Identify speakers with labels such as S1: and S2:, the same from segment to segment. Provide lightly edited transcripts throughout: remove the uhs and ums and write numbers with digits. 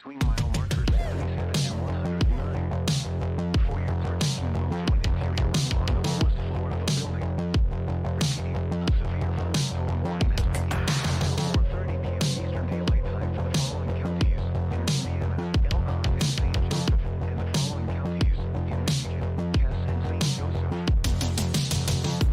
S1: between mile markers 77 and 109. For your protection, move to an interior room on the lowest floor of the building. Repeating, a severe thunderstorm warning has been issued at 4:30 p.m. Eastern Daylight Time for the following counties in Indiana, Elkhart and St. Joseph, and the following counties in Michigan, Cass and St. Joseph.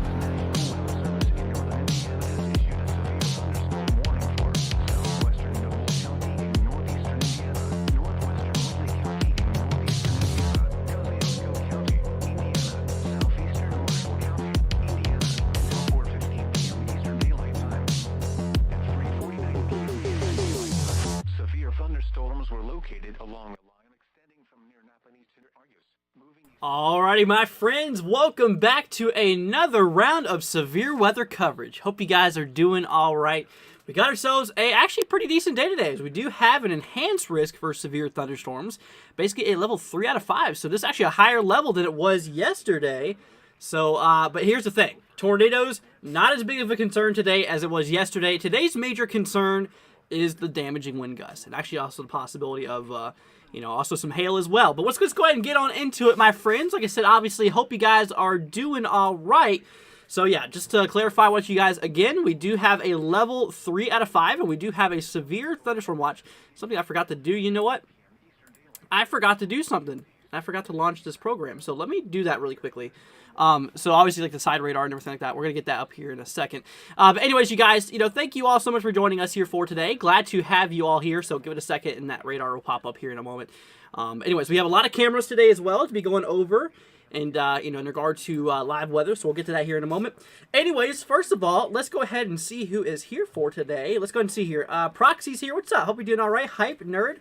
S1: The National Weather Service in northern Indiana has issued a severe thunderstorm warning for southwestern Noble County in northeastern Indiana, northwestern Woodley County in northeastern Indiana, Kosciuszko County, Indiana, southeastern Marshall County, Indiana, until 4:15 p.m. Eastern Daylight Time. At 3:49 p.m. Eastern Daylight Time, severe thunderstorms were located along a line extending from near Napanee to Argus, moving east.
S2: Alrighty, my friends, welcome back to another round of severe weather coverage. Hope you guys are doing all right. We got ourselves a actually pretty decent day today, as we do have an enhanced risk for severe thunderstorms, basically a level 3 out of 5. So this is actually a higher level than it was yesterday. So, but here's the thing: tornadoes not as big of a concern today as it was yesterday. Today's major concern is the damaging wind gusts, and actually also the possibility of also some hail as well. But let's just go ahead and get on into it, my friends. Like I said, obviously, hope you guys are doing all right. So yeah, just to clarify what you guys, again, we do have a level 3 out of 5, and we do have a severe thunderstorm watch. Something I forgot to do. You know what? I forgot to do something. I forgot to launch this program. So let me do that really quickly. So obviously, like the side radar and everything like that, we're going to get that up here in a second. But anyways, you guys, thank you all so much for joining us here for today. Glad to have you all here. So give it a second and that radar will pop up here in a moment. Anyways, we have a lot of cameras today as well to be going over. And, in regard to live weather, so we'll get to that here in a moment. Anyways, first of all, let's go ahead and see who is here for today. Let's go ahead and see here. Proxy's here. What's up? Hope you're doing all right. Hype, nerd.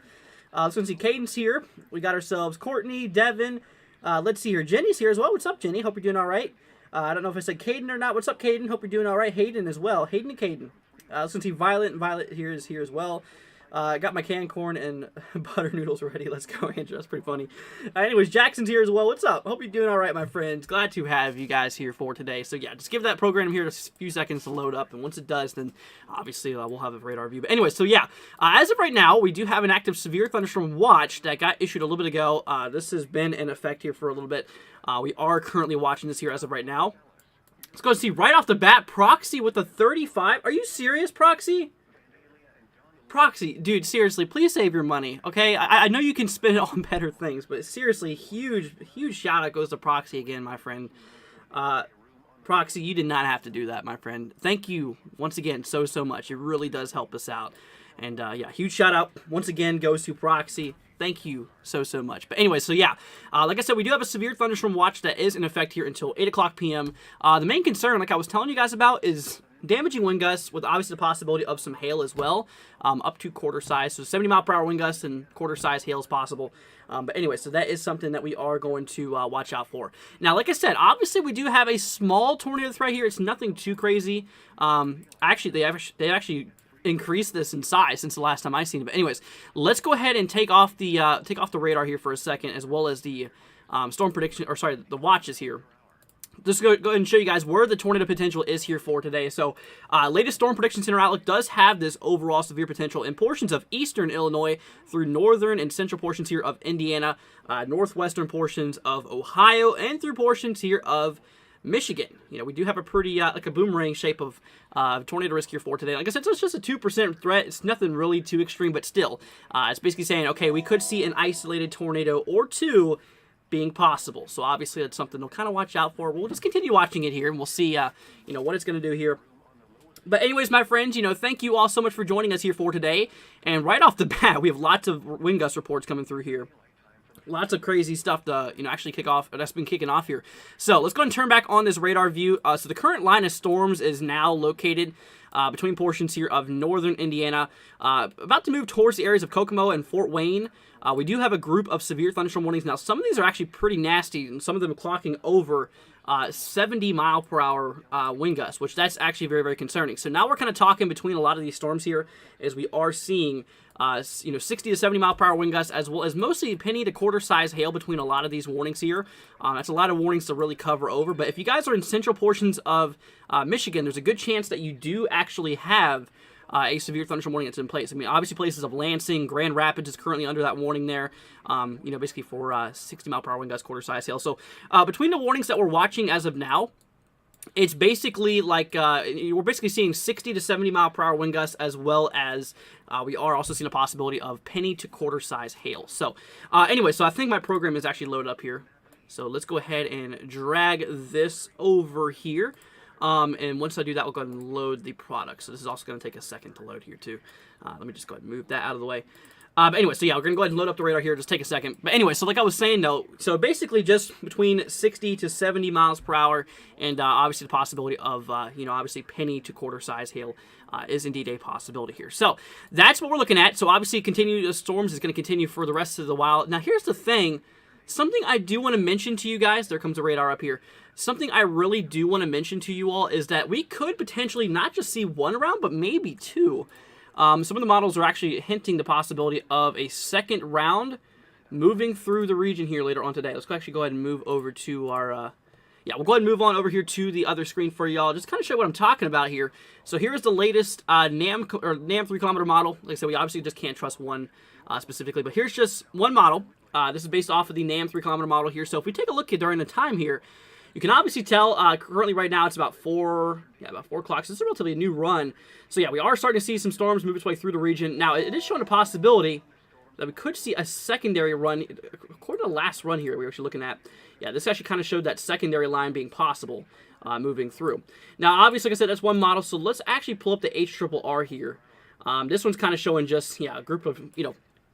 S2: Let's go and see Caden's here. We got ourselves Courtney, Devin. Let's see here. Jenny's here as well. What's up, Jenny? Hope you're doing all right. I don't know if I said Caden or not. What's up, Caden? Hope you're doing all right. Hayden as well. Hayden and Caden. Let's go and see Violet. And Violet here is here as well. I got my canned corn and butter noodles ready. Let's go, Andrew. That's pretty funny. Anyways, Jackson's here as well. What's up? Hope you're doing all right, my friends. Glad to have you guys here for today. So, yeah, just give that program here a few seconds to load up. And once it does, then obviously we'll have a radar view. But anyway, so yeah, as of right now, we do have an active severe thunderstorm watch that got issued a little bit ago. This has been in effect here for a little bit. We are currently watching this here as of right now. Let's go and see right off the bat, Proxy with a 35. Are you serious, Proxy? Proxy, dude, seriously, please save your money, okay? I know you can spend it on better things, but seriously, huge shout out goes to Proxy again, my friend. Proxy, you did not have to do that, my friend. Thank you once again so much. It really does help us out. And yeah, huge shout out once again goes to Proxy. Thank you so much. But anyway, so yeah, like I said, we do have a severe thunderstorm watch that is in effect here until 8 o'clock p.m. The main concern, like I was telling you guys about, is damaging wind gusts with obviously the possibility of some hail as well, up to quarter size. So 70 mile per hour wind gusts and quarter size hail is possible. But anyway, so that is something that we are going to watch out for. Now, like I said, obviously we do have a small tornado threat here. It's nothing too crazy. Actually, they actually increased this in size since the last time I seen it. But anyways, let's go ahead and take off the radar here for a second, as well as the storm prediction, or sorry, the watches here. Just go ahead and show you guys where the tornado potential is here for today. So, latest Storm Prediction Center outlook does have this overall severe potential in portions of eastern Illinois through northern and central portions here of Indiana, northwestern portions of Ohio, and through portions here of Michigan. We do have a pretty, like a boomerang shape of tornado risk here for today. Like I said, so it's just a 2% threat. It's nothing really too extreme, but still, it's basically saying, okay, we could see an isolated tornado or two being possible. So obviously that's something to kind of watch out for. We'll just continue watching it here, and we'll see, what it's going to do here. But anyways, my friends, thank you all so much for joining us here for today. And right off the bat, we have lots of wind gust reports coming through here. Lots of crazy stuff to, actually kick off, that's been kicking off here. So let's go ahead and turn back on this radar view. So the current line of storms is now located between portions here of northern Indiana, about to move towards the areas of Kokomo and Fort Wayne. We do have a group of severe thunderstorm warnings. Now, some of these are actually pretty nasty, and some of them are clocking over 70 mile per hour wind gusts, which that's actually very concerning. So now we're kind of talking between a lot of these storms here, as we are seeing 60 to 70 mile per hour wind gusts, as well as mostly penny to quarter size hail between a lot of these warnings here. That's a lot of warnings to really cover over. But if you guys are in central portions of Michigan, there's a good chance that you do actually have a severe thunderstorm warning that's in place. I mean, obviously places of Lansing, Grand Rapids is currently under that warning there, basically for 60 mile per hour wind gusts, quarter size hail. So between the warnings that we're watching as of now, it's basically like we're basically seeing 60 to 70 mile per hour wind gusts, as well as we are also seeing a possibility of penny to quarter size hail. So anyway, so I think my program is actually loaded up here. So let's go ahead and drag this over here. And once I do that, we'll go ahead and load the product. So this is also going to take a second to load here too. Let me just go ahead and move that out of the way. But anyway, so yeah, we're going to go ahead and load up the radar here. Just take a second. But anyway, so like I was saying, though, so basically just between 60 to 70 miles per hour, and obviously the possibility of, obviously penny to quarter size hail is indeed a possibility here. So that's what we're looking at. So obviously continued storms is going to continue for the rest of the while. Now here's the thing. Something I do want to mention to you guys, there comes the radar up here. Something I really do want to mention to you all is that we could potentially not just see one round, but maybe two. Some of the models are actually hinting the possibility of a second round moving through the region here later on today. Let's actually go ahead and move over to our... we'll go ahead and move on over here to the other screen for y'all. Just kind of show you what I'm talking about here. So here's the latest NAM 3-kilometer model. Like I said, we obviously just can't trust one specifically, but here's just one model. This is based off of the NAM 3-kilometer model here. So if we take a look at during the time here, you can obviously tell currently right now it's about 4 o'clock. So it's a relatively new run. So yeah, we are starting to see some storms move its way through the region. Now it is showing a possibility that we could see a secondary run. According to the last run here we were actually looking at, yeah, this actually kind of showed that secondary line being possible moving through. Now obviously, like I said, that's one model. So let's actually pull up the HRRR here. This one's kind of showing just a group of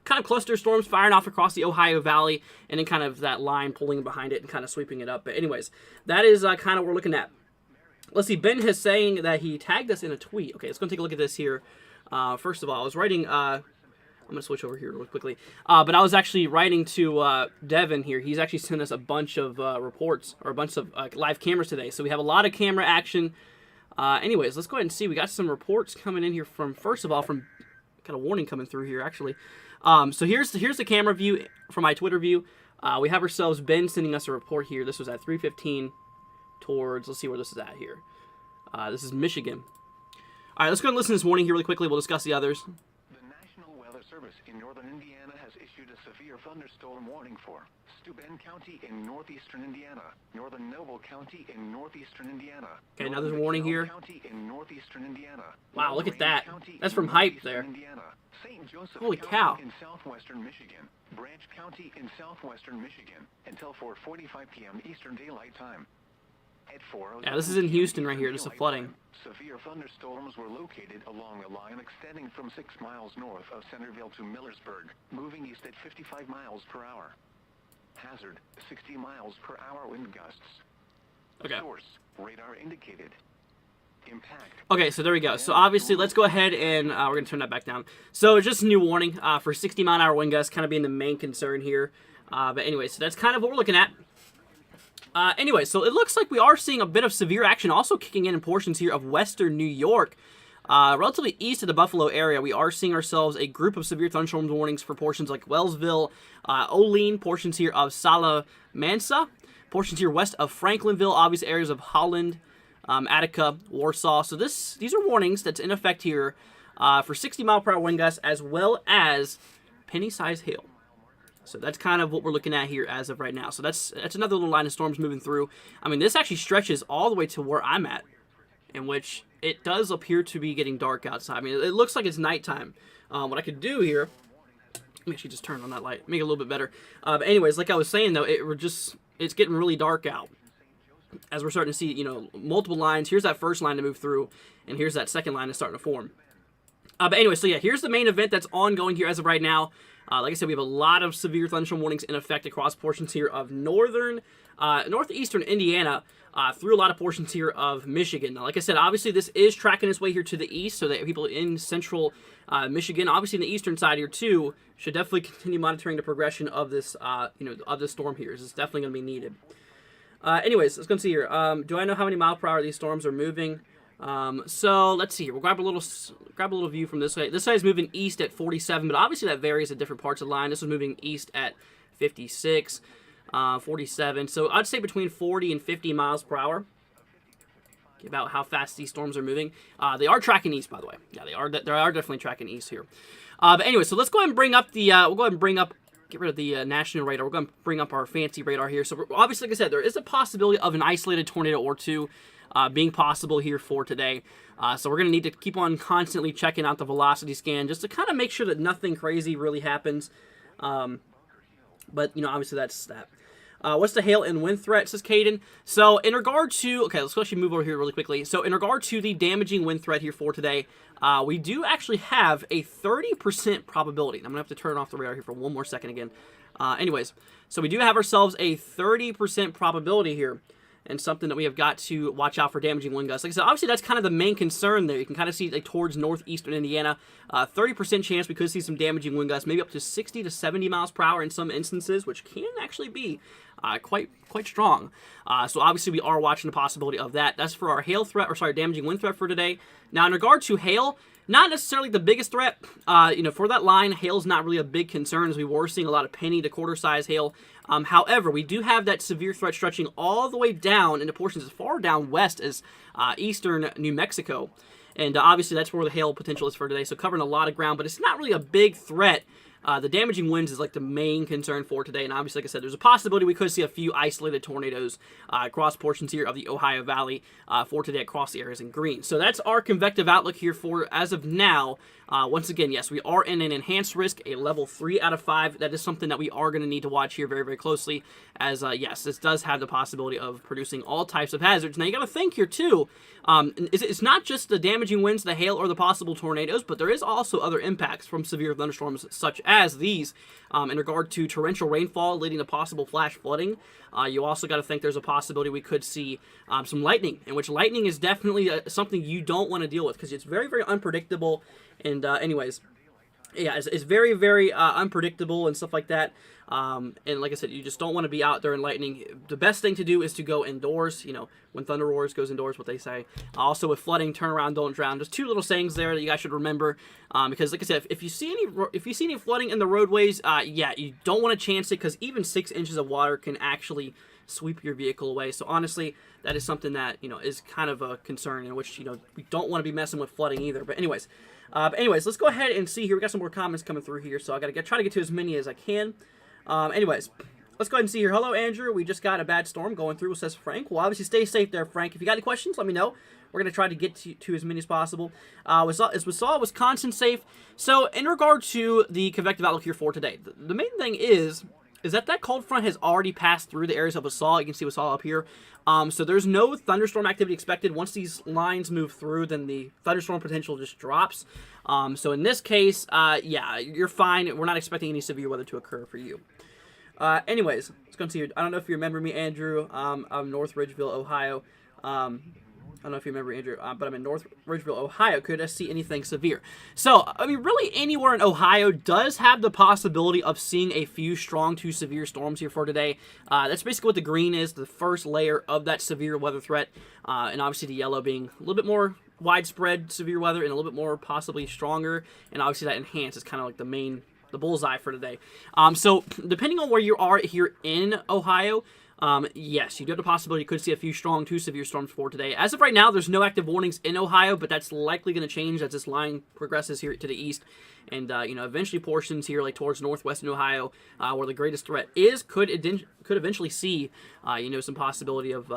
S2: kind of cluster storms firing off across the Ohio Valley, and then kind of that line pulling behind it and kind of sweeping it up. But anyways, that is kind of what we're looking at. Let's see, Ben is saying that he tagged us in a tweet. Okay, let's go take a look at this here. First of all, I was writing... I'm going to switch over here real quickly. But I was actually writing to Devin here. He's actually sent us a bunch of reports, or a bunch of live cameras today. So we have a lot of camera action. Anyways, let's go ahead and see. We got some reports coming in here from, first of all, from kind of warning coming through here, actually. So here's the camera view from my Twitter view. We have ourselves Ben sending us a report here. This was at 3:15 towards, let's see where this is at here. This is Michigan. All right, let's go and listen to this warning here really quickly. We'll discuss the others.
S1: The National Weather Service in northern Indiana has issued a severe thunderstorm warning for Steuben County in northeastern Indiana, northern Noble County in northeastern Indiana.
S2: Okay, another warning here.
S1: County in northeastern Indiana.
S2: Wow, look at that. That's from Hype there.
S1: St. Joseph
S2: Holy
S1: County
S2: cow.
S1: in southwestern Michigan, Branch County in southwestern Michigan, until 4:45 p.m. Eastern Daylight Time. At 4:07
S2: Yeah, this is in Houston right here, just a flooding.
S1: Severe thunderstorms were located along a line extending from 6 miles north of Centerville to Millersburg, moving east at 55 miles per hour. Hazard, 60 miles per hour wind gusts.
S2: Okay.
S1: Source, radar indicated. Impact.
S2: Okay, so there we go. So obviously, let's go ahead and we're going to turn that back down. So just a new warning for 60 mile an hour wind gusts kind of being the main concern here. But anyway, so that's kind of what we're looking at. Anyway, so it looks like we are seeing a bit of severe action also kicking in portions here of western New York. Relatively east of the Buffalo area, we are seeing ourselves a group of severe thunderstorm warnings for portions like Wellsville, Olean, portions here of Salamanca, portions here west of Franklinville, obvious areas of Holland, Attica, Warsaw. So these are warnings that's in effect here for 60 mile per hour wind gusts, as well as penny-sized hail. So that's kind of what we're looking at here as of right now. So that's another little line of storms moving through. I mean, this actually stretches all the way to where I'm at, in which it does appear to be getting dark outside. I mean, it looks like it's nighttime. What I could do here, let me actually just turn on that light, make it a little bit better. But anyways, like I was saying though, it's getting really dark out as we're starting to see, multiple lines. Here's that first line to move through, and here's that second line that's starting to form. But anyway, so yeah, here's the main event that's ongoing here as of right now. Like I said, we have a lot of severe thunderstorm warnings in effect across portions here of northeastern Indiana, through a lot of portions here of Michigan. Now, like I said, obviously this is tracking its way here to the east, so that people in central Michigan, obviously in the eastern side here too, should definitely continue monitoring the progression of this, of this storm here. It's definitely going to be needed. Anyways, let's go see here. Do I know how many mile per hour these storms are moving? So let's see here. We'll grab a little view from this way. This side is moving east at 47, but obviously that varies at different parts of the line. This is moving east at 56, 47. So I'd say between 40 and 50 miles per hour. about how fast these storms are moving. They are tracking east, by the way. Yeah, they are definitely tracking east here. But anyway, so let's go ahead and bring up the, we'll go ahead and bring up, get rid of the national radar. We're going to bring up our fancy radar here. So obviously, like I said, there is a possibility of an isolated tornado or two being possible here for today. So we're going to need to keep on constantly checking out the velocity scan just to kind of make sure that nothing crazy really happens. But, you know, obviously that's that. What's the hail and wind threat, says Caden? So in regard to, okay, let's actually move over here really quickly. So in regard to the damaging wind threat here for today, we do actually have a 30% probability. I'm going to have to turn off the radar here for one more second again. Anyways, so we do have ourselves a 30% probability here. And something that we have got to watch out for damaging wind gusts. Like I said, obviously that's kind of the main concern there. You can kind of see like towards northeastern Indiana, 30% chance we could see some damaging wind gusts, maybe up to 60 to 70 miles per hour in some instances, which can actually be quite strong. So obviously we are watching the possibility of that. That's for our hail threat, or sorry, damaging wind threat for today. Now in regard to hail, not necessarily the biggest threat. You know, for that line, hail's not really a big concern, as we were seeing a lot of penny to quarter size hail. However, we do have that severe threat stretching all the way down into portions as far down west as eastern New Mexico. And obviously that's where the hail potential is for today, so covering a lot of ground, but it's not really a big threat. The damaging winds is like the main concern for today, and obviously, like I said, there's a possibility we could see a few isolated tornadoes across portions here of the Ohio Valley for today across the areas in green. So that's our convective outlook here for as of now. Once again, yes, we are in an enhanced risk, a level 3 out of 5. That is something that we are going to need to watch here very, very closely, as yes, this does have the possibility of producing all types of hazards. Now, you got to think here, too, it's not just the damaging winds, the hail, or the possible tornadoes, but there is also other impacts from severe thunderstorms, such as these, in regard to torrential rainfall leading to possible flash flooding. You also got to think there's a possibility we could see some lightning, in which lightning is definitely something you don't want to deal with, because it's very, very unpredictable. And anyways, yeah, it's very, very unpredictable and stuff like that. And like I said, you just don't want to be out there in lightning. The best thing to do is to go indoors. You know, when thunder roars, goes indoors, what they say. Also with flooding, turn around, don't drown. Just two little sayings there that you guys should remember. Because like I said, if you see any flooding in the roadways, yeah, you don't want to chance it, because even 6 inches of water can actually sweep your vehicle away. So honestly, that is something that, you know, is kind of a concern, in which, you know, we don't want to be messing with flooding either. But anyways, let's go ahead and see here. We got some more comments coming through here, so I gotta try to get to as many as I can. Anyways, let's go ahead and see here. Hello, Andrew. We just got a bad storm going through, says Frank. Well, obviously, stay safe there, Frank. If you got any questions, let me know. We're going to try to get to as many as possible. As we saw, Wisconsin safe. So, in regard to the convective outlook here for today, the main thing is that cold front has already passed through the areas of Wassaw. You can see Wassaw up here. So there's no thunderstorm activity expected. Once these lines move through, then the thunderstorm potential just drops. So in this case, yeah, you're fine. We're not expecting any severe weather to occur for you. Anyways, let's go and see. I don't know if you remember me, Andrew. I'm North Ridgeville, Ohio. I don't know if you remember, Andrew, but I'm in North Ridgeville, Ohio. Could I see anything severe? So, I mean, really anywhere in Ohio does have the possibility of seeing a few strong to severe storms here for today. That's basically what the green is, the first layer of that severe weather threat, and obviously the yellow being a little bit more widespread severe weather and a little bit more possibly stronger, and obviously that enhanced is kind of like the bullseye for today. So, depending on where you are here in Ohio, yes, you do have the possibility you could see a few strong to severe storms for today. As of right now, there's no active warnings in Ohio, but that's likely going to change as this line progresses here to the east. And, you know, eventually portions here, like towards northwestern Ohio, where the greatest threat is, could eventually see, you know, some possibility of,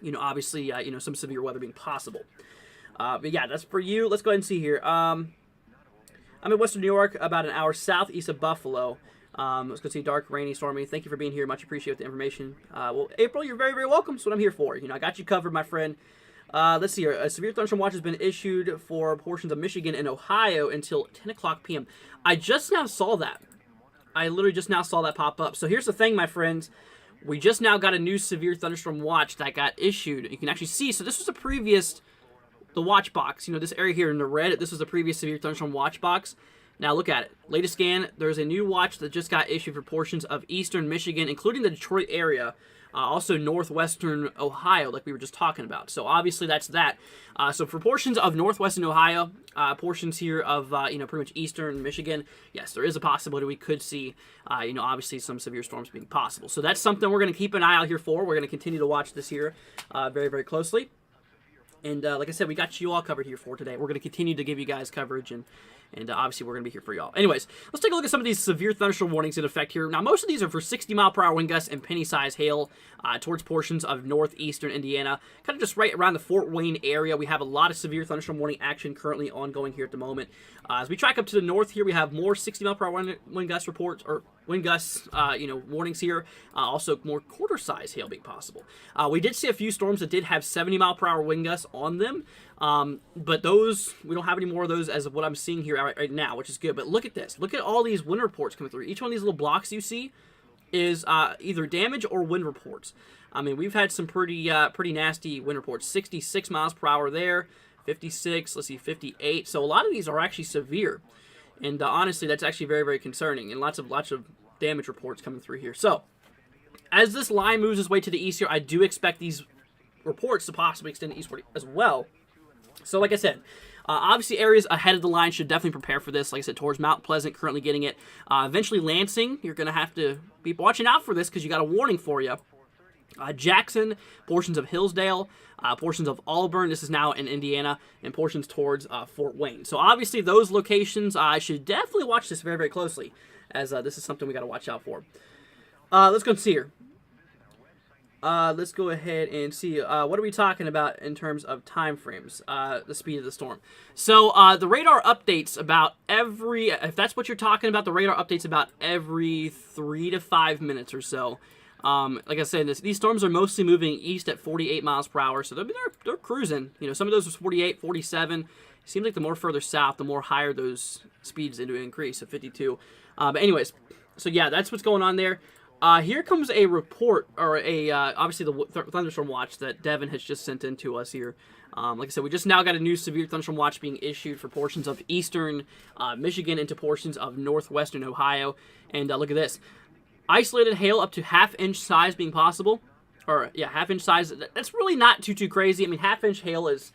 S2: you know, obviously, you know, some severe weather being possible. But yeah, that's for you. Let's go ahead and see here. I'm in western New York, about an hour southeast of Buffalo. Let's go see dark, rainy, stormy. Thank you for being here. Much appreciate the information. Well, April, you're very, very welcome. That's what I'm here for. You know, I got you covered, my friend. Let's see here. A severe thunderstorm watch has been issued for portions of Michigan and Ohio until 10 o'clock p.m. I just now saw that. I literally just now saw that pop up. So here's the thing, my friends. We just now got a new severe thunderstorm watch that got issued. You can actually see. So this was the previous, the watch box. You know, this area here in the red, this was the previous severe thunderstorm watch box. Now look at it. Latest scan, there's a new watch that just got issued for portions of eastern Michigan, including the Detroit area, also northwestern Ohio, like we were just talking about. So obviously that's that. So for portions of northwestern Ohio, portions here of, you know, pretty much eastern Michigan, yes, there is a possibility we could see, you know, obviously some severe storms being possible. So that's something we're going to keep an eye out here for. We're going to continue to watch this here very, very closely. And like I said, we got you all covered here for today. We're going to continue to give you guys coverage, and obviously we're going to be here for y'all. Anyways, let's take a look at some of these severe thunderstorm warnings in effect here. Now, most of these are for 60-mile-per-hour wind gusts and penny-size hail towards portions of northeastern Indiana. Kind of just right around the Fort Wayne area. We have a lot of severe thunderstorm warning action currently ongoing here at the moment. As we track up to the north here, we have more 60-mile-per-hour wind gust reports, or wind gusts, warnings here. Also, more quarter-size hail being possible. We did see a few storms that did have 70-mile-per-hour wind gusts on them, but those, we don't have any more of those as of what I'm seeing here right now, which is good. But look at this. Look at all these wind reports coming through. Each one of these little blocks you see is either damage or wind reports. I mean, we've had some pretty nasty wind reports. 66 miles per hour there, 56, let's see, 58. So a lot of these are actually severe. And honestly, that's actually very, very concerning. And lots of damage reports coming through here. So as this line moves its way to the east here, I do expect these reports to possibly extend eastward as well. So like I said, obviously areas ahead of the line should definitely prepare for this. Like I said, towards Mount Pleasant, currently getting it. Eventually Lansing, you're going to have to be watching out for this because you got a warning for you. Jackson, portions of Hillsdale, portions of Auburn, this is now in Indiana, and portions towards Fort Wayne. So obviously those locations, I should definitely watch this very, very closely, as this is something we got to watch out for. Let's go and see here. Let's go ahead and see, what are we talking about in terms of time frames, the speed of the storm. So the radar updates about if that's what you're talking about, the radar updates about every 3 to 5 minutes or so. Like I said, these storms are mostly moving east at 48 miles per hour, so they're cruising. You know, some of those are 48, 47. It seems like the more further south, the more higher those speeds into increase, so 52. But anyways, so yeah, that's what's going on there. Here comes a report, or obviously the thunderstorm watch that Devin has just sent in to us here. Like I said, we just now got a new severe thunderstorm watch being issued for portions of eastern Michigan into portions of northwestern Ohio. And look at this. Isolated hail up to half-inch size being possible. Or, yeah, half-inch size. That's really not too crazy. I mean, half-inch hail is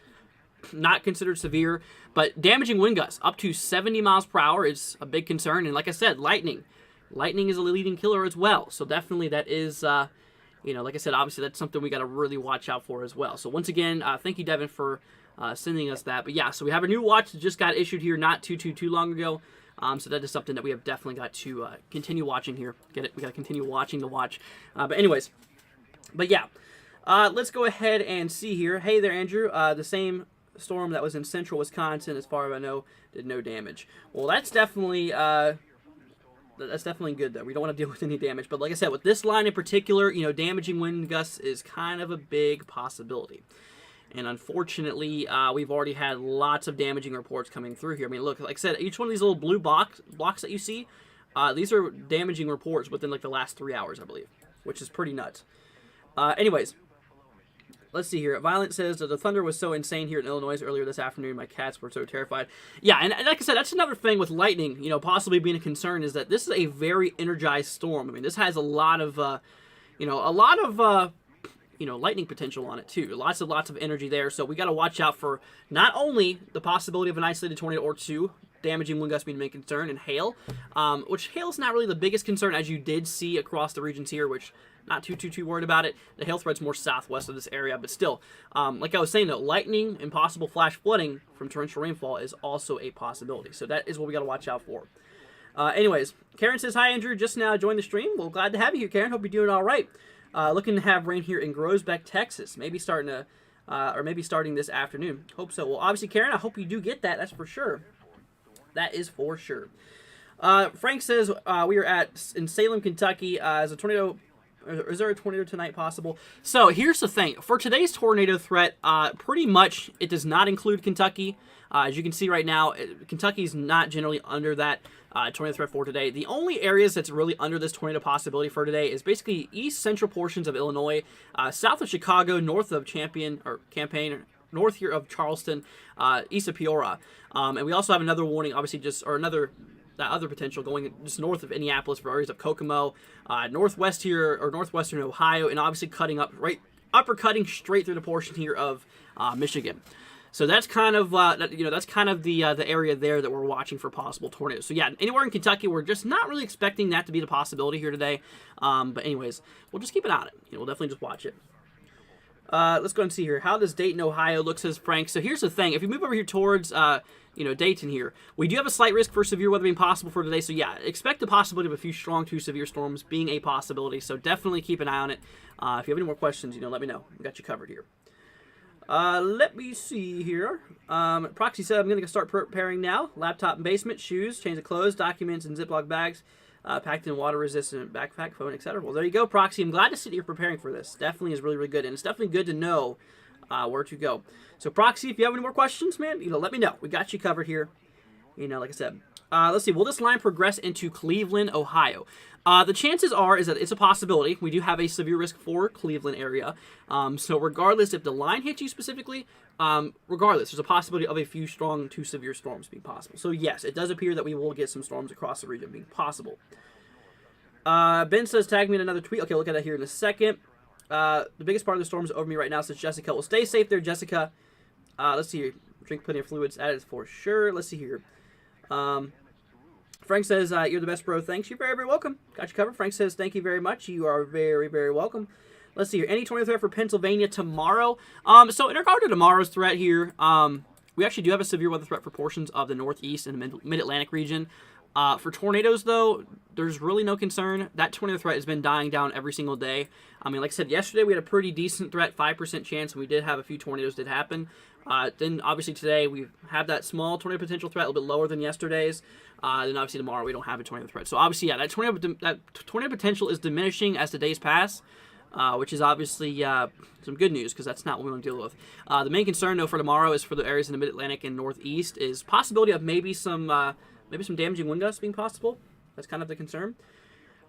S2: not considered severe. But damaging wind gusts up to 70 miles per hour is a big concern. And like I said, lightning. Lightning is a leading killer as well. So definitely that is, like I said, obviously that's something we got to really watch out for as well. So once again, thank you, Devin, for sending us that. But yeah, so we have a new watch that just got issued here not too long ago. So that is something that we have definitely got to continue watching here. Get it? We got to continue watching the watch. But anyways, but yeah, let's go ahead and see here. Hey there, Andrew. The same storm that was in central Wisconsin, as far as I know, did no damage. Well, that's definitely good, though. We don't want to deal with any damage. But like I said, with this line in particular, damaging wind gusts is kind of a big possibility. And unfortunately, we've already had lots of damaging reports coming through here. I mean, look, like I said, each one of these little blue blocks that you see, these are damaging reports within like the last 3 hours, I believe, which is pretty nuts. Anyways, let's see here. Violent says that the thunder was so insane here in Illinois earlier this afternoon. My cats were so terrified. Yeah, and like I said, that's another thing with lightning, possibly being a concern, is that this is a very energized storm. I mean, this has a lot of, lightning potential on it too. Lots of energy there. So we got to watch out for not only the possibility of an isolated tornado or two, damaging wind gusts being a main concern, and hail, which hail is not really the biggest concern, as you did see across the regions here, which not too worried about it. The hail threat's more southwest of this area, but still, like I was saying though, lightning and possible flash flooding from torrential rainfall is also a possibility. So that is what we got to watch out for. Anyways, Karen says, hi Andrew, just now joined the stream. Well, glad to have you here, Karen. Hope you're doing all right. Looking to have rain here in Groesbeck, Texas. Maybe starting this afternoon. Hope so. Well, obviously, Karen, I hope you do get that. That's for sure. That is for sure. Frank says we are in Salem, Kentucky. Is there a tornado tonight possible? So here's the thing. For today's tornado threat, pretty much it does not include Kentucky. As you can see right now, Kentucky's not generally under that tornado threat for today. The only areas that's really under this tornado possibility for today is basically east central portions of Illinois, south of Chicago, north of Champaign, north here of Charleston, east of Peoria. And we also have another warning, obviously that other potential going just north of Indianapolis for areas of Kokomo, northwest here, or northwestern Ohio, and obviously uppercutting straight through the portion here of Michigan. So that's kind of the area there that we're watching for possible tornadoes. So yeah, anywhere in Kentucky, we're just not really expecting that to be the possibility here today. But anyways, we'll just keep an eye on it. We'll definitely just watch it. Let's go and see here. How does Dayton, Ohio look, says Frank. So here's the thing. If you move over here towards, Dayton here, we do have a slight risk for severe weather being possible for today. So yeah, expect the possibility of a few strong to severe storms being a possibility. So definitely keep an eye on it. If you have any more questions, let me know. We got you covered here. Let me see here. Proxy said I'm going to start preparing now. Laptop and basement, shoes, change of clothes, documents, and Ziploc bags. Packed in water-resistant backpack, phone, etc. Well, there you go, Proxy. I'm glad to see that you're preparing for this. Definitely is really, really good, and it's definitely good to know where to go. So, Proxy, if you have any more questions, man, let me know. We got you covered here. Like I said. Let's see. Will this line progress into Cleveland, Ohio? The chances is that it's a possibility. We do have a severe risk for Cleveland area. So regardless if the line hits you specifically, regardless, there's a possibility of a few strong to severe storms being possible. So yes, it does appear that we will get some storms across the region being possible. Ben says, tag me in another tweet. Okay, look at that here in a second. The biggest part of the storm is over me right now, says Jessica. Well, stay safe there, Jessica. Let's see here. Drink plenty of fluids. That is for sure. Let's see here. Frank says, you're the best, bro. Thanks. You're very, very welcome. Got you covered. Frank says, thank you very much. You are very, very welcome. Let's see here. Any tornado threat for Pennsylvania tomorrow? So in regard to tomorrow's threat here, we actually do have a severe weather threat for portions of the Northeast and the Mid-Atlantic region. For tornadoes, though, there's really no concern. That tornado threat has been dying down every single day. I mean, like I said, yesterday we had a pretty decent threat, 5% chance, and we did have a few tornadoes that happen. Then, obviously, today we have that small tornado potential threat, a little bit lower than yesterday's. Then, obviously, tomorrow we don't have a tornado threat. So, obviously, yeah, that tornado potential is diminishing as the days pass, which is obviously some good news because that's not what we want to deal with. The main concern, though, for tomorrow is for the areas in the Mid-Atlantic and Northeast is possibility of maybe some damaging wind gusts being possible. That's kind of the concern.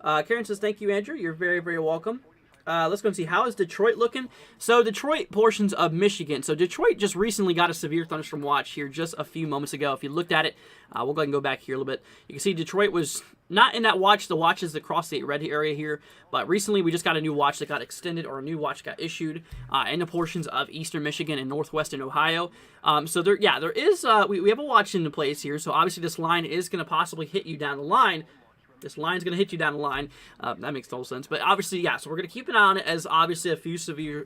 S2: Karen says, thank you, Andrew. You're very, very welcome. Let's go and see. How is Detroit looking? So Detroit portions of Michigan. So Detroit just recently got a severe thunderstorm watch here just a few moments ago. If you looked at it, we'll go ahead and go back here a little bit. You can see Detroit was not in that watch. The watch is across the red area here. But recently we just got a new watch that got extended, or a new watch got issued in the portions of eastern Michigan and northwestern Ohio. So there is, we have a watch in place here. So obviously this line is going to possibly hit you down the line. This line's going to hit you down the line. That makes total sense. But obviously, yeah, so we're going to keep an eye on it, as obviously a few severe,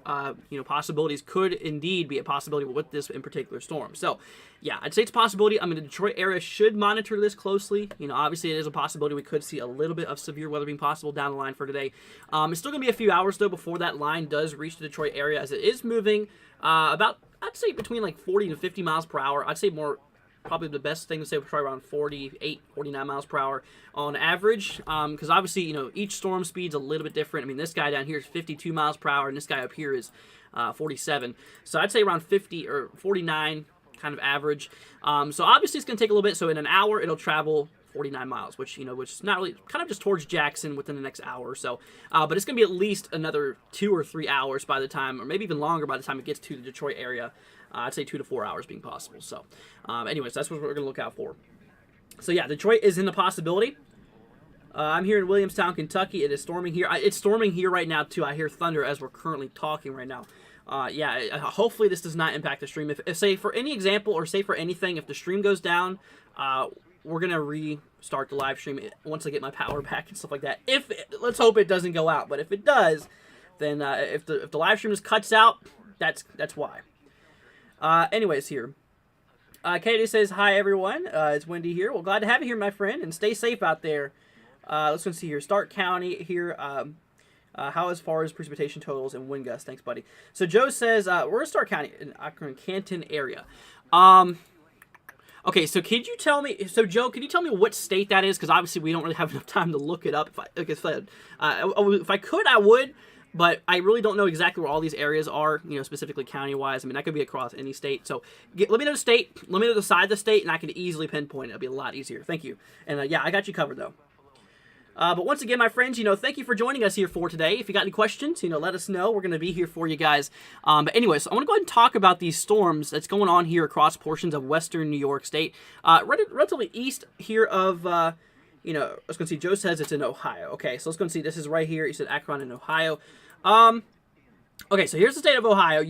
S2: possibilities could indeed be a possibility with this in particular storm. So, yeah, I'd say it's a possibility. I mean, the Detroit area should monitor this closely. Obviously it is a possibility we could see a little bit of severe weather being possible down the line for today. It's still going to be a few hours, though, before that line does reach the Detroit area, as it is moving about, I'd say, between like 40 to 50 miles per hour. I'd say more. Probably the best thing to say was probably around 48, 49 miles per hour on average. Because obviously, each storm speed's a little bit different. I mean, this guy down here is 52 miles per hour, and this guy up here is 47. So I'd say around 50 or 49 kind of average. So obviously it's going to take a little bit. So in an hour, it'll travel 49 miles, which is not really, kind of just towards Jackson within the next hour or so. But it's going to be at least another 2 or 3 hours by the time, or maybe even longer by the time it gets to the Detroit area. I'd say 2 to 4 hours being possible. So, anyways, that's what we're going to look out for. So, yeah, Detroit is in the possibility. I'm here in Williamstown, Kentucky. It is storming here. It's storming here right now, too. I hear thunder as we're currently talking right now. Hopefully this does not impact the stream. If say, for any example, or say for anything, if the stream goes down, we're going to restart the live stream once I get my power back and stuff like that. Let's hope it doesn't go out. But if it does, then if the live stream just cuts out, that's why. Anyways, here. Katie says, hi, everyone. It's Wendy here. Well, glad to have you here, my friend, and stay safe out there. Let's go see here. Stark County here. How as far as precipitation totals and wind gusts? Thanks, buddy. So Joe says, we're in Stark County, in Akron, Canton area. Okay, so could you tell me, Joe, can you tell me what state that is? Because obviously we don't really have enough time to look it up. If I could, I would. But I really don't know exactly where all these areas are, specifically county-wise. I mean, that could be across any state. So let me know the state, let me know the side of the state, and I can easily pinpoint it. It'll be a lot easier. Thank you. And I got you covered, though. But once again, my friends, thank you for joining us here for today. If you got any questions, let us know. We're going to be here for you guys. But anyways, I want to go ahead and talk about these storms that's going on here across portions of western New York State. Relatively east here of... let's go see. Joe says it's in Ohio. Okay, so let's go and see. This is right here. He said Akron in Ohio. Okay, so here's the state of Ohio.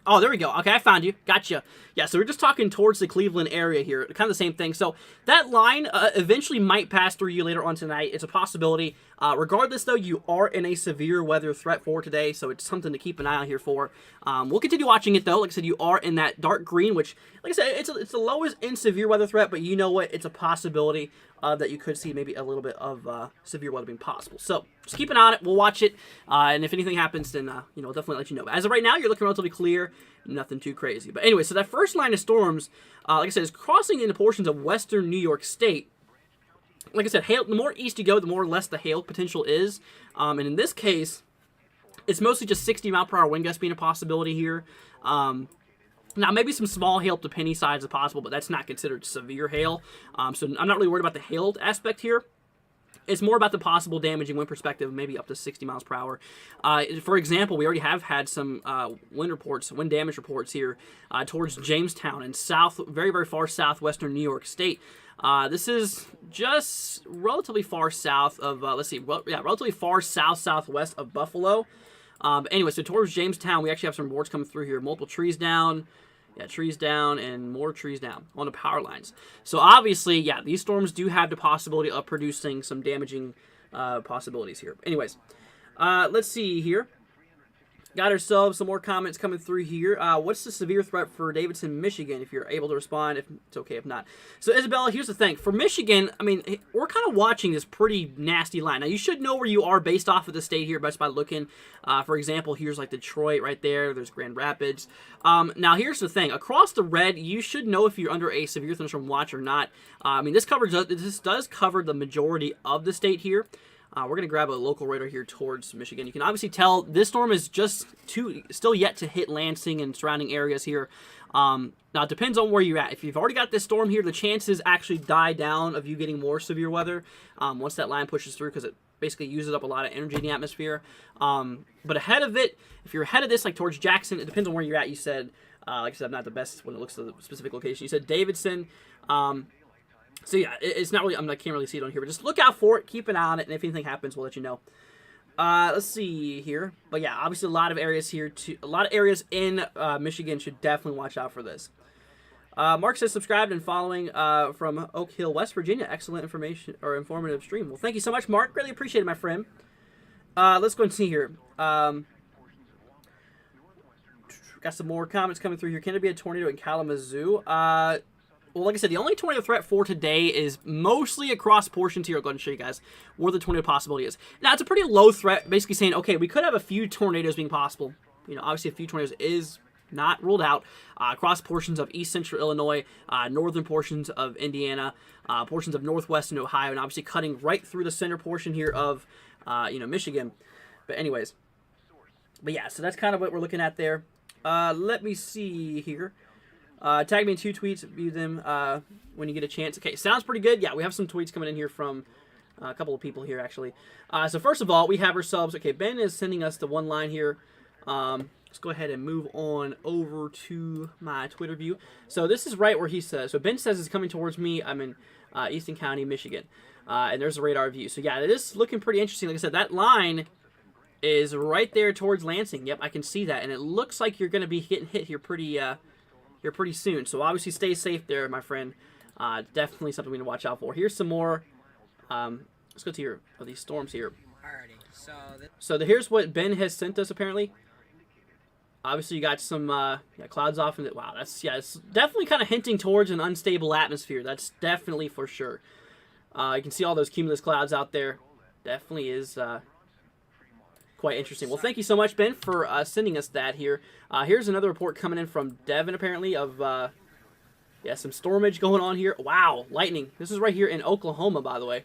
S2: Oh, there we go. Okay, I found you. Gotcha. Yeah, so we're just talking towards the Cleveland area here. Kind of the same thing. So that line eventually might pass through you later on tonight. It's a possibility. Regardless, though, you are in a severe weather threat for today, so it's something to keep an eye out here for. We'll continue watching it, though. Like I said, you are in that dark green, which, like I said, it's the lowest in severe weather threat, but you know what? It's a possibility that you could see maybe a little bit of severe weather being possible. So just keep an eye on it. We'll watch it, and if anything happens, then we'll definitely let you know. But as of right now, you're looking relatively clear, nothing too crazy. But anyway, so that first line of storms, like I said, is crossing into portions of western New York State. Like I said, hail. The more east you go, the more less the hail potential is. And in this case, it's mostly just 60-mile-per-hour wind gusts being a possibility here. Now, maybe some small hail to penny size is possible, but that's not considered severe hail. So I'm not really worried about the hail aspect here. It's more about the possible damaging wind perspective, maybe up to 60 miles per hour. For example, we already have had some wind damage reports here towards Jamestown and very, very far southwestern New York State. This is just relatively far south of, relatively far southwest of Buffalo. Anyway, so towards Jamestown, we actually have some reports coming through here. Multiple trees down. Yeah, trees down and more trees down on the power lines. So obviously, yeah, these storms do have the possibility of producing some damaging possibilities here. Anyways, let's see here. Got ourselves some more comments coming through here. What's the severe threat for Davidson, Michigan? If you're able to respond, if it's okay, if not. So Isabella, here's the thing. For Michigan, I mean, we're kind of watching this pretty nasty line. Now, you should know where you are based off of the state here, just by looking. For example, here's like Detroit right there. There's Grand Rapids. Now, here's the thing. Across the red, you should know if you're under a severe thunderstorm watch or not. I mean, this does cover the majority of the state here. We're going to grab a local radar here towards Michigan. You can obviously tell this storm is just still yet to hit Lansing and surrounding areas here. Now, it depends on where you're at. If you've already got this storm here, the chances actually die down of you getting more severe weather once that line pushes through, because it basically uses up a lot of energy in the atmosphere. But ahead of it, if you're ahead of this, like towards Jackson, it depends on where you're at. You said, like I said, I'm not the best when it looks at the specific location. You said Davidson. So yeah, it's not really, I can't really see it on here, but just look out for it, keep an eye on it, and if anything happens, we'll let you know. Let's see here. But yeah, obviously a lot of areas here, a lot of areas in Michigan should definitely watch out for this. Mark says subscribed and following from Oak Hill, West Virginia. Excellent information, or informative stream. Well, thank you so much, Mark. Really appreciate it, my friend. Let's go and see here. Got some more comments coming through here. Can there be a tornado in Kalamazoo? Well, like I said, the only tornado threat for today is mostly across portions here. I'll go ahead and show you guys where the tornado possibility is. Now, it's a pretty low threat, basically saying, okay, we could have a few tornadoes being possible. Obviously a few tornadoes is not ruled out across portions of east central Illinois, northern portions of Indiana, portions of northwestern Ohio, and obviously cutting right through the center portion here of, Michigan. But anyways, yeah, so that's kind of what we're looking at there. Let me see here. Tag me in 2 tweets, view them when you get a chance. Okay, sounds pretty good. Yeah, we have some tweets coming in here from a couple of people here, actually. So first of all, we have ourselves, okay, Ben is sending us the one line here. Let's go ahead and move on over to my Twitter view. So this is right where he says, so Ben says it's coming towards me. I'm in Easton County, Michigan. And there's a radar view. So yeah, it is looking pretty interesting. Like I said, that line is right there towards Lansing. Yep, I can see that. And it looks like you're going to be getting hit here pretty soon. So obviously stay safe there, my friend. Definitely something we need to watch out for. Here's some more. Let's go to your these storms here.
S3: Alrighty.
S2: So here's what Ben has sent us apparently. Obviously you got some clouds off, and wow, it's definitely kind of hinting towards an unstable atmosphere. That's definitely for sure. You can see all those cumulus clouds out there. Definitely is quite interesting. Well, thank you so much, Ben, for sending us that here. Here's another report coming in from Devin, apparently, of some stormage going on here. Wow, lightning. This is right here in Oklahoma, by the way.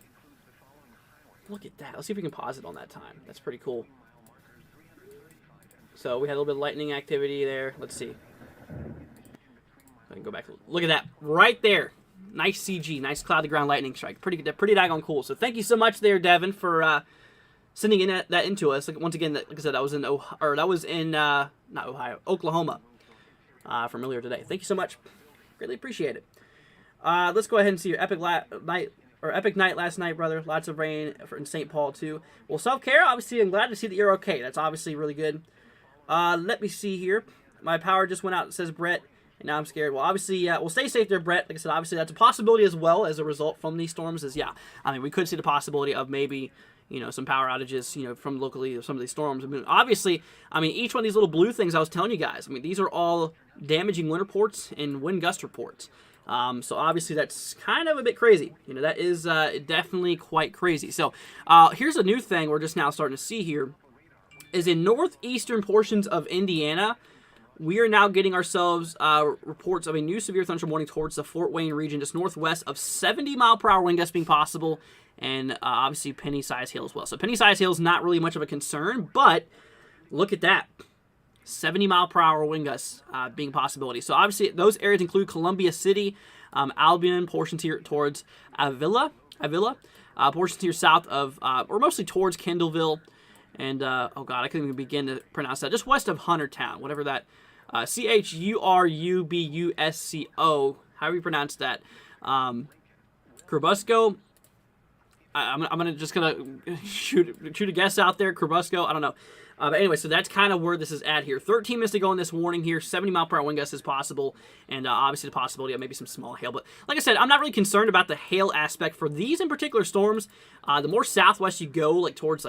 S2: Look at that. Let's see if we can pause it on that time. That's pretty cool. So we had a little bit of lightning activity there. Let's see. I can go back. Look at that. Right there. Nice CG. Nice cloud-to-ground lightning strike. Pretty daggone cool. So thank you so much there, Devin, for sending in that into us. Like, once again, like I said, that was in Oklahoma from earlier today. Thank you so much. Greatly appreciate it. Let's go ahead and see your epic night last night, brother. Lots of rain in St. Paul too. Well, self-care, obviously, I'm glad to see that you're okay. That's obviously really good. Let me see here. My power just went out, says Brett. And now I'm scared. Well, obviously, we'll stay safe there, Brett. Like I said, obviously that's a possibility as well as a result from these storms. I mean, we could see the possibility of maybe, some power outages, from locally some of these storms. I mean, obviously, each one of these little blue things I was telling you guys, these are all damaging wind reports and wind gust reports. So obviously that's kind of a bit crazy. That is definitely quite crazy. So here's a new thing we're just now starting to see here is in northeastern portions of Indiana, we are now getting ourselves reports of a new severe thunderstorm warning towards the Fort Wayne region, just northwest of 70-mile-per-hour wind gusts being possible, and obviously penny-sized hail as well. So penny-sized hail is not really much of a concern, but look at that. 70-mile-per-hour wind gusts being a possibility. So obviously those areas include Columbia City, Albion, portions here towards Avila, portions here south of, or mostly towards Kendallville, and, oh God, I couldn't even begin to pronounce that. Just west of Huntertown, whatever that, Churubusco, however you pronounce that. Churubusco, I'm just gonna shoot a guess out there. Churubusco, I don't know. But anyway, so that's kind of where this is at here. 13 minutes to go in this warning here. 70-mile-per-hour wind gusts is possible, and obviously the possibility of maybe some small hail. But like I said, I'm not really concerned about the hail aspect for these in particular storms. The more southwest you go, like towards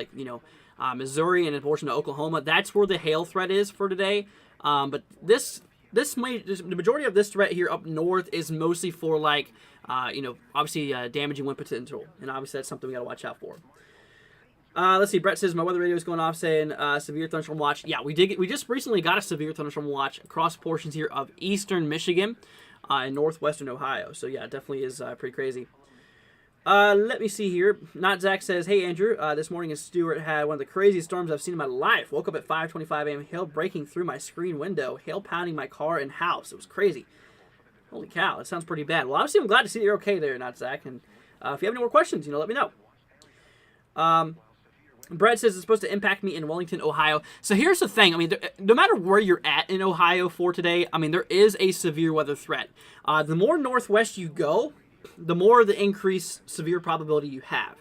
S2: Missouri and a portion of Oklahoma, that's where the hail threat is for today. But the majority of this threat here up north is mostly for obviously damaging wind potential, and obviously that's something we got to watch out for. Let's see. Brett says my weather radio is going off saying severe thunderstorm watch. Yeah, we just recently got a severe thunderstorm watch across portions here of eastern Michigan and northwestern Ohio. So yeah, it definitely is pretty crazy. Let me see here. Not Zach says, hey Andrew, this morning in Stewart had one of the craziest storms I've seen in my life. Woke up at 5:25 a.m. Hail breaking through my screen window. Hail pounding my car and house. It was crazy. Holy cow, it sounds pretty bad. Well, obviously I'm glad to see that you're okay there, Not Zach. And if you have any more questions, let me know. Brett says it's supposed to impact me in Wellington, Ohio. So here's the thing. No matter where you're at in Ohio for today, there is a severe weather threat. The more northwest you go, the more the increased severe probability you have.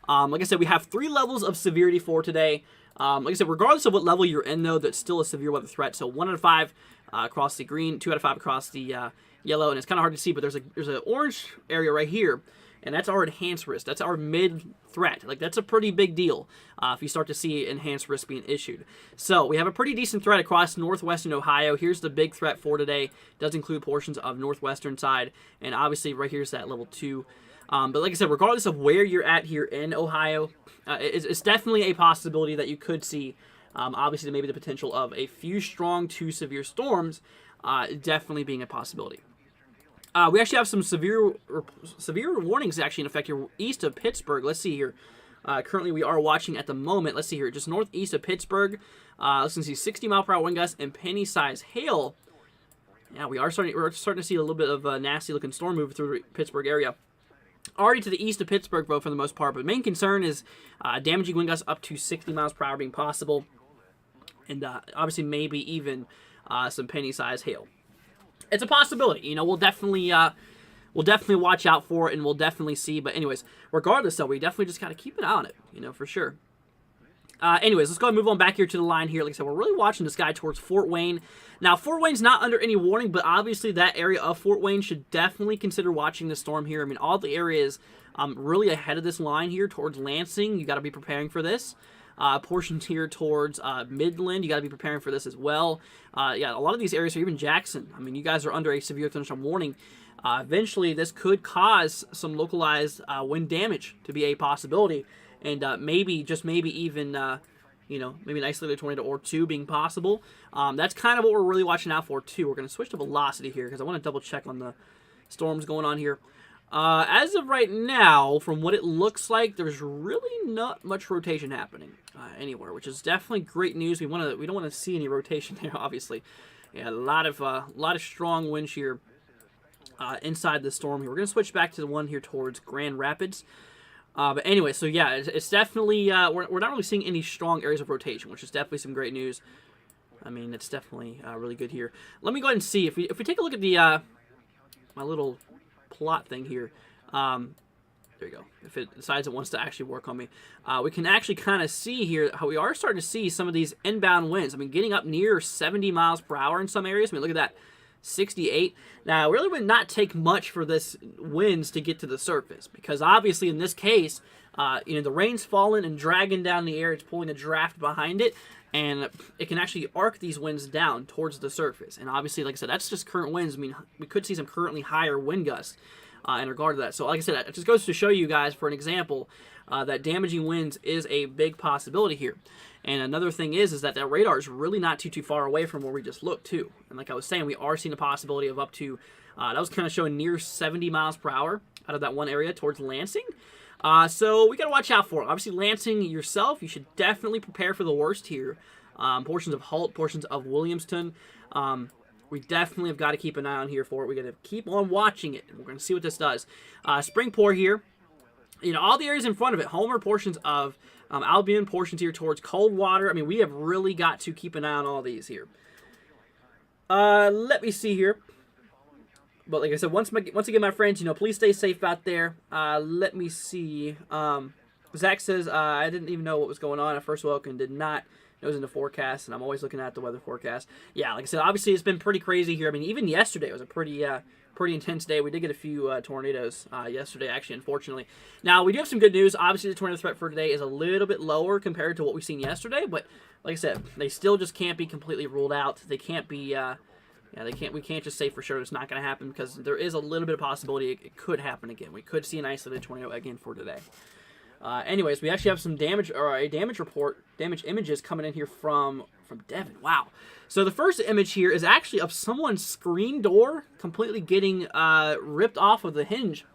S2: Like I said, we have 3 levels of severity for today. Like I said, regardless of what level you're in, though, that's still a severe weather threat. So 1 out of 5 across the green, 2 out of 5 across the yellow, and it's kind of hard to see, but there's an orange area right here, and that's our enhanced risk. That's our mid threat. That's a pretty big deal if you start to see enhanced risk being issued. So we have a pretty decent threat across northwestern Ohio. Here's the big threat for today. It does include portions of northwestern side, and obviously right here's that level 2. But like I said, regardless of where you're at here in Ohio, it's definitely a possibility that you could see, obviously maybe the potential of a few strong to severe storms definitely being a possibility. We actually have some severe warnings actually in effect here east of Pittsburgh. Let's see here. Currently, we are watching at the moment. Let's see here, just northeast of Pittsburgh. Let's see 60-mile-per-hour wind gusts and penny-sized hail. Yeah, we're starting to see a little bit of a nasty-looking storm move through the Pittsburgh area. Already to the east of Pittsburgh, though, for the most part. But main concern is damaging wind gusts up to 60 miles per hour being possible, and obviously maybe even some penny-sized hail. It's a possibility. We'll definitely watch out for it, and we'll definitely see. But anyways, regardless, though, we definitely just got to keep an eye on it, for sure. Anyways, let's go ahead and move on back here to the line here. Like I said, we're really watching this guy towards Fort Wayne. Now, Fort Wayne's not under any warning, but obviously that area of Fort Wayne should definitely consider watching the storm here. All the areas really ahead of this line here towards Lansing. You got to be preparing for this. Portions here towards Midland, you got to be preparing for this as well. Yeah, a lot of these areas, or even Jackson, you guys are under a severe thunderstorm warning. Eventually, this could cause some localized wind damage to be a possibility, and maybe even, maybe an isolated tornado or 2 being possible. That's kind of what we're really watching out for, too. We're going to switch to velocity here, because I want to double check on the storms going on here. As of right now, from what it looks like, there's really not much rotation happening anywhere, which is definitely great news. We don't want to see any rotation there, obviously. Yeah, a lot of strong wind shear inside the storm here. We're gonna switch back to the one here towards Grand Rapids. But anyway, so yeah, it's definitely we're not really seeing any strong areas of rotation, which is definitely some great news. It's definitely really good here. Let me go ahead and see if we take a look at the my little plot thing here. There we go. If it decides it wants to actually work on me, we can actually kind of see here how we are starting to see some of these inbound winds. Getting up near 70 miles per hour in some areas. Look at that. 68. Now, it really would not take much for this winds to get to the surface, because obviously in this case, the rain's falling and dragging down the air. It's pulling a draft behind it, and it can actually arc these winds down towards the surface. And obviously, like I said, that's just current winds. I mean, we could see some currently higher wind gusts in regard to that. So like I said, it just goes to show you guys, for an example, that damaging winds is a big possibility here. And another thing is that radar is really not too far away from where we just looked too. And like I was saying, we are seeing a possibility of up to, that was kind of showing near 70 miles per hour out of that one area towards Lansing. So we got to watch out for it. Obviously, Lansing yourself, you should definitely prepare for the worst here. Portions of Holt, portions of Williamston. We definitely have got to keep an eye on here for it. We got to keep on watching it. We're going to see what this does. Springport here. All the areas in front of it. Homer, portions of Albion, portions here towards Coldwater. I mean, we have really got to keep an eye on all these here. Let me see here. But like I said, once again, my friends, please stay safe out there. Let me see. Zach says, I didn't even know what was going on. I first woke and did not. It was in the forecast, and I'm always looking at the weather forecast. Yeah, like I said, obviously it's been pretty crazy here. I mean, even yesterday was a pretty intense day. We did get a few tornadoes yesterday, actually, unfortunately. Now, we do have some good news. Obviously, the tornado threat for today is a little bit lower compared to what we've seen yesterday, but like I said, they still just can't be completely ruled out. They can't be, we can't just say for sure it's not going to happen, because there is a little bit of possibility it could happen again. We could see an isolated tornado again for today. Anyways, we actually have some damage, or a damage images coming in here from Devon. Wow. So the first image here is actually of someone's screen door completely getting ripped off of the hinge.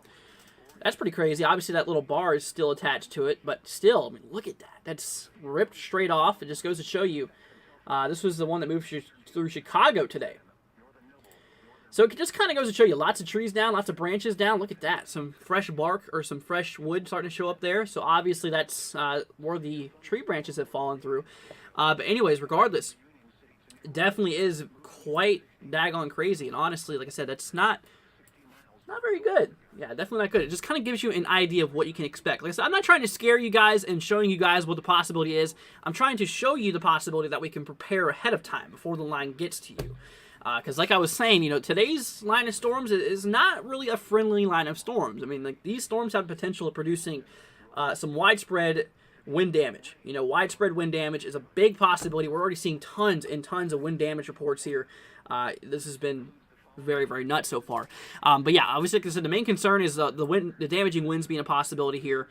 S2: That's pretty crazy. Obviously, that little bar is still attached to it, but still, I mean, look at that. That's ripped straight off. It just goes to show you. This was the one that moved through Chicago today. So it just kind of goes to show you, lots of trees down, lots of branches down. Look at that. Some fresh bark or some fresh wood starting to show up there. So obviously that's where the tree branches have fallen through. But anyways, regardless, it definitely is quite daggone crazy. And honestly, like I said, that's not very good. Yeah, definitely not good. It just kind of gives you an idea of what you can expect. Like I said, I'm not trying to scare you guys and showing you guys what the possibility is. I'm trying to show you the possibility that we can prepare ahead of time before the line gets to you. Because like I was saying, today's line of storms is not really a friendly line of storms. I mean, like, these storms have the potential of producing some widespread wind damage. Widespread wind damage is a big possibility. We're already seeing tons and tons of wind damage reports here. This has been very, very nuts so far. But yeah, obviously, like I said, the main concern is the damaging winds being a possibility here.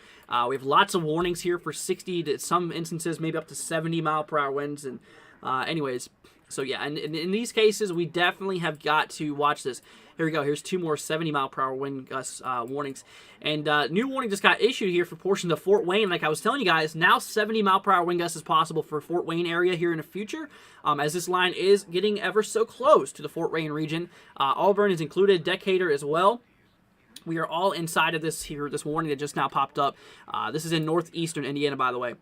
S2: We have lots of warnings here for 60 to some instances, maybe up to 70 mile per hour winds. And anyways, so yeah, and in these cases, we definitely have got to watch this. Here we go. Here's two more 70 mile per hour wind gust warnings. And new warning just got issued here for portions of Fort Wayne. Like I was telling you guys, now 70 mile per hour wind gusts is possible for Fort Wayne area here in the future, as this line is getting ever so close to the Fort Wayne region. Auburn is included, Decatur as well. We are all inside of this warning that just now popped up. This is in northeastern Indiana, by the way.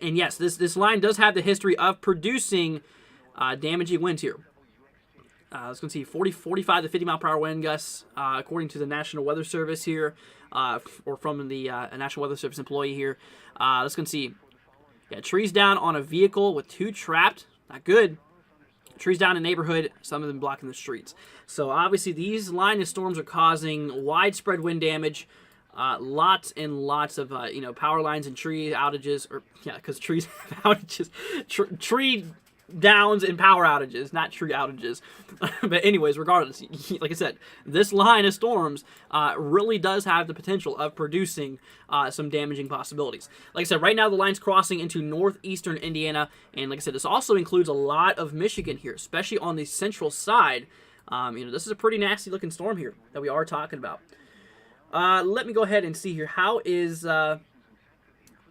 S2: And yes, this line does have the history of producing damaging winds here. Let's go see 45 to 50 mile per hour wind gusts, according to the National Weather Service here, or from the National Weather Service employee here. Let's go see. Yeah, trees down on a vehicle with two trapped. Not good. Trees down in neighborhood, some of them blocking the streets. So obviously these line of storms are causing widespread wind damage. Lots and lots of power lines and tree outages, or yeah, because trees have outages, tree downs and power outages, not tree outages. But anyways, regardless, like I said, this line of storms really does have the potential of producing some damaging possibilities. Like I said, right now the line's crossing into northeastern Indiana, and like I said, this also includes a lot of Michigan here, especially on the central side. This is a pretty nasty looking storm here that we are talking about. Let me go ahead and see here. How is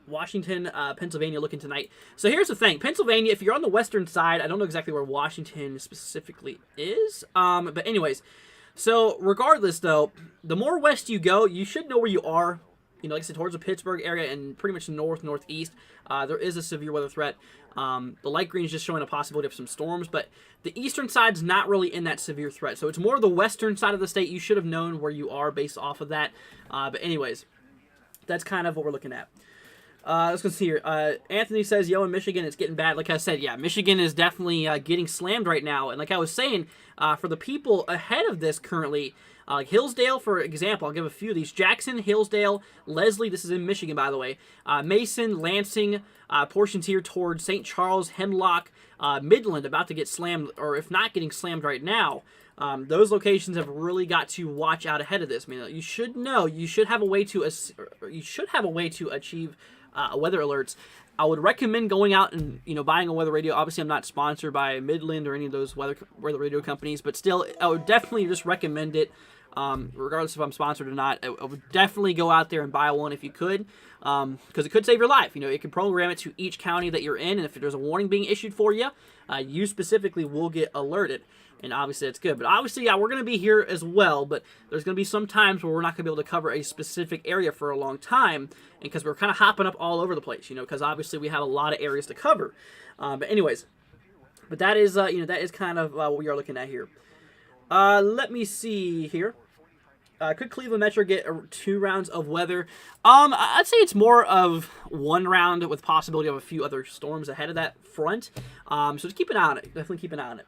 S2: Washington, Pennsylvania looking tonight? So here's the thing. Pennsylvania, if you're on the western side, I don't know exactly where Washington specifically is. But anyways, so regardless though, the more west you go, you should know where you are. Like I said, towards the Pittsburgh area and pretty much northeast, there is a severe weather threat. The light green is just showing a possibility of some storms, but the eastern side's not really in that severe threat. So it's more the western side of the state. You should have known where you are based off of that. But anyways, that's kind of what we're looking at. Let's go see here. Anthony says, "Yo, in Michigan, it's getting bad." Like I said, yeah, Michigan is definitely getting slammed right now. And like I was saying, for the people ahead of this currently, like Hillsdale, for example, I'll give a few of these: Jackson, Hillsdale, Leslie. This is in Michigan, by the way. Mason, Lansing, portions here towards St. Charles, Hemlock, Midland, about to get slammed, or if not getting slammed right now. Those locations have really got to watch out ahead of this. I mean, you should know. You should have a way to. You should have a way to achieve weather alerts. I would recommend going out and buying a weather radio. Obviously, I'm not sponsored by Midland or any of those weather radio companies, but still, I would definitely just recommend it. Regardless if I'm sponsored or not, I would definitely go out there and buy one if you could, because it could save your life. It can program it to each county that you're in, and if there's a warning being issued for you, you specifically will get alerted. And obviously that's good. But obviously, yeah, we're going to be here as well, but there's going to be some times where we're not going to be able to cover a specific area for a long time, and because we're kind of hopping up all over the place, because obviously we have a lot of areas to cover. But anyways, that is kind of what we are looking at here. Let me see here. Could Cleveland Metro get 2 rounds of weather? I'd say it's more of 1 round with possibility of a few other storms ahead of that front. So just keep an eye on it. Definitely keep an eye on it.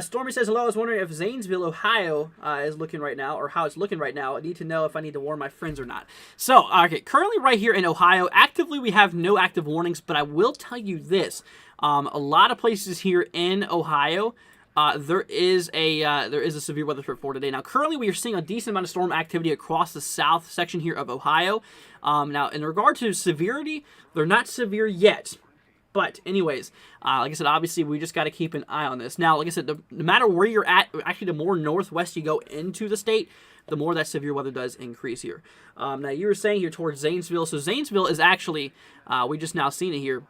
S2: Stormy says, "Hello, I was wondering if Zanesville, Ohio is looking right now, or how it's looking right now. I need to know if I need to warn my friends or not." So, okay, currently right here in Ohio, actively we have no active warnings, but I will tell you this. A lot of places here in Ohio, there is a severe weather threat for today. Now, currently we are seeing a decent amount of storm activity across the south section here of Ohio. Now, in regard to severity, they're not severe yet. But anyways, like I said, obviously we just got to keep an eye on this. Now, like I said, no matter where you're at, actually the more northwest you go into the state, the more that severe weather does increase here. Now, you were saying here towards Zanesville. So Zanesville is actually, we just now seen it here.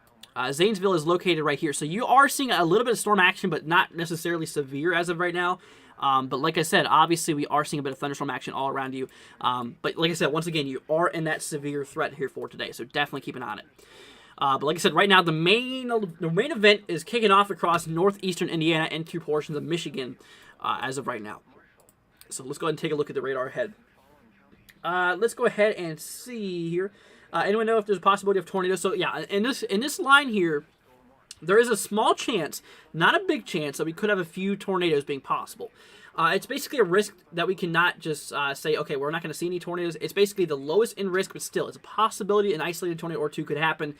S2: Zanesville is located right here. So you are seeing a little bit of storm action, but not necessarily severe as of right now. But like I said, obviously we are seeing a bit of thunderstorm action all around you. But like I said, once again, you are in that severe threat here for today. So definitely keep an eye on it. But like I said, right now the main event is kicking off across northeastern Indiana and 2 portions of Michigan as of right now. So let's go ahead and take a look at the radar ahead. Let's go ahead and see here. Anyone know if there's a possibility of tornadoes? So yeah, in this line here, there is a small chance, not a big chance, that we could have a few tornadoes being possible. It's basically a risk that we cannot just say, okay, we're not going to see any tornadoes. It's basically the lowest in risk, but still, it's a possibility an isolated tornado or 2 could happen.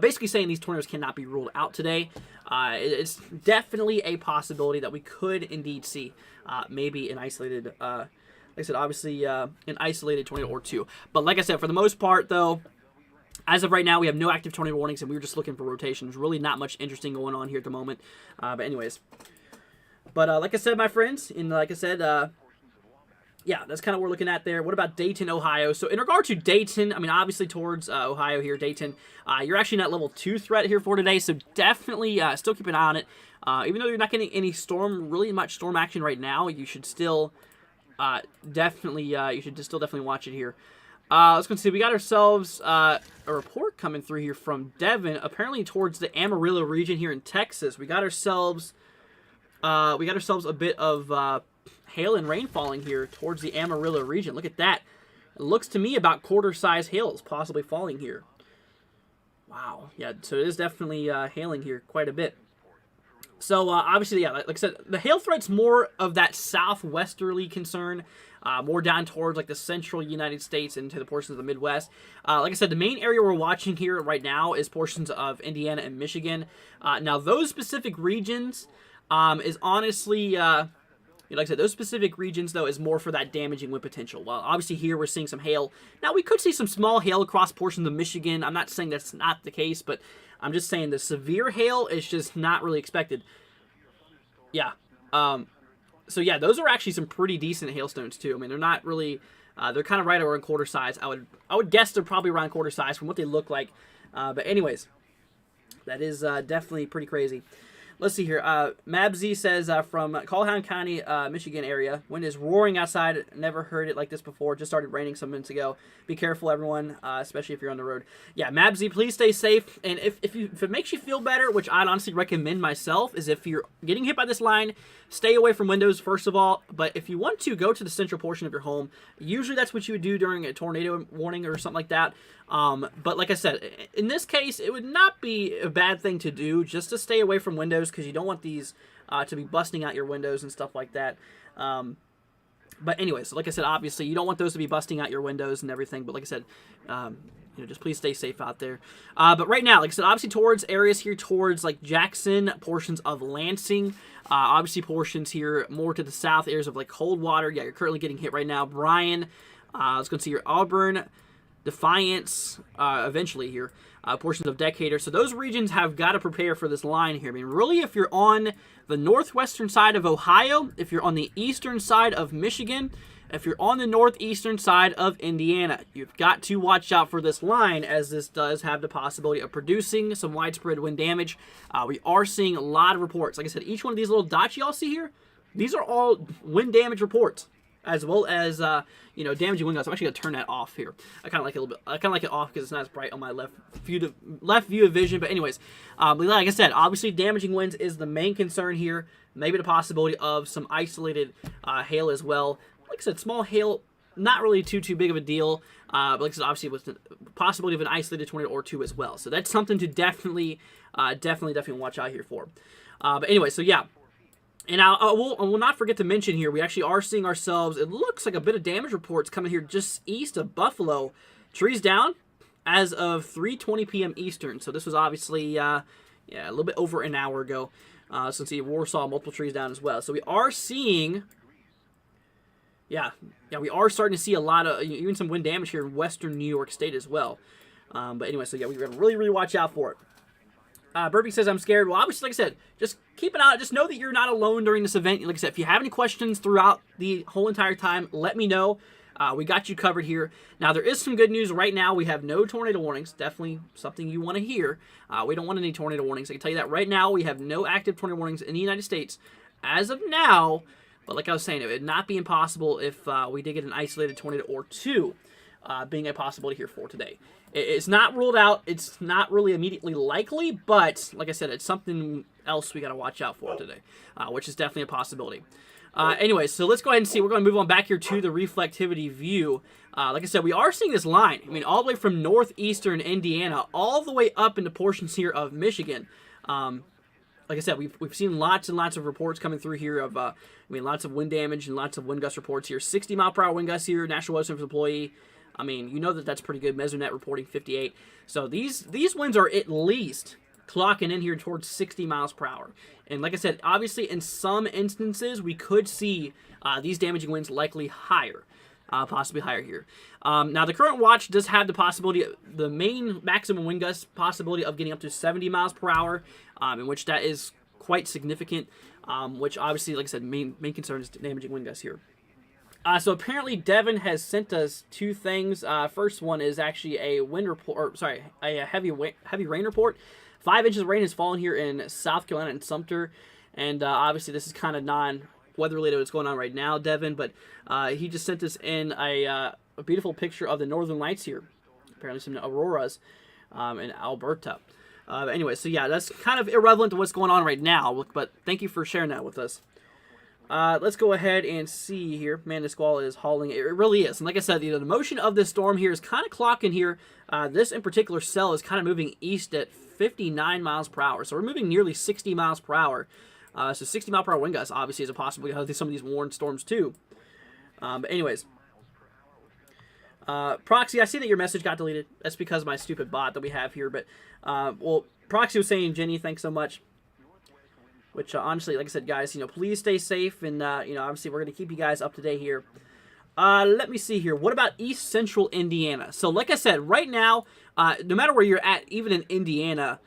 S2: Basically saying these tornadoes cannot be ruled out today. It's definitely a possibility that we could indeed see maybe an isolated, like I said, obviously an isolated tornado or 2. But like I said, for the most part, though, as of right now, we have no active tornado warnings, and we're just looking for rotations. Really not much interesting going on here at the moment. But anyways. But like I said, my friends, and like I said, yeah, that's kind of what we're looking at there. What about Dayton, Ohio? So in regard to Dayton, I mean, obviously towards Ohio here, Dayton, you're actually not level 2 threat here for today, so definitely still keep an eye on it. Even though you're not getting any really much storm action right now, you should still definitely watch it here. Let's go see. We got ourselves a report coming through here from Devin, apparently towards the Amarillo region here in Texas. We got ourselves a bit of hail and rain falling here towards the Amarillo region. Look at that. It looks to me about quarter-size hails possibly falling here. Wow. Yeah, so it is definitely hailing here quite a bit. So, obviously, yeah, like I said, the hail threat's more of that southwesterly concern, more down towards, like, the central United States into the portions of the Midwest. Like I said, the main area we're watching here right now is portions of Indiana and Michigan. Now, those specific regions is honestly... like I said, those specific regions, though, is more for that damaging wind potential. Well, obviously here we're seeing some hail. Now, we could see some small hail across portions of Michigan. I'm not saying that's not the case, but I'm just saying the severe hail is just not really expected. Yeah. So, yeah, those are actually some pretty decent hailstones, too. I mean, they're not really... they're kind of right around quarter size. I would guess they're probably around quarter size from what they look like. But anyways, that is definitely pretty crazy. let's see here. Mabzy says from Colhoun County, Michigan area. Wind is roaring outside. Never heard it like this before. Just started raining some minutes ago. Be careful, everyone, especially if you're on the road. Yeah, Mabzy, please stay safe. And if it makes you feel better, which I'd honestly recommend myself, is if you're getting hit by this line, stay away from windows first of all. But if you want to, go to the central portion of your home. Usually that's what you would do during a tornado warning or something like that. But like I said, in this case, it would not be a bad thing to do just to stay away from windows because you don't want these to be busting out your windows and stuff like that. But anyway, so like I said, obviously you don't want those to be busting out your windows and everything. But like I said, just please stay safe out there. But right now, like I said, obviously towards areas here towards like Jackson, portions of Lansing, obviously portions here more to the south, areas of like Coldwater. Yeah, you're currently getting hit right now. Bryan, I was going to see your Auburn, Defiance, eventually here, portions of Decatur. So those regions have got to prepare for this line here. I mean, really, if you're on the northwestern side of Ohio, if you're on the eastern side of Michigan, if you're on the northeastern side of Indiana, you've got to watch out for this line, as this does have the possibility of producing some widespread wind damage. We are seeing a lot of reports. Like I said, each one of these little dots you all see here, these are all wind damage reports, as well as damaging wind gusts. I'm actually gonna turn that off here. I kind of like it a little bit. I kind of like it off because it's not as bright on my left view of vision. But anyways, like I said, obviously damaging winds is the main concern here. Maybe the possibility of some isolated hail as well. Like I said, small hail, not really too big of a deal. But like I said, obviously with the possibility of an isolated tornado or two as well. So that's something to definitely watch out here for. But anyway, so yeah. And I will not forget to mention here, we actually are seeing ourselves, it looks like a bit of damage reports coming here just east of Buffalo. Trees down as of 3:20 p.m. Eastern. So this was obviously, a little bit over an hour ago. So see, Warsaw, multiple trees down as well. So we are seeing, we are starting to see a lot of, even some wind damage here in western New York State as well. But anyway, so yeah, we've got to really, really watch out for it. Burpee says, I'm scared. Well, obviously, like I said, just keep an eye out. Just know that you're not alone during this event. Like I said, if you have any questions throughout the whole entire time, let me know. We got you covered here. Now, there is some good news right now. We have no tornado warnings. Definitely something you want to hear. We don't want any tornado warnings. I can tell you that right now. We have no active tornado warnings in the United States as of now. But like I was saying, it would not be impossible if we did get an isolated tornado or two, being a possibility here for today. It's not ruled out. It's not really immediately likely, but like I said, it's something else we got to watch out for today, which is definitely a possibility. Anyway, so let's go ahead and see. We're going to move on back here to the reflectivity view. Like I said, we are seeing this line. I mean, all the way from northeastern Indiana, all the way up into portions here of Michigan. Like I said, we've seen lots and lots of reports coming through here of, lots of wind damage and lots of wind gust reports here. 60 mile per hour wind gusts here. National Weather Service employee. I mean, you know that's pretty good. Mesonet reporting 58. So these winds are at least clocking in here towards 60 miles per hour. And like I said, obviously in some instances, we could see these damaging winds likely higher, possibly higher here. Now, the current watch does have the possibility, the main maximum wind gust possibility of getting up to 70 miles per hour, in which that is quite significant, which obviously, like I said, main concern is damaging wind gusts here. So apparently Devin has sent us two things. First one is actually a wind report, a heavy rain report. 5 inches of rain has fallen here in South Carolina and Sumter, and obviously this is kind of non-weather related what's going on right now, Devin. But he just sent us in a beautiful picture of the northern lights here. Apparently some auroras in Alberta. Anyway, so yeah, that's kind of irrelevant to what's going on right now. But thank you for sharing that with us. Let's go ahead and see here. Man, this squall is hauling. It really is. And like I said, the motion of this storm here is kind of clocking here. This in particular cell is kind of moving east at 59 miles per hour. So we're moving nearly 60 miles per hour. So 60 mile per hour wind gusts obviously is a possibility of some of these warned storms too. But anyways. Proxy, I see that your message got deleted. That's because of my stupid bot that we have here. But, Proxy was saying, Jenny, thanks so much. Which, honestly, like I said, guys, please stay safe. And, obviously, we're going to keep you guys up to date here. Let me see here. What about East Central Indiana? So, like I said, right now, no matter where you're at, even in Indiana,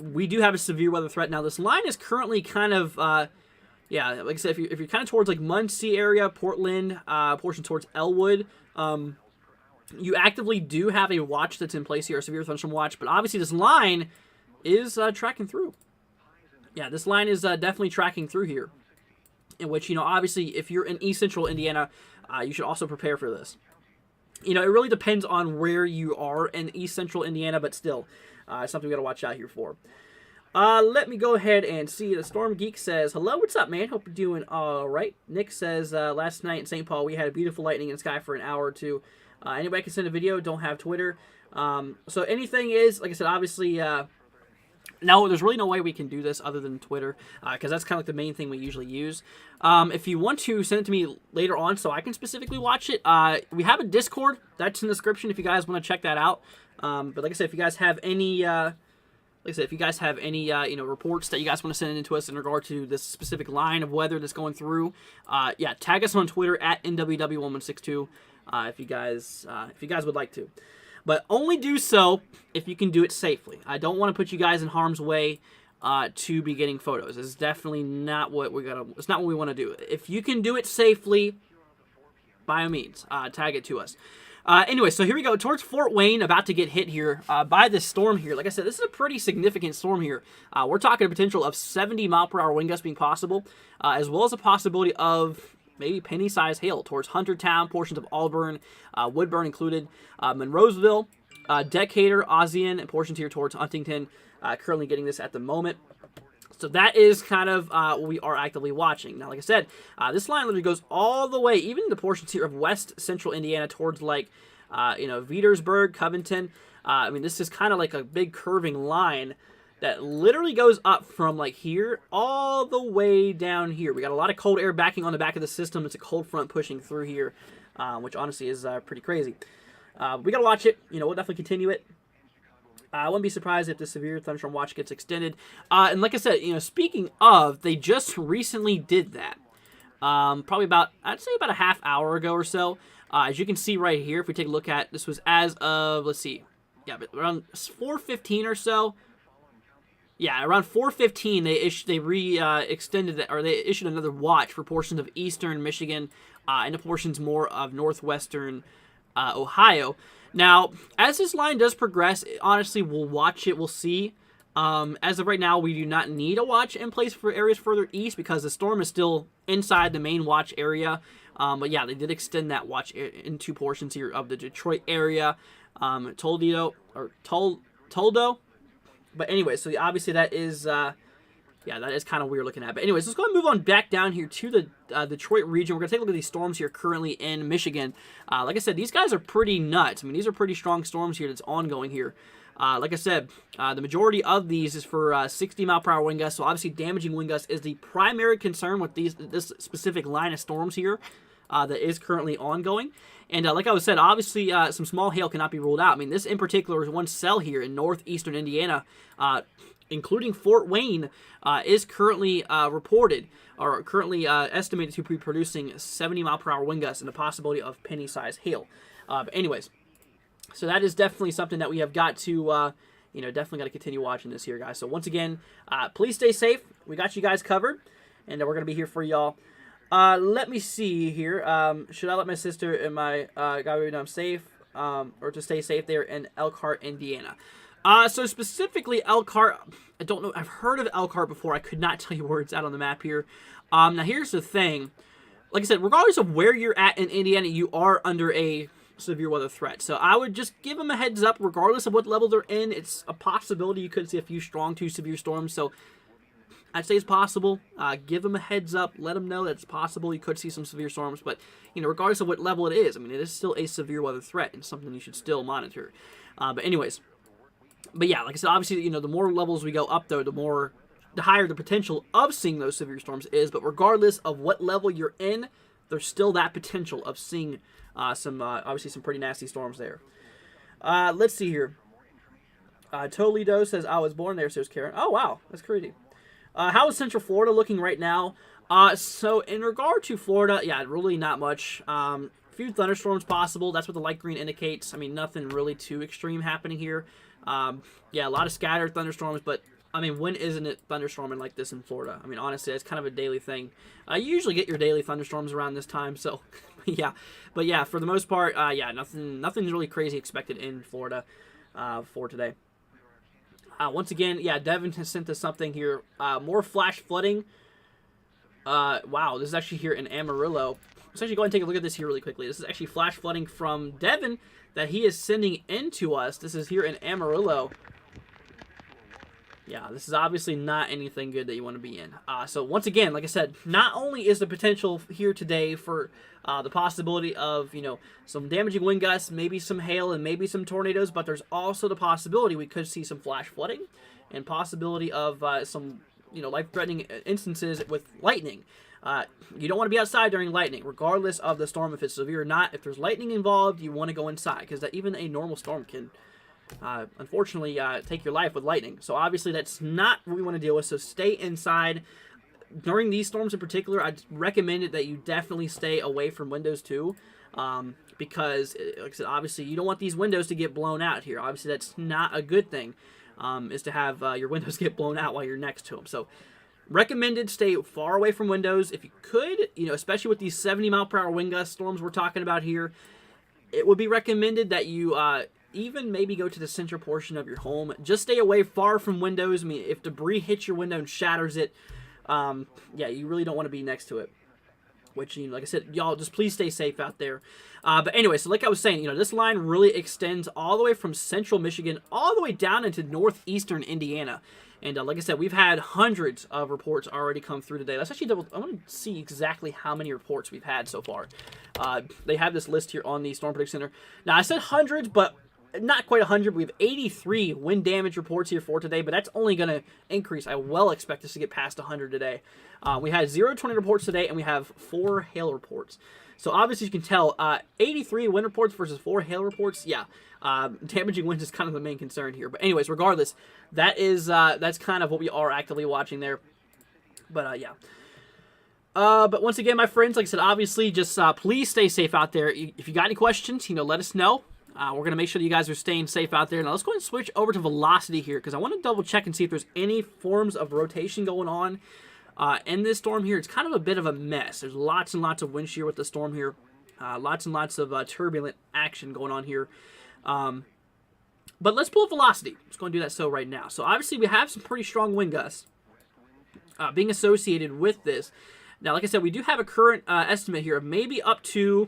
S2: we do have a severe weather threat. Now, this line is currently kind of, like I said, if you're kind of towards, like, Muncie area, Portland, portion towards Elwood, you actively do have a watch that's in place here, a severe thunderstorm watch. But, obviously, this line is tracking through. Yeah, this line is definitely tracking through here. In which, obviously, if you're in East Central Indiana, you should also prepare for this. It really depends on where you are in East Central Indiana, but still, it's something we got to watch out here for. Let me go ahead and see. The Storm Geek says, hello, what's up, man? Hope you're doing all right. Nick says, last night in St. Paul, we had a beautiful lightning in the sky for an hour or two. Anybody can send a video, don't have Twitter. So anything is, like I said, obviously, no, there's really no way we can do this other than Twitter, because that's kind of like the main thing we usually use. If you want to, send it to me later on so I can specifically watch it. We have a Discord. That's in the description if you guys want to check that out. But like I said, if you guys have any... reports that you guys want to send in to us in regard to this specific line of weather that's going through, tag us on Twitter at NWW1162 if you guys would like to. But only do so if you can do it safely. I don't want to put you guys in harm's way to be getting photos. It's definitely not what it's not what we want to do. If you can do it safely, by all means, tag it to us. Anyway, so here we go. Towards Fort Wayne, about to get hit here by this storm here. Like I said, this is a pretty significant storm here. We're talking a potential of 70-mile-per-hour wind gusts being possible, as well as a possibility of maybe penny-sized hail towards Huntertown, portions of Auburn, Woodburn included, Monroeville, Decatur, Ossian, and portions here towards Huntington. Currently getting this at the moment. So that is kind of what we are actively watching. Now, like I said, this line literally goes all the way, even the portions here of west central Indiana towards Vetersburg, Covington. This is kind of like a big curving line that literally goes up from like here all the way down here. We got a lot of cold air backing on the back of the system. It's a cold front pushing through here, which honestly is pretty crazy. We got to watch it. We'll definitely continue it. I wouldn't be surprised if the severe thunderstorm watch gets extended. And like I said, speaking of, they just recently did that. Probably about a half hour ago or so. As you can see right here, if we take a look at, this was as of, let's see, but around 4:15 or so. Yeah, around 4:15 they extended that, or they issued another watch for portions of eastern Michigan and portions more of northwestern Ohio. Now, as this line does progress, honestly, we'll watch it. We'll see. As of right now, we do not need a watch in place for areas further east because the storm is still inside the main watch area. But yeah, they did extend that watch into portions here of the Detroit area, Toledo. But anyway, so obviously that is, that is kind of weird looking at. But anyways, let's go and move on back down here to the Detroit region. We're going to take a look at these storms here currently in Michigan. Like I said, these guys are pretty nuts. These are pretty strong storms here that's ongoing here. Like I said, the majority of these is for 60-mile-per-hour wind gusts. So obviously damaging wind gusts is the primary concern with this specific line of storms here that is currently ongoing. And like I said, obviously some small hail cannot be ruled out. This in particular is one cell here in northeastern Indiana, including Fort Wayne, is currently reported or currently estimated to be producing 70-mile-per-hour wind gusts and the possibility of penny-sized hail. But anyways, so that is definitely something that we have got to, definitely got to continue watching this here, guys. So once again, please stay safe. We got you guys covered, and we're going to be here for y'all. Let me see here. Should I let my sister and my guy know I'm safe, or to stay safe there in Elkhart, Indiana? So specifically Elkhart, I don't know. I've heard of Elkhart before. I could not tell you where it's at on the map here. Now here's the thing. Like I said, regardless of where you're at in Indiana, you are under a severe weather threat. So I would just give them a heads up, regardless of what level they're in. It's a possibility you could see a few strong to severe storms. So I'd say it's possible. Give them a heads up. Let them know that it's possible you could see some severe storms. But, regardless of what level it is, it is still a severe weather threat and something you should still monitor. But anyways. But yeah, like I said, obviously, the more levels we go up, though, the higher the potential of seeing those severe storms is. But regardless of what level you're in, there's still that potential of seeing obviously some pretty nasty storms there. Let's see here. Toledo says, I was born there, says Karen. Oh, wow. That's crazy. How is Central Florida looking right now? So in regard to Florida, really not much. Few thunderstorms possible. That's what the light green indicates. Nothing really too extreme happening here. A lot of scattered thunderstorms, but when isn't it thunderstorming like this in Florida? Honestly, it's kind of a daily thing. You usually get your daily thunderstorms around this time, so yeah. But yeah, for the most part, nothing's really crazy expected in Florida for today. Once again, yeah, Devin has sent us something here. More flash flooding. Wow, this is actually here in Amarillo. Let's actually go ahead and take a look at this here really quickly. This is actually flash flooding from Devin that he is sending in to us. This is here in Amarillo. Yeah, this is obviously not anything good that you want to be in. So once again, like I said, not only is the potential here today for the possibility of, some damaging wind gusts, maybe some hail, and maybe some tornadoes, but there's also the possibility we could see some flash flooding and possibility of some, life-threatening instances with lightning. You don't want to be outside during lightning, regardless of the storm, if it's severe or not. If there's lightning involved, you want to go inside, because even a normal storm can unfortunately take your life with lightning. So obviously that's not what we want to deal with. So stay inside. During these storms in particular, I'd recommend it that you definitely stay away from windows too, because like I said, obviously you don't want these windows to get blown out here. Obviously that's not a good thing, is to have your windows get blown out while you're next to them. So recommended stay far away from windows if you could, especially with these 70-mile-per-hour wind gust storms we're talking about here. It would be recommended that you even maybe go to the central portion of your home. Just stay away far from windows. I mean, if debris hits your window and shatters it, yeah, you really don't want to be next to it. Which, like I said, y'all just please stay safe out there. But anyway, so like I was saying, this line really extends all the way from central Michigan all the way down into northeastern Indiana. And like I said, we've had hundreds of reports already come through today. Let's actually I want to see exactly how many reports we've had so far. They have this list here on the Storm Prediction Center. Now, I said hundreds, but not quite 100. We have 83 wind damage reports here for today, but that's only going to increase. I well expect us to get past 100 today. We had 0 tornado reports today, and we have 4 hail reports. So obviously you can tell, 83 wind reports versus 4 hail reports. Yeah, damaging winds is kind of the main concern here. But anyways, regardless, that's kind of what we are actively watching there. But yeah. But once again, my friends, like I said, obviously just please stay safe out there. If you got any questions, let us know. We're going to make sure that you guys are staying safe out there. Now, let's go ahead and switch over to velocity here, because I want to double check and see if there's any forms of rotation going on in this storm here. It's kind of a bit of a mess. There's lots and lots of wind shear with the storm here. Lots and lots of turbulent action going on here. But let's pull up velocity. Let's go and do that right now. So, obviously, we have some pretty strong wind gusts being associated with this. Now, like I said, we do have a current estimate here of maybe up to...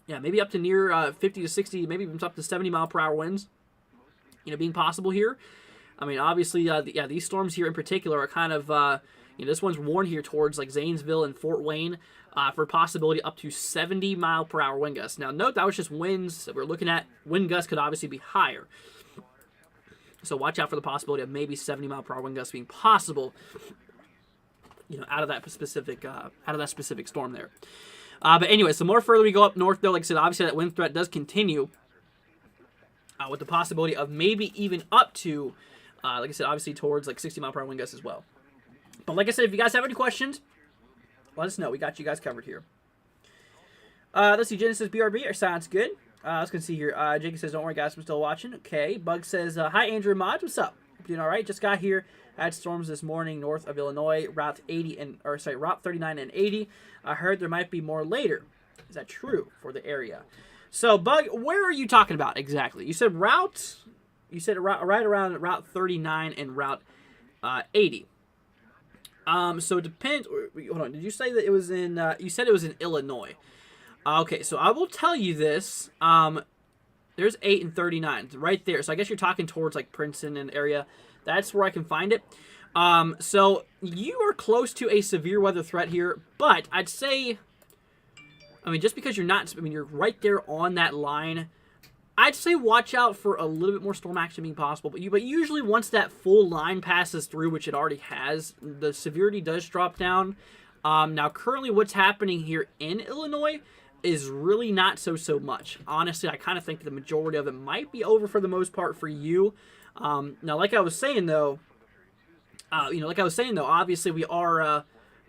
S2: Yeah, maybe up to near 50 to 60, maybe even up to 70-mile-per-hour winds, being possible here. I mean, obviously, these storms here in particular are kind of, this one's warned here towards like Zanesville and Fort Wayne for possibility up to 70-mile-per-hour wind gusts. Now, note that was just winds that we're looking at. Wind gusts could obviously be higher. So watch out for the possibility of maybe 70-mile-per-hour wind gusts being possible, out of that specific storm there. But anyway, so more further we go up north, though, like I said, obviously that wind threat does continue with the possibility of maybe even up to, like I said, obviously towards like 60-mile-per-hour wind gusts as well. But like I said, if you guys have any questions, let us know. We got you guys covered here. Let's see, Genesis BRB, sounds good. Let's go see here. Jacob says, don't worry, guys, I'm still watching. Okay. Bug says, hi, Andrew and Mods, what's up? Doing all right? Just got here. Had storms this morning north of Illinois, Route 39 and 80. I heard there might be more later. Is that true for the area? So, Bug, where are you talking about exactly? You said right around Route 39 and Route 80. So it depends. Hold on. Did you say that it was in? You said it was in Illinois. Okay, so I will tell you this. There's 8 and 39 right there. So I guess you're talking towards like Princeton and area. That's where I can find it. So you are close to a severe weather threat here, but I'd say, just because you're right there on that line, I'd say watch out for a little bit more storm action being possible. But usually once that full line passes through, which it already has, the severity does drop down. Now currently what's happening here in Illinois is really not so much. Honestly, I kind of think the majority of it might be over for the most part for you. Now, like I was saying though, obviously we are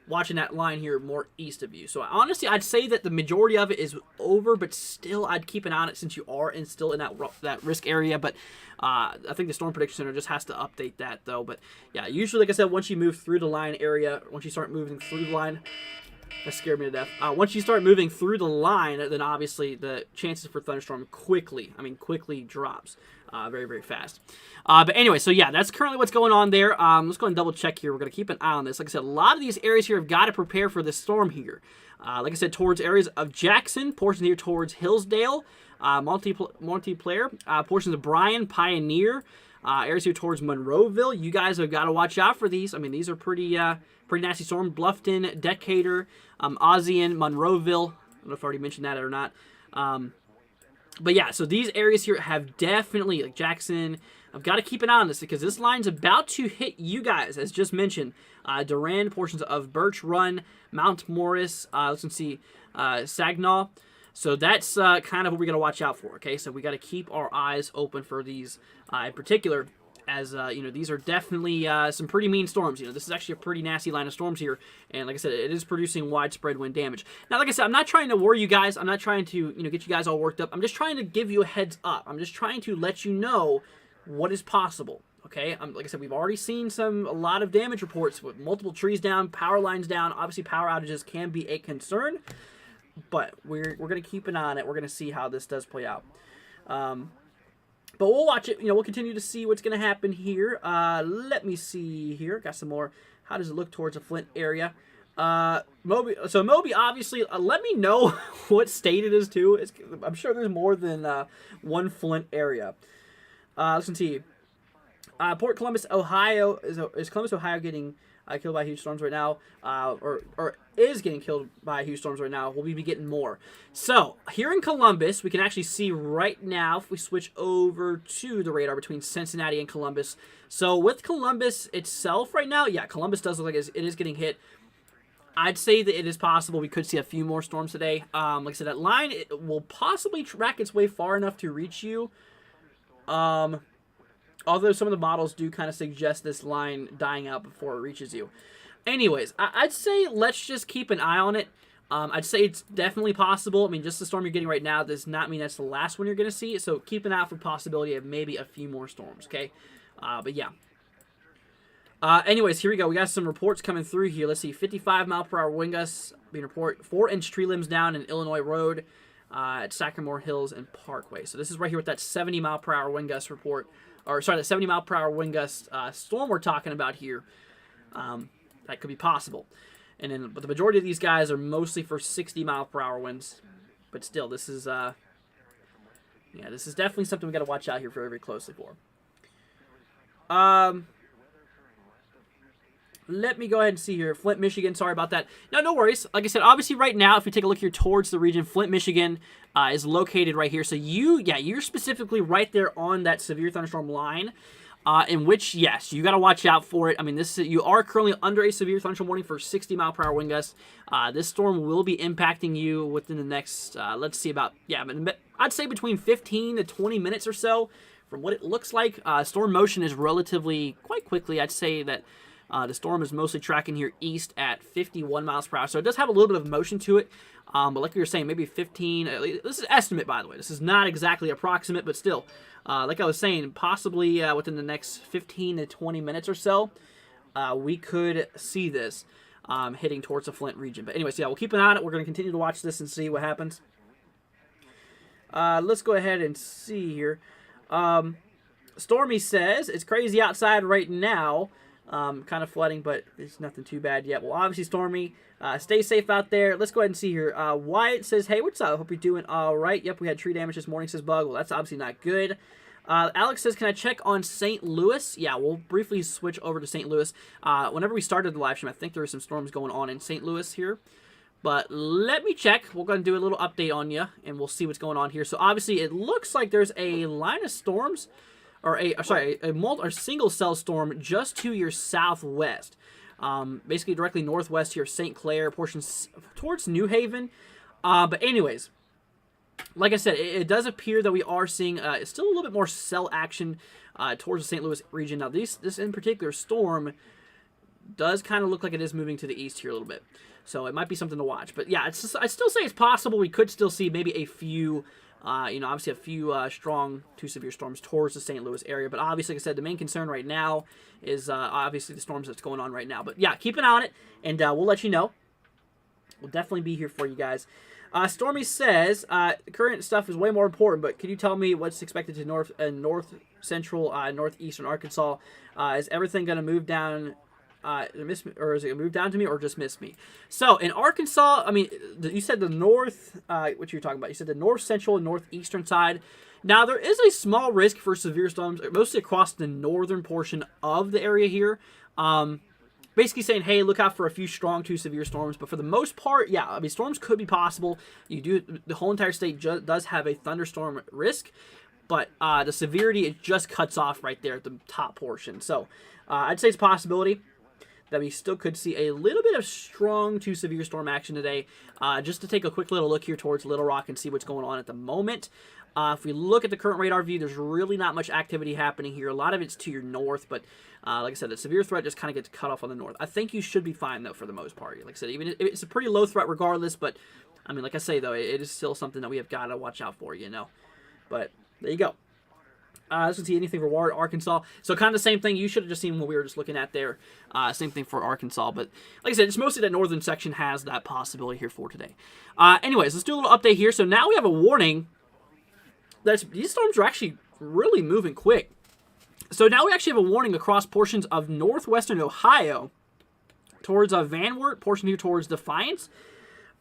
S2: watching that line here more east of you. So honestly, I'd say that the majority of it is over, but still I'd keep an eye on it since you are still in that risk area. But I think the Storm Prediction Center just has to update that though. But yeah, usually, like I said, once you move through the line area, once you start moving through the line, That scared me to death. Once you start moving through the line, then obviously the chances for thunderstorm quickly drops very, very fast. But anyway, so yeah, that's currently what's going on there. Let's go and double check here. We're going to keep an eye on this. Like I said, a lot of these areas here have got to prepare for this storm here. Like I said, towards areas of Jackson, portions here towards Hillsdale, Multiplayer, portions of Bryan, Pioneer, areas here towards Monroeville. You guys have got to watch out for these. I mean, these are pretty nasty storm. Bluffton, Decatur, Ossian, Monroeville. I don't know if I already mentioned that or not. But yeah, so these areas here have definitely, like Jackson, I've got to keep an eye on this because this line's about to hit you guys, as just mentioned. Durand, portions of Birch Run, Mount Morris, let's see, Saginaw. So that's kind of what we got to watch out for, okay? So we got to keep our eyes open for these in particular, as these are definitely some pretty mean storms. This is actually a pretty nasty line of storms here, and like I said, it is producing widespread wind damage. Now, like I said, I'm not trying to worry you guys. I'm not trying to get you guys all worked up. I'm just trying to give you a heads up. I'm just trying to let you know what is possible. Okay, like I said, we've already seen a lot of damage reports with multiple trees down, power lines down. Obviously, power outages can be a concern, but we're going to keep an eye on it. We're going to see how this does play out. But we'll watch it. We'll continue to see what's going to happen here. Let me see here. Got some more. How does it look towards the Flint area? Moby. So Moby, obviously, let me know what state it is too. I'm sure there's more than one Flint area. Let's see. Port Columbus, Ohio. Is Columbus, Ohio getting killed by huge storms right now? Or is getting killed by huge storms right now? Will we be getting more? So, here in Columbus, we can actually see right now, if we switch over to the radar between Cincinnati and Columbus. So, with Columbus itself right now, yeah, Columbus does look like it is getting hit. I'd say that it is possible we could see a few more storms today. Like I said, that line it will possibly track its way far enough to reach you. Although some of the models do kind of suggest this line dying out before it reaches you. Anyways, I'd say let's just keep an eye on it. I'd say it's definitely possible. I mean, just the storm you're getting right now does not mean that's the last one you're going to see. So keep an eye out for possibility of maybe a few more storms, okay? But yeah. Anyways, here we go. We got some reports coming through here. Let's see. 55-mile-per-hour wind gusts being reported. 4-inch tree limbs down in Illinois Road at Sagamore Hills and Parkway. So this is right here with that 70-mile-per-hour wind gust report. Or sorry, the 70-mile-per-hour wind gust storm we're talking about here. That could be possible. But the majority of these guys are mostly for 60-mile-per-hour winds. But still, this is this is definitely something we got to watch out here very, very closely for. Let me go ahead and see here. Flint, Michigan. Sorry about that. No worries. Like I said, obviously right now, if we take a look here towards the region, Flint, Michigan is located right here. So you're specifically right there on that severe thunderstorm line, in which, yes, you got to watch out for it. I mean, you are currently under a severe thunderstorm warning for 60-mile-per-hour wind gusts. This storm will be impacting you within the next, let's see, I'd say between 15 to 20 minutes or so. From what it looks like, storm motion is relatively quite quickly. I'd say that the storm is mostly tracking here east at 51 miles per hour. So it does have a little bit of motion to it. But like we were saying, maybe 15. This is estimate, by the way. This is not exactly approximate, but still. Like I was saying, possibly within the next 15 to 20 minutes or so, we could see this hitting towards the Flint region. But anyways, yeah, we'll keep an eye on it. We're going to continue to watch this and see what happens. Let's go ahead and see here. Stormy says, it's crazy outside right now. Kind of flooding, but it's nothing too bad yet. Well, obviously, Stormy, stay safe out there. Let's go ahead and see here. Wyatt says, hey, what's up? Hope you're doing all right. Yep, we had tree damage this morning, says Bug. Well, that's obviously not good. Alex says, can I check on St. Louis? Yeah, we'll briefly switch over to St. Louis. Whenever we started the live stream, I think there were some storms going on in St. Louis here. But let me check. We're going to do a little update on you, and we'll see what's going on here. So, obviously, it looks like there's a line of storms or a single cell storm just to your southwest. Basically directly northwest here, St. Clair, portions towards New Haven. But anyways, like I said, it does appear that we are seeing still a little bit more cell action towards the St. Louis region. Now, this in particular storm does kind of look like it is moving to the east here a little bit. So it might be something to watch. But yeah, I'd still say it's possible we could still see maybe a few obviously a few strong to severe storms towards the St. Louis area. But obviously, like I said, the main concern right now is obviously the storms that's going on right now. But yeah, keep an eye on it, and we'll let you know we'll definitely be here for you guys. Stormy says, current stuff is way more important, but can you tell me what's expected to north central, northeastern Arkansas? Is everything going to move down, miss me, or is it going to move down to me, or just miss me? So in Arkansas, I mean, you said the north, what you were talking about, you said the north central and northeastern side. Now, there is a small risk for severe storms, mostly across the northern portion of the area here. Basically saying, hey, look out for a few strong to severe storms. But for the most part, yeah, I mean, storms could be possible. The whole entire state does have a thunderstorm risk. But the severity, it just cuts off right there at the top portion. So I'd say it's a possibility that we still could see a little bit of strong to severe storm action today. Just to take a quick little look here towards Little Rock and see what's going on at the moment. If we look at the current radar view, there's really not much activity happening here. A lot of it's to your north, but like I said, the severe threat just kind of gets cut off on the north. I think you should be fine, though, for the most part. Like I said, even it's a pretty low threat regardless, but, I mean, like I say, though, it is still something that we have got to watch out for, you know. But there you go. Let's see anything for Ward, Arkansas. So kind of the same thing. You should have just seen what we were just looking at there. Same thing for Arkansas. But like I said, it's mostly that northern section has that possibility here for today. Anyways, let's do a little update here. So now we have a warning. These storms are actually really moving quick. So now we actually have a warning across portions of northwestern Ohio towards Van Wert, portion here towards Defiance.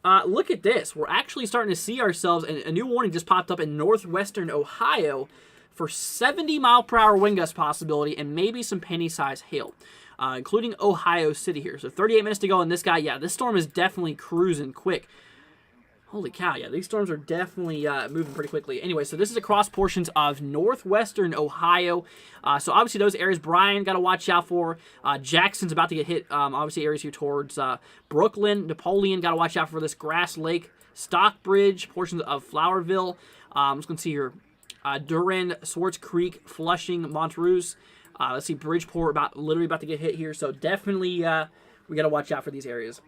S2: Look at this. We're actually starting to see ourselves, and a new warning just popped up in northwestern Ohio for 70-mile-per-hour wind gust possibility and maybe some penny-sized hail, including Ohio City here. So 38 minutes to go, and this guy, yeah, this storm is definitely cruising quick. Holy cow, yeah, these storms are definitely moving pretty quickly. Anyway, so this is across portions of northwestern Ohio. So obviously those areas, Bryan, got to watch out for. Jackson's about to get hit. Obviously areas here towards Brooklyn, Napoleon, got to watch out for this. Grass Lake, Stockbridge, portions of Flowerville. I'm just going to see here. Durand, Swartz Creek, Flushing, Montrose. Let's see, Bridgeport, literally about to get hit here. So definitely we got to watch out for these areas.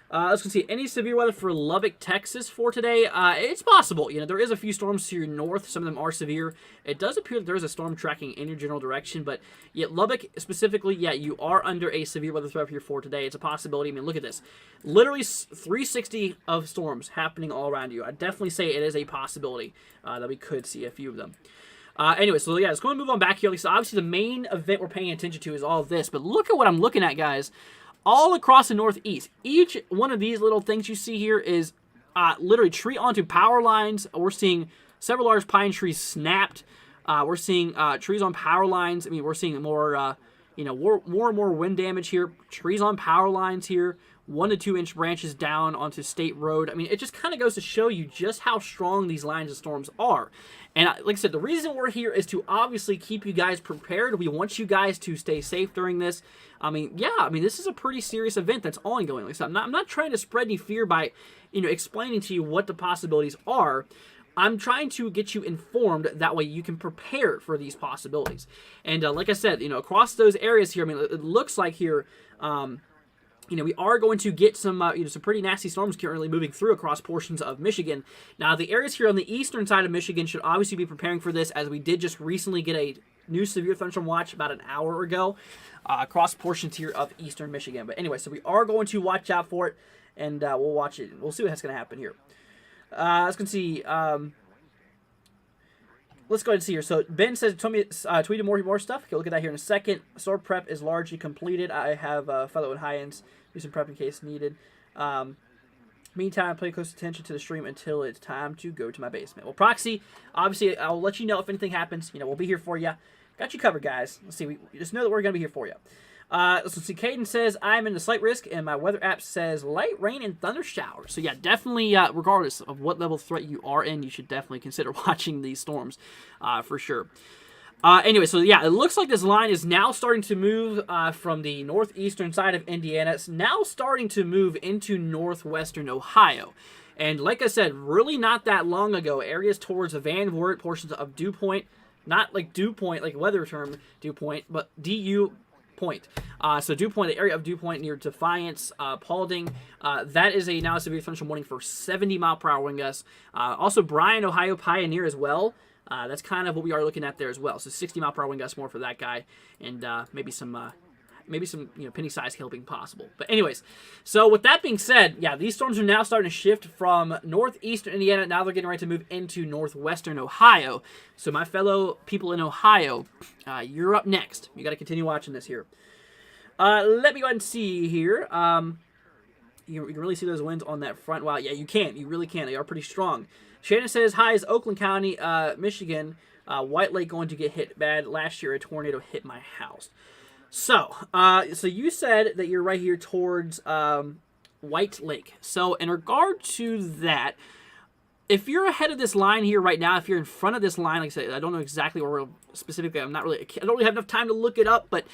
S2: Let's see, any severe weather for Lubbock, Texas for today? It's possible. You know, there is a few storms to your north. Some of them are severe. It does appear that there is a storm tracking in your general direction, but yet Lubbock specifically, yeah, you are under a severe weather threat here for today. It's a possibility. I mean, look at this. Literally 360 of storms happening all around you. I'd definitely say it is a possibility that we could see a few of them. Anyway, so yeah, let's go and move on back here. So obviously the main event we're paying attention to is all of this, but look at what I'm looking at, guys. All across the northeast, each one of these little things you see here is literally tree onto power lines. We're seeing several large pine trees snapped. We're seeing trees on power lines. I mean, we're seeing more, more and more wind damage here. Trees on power lines here. 1 to 2 inch branches down onto State Road. I mean, it just kind of goes to show you just how strong these lines of storms are. And like I said, the reason we're here is to obviously keep you guys prepared. We want you guys to stay safe during this. I mean, yeah, this is a pretty serious event that's ongoing. Like I said, I'm not trying to spread any fear by, explaining to you what the possibilities are. I'm trying to get you informed. That way you can prepare for these possibilities. And like I said, across those areas here, it looks like here, we are going to get some, some pretty nasty storms currently moving through across portions of Michigan. Now, the areas here on the eastern side of Michigan should obviously be preparing for this, as we did just recently get a new severe thunderstorm watch about an hour ago across portions here of eastern Michigan. But anyway, so we are going to watch out for it, and we'll watch it. We'll see what's going to happen here. Let's go and see. Let's go ahead and see here. So Ben says, tweeted more stuff. Okay, look at that here in a second. Sword prep is largely completed. I have fellow and high ends. Do some prep in case needed. Meantime, pay close attention to the stream until it's time to go to my basement. Well, Proxy, obviously, I'll let you know if anything happens. We'll be here for you. Got you covered, guys. Let's see. We just know that we're going to be here for you. Let's see. Caden says, I'm in the slight risk, and my weather app says light rain and thunder showers. So, yeah, definitely, regardless of what level of threat you are in, you should definitely consider watching these storms for sure. Anyway, so yeah, it looks like this line is now starting to move from the northeastern side of Indiana. It's now starting to move into northwestern Ohio. And like I said, really not that long ago, areas towards the Van Wert, portions of Dew Point, not like Dew Point, like weather term Dew Point, but DU Point. So Dew Point, the area of Dew Point near Defiance, Paulding, that is now a severe thunderstorm warning for 70-mile-per-hour wind gusts. Also, Bryan, Ohio, Pioneer as well. That's kind of what we are looking at there as well. So 60-mile-per-hour wind gusts more for that guy, and maybe some maybe some penny-sized hail being possible. But anyways, so with that being said, yeah, these storms are now starting to shift from northeastern Indiana. Now they're getting ready to move into northwestern Ohio. So my fellow people in Ohio, you're up next. You got to continue watching this here. Let me go ahead and see here. You can really see those winds on that front. Wow, yeah, you can. You really can. They are pretty strong. Shannon says, hi, is Oakland County, Michigan, White Lake going to get hit bad? Last year, a tornado hit my house. So you said that you're right here towards White Lake. So in regard to that, if you're ahead of this line here right now, if you're in front of this line, like I said, I don't know exactly where specifically. I don't really have enough time to look it up, but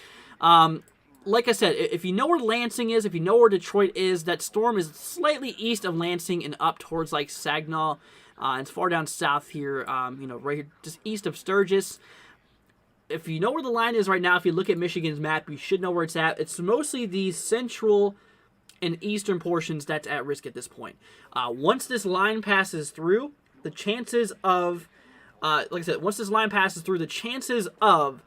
S2: like I said, if you know where Lansing is, if you know where Detroit is, that storm is slightly east of Lansing and up towards like Saginaw. It's far down south here, right here, just east of Sturgis. If you know where the line is right now, if you look at Michigan's map, you should know where it's at. It's mostly the central and eastern portions that's at risk at this point. Once this line passes through, the chances of, like I said, once this line passes through, the chances of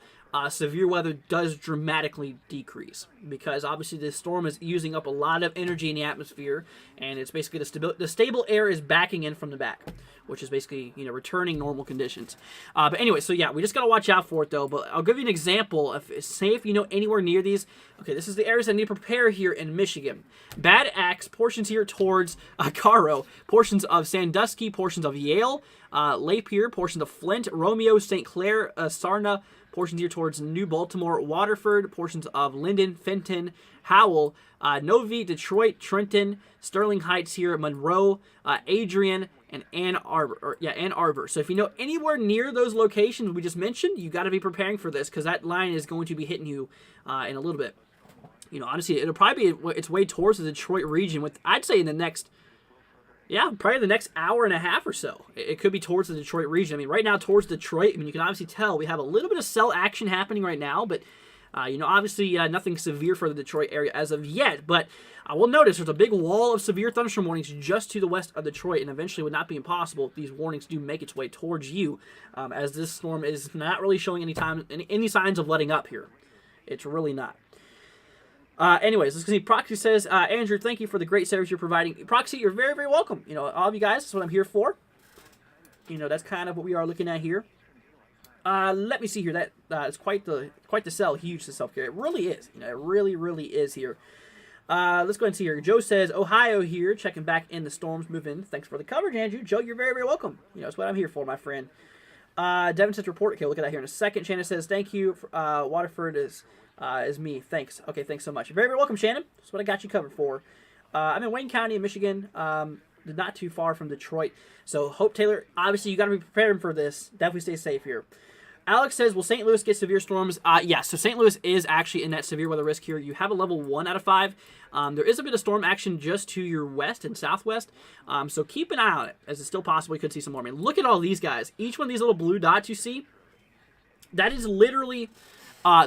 S2: severe weather does dramatically decrease, because obviously this storm is using up a lot of energy in the atmosphere, and it's basically the stable air is backing in from the back, which is basically returning normal conditions. But anyway, so yeah, we just gotta watch out for it though. But I'll give you an example. Say if you know anywhere near these. Okay, this is the areas I need to prepare here in Michigan. Bad Axe, portions here towards Caro, portions of Sandusky, portions of Yale, Lapeer, portions of Flint, Romeo, St. Clair, Sarna, portions here towards New Baltimore, Waterford, portions of Linden, Fenton, Howell, Novi, Detroit, Trenton, Sterling Heights here, Monroe, Adrian, and Ann Arbor. So if you know anywhere near those locations we just mentioned, you got to be preparing for this, because that line is going to be hitting you in a little bit. Honestly, it'll probably be its way towards the Detroit region with, I'd say, in the next, probably the next hour and a half or so. It could be towards the Detroit region. I mean, right now towards Detroit, you can obviously tell we have a little bit of cell action happening right now, but obviously nothing severe for the Detroit area as of yet. But I will notice there's a big wall of severe thunderstorm warnings just to the west of Detroit, and eventually would not be impossible if these warnings do make its way towards you, as this storm is not really showing any signs of letting up here. It's really not. Anyways, let's see. Proxy says, Andrew, thank you for the great service you're providing. Proxy, you're very, very welcome. All of you guys, that's what I'm here for. That's kind of what we are looking at here. Let me see here. That is quite the sell. Huge to self-care. It really is. It really, really is here. Let's go ahead and see here. Joe says, Ohio here, checking back in the storms moving. Thanks for the coverage, Andrew. Joe, you're very, very welcome. That's what I'm here for, my friend. Devin says report. Okay, we'll look at that here in a second. Shannon says, thank you. Waterford is me. Thanks. Okay, thanks so much. You're very, very welcome, Shannon. That's what I got you covered for. I'm in Wayne County in Michigan, not too far from Detroit. So, Hope Taylor, obviously you got to be preparing for this. Definitely stay safe here. Alex says, will St. Louis get severe storms? Yes, so St. Louis is actually in that severe weather risk here. You have a level 1 out of 5. There is a bit of storm action just to your west and southwest, so keep an eye on it, as it still possibly could see some more. I mean, look at all these guys. Each one of these little blue dots you see, that is literally...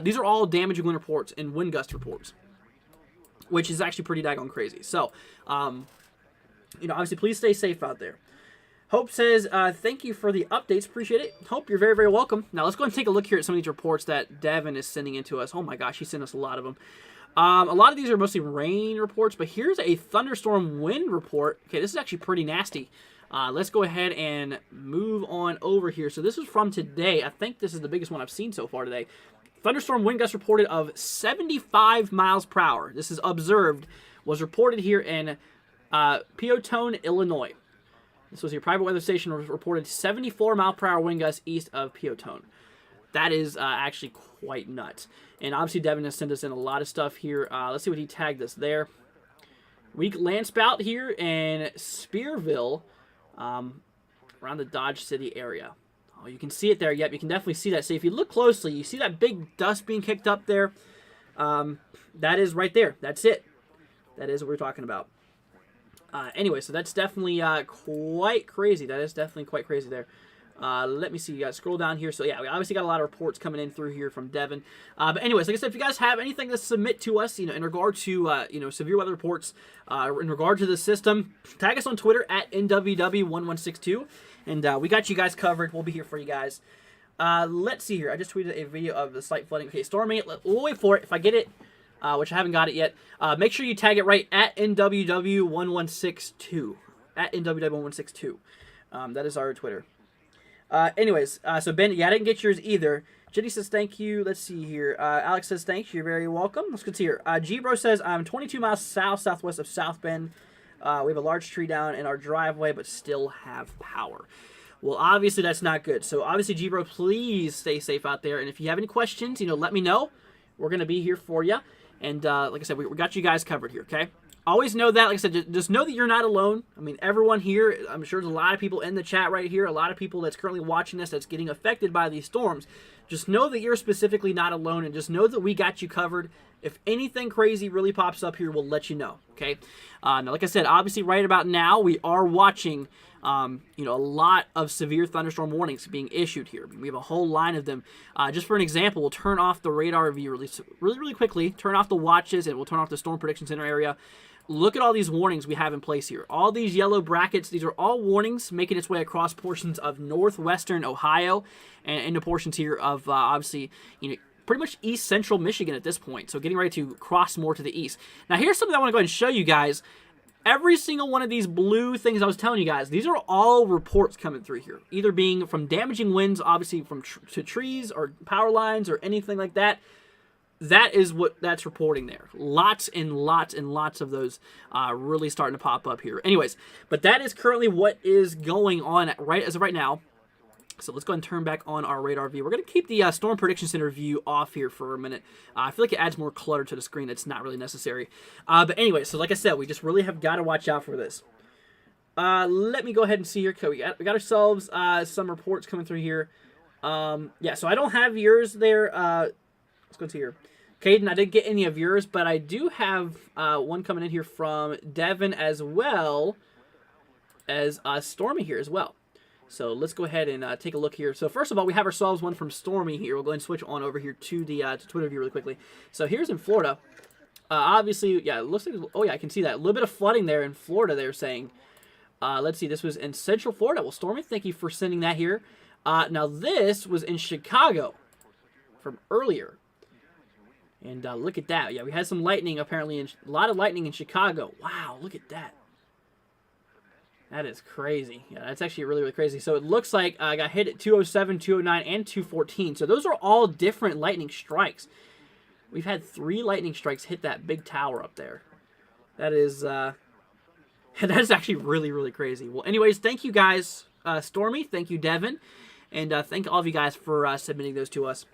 S2: these are all damage and wind reports and wind gust reports, which is actually pretty daggone crazy. So, obviously, please stay safe out there. Hope says, thank you for the updates. Appreciate it. Hope, you're very, very welcome. Now, let's go and take a look here at some of these reports that Devin is sending in to us. Oh, my gosh, he sent us a lot of them. A lot of these are mostly rain reports, but here's a thunderstorm wind report. Okay, this is actually pretty nasty. Let's go ahead and move on over here. So this is from today. I think this is the biggest one I've seen so far today. Thunderstorm wind gust reported of 75 miles per hour. This is observed, was reported here in Peotone, Illinois. This was your private weather station, reported 74 mile per hour wind gusts east of Peotone. That is actually quite nuts. And obviously Devin has sent us in a lot of stuff here. Let's see what he tagged us there. Weak land spout here in Spearville, around the Dodge City area. Oh, you can see it there. Yep, you can definitely see that. So if you look closely, you see that big dust being kicked up there. That is right there. That's it. That is what we're talking about. Anyway, so that's definitely quite crazy. That is definitely quite crazy there. Let me see. You guys scroll down here. So yeah, we obviously got a lot of reports coming in through here from Devin. But anyways, like I said, if you guys have anything to submit to us, in regard to severe weather reports, in regard to the system, tag us on Twitter at NWW1162, and we got you guys covered. We'll be here for you guys. Let's see here. I just tweeted a video of the slight flooding. Okay, storm 8. We'll wait for it. If I get it which I haven't got it yet. Make sure you tag it right at NWW1162. At NWW1162. That is our Twitter. Anyways, so Ben, yeah, I didn't get yours either. Jenny says thank you. Let's see here. Alex says thanks. You're very welcome. Let's go see here. G-Bro says I'm 22 miles southwest of South Bend. We have a large tree down in our driveway, but still have power. Well, obviously that's not good. So obviously, G-Bro, please stay safe out there. And if you have any questions, let me know. We're gonna be here for you. And like I said, we got you guys covered here. Okay. Always know that. Like I said, just know that you're not alone. I mean, everyone here, I'm sure there's a lot of people in the chat right here, a lot of people that's currently watching this that's getting affected by these storms. Just know that you're specifically not alone, and just know that we got you covered. If anything crazy really pops up here, we'll let you know, okay? Now, like I said, obviously right about now, we are watching, a lot of severe thunderstorm warnings being issued here. We have a whole line of them. Just for an example, we'll turn off the radar view really quickly, turn off the watches, and we'll turn off the Storm Prediction Center area. Look at all these warnings we have in place here. All these yellow brackets, these are all warnings making its way across portions of northwestern Ohio and into portions here of, obviously, pretty much east central Michigan at this point. So getting ready to cross more to the east. Now here's something I want to go ahead and show you guys. Every single one of these blue things I was telling you guys, these are all reports coming through here. Either being from damaging winds, obviously from to trees or power lines or anything like that. That is what that's reporting there. Lots and lots and lots of those really starting to pop up here. Anyways, but that is currently what is going on right as of right now. So let's go ahead and turn back on our radar view. We're going to keep the Storm Prediction Center view off here for a minute. I feel like it adds more clutter to the screen that's not really necessary. But anyway, so like I said, we just really have got to watch out for this. Let me go ahead and see here. We got ourselves some reports coming through here. Yeah, so I don't have yours there. Let's go to here. Caden, I didn't get any of yours, but I do have one coming in here from Devin as well as Stormy here as well. So let's go ahead and take a look here. So first of all, we have ourselves one from Stormy here. We'll go ahead and switch on over here to the to Twitter view really quickly. So here's in Florida. Obviously, yeah, it looks like, oh yeah, I can see that. A little bit of flooding there in Florida, they're saying. Let's see, this was in Central Florida. Well, Stormy, thank you for sending that here. Now this was in Chicago from earlier. And look at that. Yeah, we had some lightning apparently. A lot of lightning in Chicago. Wow, look at that. That is crazy. Yeah, that's actually really, really crazy. So it looks like I got hit at 207, 209, and 214. So those are all different lightning strikes. We've had 3 lightning strikes hit that big tower up there. That is that is actually really, really crazy. Well, anyways, thank you guys, Stormy. Thank you, Devin. And thank all of you guys for submitting those to us.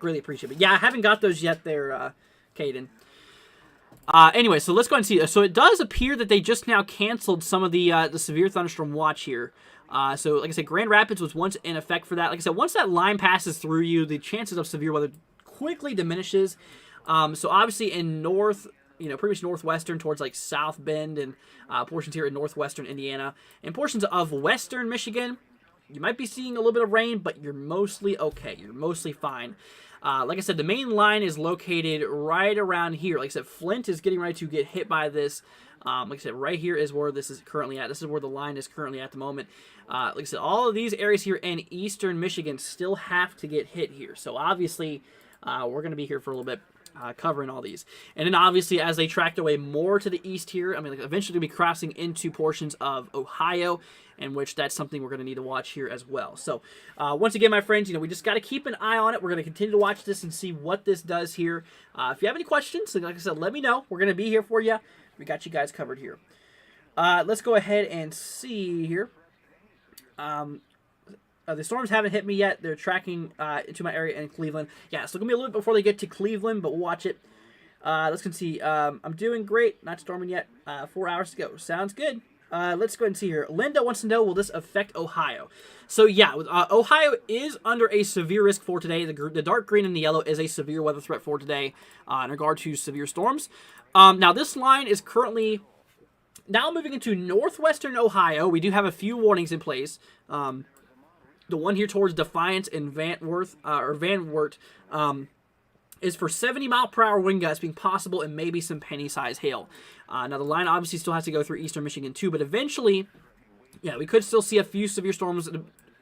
S2: Really appreciate it. But yeah, I haven't got those yet there, Caden. Anyway, so let's go ahead and see. So it does appear that they just now canceled some of the severe thunderstorm watch here. So like I said, Grand Rapids was once in effect for that. Like I said, once that line passes through you, the chances of severe weather quickly diminishes. So obviously in pretty much northwestern towards like South Bend and portions here in northwestern Indiana and portions of western Michigan, you might be seeing a little bit of rain, but you're mostly okay. You're mostly fine. Like I said, the main line is located right around here. Like I said, Flint is getting ready to get hit by this. Like I said, right here is where this is currently at. This is where the line is currently at the moment. Like I said, all of these areas here in eastern Michigan still have to get hit here. So obviously, we're going to be here for a little bit. Covering all these. And then obviously as they track their way more to the east here, I mean, like, eventually they'll be crossing into portions of Ohio, in which that's something we're going to need to watch here as well. So once again, my friends, we just got to keep an eye on it. We're going to continue to watch this and see what this does here. If you have any questions, like I said, let me know. We're going to be here for you. We got you guys covered here. Let's go ahead and see here. The storms haven't hit me yet. They're tracking into my area in Cleveland. Yeah, so it's going to be a little bit before they get to Cleveland, but we'll watch it. Let's go and see. I'm doing great. Not storming yet. 4 hours to go. Sounds good. Let's go ahead and see here. Linda wants to know, will this affect Ohio? So, yeah, Ohio is under a severe risk for today. The dark green and the yellow is a severe weather threat for today in regard to severe storms. Now, this line is currently now moving into northwestern Ohio. We do have a few warnings in place. The one here towards Defiance and Van Wert is for 70-mile-per-hour wind gusts being possible and maybe some penny-size hail. Now, the line obviously still has to go through eastern Michigan, too, but eventually, yeah, we could still see a few severe storms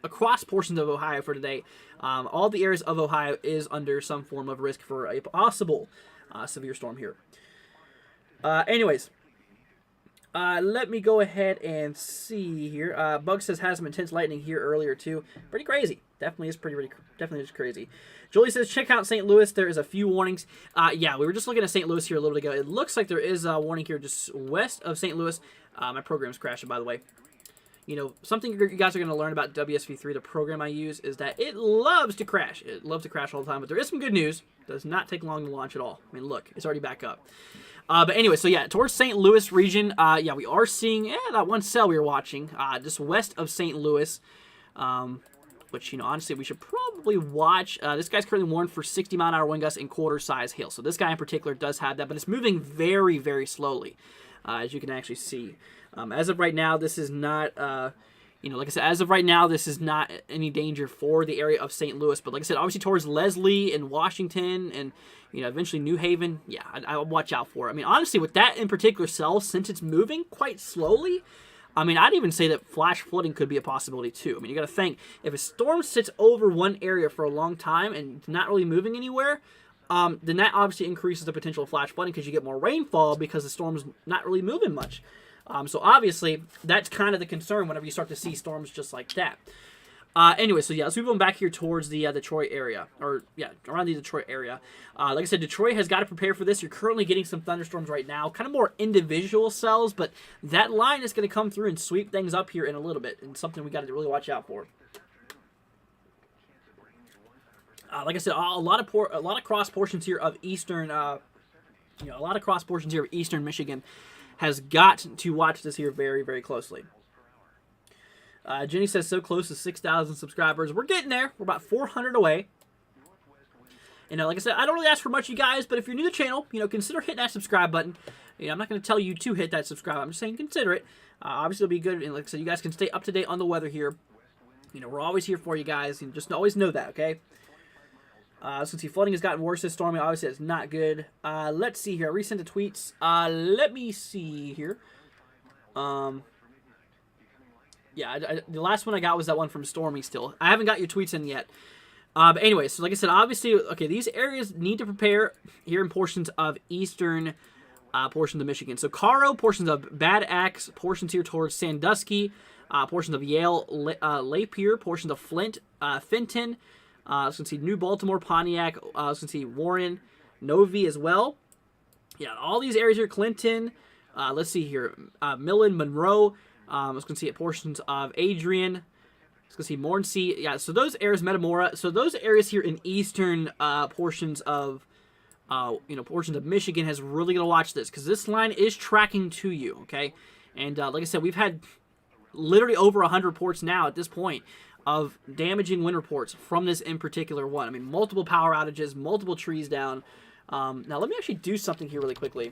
S2: across portions of Ohio for today. All the areas of Ohio is under some form of risk for a possible severe storm here. Anyways, let me go ahead and see here. Bug says has some intense lightning here earlier too. Pretty crazy. Definitely is definitely is crazy. Julie says check out St. Louis. There is a few warnings. Yeah, we were just looking at St. Louis here a little bit ago. It looks like there is a warning here just west of St. Louis. My program's crashing, by the way. You know, something you guys are going to learn about WSV3, the program I use, is that it loves to crash. It loves to crash all the time, but there is some good news. It does not take long to launch at all. I mean, look, it's already back up. But anyway, so yeah, towards St. Louis region, yeah, we are seeing that one cell we were watching just west of St. Louis, which, you know, honestly, we should probably watch. This guy's currently warned for 60-mile-an-hour wind gusts and quarter-size hail. So this guy in particular does have that, but it's moving very, very slowly, as you can actually see. As of right now, this is not, you know, like I said, as of right now, this is not any danger for the area of St. Louis. But like I said, obviously towards Leslie and Washington and, you know, eventually New Haven, yeah, I would watch out for it. I mean, honestly, with that in particular cell, since it's moving quite slowly, I mean, I'd even say that flash flooding could be a possibility too. I mean, you got to think, if a storm sits over one area for a long time and it's not really moving anywhere, then that obviously increases the potential of flash flooding because you get more rainfall because the storm's not really moving much. So obviously, that's kind of the concern whenever you start to see storms just like that. Anyway, so yeah, let's move on back here towards the Detroit area. Or, yeah, around the Detroit area. Like I said, Detroit has got to prepare for this. You're currently getting some thunderstorms right now. Kind of more individual cells, but that line is going to come through and sweep things up here in a little bit. And something we got to really watch out for. Like I said, a lot of cross portions here of eastern, you know, a lot of cross portions here of eastern Michigan has got to watch this here very, very closely. Jenny says so close to 6,000 subscribers. We're getting there. We're about 400 away. And like I said, I don't really ask for much, you guys, but if you're new to the channel, you know, consider hitting that subscribe button. You know, I'm not going to tell you to hit that subscribe. I'm just saying consider it. Obviously, it'll be good. And like I said, you guys can stay up to date on the weather here. You know, we're always here for you guys. And just always know that, okay? Since the flooding has gotten worse this storm, obviously it's not good. Let's see here. I resent the tweets. Let me see here. Yeah, the last one I got was that one from Stormy still. I haven't got your tweets in yet. But anyway, so like I said, obviously, okay, these areas need to prepare here in portions of eastern portions of Michigan. So Caro, portions of Bad Axe, portions here towards Sandusky, portions of Yale, Lapeer, portions of Flint, Fenton. Let's see New Baltimore, Pontiac. Let's see Warren, Novi as well. Yeah, all these areas here, Clinton. Let's see here, Millen, Monroe. Let's see portions of Adrian. Let's see Mornsey. Yeah, so those areas, Metamora. So those areas here in eastern portions of, you know, portions of Michigan has really got to watch this because this line is tracking to you. Okay, and like I said, we've had literally over 100 reports now at this point of damaging wind reports from this in particular one. I mean, multiple power outages, multiple trees down. Now, let me actually do something here really quickly.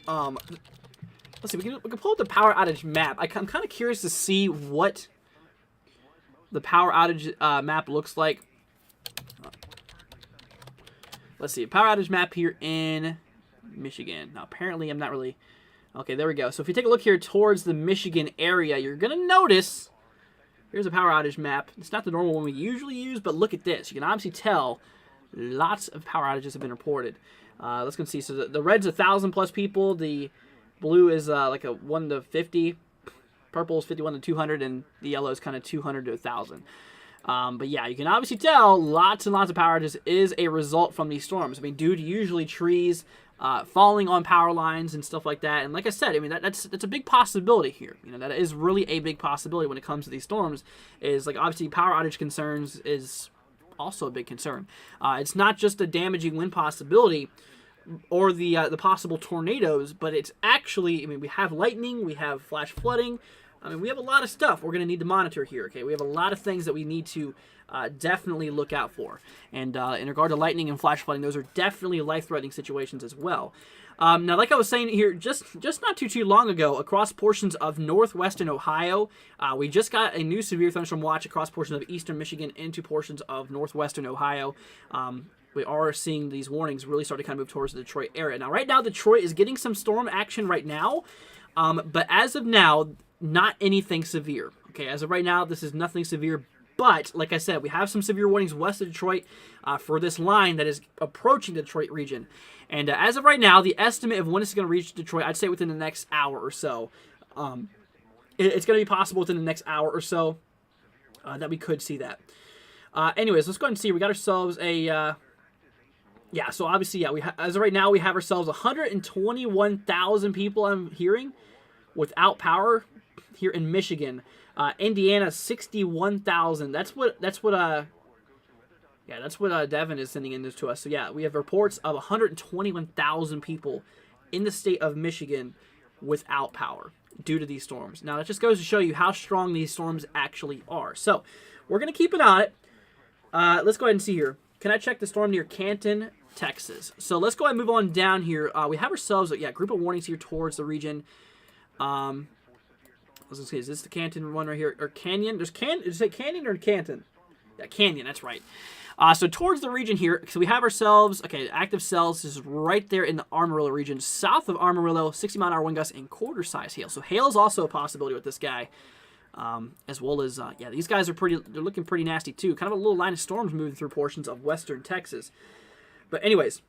S2: Let's see, we can pull up the power outage map. I'm kind of curious to see what the power outage map looks like. Let's see, power outage map here in Michigan. Now, apparently, I'm not really... Okay, there we go. So if you take a look here towards the Michigan area, you're going to notice... Here's a power outage map. It's not the normal one we usually use, but look at this. You can obviously tell lots of power outages have been reported. Let's go see. So the red's 1,000 plus people. The blue is like a 1 to 50. Purple is 51 to 200, and the yellow is kind of 200 to 1,000. But yeah, you can obviously tell lots and lots of power outages is a result from these storms. I mean, due to usually trees falling on power lines and stuff like that. And like I said, I mean, that's a big possibility here. You know, that is really a big possibility when it comes to these storms. Is like obviously power outage concerns is also a big concern. It's not just a damaging wind possibility or the possible tornadoes, but it's actually, I mean, we have lightning, we have flash flooding. I mean, we have a lot of stuff we're going to need to monitor here, okay? We have a lot of things that we need to definitely look out for. And in regard to lightning and flash flooding, those are definitely life-threatening situations as well. Now, like I was saying here, just not too long ago, across portions of northwestern Ohio, we just got a new severe thunderstorm watch across portions of eastern Michigan into portions of northwestern Ohio. We are seeing these warnings really start to kind of move towards the Detroit area. Now, right now, Detroit is getting some storm action right now, but as of now, not anything severe. Okay, as of right now, this is nothing severe But, like I said, we have some severe warnings west of Detroit for this line that is approaching the Detroit region. And as of right now, the estimate of when it's going to reach Detroit, I'd say within the next hour or so. It's going to be possible within the next hour or so that we could see that. Anyways, let's go ahead and see. We got ourselves a... yeah, so obviously, yeah, as of right now, we have ourselves 121,000 people, I'm hearing, without power here in Michigan. Indiana, 61,000. That's what Devin is sending in this to us. So yeah, we have reports of 121,000 people in the state of Michigan without power due to these storms. Now, that just goes to show you how strong these storms actually are. So, we're going to keep an eye on it. Let's go ahead and see here. Can I check the storm near Canton, Texas? So, let's go ahead and move on down here. We have ourselves a group of warnings here towards the region. I was going to say, is this the Canton one right here? Or Canyon? Did you say Canyon or Canton? Yeah, Canyon, that's right. So towards the region here, so we have ourselves, active cells. This is right there in the Amarillo region, south of Amarillo, 60-mile-an-hour wind gusts and quarter-size hail. So hail is also a possibility with this guy, as well as, these guys they're looking pretty nasty too. Kind of a little line of storms moving through portions of western Texas. But anyways,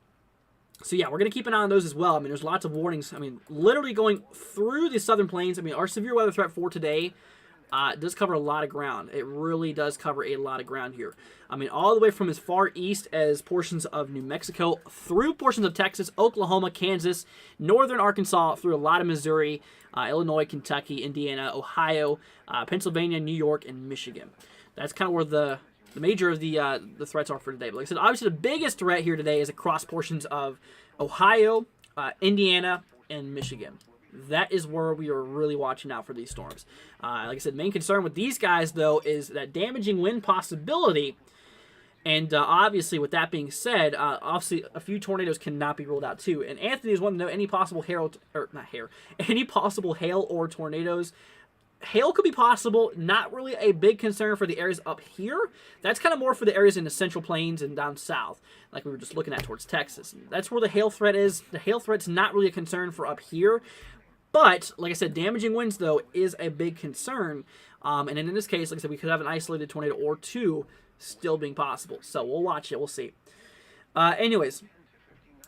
S2: so yeah, we're going to keep an eye on those as well. I mean, there's lots of warnings. I mean, literally going through the southern plains. I mean, our severe weather threat for today does cover a lot of ground. It really does cover a lot of ground here. I mean, all the way from as far east as portions of New Mexico, through portions of Texas, Oklahoma, Kansas, northern Arkansas, through a lot of Missouri, Illinois, Kentucky, Indiana, Ohio, Pennsylvania, New York, and Michigan. That's kind of where the major of the threats are for today. But like I said, obviously the biggest threat here today is across portions of Ohio, Indiana, and Michigan. That is where we are really watching out for these storms. Like I said, main concern with these guys, though, is that damaging wind possibility. And obviously, with that being said, obviously a few tornadoes cannot be ruled out too. And Anthony is wanting to know any possible any possible hail or tornadoes. Hail could be possible, not really a big concern for the areas up here. That's kind of more for the areas in the central plains and down south, like we were just looking at towards Texas. That's where the hail threat is. The hail threat's not really a concern for up here. But, like I said, damaging winds, though, is a big concern. And in this case, like I said, we could have an isolated tornado or two still being possible. So we'll watch it. We'll see. Anyways,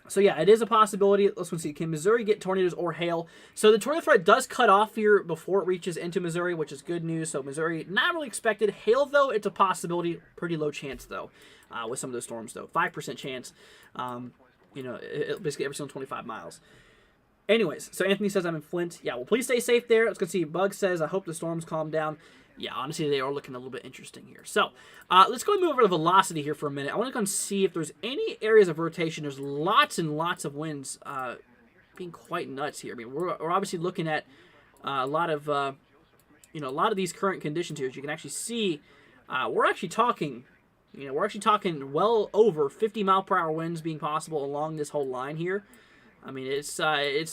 S2: so yeah, it is a possibility. Let's see. Can Missouri get tornadoes or hail? So the tornado threat does cut off here before it reaches into Missouri, which is good news. So Missouri, not really expected. Hail, though, it's a possibility. Pretty low chance, though, with some of those storms, though. 5% chance, basically every single 25 miles. Anyways, so Anthony says I'm in Flint. Yeah, well, please stay safe there. Let's go see. Bug says, I hope the storms calm down. Yeah, honestly, they are looking a little bit interesting here. So, let's go and move over to velocity here for a minute. I want to go and see if there's any areas of rotation. There's lots and lots of winds being quite nuts here. I mean, we're obviously looking at a lot of these current conditions here. As you can actually see, we're actually talking well over 50-mile-per-hour winds being possible along this whole line here. I mean, it's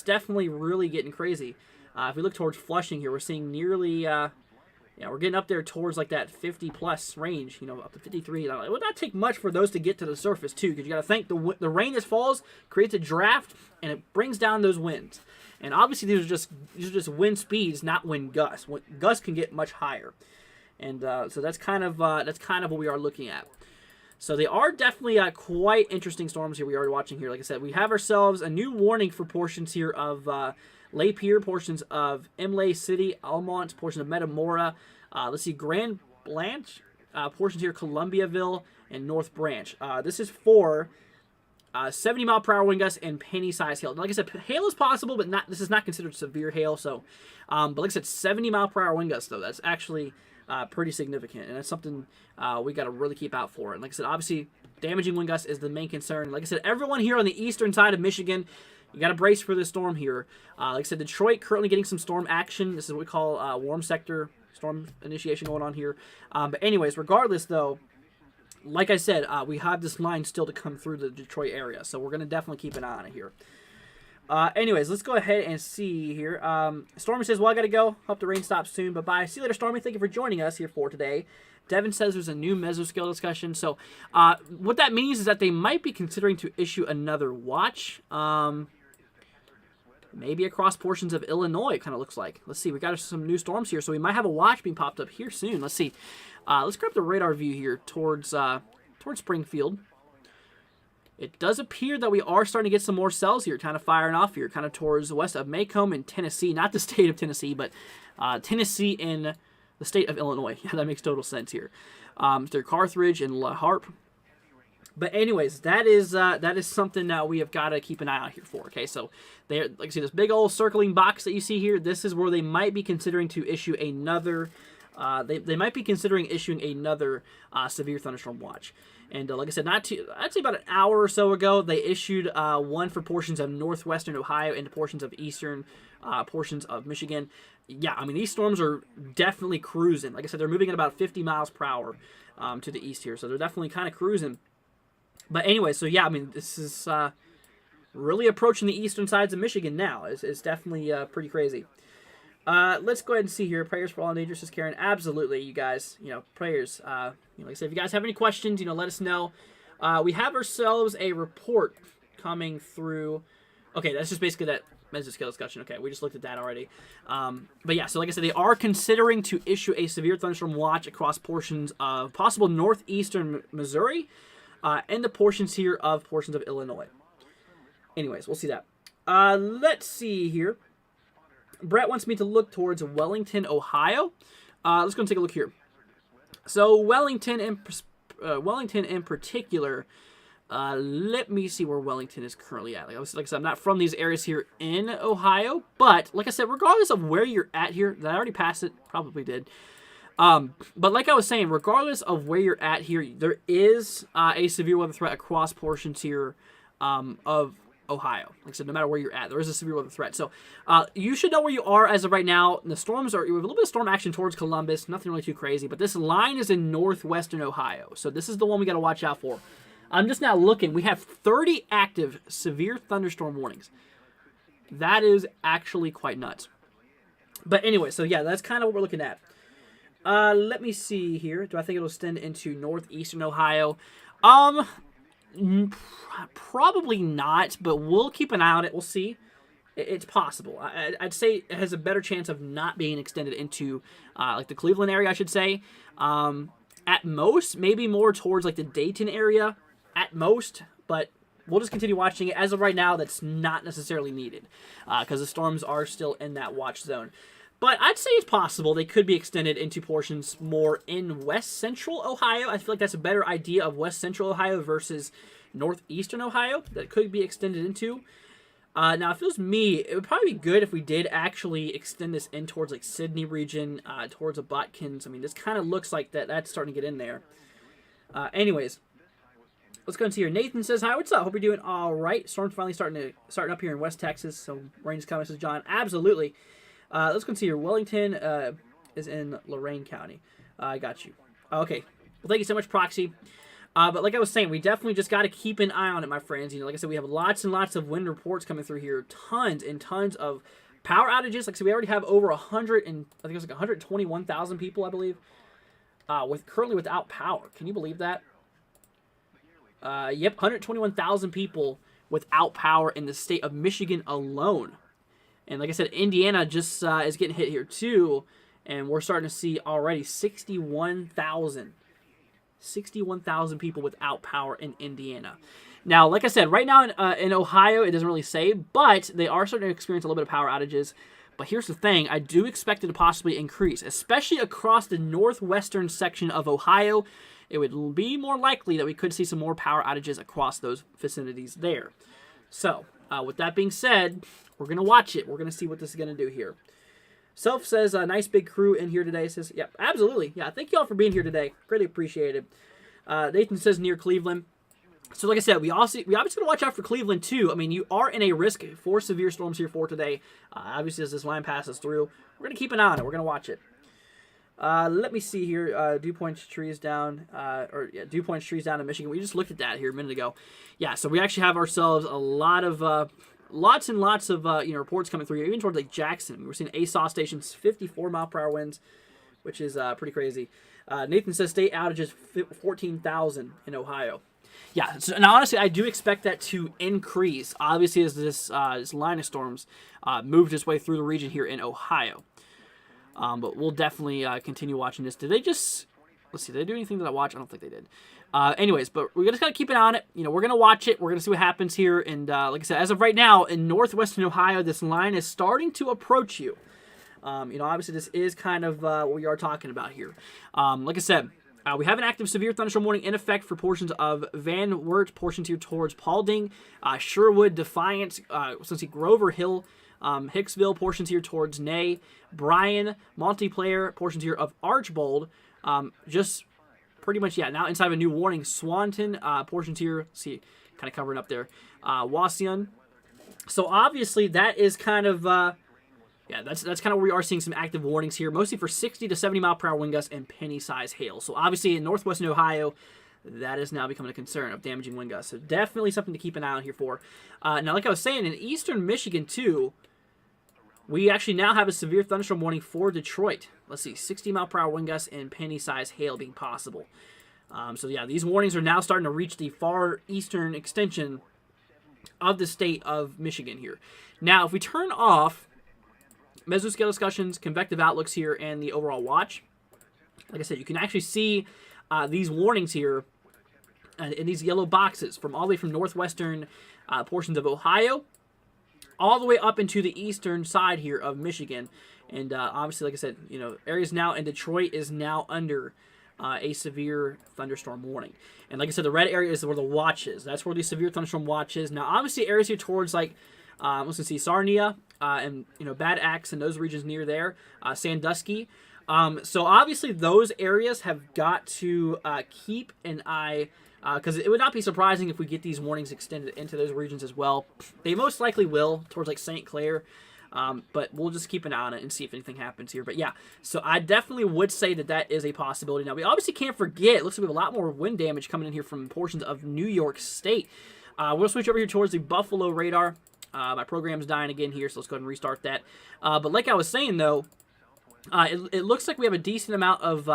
S2: definitely really getting crazy. If we look towards Flushing here, we're seeing nearly, we're getting up there towards like that 50-plus range, up to 53. It would not take much for those to get to the surface, too, because you got to think the rain that falls creates a draft, and it brings down those winds. And obviously, these are just wind speeds, not wind gusts. Gusts can get much higher, and so that's kind of what we are looking at. So they are definitely quite interesting storms here we are watching here. Like I said, we have ourselves a new warning for portions here of Lapeer, portions of Imlay City, Almont, portions of Metamora. Let's see, Grand Blanche, portions here, Columbiaville, and North Branch. This is for 70-mile-per-hour wind gusts and penny-sized hail. Like I said, hail is possible, but this is not considered severe hail. So, but like I said, 70-mile-per-hour wind gusts, though. That's actually pretty significant, and that's something we got to really keep out for. And like I said, obviously, damaging wind gusts is the main concern. Like I said, everyone here on the eastern side of Michigan, you got to brace for this storm here. Like I said, Detroit currently getting some storm action. This is what we call warm sector storm initiation going on here. But anyways, regardless, though, like I said, we have this line still to come through the Detroit area, so we're going to definitely keep an eye on it here. Anyways, let's go ahead and see here. Stormy says, well, I got to go. Hope the rain stops soon. Bye-bye. See you later, Stormy. Thank you for joining us here for today. Devin says there's a new mesoscale discussion. So what that means is that they might be considering to issue another watch. maybe across portions of Illinois, it kind of looks like. Let's see, we got some new storms here, so we might have a watch being popped up here soon. Let's see. Let's grab the radar view here towards Springfield. It does appear that we are starting to get some more cells here, kind of firing off here, kind of towards the west of Macomb in Tennessee. Not the state of Tennessee, but Tennessee in the state of Illinois. Yeah, that makes total sense here. Through Carthage and La Harpe. But anyways, that is something that we have got to keep an eye out here for. Okay, so they, like I see this big old circling box that you see here. This is where they might be considering to issue another. They might be considering issuing another severe thunderstorm watch. And like I said, I'd say about an hour or so ago, they issued one for portions of northwestern Ohio and portions of eastern portions of Michigan. Yeah, I mean, these storms are definitely cruising. Like I said, they're moving at about 50 miles per hour to the east here, so they're definitely kind of cruising. But anyway, so yeah, I mean, this is really approaching the eastern sides of Michigan now. It's definitely pretty crazy. Let's go ahead and see here. Prayers for all dangerous, says Karen. Absolutely, you guys. Prayers. Like I said, if you guys have any questions, let us know. We have ourselves a report coming through. Okay, that's just basically that mesoscale discussion. Okay, we just looked at that already. But yeah, so like I said, they are considering to issue a severe thunderstorm watch across portions of possible northeastern Missouri and the portions here of portions of Illinois. Anyways, we'll see that. Let's see here. Brett wants me to look towards Wellington, Ohio. Let's go and take a look here. So Wellington in particular, let me see where Wellington is currently at. Like I said, I'm not from these areas here in Ohio, but like I said, regardless of where you're at here, did I already pass it? Probably did. But like I was saying, regardless of where you're at here, there is a severe weather threat across portions here of Ohio. Like I said, no matter where you're at, there is a severe weather threat. So you should know where you are as of right now. The storms are, we have a little bit of storm action towards Columbus, nothing really too crazy, but this line is in northwestern Ohio. So this is the one we got to watch out for. I'm just now looking. We have 30 active severe thunderstorm warnings. That is actually quite nuts. But anyway, so yeah, that's kind of what we're looking at. Let me see here. Do I think it'll extend into northeastern Ohio? Probably not, but we'll keep an eye on it. We'll see. It's possible. I'd say it has a better chance of not being extended into like the Cleveland area, I should say. At most, maybe more towards like the Dayton area. At most, but we'll just continue watching it. As of right now, that's not necessarily needed because the storms are still in that watch zone. But I'd say it's possible they could be extended into portions more in west central Ohio. I feel like that's a better idea of west central Ohio versus northeastern Ohio that could be extended into. Now, if it was me, it would probably be good if we did actually extend this in towards like Sydney region, towards Botkins. I mean, this kind of looks like that's starting to get in there. Anyways, let's go and see here. Nathan says, hi, what's up? Hope you're doing all right. Storm's finally starting up here in West Texas, so rain's coming, says John. Absolutely. Let's go and see here. Wellington is in Lorain County. I got you. Okay. Well, thank you so much, Proxy. But like I was saying, we definitely just got to keep an eye on it, my friends. Like I said, we have lots and lots of wind reports coming through here. Tons and tons of power outages. Like I said, we already have over 121,000 people, I believe, currently without power. Can you believe that? Yep, 121,000 people without power in the state of Michigan alone. And like I said, Indiana just is getting hit here too. And we're starting to see already 61,000 people without power in Indiana. Now, like I said, right now in Ohio, it doesn't really say, but they are starting to experience a little bit of power outages. But here's the thing. I do expect it to possibly increase, especially across the northwestern section of Ohio. It would be more likely that we could see some more power outages across those vicinities there. So, with that being said, we're going to watch it. We're going to see what this is going to do here. Self says, nice big crew in here today. Says, yeah, absolutely. Yeah, thank you all for being here today. Greatly appreciated. Nathan says near Cleveland. So like I said, we obviously got to watch out for Cleveland too. I mean, you are in a risk for severe storms here for today. Obviously, as this line passes through, we're going to keep an eye on it. We're going to watch it. Let me see here. Dew Point's trees down. Dew Point's trees down in Michigan. We just looked at that here a minute ago. Yeah, so we actually have ourselves a lot of... lots and lots of reports coming through, even towards like Jackson. We're seeing ASAW stations 54 mile per hour winds, which is pretty crazy. Nathan says state outages 14,000 in Ohio. Yeah, so, now honestly, I do expect that to increase, obviously, as this line of storms moved its way through the region here in Ohio. But we'll definitely continue watching this. Did they just... Let's see, did they do anything that I watched? I don't think they did. Anyways, but we're just going to keep an eye on it. You know, we're going to watch it. We're going to see what happens here. And like I said, as of right now, in northwestern Ohio, this line is starting to approach you. You know, obviously, this is kind of what we are talking about here. Like I said... we have an active severe thunderstorm warning in effect for portions of Van Wert, portions here towards Paulding, Sherwood, Defiance, Grover Hill, Hicksville, portions here towards Ney, Bryan, Montclair, portions here of Archbold, just pretty much, yeah, now inside of a new warning, Swanton, portions here, see, kind of covering up there, Wauseon. So obviously that is kind of... yeah, that's kind of where we are seeing some active warnings here, mostly for 60 to 70 mile per hour wind gusts and penny-size hail. So obviously in northwestern Ohio, that is now becoming a concern of damaging wind gusts. So definitely something to keep an eye on here for. Now, like I was saying, in eastern Michigan too, we actually now have a severe thunderstorm warning for Detroit. Let's see, 60 mile per hour wind gusts and penny-size hail being possible. So yeah, these warnings are now starting to reach the far eastern extension of the state of Michigan here. Now, if we turn off mesoscale discussions, convective outlooks here, and the overall watch, like I said, you can actually see these warnings here in these yellow boxes from all the way from northwestern portions of Ohio all the way up into the eastern side here of Michigan. And obviously, like I said, you know, areas now in Detroit is now under a severe thunderstorm warning. And like I said, the red area is where the watch is. That's where the severe thunderstorm watch is. Now, obviously, areas here towards like let's see, Sarnia and you know Bad Axe and those regions near there, Sandusky. So obviously those areas have got to keep an eye, because it would not be surprising if we get these warnings extended into those regions as well. They most likely will towards like St. Clair, but we'll just keep an eye on it and see if anything happens here. But yeah, so I definitely would say that that is a possibility. Now we obviously can't forget, it looks like we have a lot more wind damage coming in here from portions of New York State. We'll switch over here towards the Buffalo radar. My program's dying again here, so let's go ahead and restart that. But like I was saying, though, it looks like we have a decent amount of,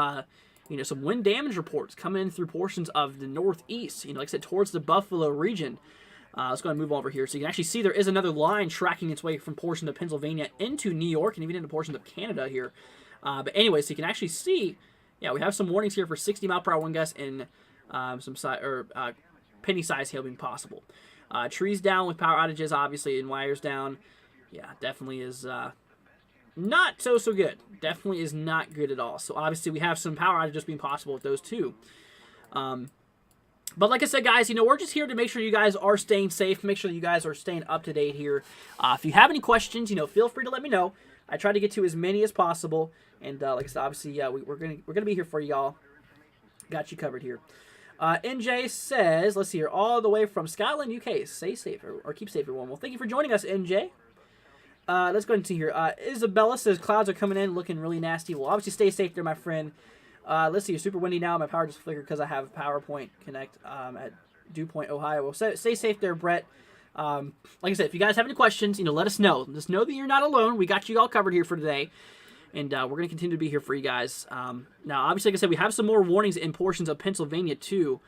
S2: you know, some wind damage reports coming in through portions of the northeast. You know, like I said, towards the Buffalo region. Let's go ahead and move over here. So you can actually see there is another line tracking its way from portions of Pennsylvania into New York and even into portions of Canada here. But anyway, so you can actually see, yeah, we have some warnings here for 60 mile per hour wind gusts and some penny-size hail being possible. Trees down with power outages, obviously, and wires down. Yeah, definitely is not so good. Definitely is not good at all. So, obviously, we have some power outages being possible with those, too. But like I said, guys, you know, we're just here to make sure you guys are staying safe, make sure you guys are staying up to date here. If you have any questions, you know, feel free to let me know. I try to get to as many as possible. And like I said, obviously, yeah, we're gonna be here for y'all. Got you covered here. NJ says, let's see here, all the way from Scotland, UK. Stay safe, or keep safe, everyone. Well, thank you for joining us, NJ. Let's go ahead and see here. Isabella says, clouds are coming in, looking really nasty. Well, obviously, stay safe there, my friend. Let's see, it's super windy now. My power just flickered because I have PowerPoint Connect at Dew Point, Ohio. Well, stay safe there, Brett. Like I said, if you guys have any questions, you know, let us know. Just know that you're not alone. We got you all covered here for today. And we're going to continue to be here for you guys. Now, obviously, like I said, we have some more warnings in portions of Pennsylvania, too,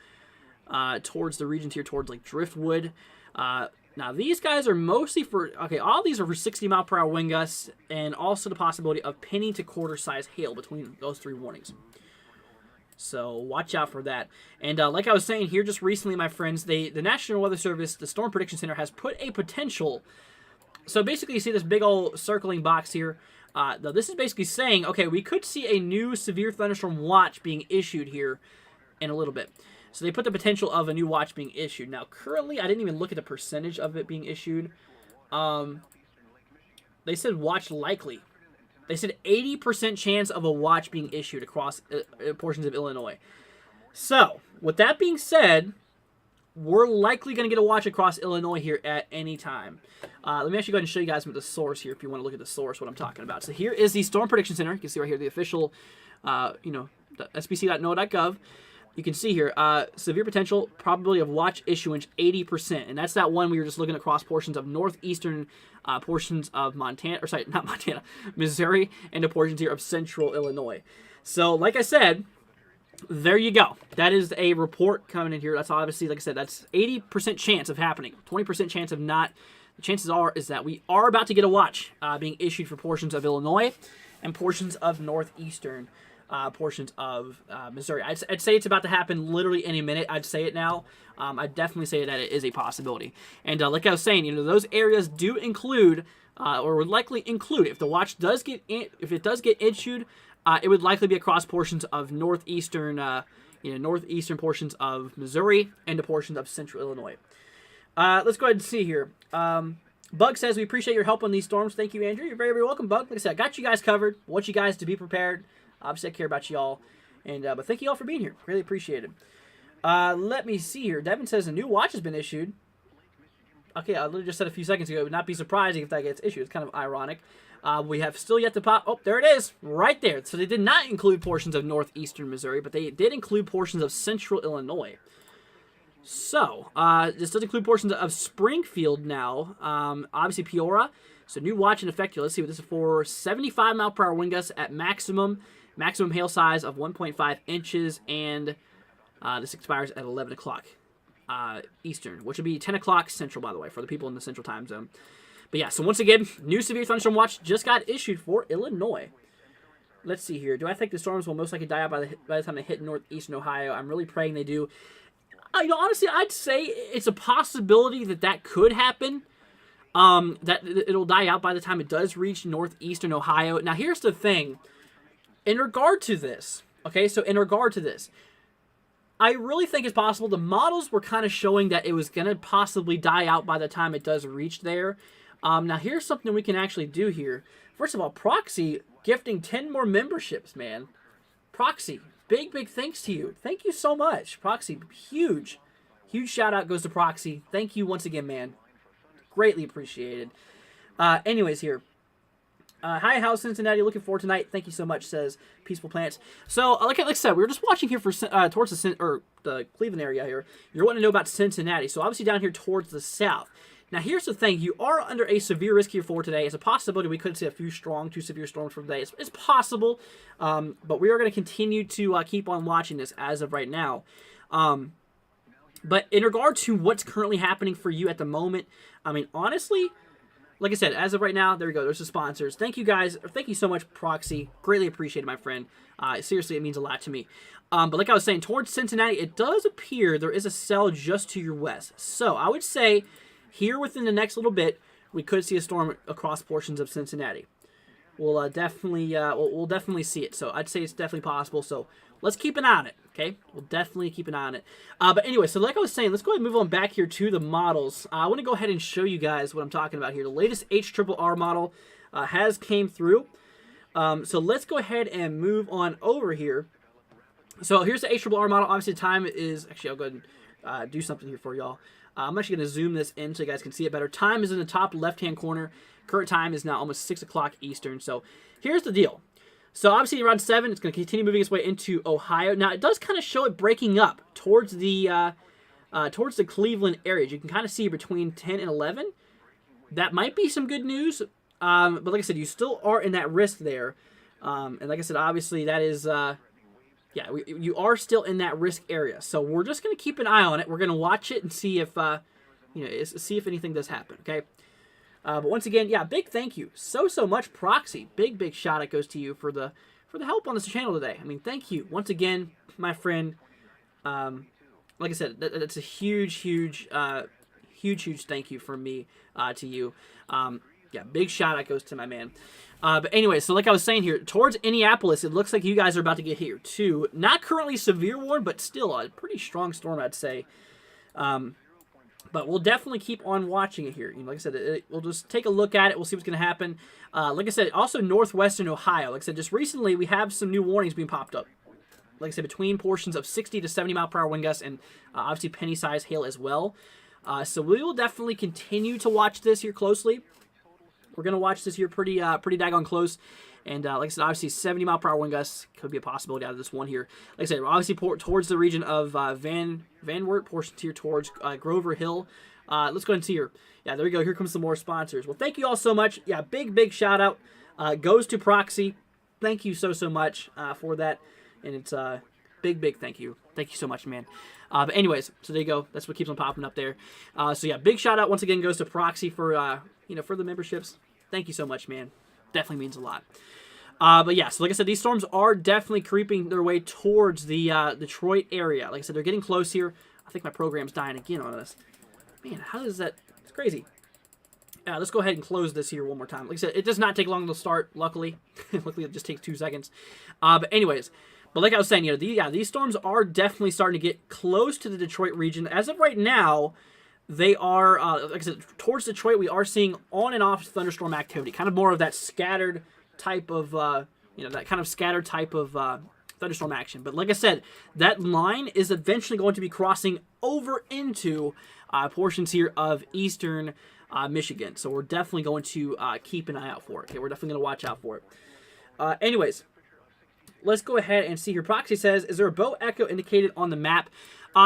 S2: towards the regions here, towards, like, Driftwood. Now, these guys are mostly for, okay, all these are for 60 mile per hour wind gusts, and also the possibility of penny to quarter size hail between those three warnings. So, watch out for that. And like I was saying here just recently, my friends, the National Weather Service, the Storm Prediction Center, has put a potential. So, basically, you see this big old circling box here. Now, this is basically saying, okay, we could see a new severe thunderstorm watch being issued here in a little bit. So they put the potential of a new watch being issued. Now, currently, I didn't even look at the percentage of it being issued. They said watch likely. They said 80% chance of a watch being issued across portions of Illinois. So, with that being said, we're likely going to get a watch across Illinois here at any time. Let me actually go ahead and show you guys the source here if you want to look at the source, what I'm talking about. So here is the Storm Prediction Center. You can see right here the official, sbc.no.gov. You can see here, severe potential probability of watch issuance 80%. And that's that one we were just looking across portions of northeastern portions of Missouri, and the portions here of central Illinois. So, like I said, there you go. That is a report coming in here. That's obviously, like I said, that's 80% chance of happening. 20% chance of not. The chances is that we are about to get a watch being issued for portions of Illinois and portions of northeastern portions of Missouri. I'd say it's about to happen literally any minute. I'd say it now. I'd definitely say that it is a possibility. And like I was saying, those areas do include, or would likely include, if the watch does get if it does get issued, it would likely be across portions of northeastern portions of Missouri and the portions of central Illinois. Let's go ahead and see here. Bug says, we appreciate your help on these storms. Thank you, Andrew. You're very, very welcome, Bug. Like I said, I got you guys covered. I want you guys to be prepared. Obviously, I care about you all. But thank you all for being here. Really appreciate it. Let me see here. Devin says a new watch has been issued. Okay, I literally just said a few seconds ago. It would not be surprising if that gets issued. It's kind of ironic. We have still yet to pop. Oh, there it is. Right there. So they did not include portions of northeastern Missouri, but they did include portions of central Illinois. So, this does include portions of Springfield now. Obviously, Peoria. So, new watch in effect here. Let's see what this is for. 75 mile per hour wind gusts at maximum hail size of 1.5 inches. And this expires at 11 o'clock Eastern, which would be 10 o'clock Central, by the way, for the people in the Central time zone. But yeah, so once again, new severe thunderstorm watch just got issued for Illinois. Let's see here. Do I think the storms will most likely die out by the time they hit northeastern Ohio? I'm really praying they do. Honestly, I'd say it's a possibility that could happen. That it'll die out by the time it does reach northeastern Ohio. Now, here's the thing. In regard to this, I really think it's possible. The models were kind of showing that it was going to possibly die out by the time it does reach there. Now, here's something we can actually do here. First of all, Proxy gifting 10 more memberships, man. Proxy, big thanks to you. Thank you so much. Proxy, huge shout out goes to Proxy. Thank you once again, man. Greatly appreciated. Anyways, here. Hi, how's Cincinnati looking for tonight? Thank you so much, says Peaceful Plants. So, like I said, we were just watching here for towards the Cleveland area here. You're wanting to know about Cincinnati. So, obviously down here towards the south. Now, here's the thing. You are under a severe risk here for today. It's a possibility we could see a few two severe storms for today. It's possible, but we are going to continue to keep on watching this as of right now. But in regard to what's currently happening for you at the moment, I mean, honestly, like I said, as of right now, there we go. There's the sponsors. Thank you guys. Thank you so much, Proxy. Greatly appreciated, my friend. Seriously, it means a lot to me. But like I was saying, towards Cincinnati, it does appear there is a cell just to your west. So I would say here within the next little bit, we could see a storm across portions of Cincinnati. We'll definitely see it. So I'd say it's definitely possible. So let's keep an eye on it. Okay, we'll definitely keep an eye on it. But anyway, so like I was saying, let's go ahead and move on back here to the models. I want to go ahead and show you guys what I'm talking about here. The latest HRRR model has came through. So let's go ahead and move on over here. So here's the HRRR model. Obviously, the time is actually I'll go ahead and do something here for y'all. I'm actually going to zoom this in so you guys can see it better. Time is in the top left-hand corner. Current time is now almost 6 o'clock Eastern. So here's the deal. So obviously around 7, it's going to continue moving its way into Ohio. Now it does kind of show it breaking up towards the Cleveland area. You can kind of see between 10 and 11. That might be some good news. But like I said, you still are in that risk there. And like I said, obviously that is, you are still in that risk area. So we're just going to keep an eye on it. We're going to watch it and see if, see if anything does happen. Okay. But once again, yeah, big thank you so much, Proxy. Big shout out goes to you for the help on this channel today. I mean, thank you once again, my friend. Like I said, that's a huge thank you from me to you. Big shout out goes to my man. But anyway, so like I was saying here, towards Indianapolis, it looks like you guys are about to get here too. Not currently severe warm, but still a pretty strong storm, I'd say. But we'll definitely keep on watching it here. Like I said, we'll just take a look at it. We'll see what's going to happen. Like I said, also northwestern Ohio. Like I said, just recently we have some new warnings being popped up. Like I said, between portions of 60 to 70 mile per hour wind gusts and obviously penny-sized hail as well. So we will definitely continue to watch this here closely. We're going to watch this here pretty daggone close. And like I said, obviously 70 mile per hour wind gusts could be a possibility out of this one here. Like I said, we're obviously towards the region of Van Wert, portions here towards Grover Hill. Let's go ahead and see here. Yeah, there we go. Here comes some more sponsors. Well, thank you all so much. Yeah, big shout out goes to Proxy. Thank you so much for that. And it's big thank you. Thank you so much, man. But anyways, so there you go. That's what keeps on popping up there. So yeah, big shout out once again goes to Proxy for for the memberships. Thank you so much, man. Definitely means a lot. But yeah, so like I said, these storms are definitely creeping their way towards the Detroit area. Like I said, they're getting close here. I think my program's dying again on us. Man, how does that... It's crazy. Let's go ahead and close this here one more time. Like I said, it does not take long to start, luckily. Luckily, it just takes 2 seconds. But anyways, but like I was saying, these storms are definitely starting to get close to the Detroit region. As of right now, they are, like I said, towards Detroit, we are seeing on and off thunderstorm activity. Kind of more of that scattered type of, thunderstorm action. But like I said, that line is eventually going to be crossing over into portions here of eastern Michigan. So we're definitely going to keep an eye out for it. Okay, we're definitely going to watch out for it. Anyways, let's go ahead and see here. Proxy says, is there a bow echo indicated on the map?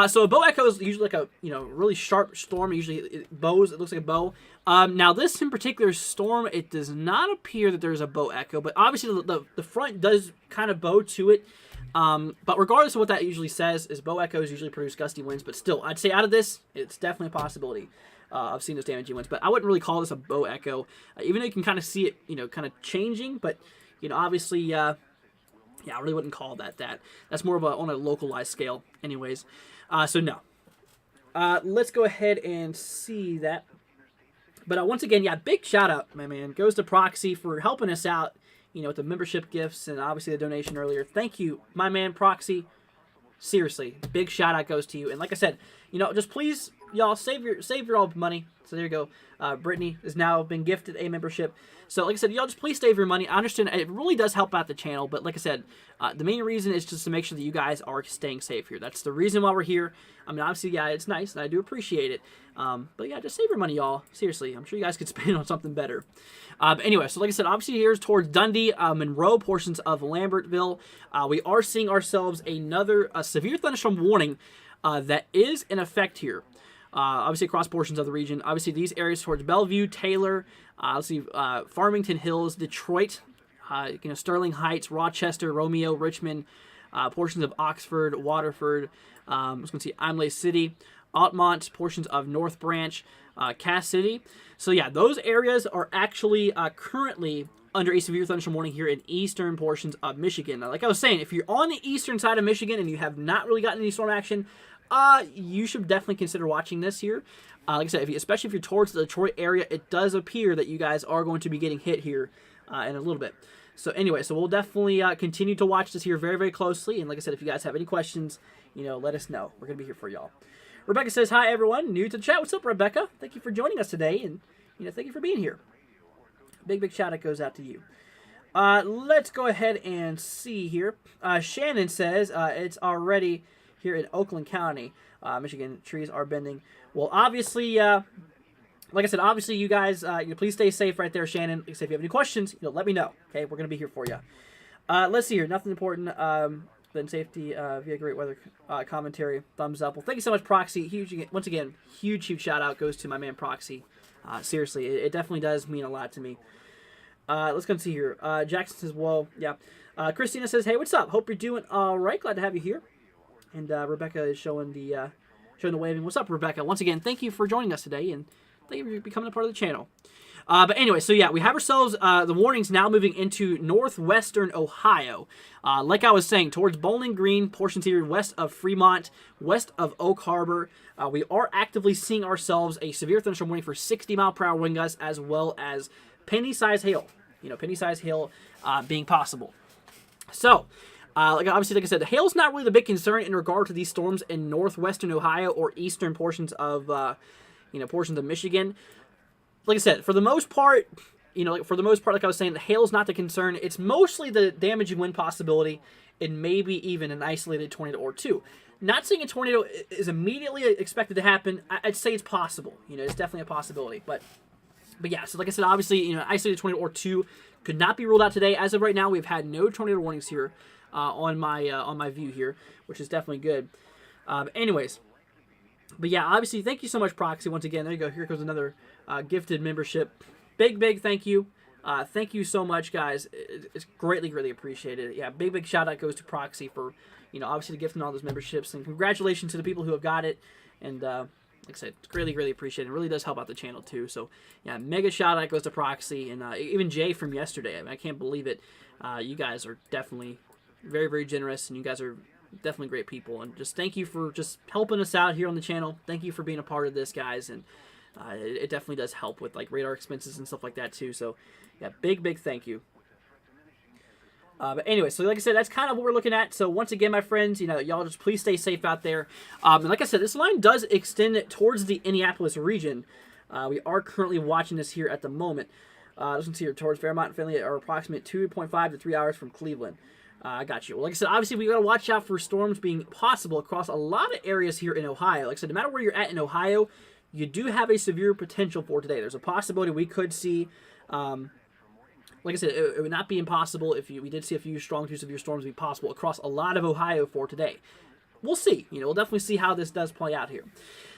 S2: So a bow echo is usually like a really sharp storm. Usually it bows. It looks like a bow. Now this in particular storm, it does not appear that there's a bow echo, but obviously the front does kind of bow to it. But regardless of what that usually says, is bow echoes usually produce gusty winds. But still, I'd say out of this, it's definitely a possibility of seeing those damaging winds. But I wouldn't really call this a bow echo, even though you can kind of see it, kind of changing. But obviously, yeah, I really wouldn't call that. That's more of on a localized scale, anyways. So no. Let's go ahead and see that. But once again, yeah, big shout out, my man, goes to Proxy for helping us out, with the membership gifts and obviously the donation earlier. Thank you, my man, Proxy. Seriously, big shout out goes to you. And like I said, just please, y'all, save your all money. So there you go. Brittany has now been gifted a membership. So like I said, y'all just please save your money. I understand it really does help out the channel, but like I said, the main reason is just to make sure that you guys are staying safe here. That's the reason why we're here. I mean, obviously, yeah, it's nice, and I do appreciate it. But yeah, just save your money, y'all. Seriously, I'm sure you guys could spend on something better. But anyway, so like I said, obviously here's towards Dundee, Monroe, portions of Lambertville. We are seeing ourselves another severe thunderstorm warning that is in effect here. Obviously across portions of the region. Obviously these areas towards Bellevue, Taylor, let's see, Farmington Hills, Detroit, Sterling Heights, Rochester, Romeo, Richmond, portions of Oxford, Waterford, I was going to see Imlay City, Altamont, portions of North Branch, Cass City. So yeah, those areas are actually currently under a severe thunderstorm warning here in eastern portions of Michigan. Now, like I was saying, if you're on the eastern side of Michigan and you have not really gotten any storm action, you should definitely consider watching this here. Like I said, especially if you're towards the Detroit area, it does appear that you guys are going to be getting hit here in a little bit. So anyway, so we'll definitely continue to watch this here very, very closely. And like I said, if you guys have any questions, let us know. We're going to be here for y'all. Rebecca says, hi, everyone. New to the chat. What's up, Rebecca? Thank you for joining us today. And, thank you for being here. Big shout out goes out to you. Let's go ahead and see here. Shannon says, it's already here in Oakland County, Michigan. Trees are bending. Well, obviously, like I said, obviously you guys, please stay safe right there, Shannon. Like I said, if you have any questions, let me know. Okay, we're gonna be here for you. Let's see here. Nothing important than safety via great weather commentary. Thumbs up. Well, thank you so much, Proxy. Once again, huge shout out goes to my man Proxy. Seriously, it definitely does mean a lot to me. Let's go and see here. Jackson says, "Whoa, yeah." Christina says, "Hey, what's up? Hope you're doing all right. Glad to have you here." And Rebecca is showing the waving. What's up, Rebecca? Once again, thank you for joining us today, and thank you for becoming a part of the channel. But anyway, so yeah, we have ourselves the warnings now moving into northwestern Ohio. Like I was saying, towards Bowling Green, portions here west of Fremont, west of Oak Harbor. We are actively seeing ourselves a severe thunderstorm warning for 60-mile-per-hour wind gusts, as well as penny-sized hail. Penny-sized hail being possible. So, obviously, like I said, the hail's not really the big concern in regard to these storms in northwestern Ohio or eastern portions of, portions of Michigan. Like I said, for the most part, like I was saying, the hail's not the concern. It's mostly the damaging wind possibility and maybe even an isolated tornado or two. Not saying a tornado is immediately expected to happen. I'd say it's possible. It's definitely a possibility. But yeah, so like I said, obviously, an isolated tornado or two could not be ruled out today. As of right now, we've had no tornado warnings here on my view here, which is definitely good. Anyways, but yeah, obviously, thank you so much, Proxy. Once again, there you go. Here goes another gifted membership. Big thank you. Thank you so much, guys. It's greatly, greatly appreciated. Yeah, big shout out goes to Proxy for, obviously the gift and all those memberships, and congratulations to the people who have got it. And like I said, it's greatly, greatly appreciated. It really does help out the channel too. So yeah, mega shout out goes to Proxy and even Jay from yesterday. I mean, I can't believe it. You guys are definitely very, very generous, and you guys are definitely great people. And just thank you for just helping us out here on the channel. Thank you for being a part of this, guys. And it definitely does help with like radar expenses and stuff like that too. So yeah, big thank you. But anyway, so like I said, that's kind of what we're looking at. So once again, my friends, y'all just please stay safe out there. And like I said, this line does extend towards the Indianapolis region. We are currently watching this here at the moment. This one's here towards Fairmont and Finley are approximate 2.5 to 3 hours from Cleveland. I got you. Well, like I said, obviously we got to watch out for storms being possible across a lot of areas here in Ohio. Like I said, no matter where you're at in Ohio, you do have a severe potential for today. There's a possibility we could see... like I said, it would not be impossible if we did see a few strong to severe storms be possible across a lot of Ohio for today. We'll see. We'll definitely see how this does play out here.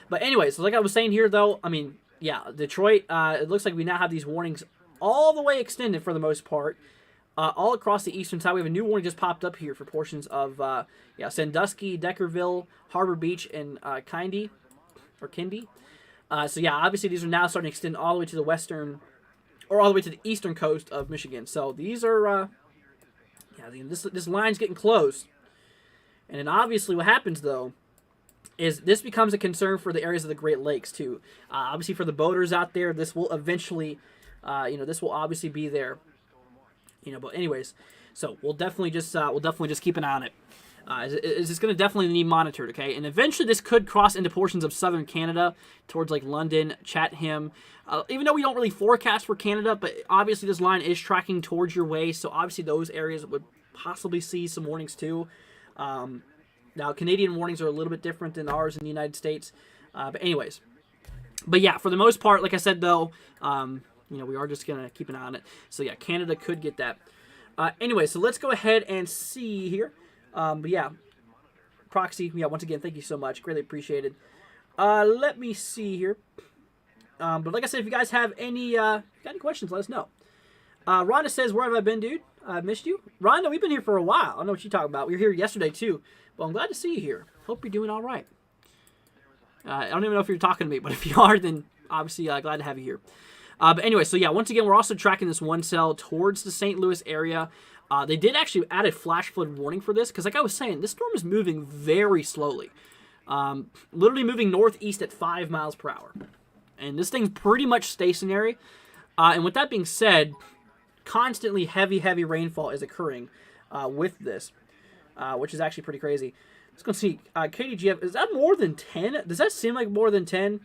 S2: But anyways, so like I was saying here, though, I mean, yeah, Detroit, it looks like we now have these warnings all the way extended for the most part, all across the eastern side. We have a new warning just popped up here for portions of, Sandusky, Deckerville, Harbor Beach, and Kindy. So yeah, obviously these are now starting to extend all the way to the western... or all the way to the eastern coast of Michigan. So these are, this line's getting close. And then obviously what happens, though, is this becomes a concern for the areas of the Great Lakes, too. Obviously for the boaters out there, this will eventually, this will obviously be there. But anyways, so we'll definitely just keep an eye on it. It's going to definitely need monitored, okay? And eventually this could cross into portions of southern Canada towards like London, Chatham. Even though we don't really forecast for Canada, but obviously this line is tracking towards your way, so obviously those areas would possibly see some warnings too. Now, Canadian warnings are a little bit different than ours in the United States. But anyways. But yeah, for the most part, like I said, though, we are just going to keep an eye on it. So yeah, Canada could get that. Anyway, so let's go ahead and see here. But yeah, Proxy, yeah, once again, thank you so much. Greatly appreciated. Let me see here. But like I said, if you guys have any questions, let us know. Rhonda says, where have I been, dude? I missed you. Rhonda, we've been here for a while. I don't know what you're talking about. We were here yesterday, too. But I'm glad to see you here. Hope you're doing all right. I don't even know if you're talking to me, but if you are, then obviously glad to have you here. But anyway, so yeah, once again, we're also tracking this one cell towards the St. Louis area. They did actually add a flash flood warning for this because, like I was saying, this storm is moving very slowly. Literally moving northeast at 5 miles per hour. And this thing's pretty much stationary. And with that being said, constantly heavy rainfall is occurring with this, which is actually pretty crazy. Let's go see. KDGF, is that more than 10? Does that seem like more than 10?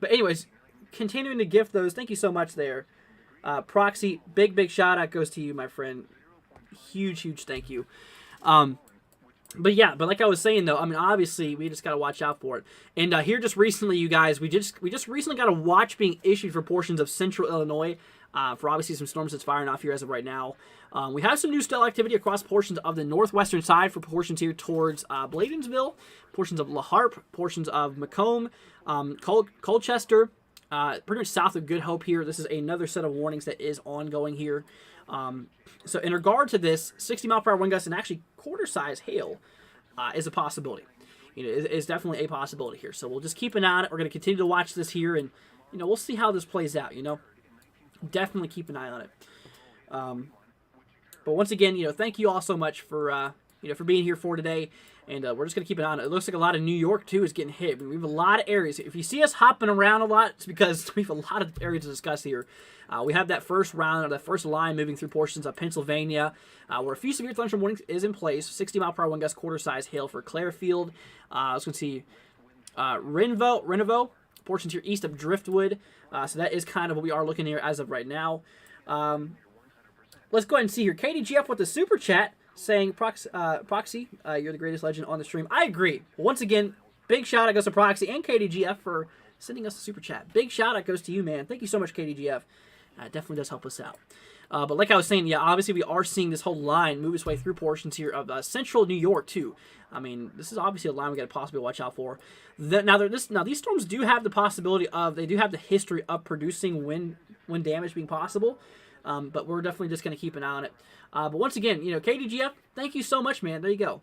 S2: But anyways, continuing to gift those. Thank you so much there. Proxy, big shout out goes to you, my friend. Huge thank you. But yeah, but like I was saying though, I mean, obviously we just gotta watch out for it. And here just recently, you guys, we just recently got a watch being issued for portions of central Illinois. For obviously some storms that's firing off here as of right now. We have some new stellar activity across portions of the northwestern side for portions here towards Bladensville, portions of La Harpe, portions of Macomb, Colchester, pretty much south of Good Hope here. This is another set of warnings that is ongoing here. So in regard to this, 60 mile per hour wind gusts and actually quarter-size hail is a possibility. Is definitely a possibility here. So we'll just keep an eye on it. We're going to continue to watch this here, and we'll see how this plays out. Definitely keep an eye on it. But once again, thank you all so much for for being here for today. And we're just going to keep it on. It looks like a lot of New York, too, is getting hit. We have a lot of areas. If you see us hopping around a lot, it's because we have a lot of areas to discuss here. We have that first round, or that first line moving through portions of Pennsylvania, where a few severe thunderstorm warnings is in place. 60 mile per hour wind gust, quarter-size hail for Clarefield. I was going to see Renovo, portions here east of Driftwood. So that is kind of what we are looking here as of right now. Let's go ahead and see here. KDGF with the super chat, saying, Proxy, you're the greatest legend on the stream. I agree. Once again, big shout out goes to Proxy and KDGF for sending us a super chat. Big shout out goes to you, man. Thank you so much, KDGF. definitely does help us out. But like I was saying, yeah, obviously we are seeing this whole line move its way through portions here of central New York too. I mean, this is obviously a line we got to possibly watch out for. Now these storms do have the possibility of, they do have the history of producing wind damage being possible. But we're definitely just going to keep an eye on it. But once again, KDGF, thank you so much, man. There you go.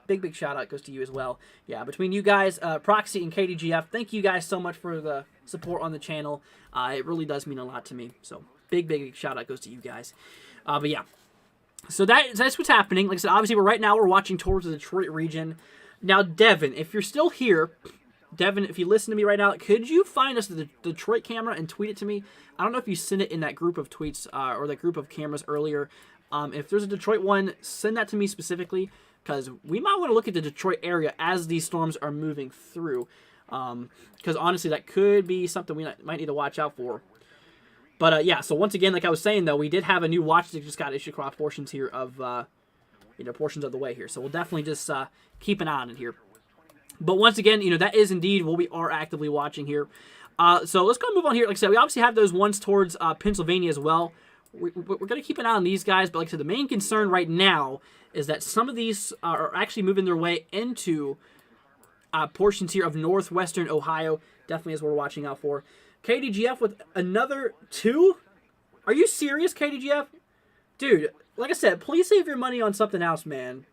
S2: Big shout out goes to you as well. Yeah, between you guys, Proxy and KDGF, thank you guys so much for the support on the channel. It really does mean a lot to me. So big shout out goes to you guys. But yeah, so that's what's happening. Like I said, obviously right now we're watching towards the Detroit region. Now, Devin, if you're still here, Devin, if you listen to me right now, could you find us the Detroit camera and tweet it to me? I don't know if you sent it in that group of tweets or that group of cameras earlier. If there's a Detroit one, send that to me specifically, because we might want to look at the Detroit area as these storms are moving through. Because honestly, that could be something we might need to watch out for. But yeah, so once again, like I was saying, though, we did have a new watch that just got issued across portions here of, portions of the way here. So we'll definitely just keep an eye on it here. But once again, that is indeed what we are actively watching here. So let's go and move on here. Like I said, we obviously have those ones towards Pennsylvania as well. We're going to keep an eye on these guys. But like I said, the main concern right now is that some of these are actually moving their way into portions here of northwestern Ohio. Definitely is what we're watching out for. KDGF with another 2? Are you serious, KDGF? Dude, like I said, please save your money on something else, man.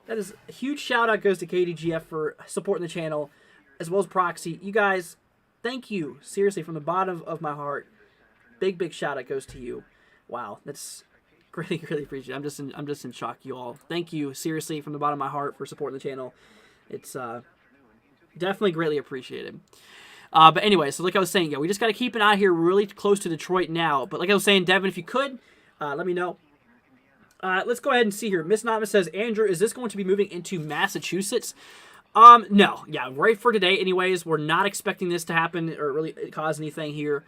S2: That is a huge shout out goes to KDGF for supporting the channel, as well as Proxy. You guys, thank you. Seriously, from the bottom of my heart. Big shout out goes to you. Wow, that's really appreciated. I'm just in shock, you all. Thank you, seriously, from the bottom of my heart for supporting the channel. It's definitely greatly appreciated. But anyway, so like I was saying, yeah, we just got to keep an eye here really close to Detroit now. But like I was saying, Devin, if you could, let me know. Let's go ahead and see here. Miss Nava says, Andrew, is this going to be moving into Massachusetts? No. Yeah, right for today anyways. We're not expecting this to happen or really cause anything here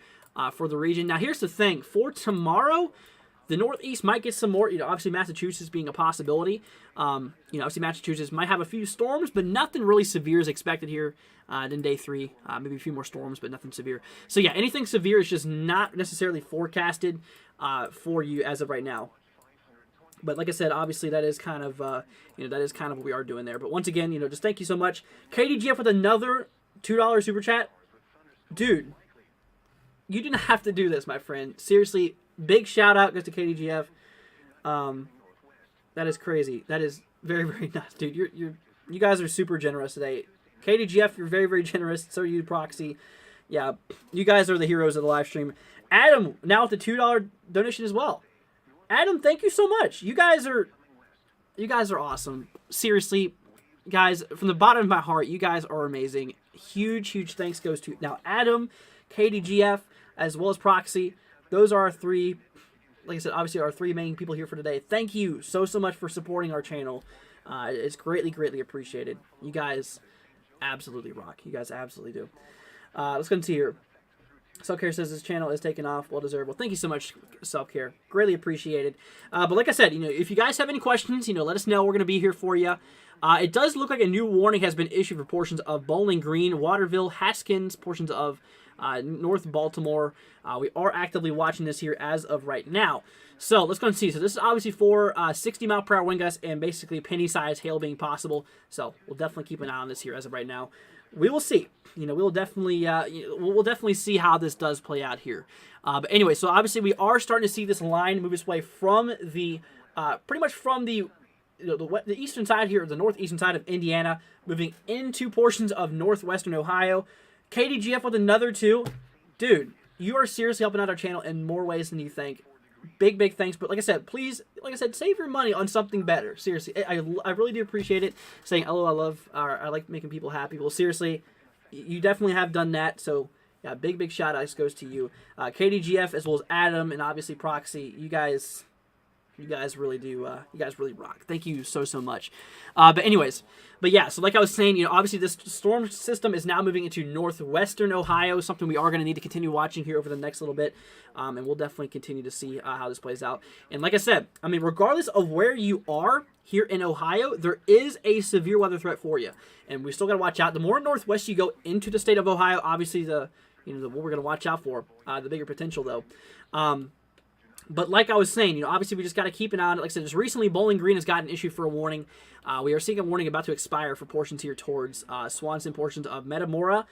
S2: for the region. Now, here's the thing. For tomorrow, the Northeast might get some more, obviously Massachusetts being a possibility. Obviously Massachusetts might have a few storms, but nothing really severe is expected here in day 3. Maybe a few more storms, but nothing severe. So yeah, anything severe is just not necessarily forecasted for you as of right now. But like I said, obviously that is kind of, what we are doing there. But once again, just thank you so much. KDGF with another $2 super chat. Dude, you didn't have to do this, my friend. Seriously, big shout out goes to KDGF. That is crazy. That is very nice, dude. You guys are super generous today. KDGF, you're very generous. So are you, Proxy. Yeah, you guys are the heroes of the live stream. Adam, now with the $2 donation as well. Adam, thank you so much. You guys are awesome. Seriously, guys, from the bottom of my heart, you guys are amazing. Huge thanks goes to now Adam, KDGF, as well as Proxy. Those are our 3, like I said, obviously our 3 main people here for today. Thank you so much for supporting our channel. It's greatly appreciated. You guys absolutely rock. You guys absolutely do. Let's go and see here. Self-Care says this channel is taking off. Well deserved. Well, thank you so much, Self-Care. Greatly appreciated. But like I said, if you guys have any questions, let us know. We're going to be here for you. It does look like a new warning has been issued for portions of Bowling Green, Waterville, Haskins, portions of North Baltimore. We are actively watching this here as of right now. So let's go and see. So this is obviously for 60-mile-per-hour wind gusts and basically penny-sized hail being possible. So we'll definitely keep an eye on this here as of right now. We will see. We'll definitely see how this does play out here. But anyway, so obviously we are starting to see this line move its way from the pretty much from the eastern side here, the northeastern side of Indiana, moving into portions of northwestern Ohio. KDGF with another 2. Dude, you are seriously helping out our channel in more ways than you think. Big thanks. But like I said, please, save your money on something better. Seriously, I really do appreciate it. Saying, oh, I like making people happy. Well, seriously, you definitely have done that. So yeah, big shout out goes to you, KDGF, as well as Adam and obviously Proxy. You guys really do. You guys really rock. Thank you so much. But yeah, so like I was saying, obviously this storm system is now moving into northwestern Ohio, something we are going to need to continue watching here over the next little bit, and we'll definitely continue to see how this plays out. And like I said, regardless of where you are here in Ohio, there is a severe weather threat for you, and we still got to watch out. The more northwest you go into the state of Ohio, obviously the what we're going to watch out for, the bigger potential though. But like I was saying, obviously we just got to keep an eye on it. Like I said, just recently Bowling Green has gotten issued for a warning. We are seeing a warning about to expire for portions here towards Swanson, portions of Metamora.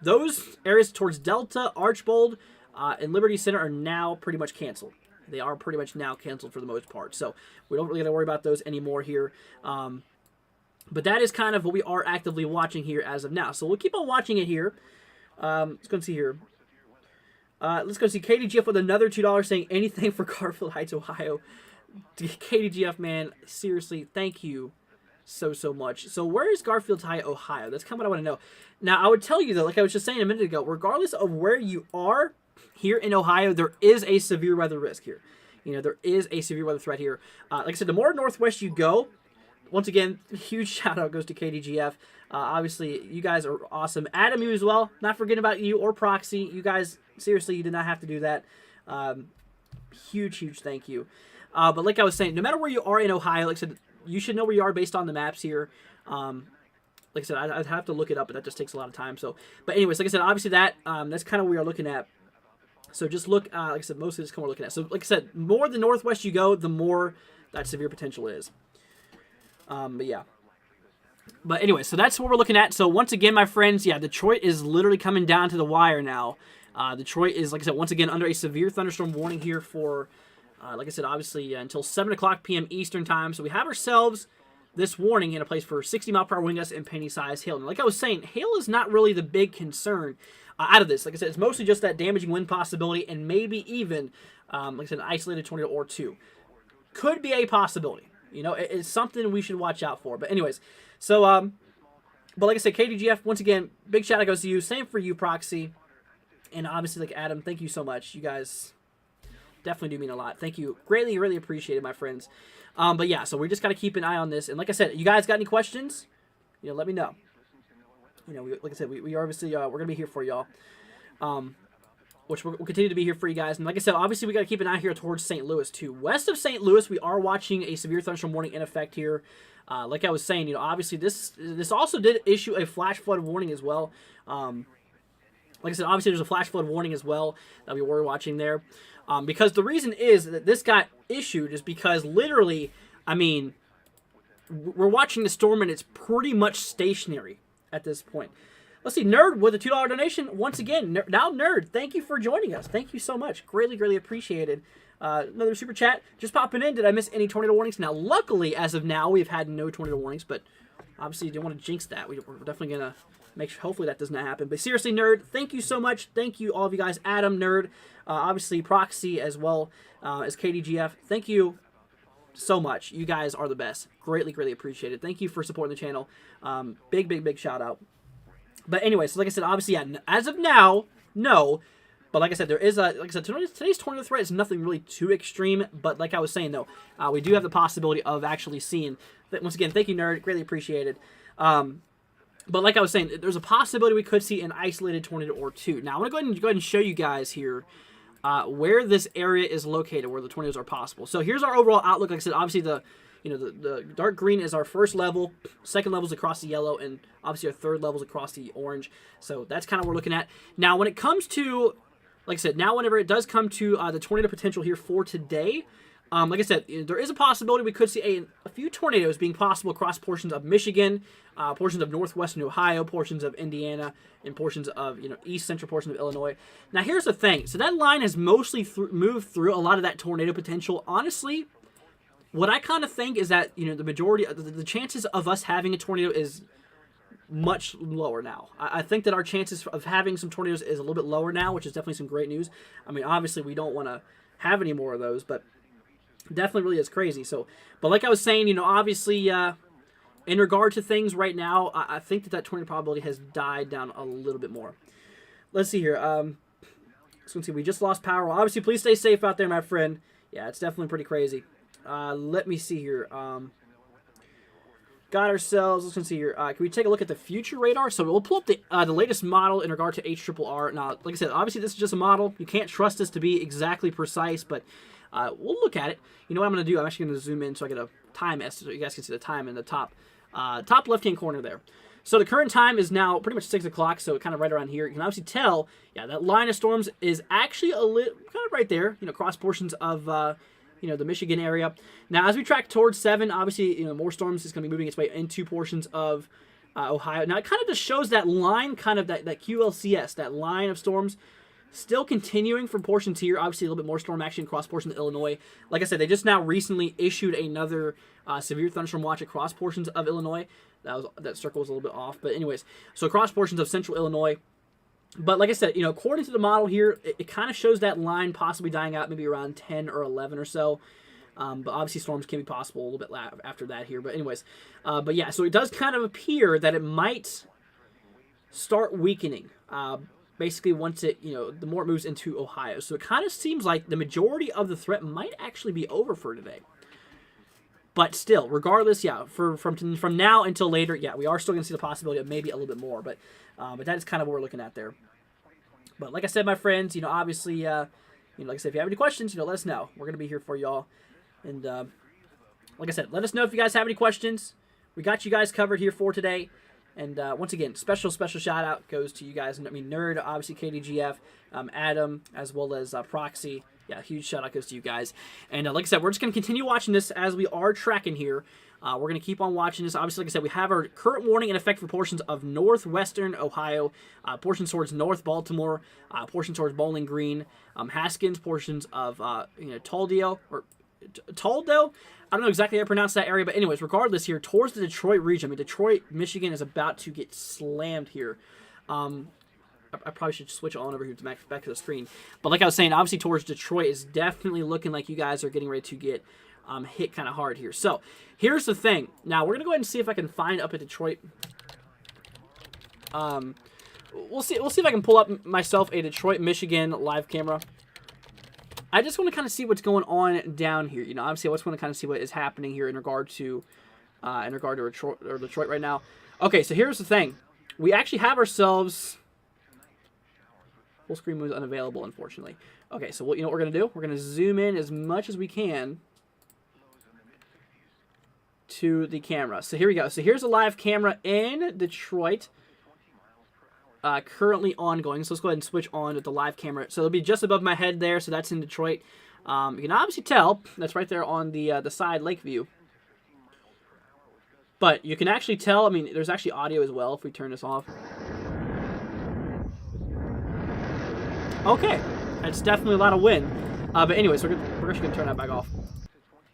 S2: Those areas towards Delta, Archbold, and Liberty Center are now pretty much canceled. They are pretty much now canceled for the most part. So we don't really got to worry about those anymore here. But that is kind of what we are actively watching here as of now. So we'll keep on watching it here. Let's go and see here. Let's go see KDGF with another $2 saying anything for Garfield Heights, Ohio. KDGF, man, seriously, thank you so much. So where is Garfield Heights, Ohio? That's kind of what I want to know. Now, I would tell you, though, like I was just saying a minute ago, regardless of where you are here in Ohio, there is a severe weather risk here. There is a severe weather threat here. Like I said, the more northwest you go, once again, huge shout out goes to KDGF. Obviously, you guys are awesome. Adam, you as well. Not forgetting about you or Proxy. You guys, seriously, you did not have to do that. Huge thank you. But like I was saying, no matter where you are in Ohio, like I said, you should know where you are based on the maps here. Like I said, I'd have to look it up, but that just takes a lot of time. So, but anyways, like I said, obviously that's kind of what we are looking at. So just look, like I said, mostly just kind of looking at. So like I said, more the northwest you go, the more that severe potential is. But yeah. But anyway, so that's what we're looking at. So once again, my friends, yeah, Detroit is literally coming down to the wire now. Detroit is, like I said, once again under a severe thunderstorm warning here for, like I said, obviously until 7 o'clock p.m. Eastern time. So we have ourselves this warning in a place for 60-mile-per-hour wind gusts and penny-sized hail. And like I was saying, hail is not really the big concern out of this. Like I said, it's mostly just that damaging wind possibility and maybe even, like I said, an isolated tornado or two. Could be a possibility. It's something we should watch out for. But anyways, so, but like I said, KDGF, once again, big shout out goes to you. Same for you, Proxy. And obviously, like Adam, thank you so much. You guys definitely do mean a lot. Thank you. Greatly, really appreciate it, my friends. But yeah, so we just got to keep an eye on this. And like I said, you guys got any questions? Let me know. Like I said, we obviously, we're going to be here for y'all. Which we'll continue to be here for you guys. And like I said, obviously we got to keep an eye here towards St. Louis too. West of St. Louis, we are watching a severe thunderstorm warning in effect here. Like I was saying, obviously this also did issue a flash flood warning as well. Like I said, obviously there's a flash flood warning as well that we were watching there. Because the reason is that this got issued is because literally, I mean, we're watching the storm and it's pretty much stationary at this point. Let's see, Nerd with a $2 donation. Once again, now Nerd, thank you for joining us. Thank you so much. Greatly appreciated. Another super chat. Just popping in. Did I miss any tornado warnings? Now, luckily, as of now, we've had no tornado warnings, but obviously you don't want to jinx that. We're definitely going to make sure, hopefully that does not happen. But seriously, Nerd, thank you so much. Thank you, all of you guys. Adam, Nerd, obviously Proxy as well as KDGF. Thank you so much. You guys are the best. Greatly appreciated. Thank you for supporting the channel. Big shout out. But anyway, so like I said, obviously, yeah, as of now, no. But like I said, there is a, like I said, today's tornado threat is nothing really too extreme. But like I was saying, though, we do have the possibility of actually seeing, once again, thank you, Nerd, greatly appreciated. But like I was saying, there's a possibility we could see an isolated tornado or two. Now, I want to go ahead and show you guys here where this area is located, where the tornadoes are possible. So here's our overall outlook. Like I said, obviously the dark green is our first level, second level is across the yellow, and obviously our third level is across the orange. So that's kind of what we're looking at. Now, when it comes to, like I said, now whenever it does come to the tornado potential here for today, like I said, there is a possibility we could see a few tornadoes being possible across portions of Michigan, portions of northwestern Ohio, portions of Indiana, and portions of east central portions of Illinois. Now, here's the thing. So that line has mostly moved through a lot of that tornado potential. Honestly, what I kind of think is that, the majority, the chances of us having a tornado is much lower now. I think that our chances of having some tornadoes is a little bit lower now, which is definitely some great news. I mean, obviously, we don't want to have any more of those, but definitely really is crazy. So, but like I was saying, obviously, in regard to things right now, I think that tornado probability has died down a little bit more. Let's see here. Let's see. We just lost power. Well, obviously, please stay safe out there, my friend. Yeah, it's definitely pretty crazy. Let me see here. Got ourselves. Let's see here. Can we take a look at the future radar? So we'll pull up the latest model in regard to HRRR. Now, like I said, obviously this is just a model. You can't trust this to be exactly precise, but we'll look at it. You know what I'm going to do? I'm actually going to zoom in so I get a time estimate so you guys can see the time in the top left-hand corner there. So the current time is now pretty much 6 o'clock, so kind of right around here. You can obviously tell, yeah, that line of storms is actually a little kind of right there, across portions of, the Michigan area. Now, as we track towards 7, obviously, more storms is going to be moving its way into portions of Ohio. Now, it kind of just shows that line, kind of that QLCS, that line of storms, still continuing from portions here. Obviously, a little bit more storm action across portions of Illinois. Like I said, they just now recently issued another severe thunderstorm watch across portions of Illinois. That circle was a little bit off. But anyways, so across portions of central Illinois. But like I said, according to the model here, it kind of shows that line possibly dying out maybe around 10 or 11 or so. But obviously storms can be possible a little bit after that here. But anyways, but yeah, so it does kind of appear that it might start weakening. Basically, once it, the more it moves into Ohio. So it kind of seems like the majority of the threat might actually be over for today. But still, regardless, yeah, from now until later, yeah, we are still going to see the possibility of maybe a little bit more. But that is kind of what we're looking at there. But like I said, my friends, obviously, like I said, if you have any questions, let us know. We're going to be here for y'all. And like I said, let us know if you guys have any questions. We got you guys covered here for today. And once again, special shout out goes to you guys. I mean, Nerd, obviously KDGF, Adam, as well as Proxy. Yeah, huge shout out goes to you guys. And like I said, we're just going to continue watching this as we are tracking here. We're going to keep on watching this. Obviously, like I said, we have our current warning in effect for portions of northwestern Ohio, portions towards North Baltimore, portions towards Bowling Green, Haskins, portions of Toldale, or Toldo. I don't know exactly how to pronounce that area, but anyways, regardless here, towards the Detroit region. I mean, Detroit, Michigan is about to get slammed here. I probably should switch on over here to back to the screen. But like I was saying, obviously towards Detroit is definitely looking like you guys are getting ready to get hit kind of hard here. So here's the thing. Now we're gonna go ahead and see if I can find up at Detroit. We'll see if I can pull up myself a Detroit, Michigan live camera. I just want to kind of see what's going on down here. Obviously I just want to kind of see what is happening here in regard to Detroit right now. Okay, so here's the thing. We actually have ourselves. Full screen mode is unavailable, unfortunately. Okay, so what we're going to do? We're going to zoom in as much as we can to the camera. So here we go. So here's a live camera in Detroit, currently ongoing. So let's go ahead and switch on with the live camera. So it'll be just above my head there. So that's in Detroit. You can obviously tell that's right there on the side lake view. But you can actually tell. I mean, there's actually audio as well if we turn this off. Okay, that's definitely a lot of wind. But anyways, we're actually going to turn that back off.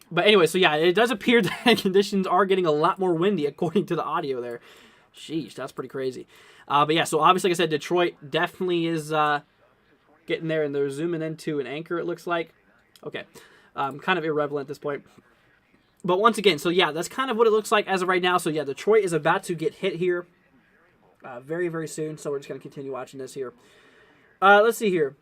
S2: But anyway, so yeah, it does appear that conditions are getting a lot more windy according to the audio there. Sheesh, that's pretty crazy. But yeah, so obviously, like I said, Detroit definitely is getting there, and they're zooming into an anchor, it looks like. Okay, kind of irrelevant at this point. But once again, so yeah, that's kind of what it looks like as of right now. So yeah, Detroit is about to get hit here very, very soon. So we're just going to continue watching this here. Let's see here.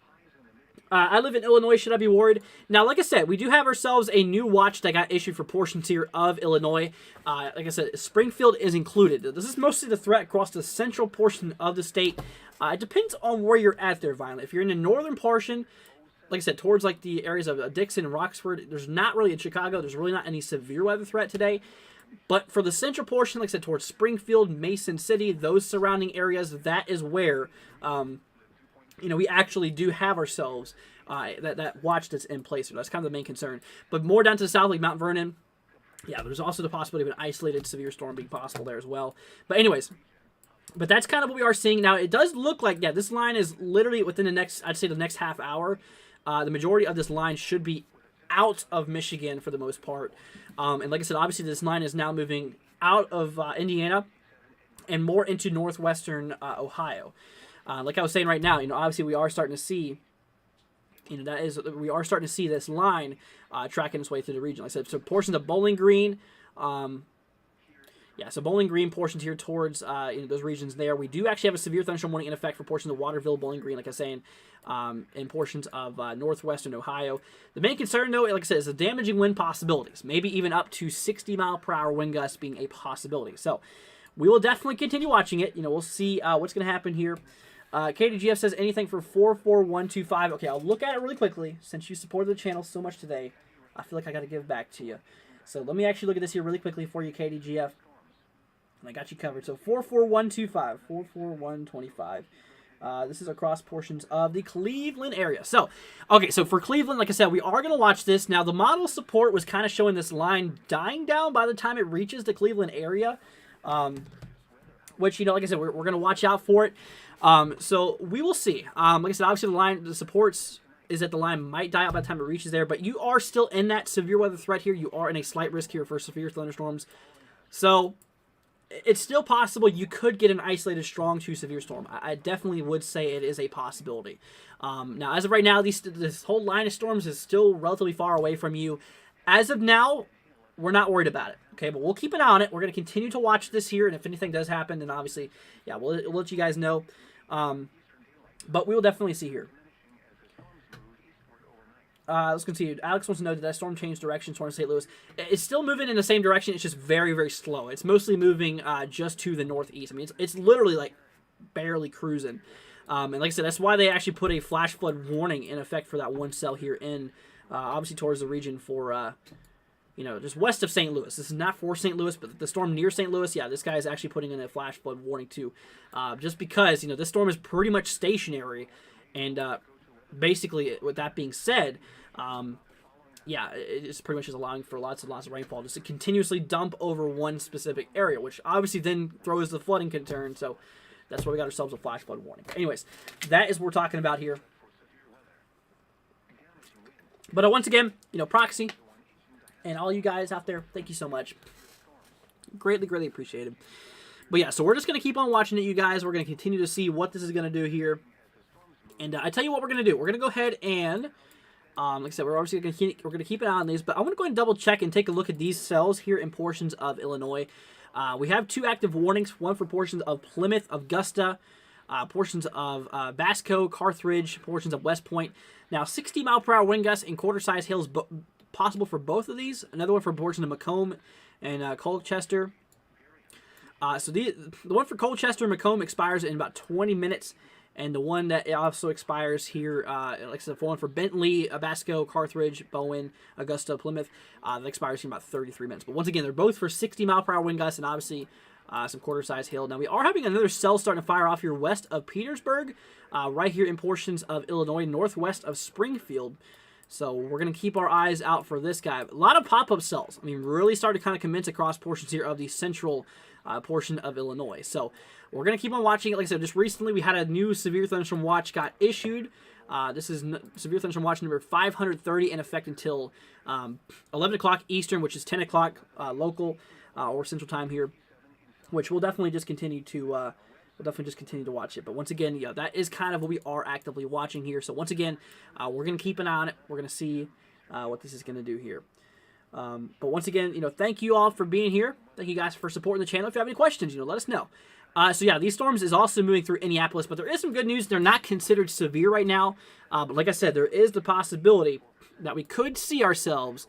S2: I live in Illinois. Should I be worried? Now, like I said, we do have ourselves a new watch that got issued for portions here of Illinois. Like I said, Springfield is included. This is mostly the threat across the central portion of the state. It depends on where you're at there, Violent. If you're in the northern portion, like I said, towards like the areas of Dixon and Roxford, there's not really, in Chicago, there's really not any severe weather threat today. But for the central portion, like I said, towards Springfield, Mason City, those surrounding areas, that is where we actually do have ourselves that watch that's in place. So that's kind of the main concern. But more down to the south, like Mount Vernon, yeah, there's also the possibility of an isolated severe storm being possible there as well. But anyways, but that's kind of what we are seeing. Now, it does look like, yeah, this line is literally within the next, I'd say the next half hour. The majority of this line should be out of Michigan for the most part. And like I said, obviously this line is now moving out of Indiana and more into northwestern Ohio. Like I was saying right now, obviously we are starting to see, we are starting to see this line tracking its way through the region. Like I said, so portions of Bowling Green, so Bowling Green portions here towards those regions there. We do actually have a severe thunderstorm warning in effect for portions of Waterville, Bowling Green, like I was saying, in portions of northwestern Ohio. The main concern, though, like I said, is the damaging wind possibilities. Maybe even up to 60-mile-per-hour wind gusts being a possibility. So we will definitely continue watching it. We'll see what's going to happen here. KDGF says anything for 44125. Okay, I'll look at it really quickly. Since you supported the channel so much today, I feel like I got to give back to you. So let me actually look at this here really quickly for you, KDGF. And I got you covered. So 44125. 44125. This is across portions of the Cleveland area. So, okay, so for Cleveland, like I said, we are going to watch this. Now, the model support was kind of showing this line dying down by the time it reaches the Cleveland area, which, like I said, we're going to watch out for it. So we will see. Like I said, obviously the supports is that the line might die out by the time it reaches there, but you are still in that severe weather threat here. You are in a slight risk here for severe thunderstorms. So it's still possible you could get an isolated strong to severe storm. I definitely would say it is a possibility. Now, as of right now, this whole line of storms is still relatively far away from you. As of now, we're not worried about it. Okay, but we'll keep an eye on it. We're going to continue to watch this here, and if anything does happen, then obviously, yeah, we'll let you guys know. But we will definitely see here. Let's continue. Alex wants to know, did that storm change direction towards St. Louis? It's still moving in the same direction. It's just very, very slow. It's mostly moving just to the northeast. I mean, it's literally like barely cruising. And like I said, that's why they actually put a flash flood warning in effect for that one cell here in, obviously towards the region for, just west of St. Louis. This is not for St. Louis, but the storm near St. Louis, yeah, this guy is actually putting in a flash flood warning too. Just because, this storm is pretty much stationary. And basically, with that being said, it's pretty much just allowing for lots and lots of rainfall just to continuously dump over one specific area, which obviously then throws the flooding concern. So that's why we got ourselves a flash flood warning. Anyways, that is what we're talking about here. But once again, proxy and all you guys out there, thank you so much. Greatly, greatly appreciated. But yeah, so we're just going to keep on watching it, you guys. We're going to continue to see what this is going to do here. And I tell you what we're going to do. We're going to go ahead and, like I said, we're obviously going to keep an eye on these. But I want to go ahead and double check and take a look at these cells here in portions of Illinois. We have 2 active warnings. One for portions of Plymouth, Augusta, portions of Basco, Carthage, portions of West Point. Now, 60-mile-per-hour wind gusts and quarter-size hail is possible for both of these. Another one for portions of Macomb and Colchester. So the one for Colchester and Macomb expires in about 20 minutes. And the one that also expires here, like I said, one for Bentley, Basco, Carthage, Bowen, Augusta, Plymouth, that expires in about 33 minutes. But once again, they're both for 60-mile-per-hour wind gusts and obviously some quarter-size hail. Now, we are having another cell starting to fire off here west of Petersburg, right here in portions of Illinois, northwest of Springfield. So we're going to keep our eyes out for this guy. A lot of pop-up cells. I mean, really started to kind of commence across portions here of the central portion of Illinois. So we're going to keep on watching it. Like I said, just recently we had a new Severe Thunderstorm Watch got issued. This is Severe Thunderstorm Watch number 530 in effect until 11 o'clock Eastern, which is 10 o'clock local or Central Time here, which we'll definitely just continue to watch it. But once again, yeah, that is kind of what we are actively watching here. So once again, we're going to keep an eye on it. We're going to see what this is going to do here. But once again, thank you all for being here. Thank you guys for supporting the channel. If you have any questions, let us know. So yeah, these storms is also moving through Indianapolis, but there is some good news. They're not considered severe right now. But like I said, there is the possibility that we could see ourselves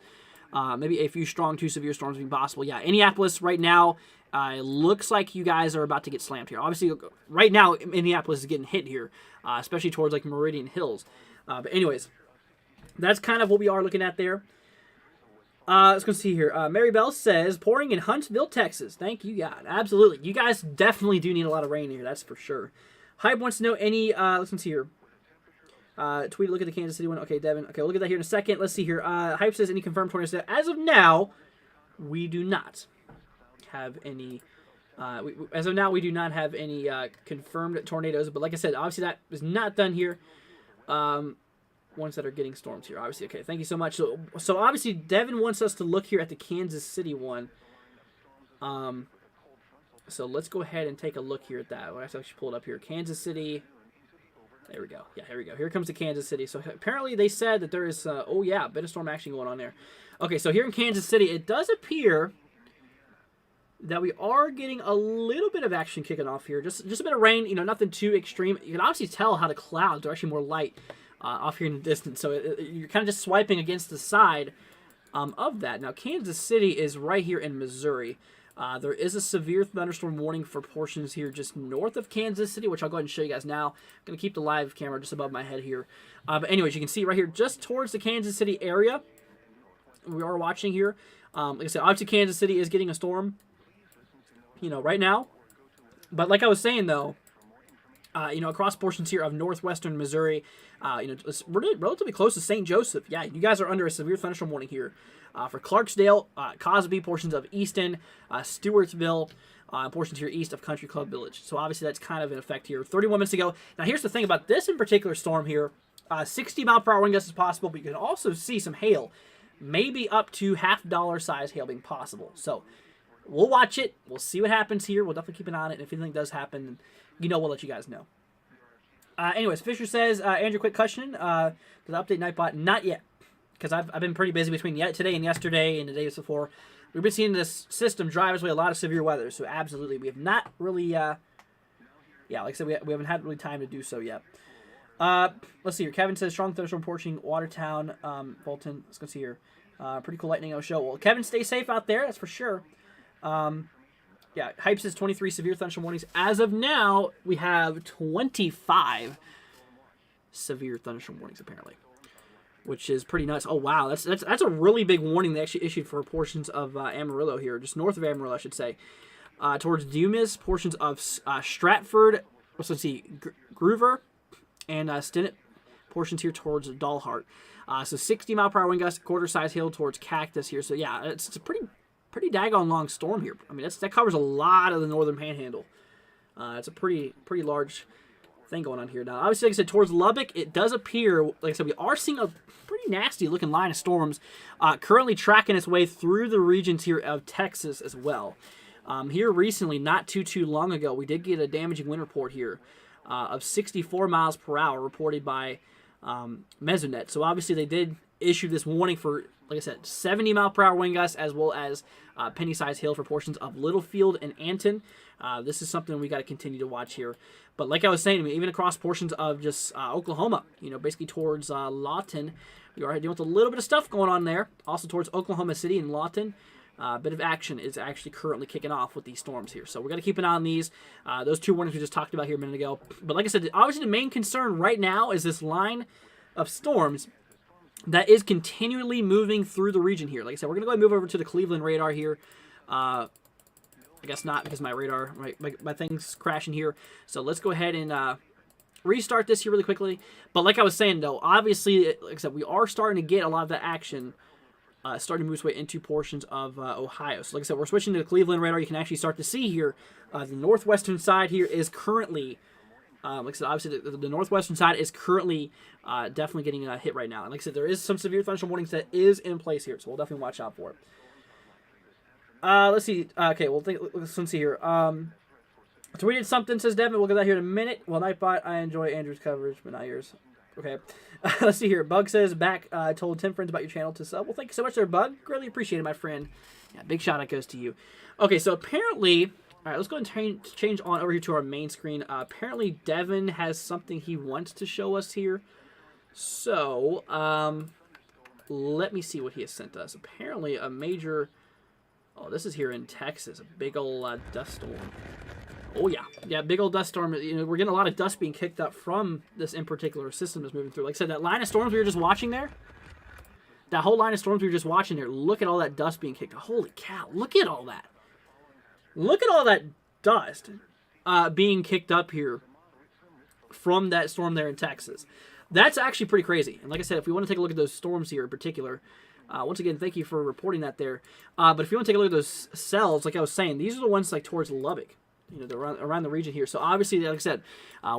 S2: maybe a few strong to severe storms being possible. Yeah, Indianapolis right now, it looks like you guys are about to get slammed here. Obviously, right now, Indianapolis is getting hit here, especially towards like Meridian Hills. But anyways, that's kind of what we are looking at there. Let's go see here. Mary Bell says, pouring in Huntsville, Texas. Thank you, God. Absolutely. You guys definitely do need a lot of rain here. That's for sure. Hype wants to know any, let's see here. Tweet, look at the Kansas City one. Okay, Devin. Okay, we'll look at that here in a second. Let's see here. Hype says, any confirmed tornadoes? As of now, we do not have any, as of now, we do not have any confirmed tornadoes. But like I said, obviously that is not done here. Ones that are getting storms here, obviously. Okay, thank you so much. So obviously, Devin wants us to look here at the Kansas City one. So let's go ahead and take a look here at that. Let's actually pull it up here. Kansas City. There we go. Yeah, here we go. Here comes the Kansas City. So apparently they said that there is, a bit of storm action going on there. Okay, so here in Kansas City, it does appear that we are getting a little bit of action kicking off here. Just a bit of rain, nothing too extreme. You can obviously tell how the clouds are actually more light off here in the distance. So you're kind of just swiping against the side of that. Now, Kansas City is right here in Missouri. There is a severe thunderstorm warning for portions here just north of Kansas City, which I'll go ahead and show you guys now. I'm going to keep the live camera just above my head here. But anyways, you can see right here just towards the Kansas City area we are watching here. Like I said, obviously Kansas City is getting a storm. right now. But like I was saying, though, across portions here of northwestern Missouri, it's really relatively close to St. Joseph. Yeah, you guys are under a severe thunderstorm warning here for Clarksdale, Cosby, portions of Easton, Stewartsville, portions here east of Country Club Village. So obviously that's kind of in effect here. 31 minutes ago. Now here's the thing about this in particular storm here. 60-mile-per-hour wind gusts is possible, but you can also see some hail, maybe up to half-dollar size hail being possible. So we'll watch it. We'll see what happens here. We'll definitely keep an eye on it. And if anything does happen, we'll let you guys know. Anyways, Fisher says, Andrew, quick question. Does the update Nightbot? Not yet, because I've been pretty busy between today and yesterday and the days before. We've been seeing this system drive us away a lot of severe weather, so absolutely, we have not really, like I said, we haven't had really time to do so yet. Let's see here. Kevin says, strong thunderstorm approaching Watertown, Fulton. Let's go see here. Pretty cool lightning show. Well, Kevin, stay safe out there, that's for sure. Hype says 23 severe thunderstorm warnings. As of now, we have 25 severe thunderstorm warnings, apparently, which is pretty nuts. Oh, wow. That's a really big warning they actually issued for portions of Amarillo here, just north of Amarillo, I should say. Towards Dumas, portions of Stratford, let's see, Groover, and Stinnett, portions here towards Dalhart. So 60-mile-per-hour wind gust, quarter-size hail towards Cactus here. So, yeah, it's a pretty daggone long storm here. I mean, that covers a lot of the northern panhandle. It's a pretty large thing going on here. Now, obviously, like I said, towards Lubbock, it does appear, like I said, we are seeing a pretty nasty-looking line of storms currently tracking its way through the regions here of Texas as well. Here recently, not too long ago, we did get a damaging wind report here of 64 miles per hour reported by Mesonet. So, obviously, they did issue this warning for, like I said, 70-mile-per-hour wind gusts, as well as penny-sized hail for portions of Littlefield and Anton. This is something we got to continue to watch here. But like I was saying, even across portions of just Oklahoma, basically towards Lawton, we are dealing with a little bit of stuff going on there. Also towards Oklahoma City and Lawton, a bit of action is actually currently kicking off with these storms here. So we're going to keep an eye on these. Those two warnings we just talked about here a minute ago. But like I said, obviously the main concern right now is this line of storms that is continually moving through the region here. Like I said, we're going to go ahead and move over to the Cleveland radar here. I guess not, because my radar, my thing's crashing here. So let's go ahead and restart this here really quickly. But like I was saying, though, obviously, like I said, we are starting to get a lot of that action starting to move its way into portions of Ohio. So like I said, we're switching to the Cleveland radar. You can actually start to see here the northwestern side here is currently, like I said, obviously the northwestern side is currently definitely getting hit right now. And like I said, there is some severe thunderstorm warnings that is in place here, so we'll definitely watch out for it. Let's see. Okay, let's see here. Tweeted something, says Devin. We'll get that here in a minute. Well, Nightbot, I enjoy Andrew's coverage, but not yours. Okay. Let's see here. Bug says, back, told 10 friends about your channel to sub. Well, thank you so much there, Bug. Greatly appreciated, my friend. Yeah, big shout out goes to you. Okay, so apparently, all right, let's go and change on over here to our main screen. Apparently, Devin has something he wants to show us here. So, let me see what he has sent us. Apparently, a major... Oh, this is here in Texas. A big old dust storm. Oh, yeah. Yeah, big old dust storm. We're getting a lot of dust being kicked up from this in particular system that's moving through. Like I said, that line of storms we were just watching there, that whole line of storms we were just watching there, look at all that dust being kicked up. Holy cow. Look at all that. Look at all that dust being kicked up here from that storm there in Texas. That's actually pretty crazy. And like I said, if we want to take a look at those storms here in particular, once again, thank you for reporting that there. But if you want to take a look at those cells, like I was saying, these are the ones like towards Lubbock. They're around the region here. So obviously, like I said,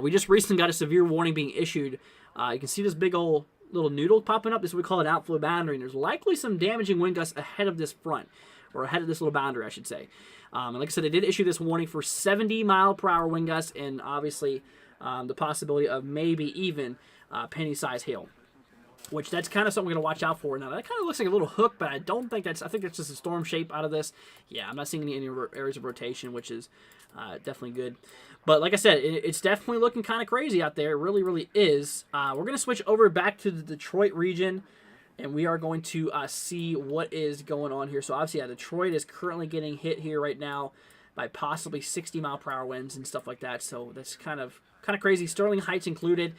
S2: we just recently got a severe warning being issued. You can see this big old little noodle popping up. This is what we call an outflow boundary. And there's likely some damaging wind gusts ahead of this front, or ahead of this little boundary, I should say. And like I said, they did issue this warning for 70-mile-per-hour wind gusts, and obviously the possibility of maybe even penny-sized hail. Which that's kind of something we're going to watch out for. Now, that kind of looks like a little hook, but I don't think that's... I think that's just a storm shape out of this. Yeah, I'm not seeing any areas of rotation, which is definitely good. But like I said, it's definitely looking kind of crazy out there. It really, really is. We're going to switch over back to the Detroit region, and we are going to see what is going on here. So, obviously, yeah, Detroit is currently getting hit here right now by possibly 60-mile-per-hour winds and stuff like that. So, that's kind of crazy. Sterling Heights included.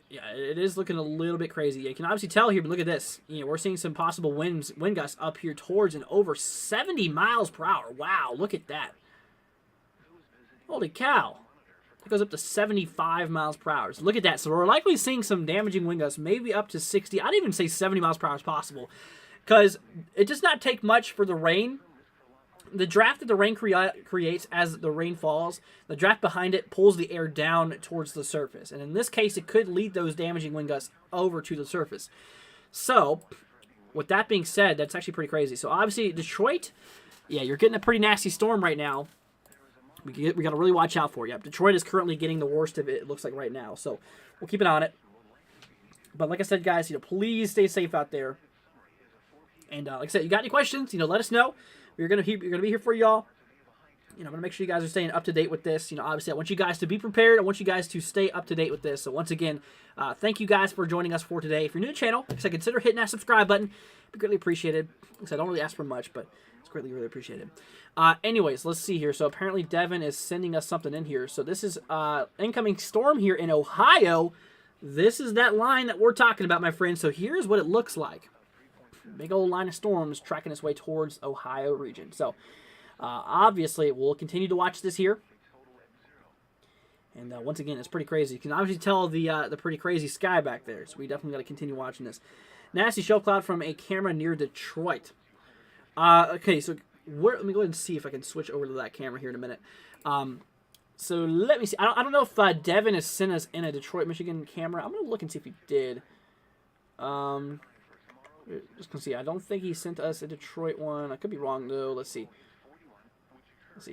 S2: Yeah, it is looking a little bit crazy. You can obviously tell here, but look at this. You know, we're seeing some possible wind gusts up here towards and over 70 miles per hour. Wow, look at that. Holy cow. It goes up to 75 miles per hour. So look at that. So we're likely seeing some damaging wind gusts, maybe up to 60. I'd even say 70 miles per hour is possible, because it does not take much for the rain. The draft that the rain creates as the rain falls, the draft behind it pulls the air down towards the surface. And in this case, it could lead those damaging wind gusts over to the surface. So, with that being said, that's actually pretty crazy. So, obviously, Detroit, yeah, you're getting a pretty nasty storm right now. We got to really watch out for you. Detroit is currently getting the worst of it, it looks like right now. So, we'll keep an eye on it. But like I said, guys, please stay safe out there. And like I said, you got any questions, let us know. We're gonna be here for y'all. I'm gonna make sure you guys are staying up to date with this. Obviously, I want you guys to be prepared. I want you guys to stay up to date with this. So once again, thank you guys for joining us for today. If you're new to the channel, like I said, consider hitting that subscribe button. It'd be greatly appreciated. Like I said, I don't really ask for much, but it's greatly, really appreciated. Anyways, let's see here. So apparently Devin is sending us something in here. So this is incoming storm here in Ohio. This is that line that we're talking about, my friends. So here's what it looks like. Big old line of storms tracking its way towards Ohio region. So, obviously, we'll continue to watch this here. And once again, it's pretty crazy. You can obviously tell the pretty crazy sky back there. So we definitely got to continue watching this. Nasty show cloud from a camera near Detroit. Okay, so let me go ahead and see if I can switch over to that camera here in a minute. So let me see. I don't know if Devin has sent us in a Detroit, Michigan camera. I'm going to look and see if he did. Just gonna see. I don't think he sent us a Detroit one. I could be wrong though. Let's see.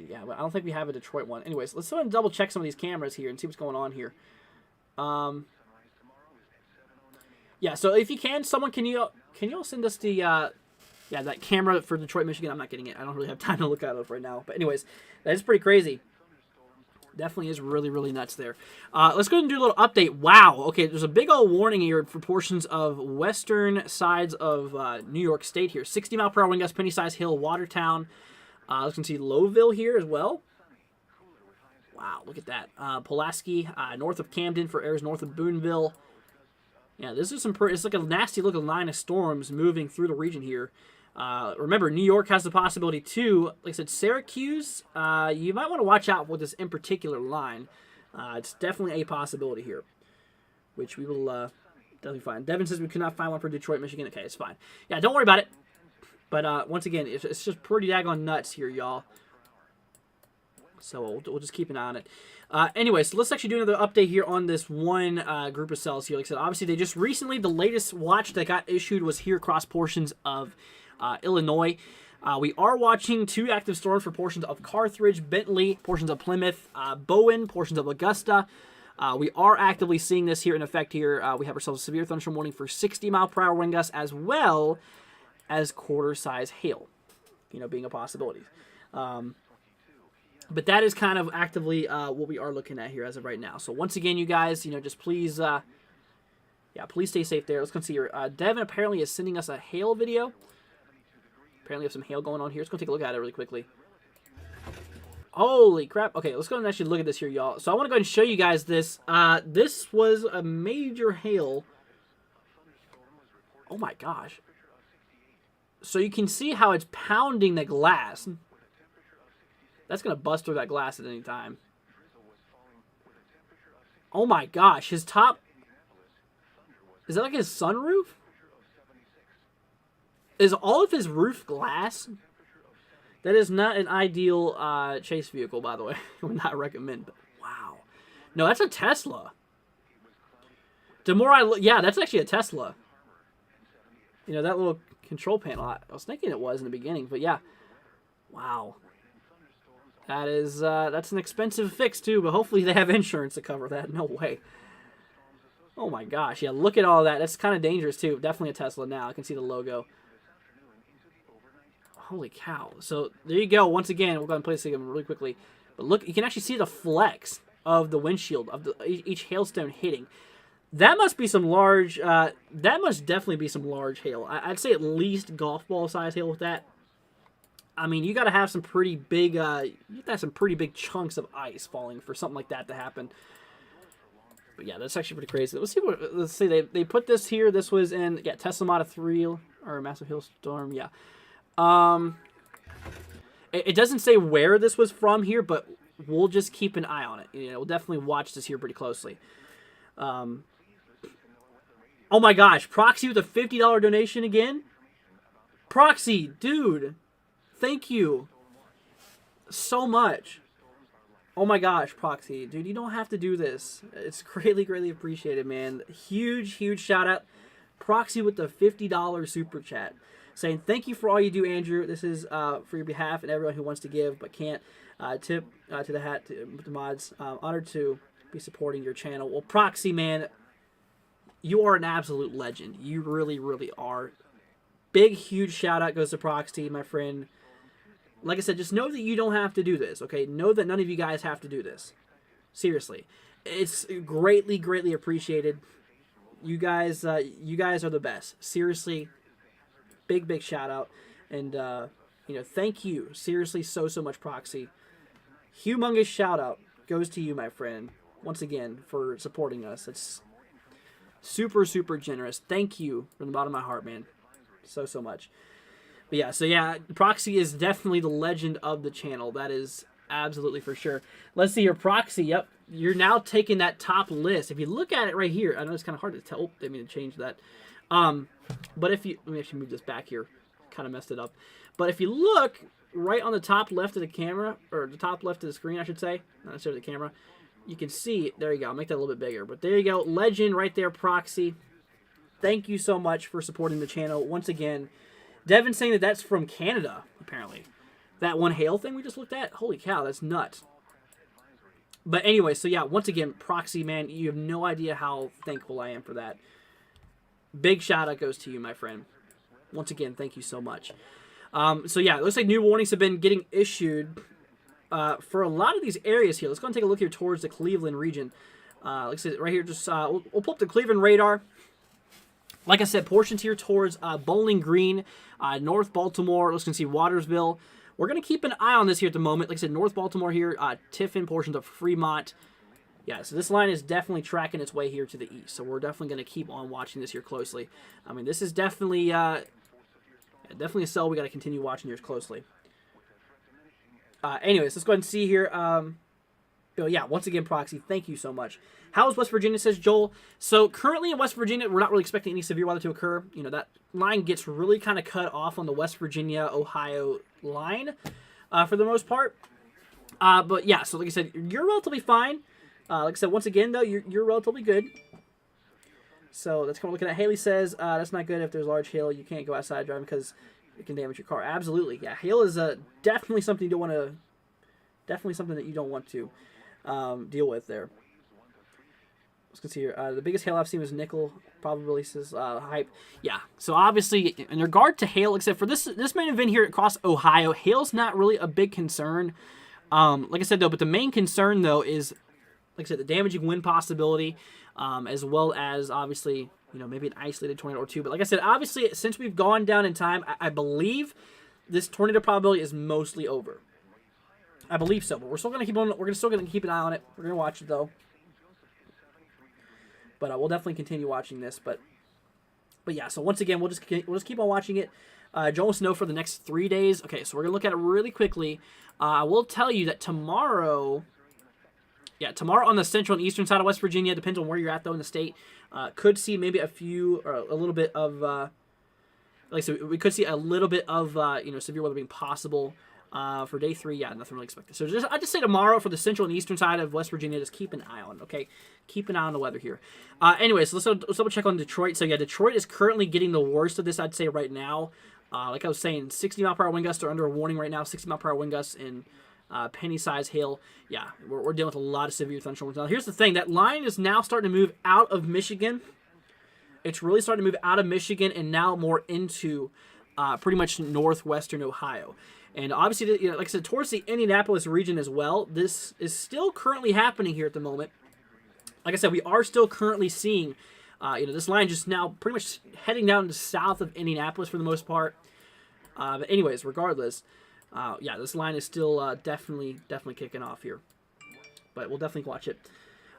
S2: Yeah, but I don't think we have a Detroit one. Anyways, let's go ahead and double check some of these cameras here and see what's going on here. Yeah. So if you can, someone can you send us the that camera for Detroit, Michigan? I'm not getting it. I don't really have time to look at it right now. But anyways, that is pretty crazy. Definitely is really, really nuts there. Let's go ahead and do a little update. Wow. Okay, there's a big old warning here for portions of western sides of New York State here. 60 mile per hour wind gusts, Penny-Size Hill, Watertown. Let's see Lowville here as well. Wow, look at that. Pulaski, north of Camden for areas north of Boonville. Yeah, this is it's like a nasty looking line of storms moving through the region here. Remember, New York has the possibility too. Like I said, Syracuse, you might want to watch out with this in particular line. It's definitely a possibility here, which we will definitely find. Devin says we could not find one for Detroit, Michigan. Okay, it's fine. Yeah, don't worry about it. But once again, it's just pretty daggone nuts here, y'all. So we'll just keep an eye on it. Anyway, so let's actually do another update here on this one group of cells here. Like I said, obviously they just recently, the latest watch that got issued was here across portions of Illinois. We are watching 2 active storms for portions of Carthage, Bentley, portions of Plymouth, Bowen, portions of Augusta. We are actively seeing this here in effect here. We have ourselves a severe thunderstorm warning for 60 mile per hour wind gusts as well as quarter-size hail, being a possibility. But that is kind of actively what we are looking at here as of right now. So once again, you guys, just please, please stay safe there. Let's go see here. Devin apparently is sending us a hail video. Apparently we have some hail going on here. Let's go take a look at it really quickly. Holy crap. Okay, let's go and actually look at this here, y'all. So I want to go ahead and show you guys this. This was a major hail. Oh my gosh. So you can see how it's pounding the glass. That's going to bust through that glass at any time. Oh my gosh. His top... Is that like his sunroof? Is all of his roof glass? That is not an ideal chase vehicle, by the way. I would not recommend. But wow. No, that's a Tesla. The more I look... Yeah, that's actually a Tesla. That little control panel. I was thinking it was in the beginning, but yeah. Wow. That is, that's an expensive fix too, but hopefully they have insurance to cover that. No way. Oh my gosh. Yeah, look at all that. That's kind of dangerous too. Definitely a Tesla now. I can see the logo. Holy cow. So there you go. Once again, we'll go and play this again really quickly. But look, you can actually see the flex of the windshield, of each hailstone hitting. That must be some large, that must definitely be some large hail. I'd say at least golf ball size hail with that. I mean, you got to have some pretty big, you have to have some pretty big chunks of ice falling for something like that to happen. But yeah, that's actually pretty crazy. Let's see. They put this here. This was in Tesla Model 3 or Massive Hailstorm. Yeah. It doesn't say where this was from here, but we'll just keep an eye on it. We'll definitely watch this here pretty closely. Oh my gosh, Proxy with a $50 donation again. Proxy, dude, thank you so much. Oh my gosh, Proxy, dude, you don't have to do this. It's greatly, greatly appreciated, man. Huge, huge shout out. Proxy with the $50 super chat, saying thank you for all you do, Andrew. This is for your behalf and everyone who wants to give but can't. Tip to the hat to the mods. Honored to be supporting your channel. Well, Proxy, man, you are an absolute legend. You really, really are. Big, huge shout out goes to Proxy, my friend. Like I said, just know that you don't have to do this, okay? Know that none of you guys have to do this. Seriously. It's greatly, greatly appreciated. You guys are the best. Seriously, big, big shout out. And, thank you. Seriously, so much, Proxy. Humongous shout out goes to you, my friend, once again, for supporting us. It's super, super generous. Thank you from the bottom of my heart, man. So much. But yeah, Proxy is definitely the legend of the channel. That is absolutely for sure. Let's see here, Proxy. Yep, you're now taking that top list. If you look at it right here, I know it's kind of hard to tell. Oh, they need to change that. But if you, let me actually move this back here. Kind of messed it up. But if you look right on the top left of the camera, or the top left of the screen, I should say, not necessarily the camera, you can see, there you go. I'll make that a little bit bigger. But there you go, legend right there, Proxy. Thank you so much for supporting the channel once again. Devin's saying that that's from Canada, apparently. That one hail thing we just looked at? Holy cow, that's nuts. But anyway, so yeah, once again, Proxy, man, you have no idea how thankful I am for that. Big shout out goes to you, my friend. Once again, thank you so much. So yeah, it looks like new warnings have been getting issued for a lot of these areas here. Let's go and take a look here towards the Cleveland region. Like I said, right here, just we'll pull up the Cleveland radar. Like I said, portions here towards Bowling Green, North Baltimore. Let's go see Watersville. We're going to keep an eye on this here at the moment. Like I said, North Baltimore here, Tiffin, portions of Fremont. Yeah, so this line is definitely tracking its way here to the east. So we're definitely going to keep on watching this here closely. I mean, this is definitely definitely a cell we got to continue watching here closely. Anyways, let's go ahead and see here. Yeah, once again, Proxy, thank you so much. How is West Virginia, says Joel. So currently in West Virginia, we're not really expecting any severe weather to occur. That line gets really kind of cut off on the West Virginia-Ohio line for the most part. But yeah, so like I said, you're relatively fine. Like I said, once again, though, you're relatively good. So that's kind of looking at. Haley says, that's not good if there's large hail. You can't go outside driving because it can damage your car. Absolutely. Yeah, hail is definitely something you don't want to, definitely something that you don't want to deal with there. Let's see here. The biggest hail I've seen was nickel. Probably releases hype. Yeah. So obviously, in regard to hail, except for this main event here across Ohio, hail's not really a big concern. Like I said though, but the main concern though is, like I said, the damaging wind possibility, as well as obviously, maybe an isolated tornado or two. But like I said, obviously, since we've gone down in time, I believe this tornado probability is mostly over. I believe so, but we're still gonna keep on. We're still gonna keep an eye on it. We're gonna watch it though. But we'll definitely continue watching this. But yeah. So once again, we'll just keep on watching it. Joel wants to know for the next 3 days. Okay, so we're gonna look at it really quickly. I will tell you that tomorrow. Yeah, tomorrow on the central and eastern side of West Virginia, depends on where you're at though in the state, could see maybe a little bit of, like I said, we could see a little bit of, severe weather being possible for day 3. Yeah, nothing really expected. So I just say tomorrow for the central and eastern side of West Virginia, just keep an eye on it, okay? Keep an eye on the weather here. Anyways, let's double check on Detroit. So yeah, Detroit is currently getting the worst of this, I'd say right now. Like I was saying, 60 mile per hour wind gusts are under a warning right now. 60 mile per hour wind gusts in penny-sized hail. Yeah, we're dealing with a lot of severe thunderstorms. Now, here's the thing. That line is now starting to move out of Michigan. It's really starting to move out of Michigan and now more into pretty much northwestern Ohio. And obviously, like I said, towards the Indianapolis region as well, this is still currently happening here at the moment. Like I said, we are still currently seeing, this line just now pretty much heading down to south of Indianapolis for the most part. But anyways, regardless, yeah, this line is still definitely kicking off here. But we'll definitely watch it.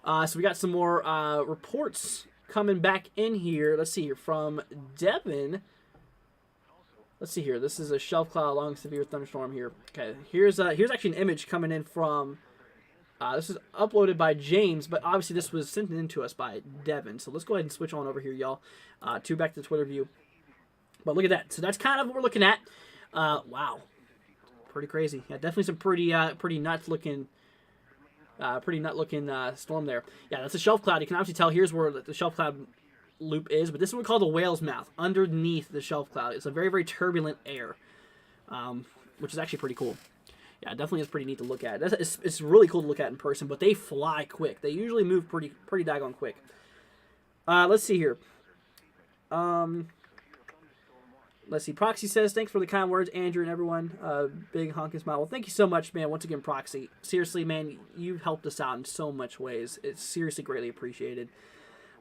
S2: So we got some more reports coming back in here. Let's see here from Devin. Let's see here. This is a shelf cloud along severe thunderstorm here. Okay, here's actually an image coming in from. This is uploaded by James, but obviously this was sent in to us by Devin. So let's go ahead and switch on over here, y'all. Back to the Twitter view. But look at that. So that's kind of what we're looking at. Wow, pretty crazy. Yeah, definitely some pretty nuts looking. Storm there. Yeah, that's a shelf cloud. You can obviously tell here's where the shelf cloud loop is, but this is what we call the whale's mouth, underneath the shelf cloud. It's a very, very turbulent air, which is actually pretty cool. Yeah, it definitely is pretty neat to look at. It's really cool to look at in person, but they fly quick. They usually move pretty daggone quick. Let's see here. Let's see. Proxy says, thanks for the kind words, Andrew and everyone. Big honking smile. Well, thank you so much, man. Once again, Proxy. Seriously, man, you've helped us out in so much ways. It's seriously greatly appreciated.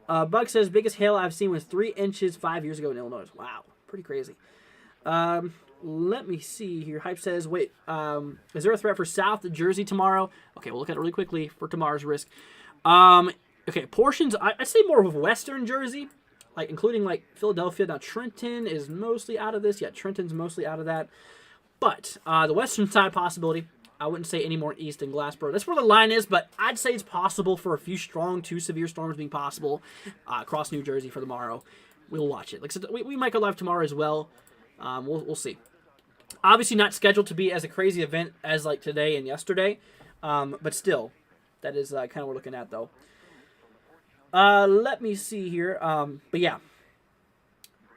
S2: Buck says, biggest hail I've seen was 3 inches 5 years ago in Illinois. Wow, pretty crazy. Let me see here. Hype says, wait, is there a threat for South Jersey tomorrow? Okay, we'll look at it really quickly for tomorrow's risk. Okay, portions, I'd say more of Western Jersey, like including like Philadelphia. Now, Trenton is mostly out of this. Yeah, Trenton's mostly out of that. But the western side possibility, I wouldn't say any more east than Glassboro. That's where the line is, but I'd say it's possible for a few strong to severe storms being possible across New Jersey for tomorrow. We'll watch it. Like I said, we might go live tomorrow as well. We'll see. Obviously not scheduled to be as a crazy event as like today and yesterday, but still, that is kind of what we're looking at though. Let me see here. But yeah,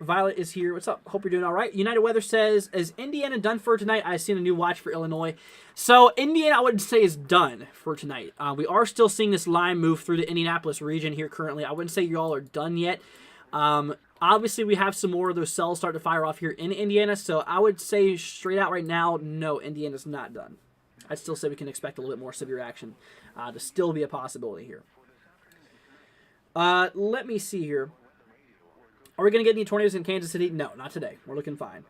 S2: Violet is here. What's up? Hope you're doing all right. United Weather says, is Indiana done for tonight? I've seen a new watch for Illinois. So Indiana, I wouldn't say is done for tonight. We are still seeing this line move through the Indianapolis region here currently. I wouldn't say y'all are done yet. Obviously, we have some more of those cells start to fire off here in Indiana, so I would say straight out right now, no, Indiana's not done. I'd still say we can expect a little bit more severe action to still be a possibility here. Let me see here. Are we going to get any tornadoes in Kansas City? No, not today. We're looking fine.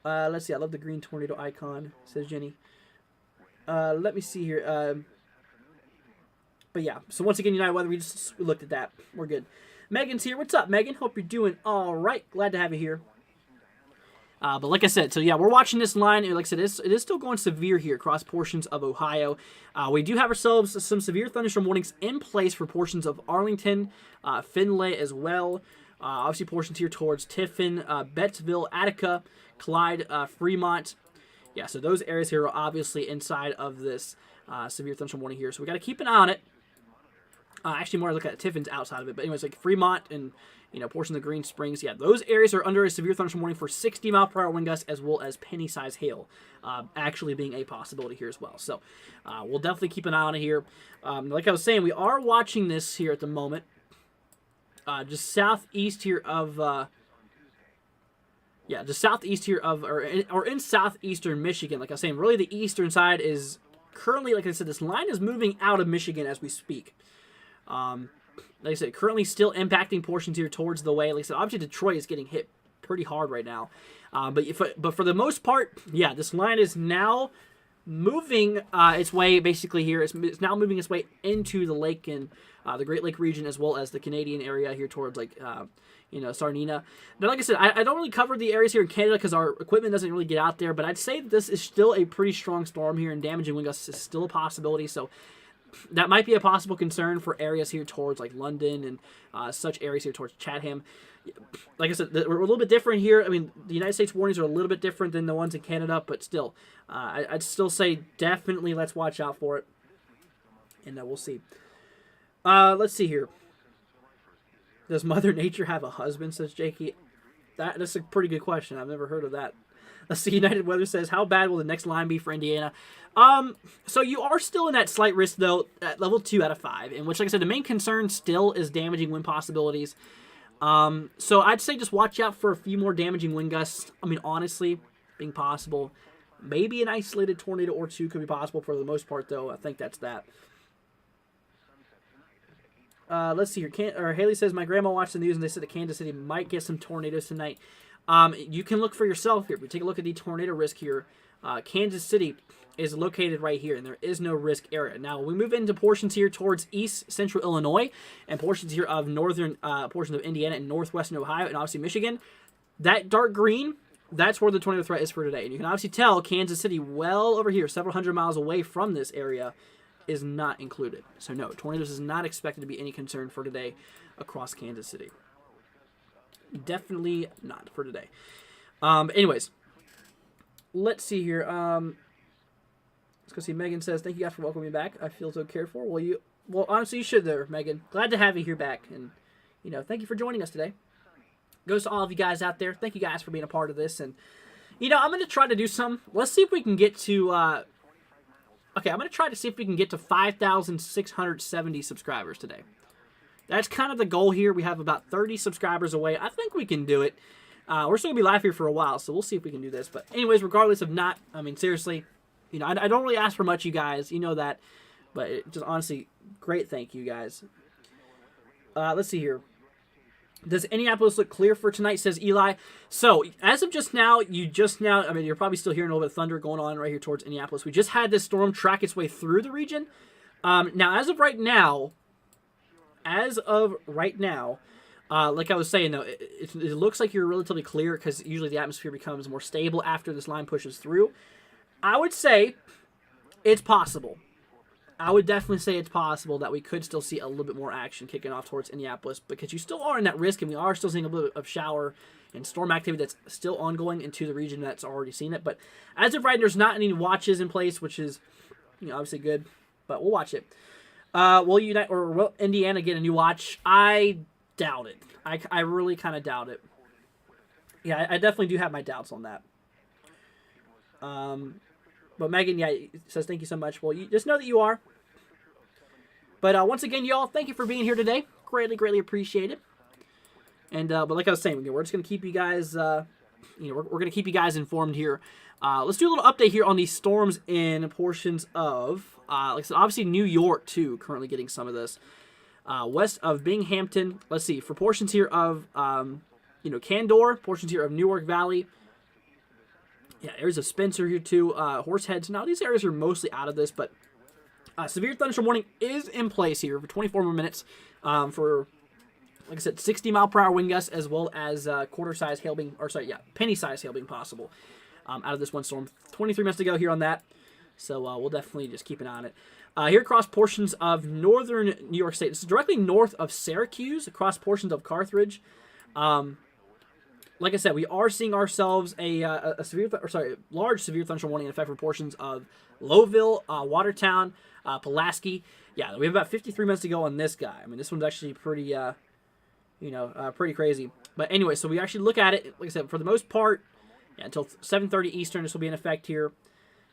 S2: Let's see. I love the green tornado icon, says Jenny. Let me see here. But yeah, so once again, United Weather, we looked at that. We're good. Megan's here. What's up, Megan? Hope you're doing all right. Glad to have you here. But like I said, so yeah, we're watching this line. And like I said, it is still going severe here across portions of Ohio. We do have ourselves some severe thunderstorm warnings in place for portions of Arlington, Findlay as well. Obviously, portions here towards Tiffin, Bettsville, Attica, Clyde, Fremont. Yeah, so those areas here are obviously inside of this severe thunderstorm warning here. So we got to keep an eye on it. Actually, more look at Tiffin's outside of it. But anyways, like Fremont and, portions of Green Springs. Yeah, those areas are under a severe thunderstorm warning for 60-mile-per-hour wind gusts as well as penny-size hail actually being a possibility here as well. So we'll definitely keep an eye on it here. Like I was saying, we are watching this here at the moment. Just southeast here of... or in southeastern Michigan. Like I was saying, really the eastern side is currently, like I said, this line is moving out of Michigan as we speak. Like I said, currently still impacting portions here towards the way. Like I said, obviously Detroit is getting hit pretty hard right now. But for the most part, yeah, this line is now moving its way basically here. It's now moving its way into the lake and the Great Lake region as well as the Canadian area here towards like Sarnina. Now, like I said, I don't really cover the areas here in Canada because our equipment doesn't really get out there. But I'd say that this is still a pretty strong storm here, and damaging wind gusts is still a possibility. So that might be a possible concern for areas here towards like London and such areas here towards Chatham. Like I said, we're a little bit different here. I mean, the United States warnings are a little bit different than the ones in Canada, but still, I'd still say definitely let's watch out for it, and we'll see. Let's see here. Does Mother Nature have a husband, says Jakey? That's a pretty good question. I've never heard of that. Let's see. United Weather says, how bad will the next line be for Indiana? So you are still in that slight risk, though, at level 2 out of 5, in which, like I said, the main concern still is damaging wind possibilities. So I'd say just watch out for a few more damaging wind gusts. I mean, honestly, being possible. Maybe an isolated tornado or two could be possible for the most part, though. I think that's that. Let's see here. Haley says, my grandma watched the news and they said that Kansas City might get some tornadoes tonight. You can look for yourself here. If we take a look at the tornado risk here, Kansas City is located right here, and there is no risk area. Now, when we move into portions here towards east central Illinois and portions here of northern portions of Indiana and northwestern Ohio and obviously Michigan, that dark green, that's where the tornado threat is for today. And you can obviously tell Kansas City, well over here, several hundred miles away from this area, is not included. So no, tornadoes is not expected to be any concern for today across Kansas City. Definitely not for today. Anyways, let's see here. Let's go see. Megan says, "Thank you guys for welcoming me back. I feel so cared for." Well, honestly, you should there, Megan. Glad to have you here back, and thank you for joining us today. Goes to all of you guys out there. Thank you guys for being a part of this, and I'm gonna try to do some. Let's see if we can get to. Okay, I'm gonna try to see if we can get to 5,670 subscribers today. That's kind of the goal here. We have about 30 subscribers away. I think we can do it. We're still gonna be live here for a while, so we'll see if we can do this. But anyways, regardless of not, I mean, seriously. I don't really ask for much, you guys. You know that. But just honestly, great thank you, guys. Let's see here. Does Indianapolis look clear for tonight, says Eli. So, as of just now, I mean, you're probably still hearing a little bit of thunder going on right here towards Indianapolis. We just had this storm track its way through the region. Now, as of right now, like I was saying, though, it looks like you're relatively clear because usually the atmosphere becomes more stable after this line pushes through. I would say it's possible. I would definitely say it's possible that we could still see a little bit more action kicking off towards Indianapolis because you still are in that risk, and we are still seeing a little bit of shower and storm activity that's still ongoing into the region that's already seen it. But as of right, there's not any watches in place, which is obviously good, but we'll watch it. Will Indiana get a new watch? I doubt it. I really kind of doubt it. Yeah, I definitely do have my doubts on that. But Megan, says thank you so much. Well, you just know that you are. But once again, y'all, thank you for being here today. Greatly, greatly appreciate it. And but like I was saying, we're just gonna keep you guys, we're gonna keep you guys informed here. Let's do a little update here on these storms in portions of, like I said, obviously New York too, currently getting some of this. West of Binghamton. Let's see, for portions here of, Candor, portions here of Newark Valley. Yeah, areas of Spencer here too. Horseheads. Now these areas are mostly out of this, but severe thunderstorm warning is in place here for 24 more minutes. For, like I said, 60 mile per hour wind gusts as well as penny size hail being possible out of this one storm. 23 minutes to go here on that, so we'll definitely just keep an eye on it. Here across portions of northern New York State. This is directly north of Syracuse, across portions of Carthage. Like I said, we are seeing ourselves a large severe thunderstorm warning in effect for portions of Lowville, Watertown, Pulaski. Yeah, we have about 53 minutes to go on this guy. I mean, this one's actually pretty, pretty crazy. But anyway, so we actually look at it. Like I said, for the most part, until 7:30 Eastern, this will be in effect here.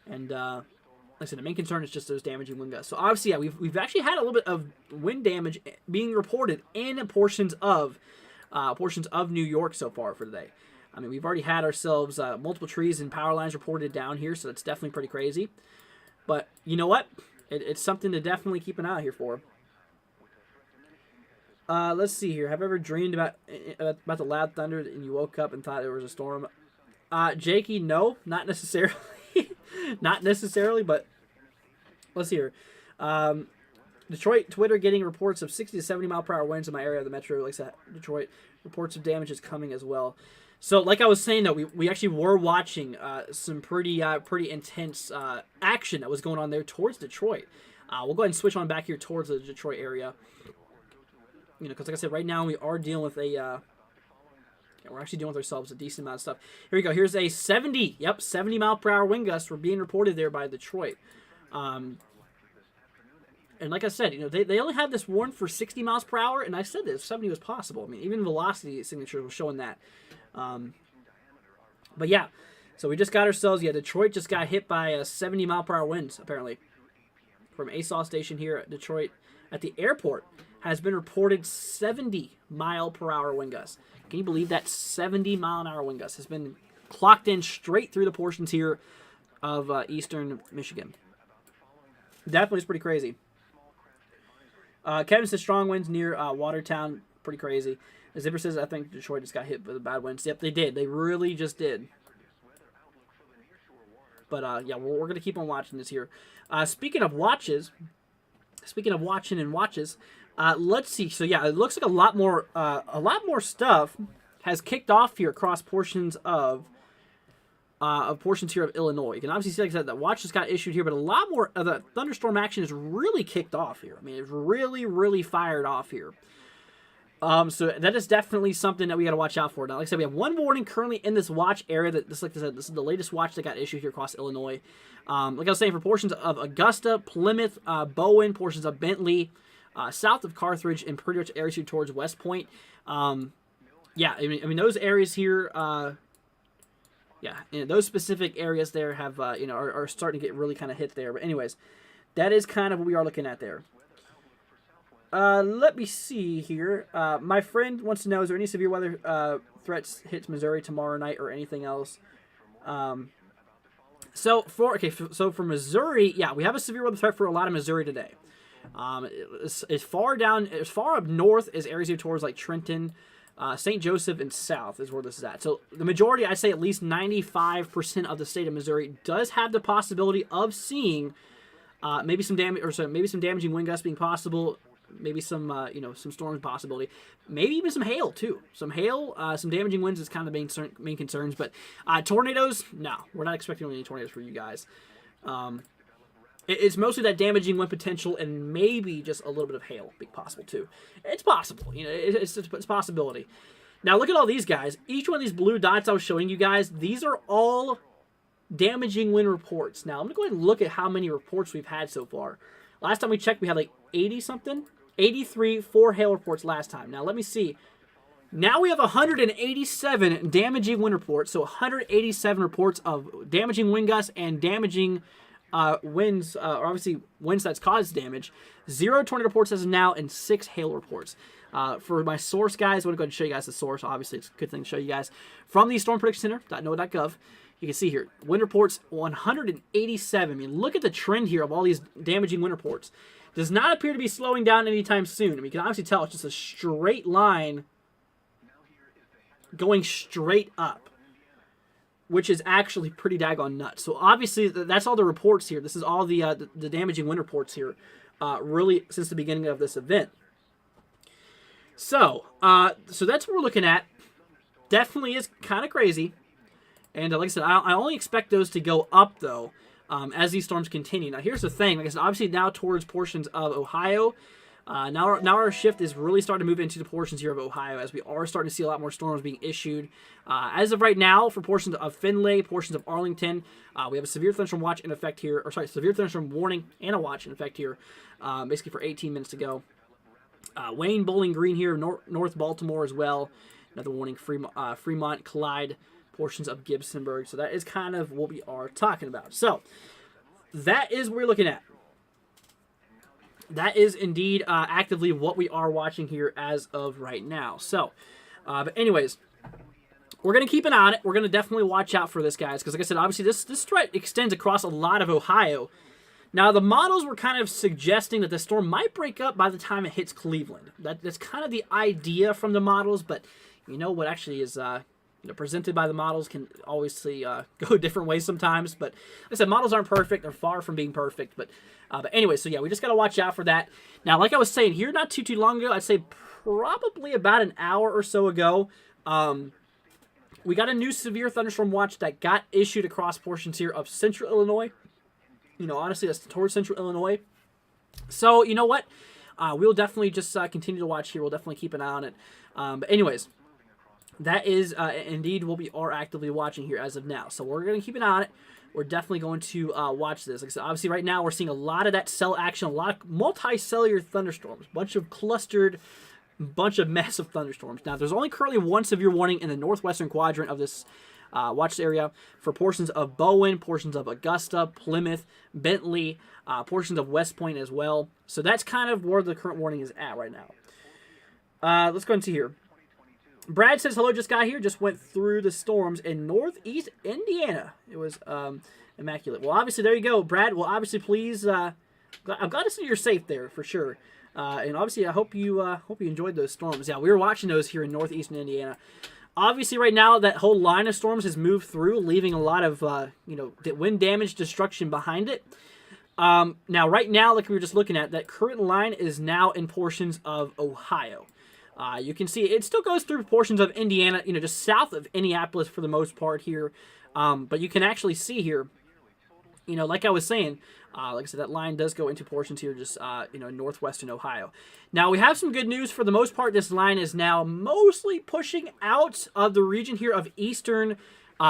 S2: And like I said, the main concern is just those damaging wind gusts. So obviously, we've actually had a little bit of wind damage being reported in portions of New York so far for today. I mean, we've already had ourselves multiple trees and power lines reported down here, so that's definitely pretty crazy. But you know what? It's something to definitely keep an eye out here for. Let's see here. Have you ever dreamed about the loud thunder and you woke up and thought there was a storm? Jakey, no, not necessarily. Not necessarily, but let's see here. Detroit Twitter getting reports of 60 to 70 mile per hour winds in my area of the metro. Like I said, Detroit reports of damage is coming as well. So, like I was saying, though, we actually were watching some pretty intense action that was going on there towards Detroit. We'll go ahead and switch on back here towards the Detroit area. Because like I said, right now we are dealing with we're actually dealing with ourselves a decent amount of stuff. Here we go. Here's a 70 mile per hour wind gusts were being reported there by Detroit. And like I said, they only had this warned for 60 miles per hour, and I said that 70 was possible. I mean, even velocity signatures were showing that. But yeah, so we just got ourselves, Detroit just got hit by a 70 mile per hour winds, apparently. From ASAW station here at Detroit at the airport has been reported 70 mile per hour wind gusts. Can you believe that? 70 mile an hour wind gust has been clocked in straight through the portions here of eastern Michigan. Definitely is pretty crazy. Kevin says strong winds near Watertown. pretty crazy. The Zipper says, I think Detroit just got hit with a bad winds. Yep, they did. They really just did. But, yeah, we're going to keep on watching this here. Speaking of watching and watches, let's see. So, yeah, it looks like a lot more stuff has kicked off here across portions of portions here of Illinois. You can obviously see, like I said, that watch just got issued here, but a lot more of the thunderstorm action is really kicked off here. I mean, it's really, really fired off here. So that is definitely something that we got to watch out for. Now, like I said, we have one warning currently in this watch area. Like I said, this is the latest watch that got issued here across Illinois. Like I was saying, for portions of Augusta, Plymouth, Bowen, portions of Bentley, south of Carthage, and pretty much areas here towards West Point. Yeah, I mean those areas here. Yeah, those specific areas there have are starting to get really kind of hit there. But anyways, that is kind of what we are looking at there. Let me see here. My friend wants to know, is there any severe weather threats hits Missouri tomorrow night or anything else? So for Missouri, yeah, we have a severe weather threat for a lot of Missouri today. As far up north as areas here towards like Trenton, St. Joseph, and south is where this is at. So the majority, I say at least 95% of the state of Missouri does have the possibility of seeing maybe some damaging wind gusts being possible. Maybe some some storm possibility, maybe even some hail too. Some hail, some damaging winds is kind of the main concerns. But tornadoes, no, we're not expecting any tornadoes for you guys. It's mostly that damaging wind potential and maybe just a little bit of hail being possible too. It's possible, it's a possibility. Now look at all these guys. Each one of these blue dots I was showing you guys, these are all damaging wind reports. Now I'm gonna go ahead and look at how many reports we've had so far. Last time we checked, we had like 80-something. 83 4 hail reports last time. Now, let me see. Now we have 187 damaging wind reports. So, 187 reports of damaging wind gusts and damaging winds, or obviously winds that's caused damage. 0 tornado reports as of now, and 6 hail reports. For my source, guys, I want to go ahead and show you guys the source. Obviously, it's a good thing to show you guys. From the Storm Prediction Center.noaa.gov, you can see here, wind reports 187. I mean, look at the trend here of all these damaging wind reports. Does not appear to be slowing down anytime soon. I mean, you can obviously tell it's just a straight line going straight up, which is actually pretty daggone nuts. So obviously, that's all the reports here. This is all the damaging wind reports here, really since the beginning of this event. So that's what we're looking at. Definitely is kind of crazy. And like I said, I only expect those to go up, though, as these storms continue. Now, here's the thing. Like I said, obviously now towards portions of Ohio. Now our shift is really starting to move into the portions here of Ohio, as we are starting to see a lot more storms being issued. As of right now, for portions of Findlay, portions of Arlington, we have a severe thunderstorm watch in effect here. Severe thunderstorm warning and a watch in effect here, basically for 18 minutes to go. Wayne, Bowling Green here, North Baltimore as well. Another warning, Fremont, Clyde, portions of Gibsonburg. So that is kind of what we are talking about. So that is what we're looking at. That is indeed actively what we are watching here as of right now. So, but anyways, we're going to keep an eye on it. We're going to definitely watch out for this, guys, because like I said, obviously this threat extends across a lot of Ohio. Now, the models were kind of suggesting that the storm might break up by the time it hits Cleveland. That's kind of the idea from the models, but you know what actually is presented by the models can obviously go different ways sometimes. But like I said, models aren't perfect. They're far from being perfect. But anyway, so yeah, we just got to watch out for that. Now, like I was saying here not too long ago, I'd say probably about an hour or so ago, we got a new severe thunderstorm watch that got issued across portions here of central Illinois. Honestly, that's towards central Illinois. So, you know what? We'll definitely just continue to watch here. We'll definitely keep an eye on it. But anyways, that is indeed what we are actively watching here as of now. So we're going to keep an eye on it. We're definitely going to watch this. Like I said, obviously right now we're seeing a lot of that cell action, a lot of multicellular thunderstorms, bunch of massive thunderstorms. Now, there's only currently one severe warning in the northwestern quadrant of this watch area for portions of Bowen, portions of Augusta, Plymouth, Bentley, portions of West Point as well. So that's kind of where the current warning is at right now. Let's go into here. Brad says, hello, just got here. Just went through the storms in northeast Indiana. It was immaculate. Well, obviously, there you go, Brad. Well, obviously, please, I'm glad to see you're safe there, for sure. And obviously, I hope you enjoyed those storms. Yeah, we were watching those here in northeastern Indiana. Obviously, right now that whole line of storms has moved through, leaving a lot of wind damage, destruction behind it. Now, right now, like we were just looking at, that current line is now in portions of Ohio. You can see it still goes through portions of Indiana, just south of Indianapolis for the most part here. But you can actually see here, like I was saying, like I said, that line does go into portions here, just northwestern Ohio. Now we have some good news. For the most part, this line is now mostly pushing out of the region here of eastern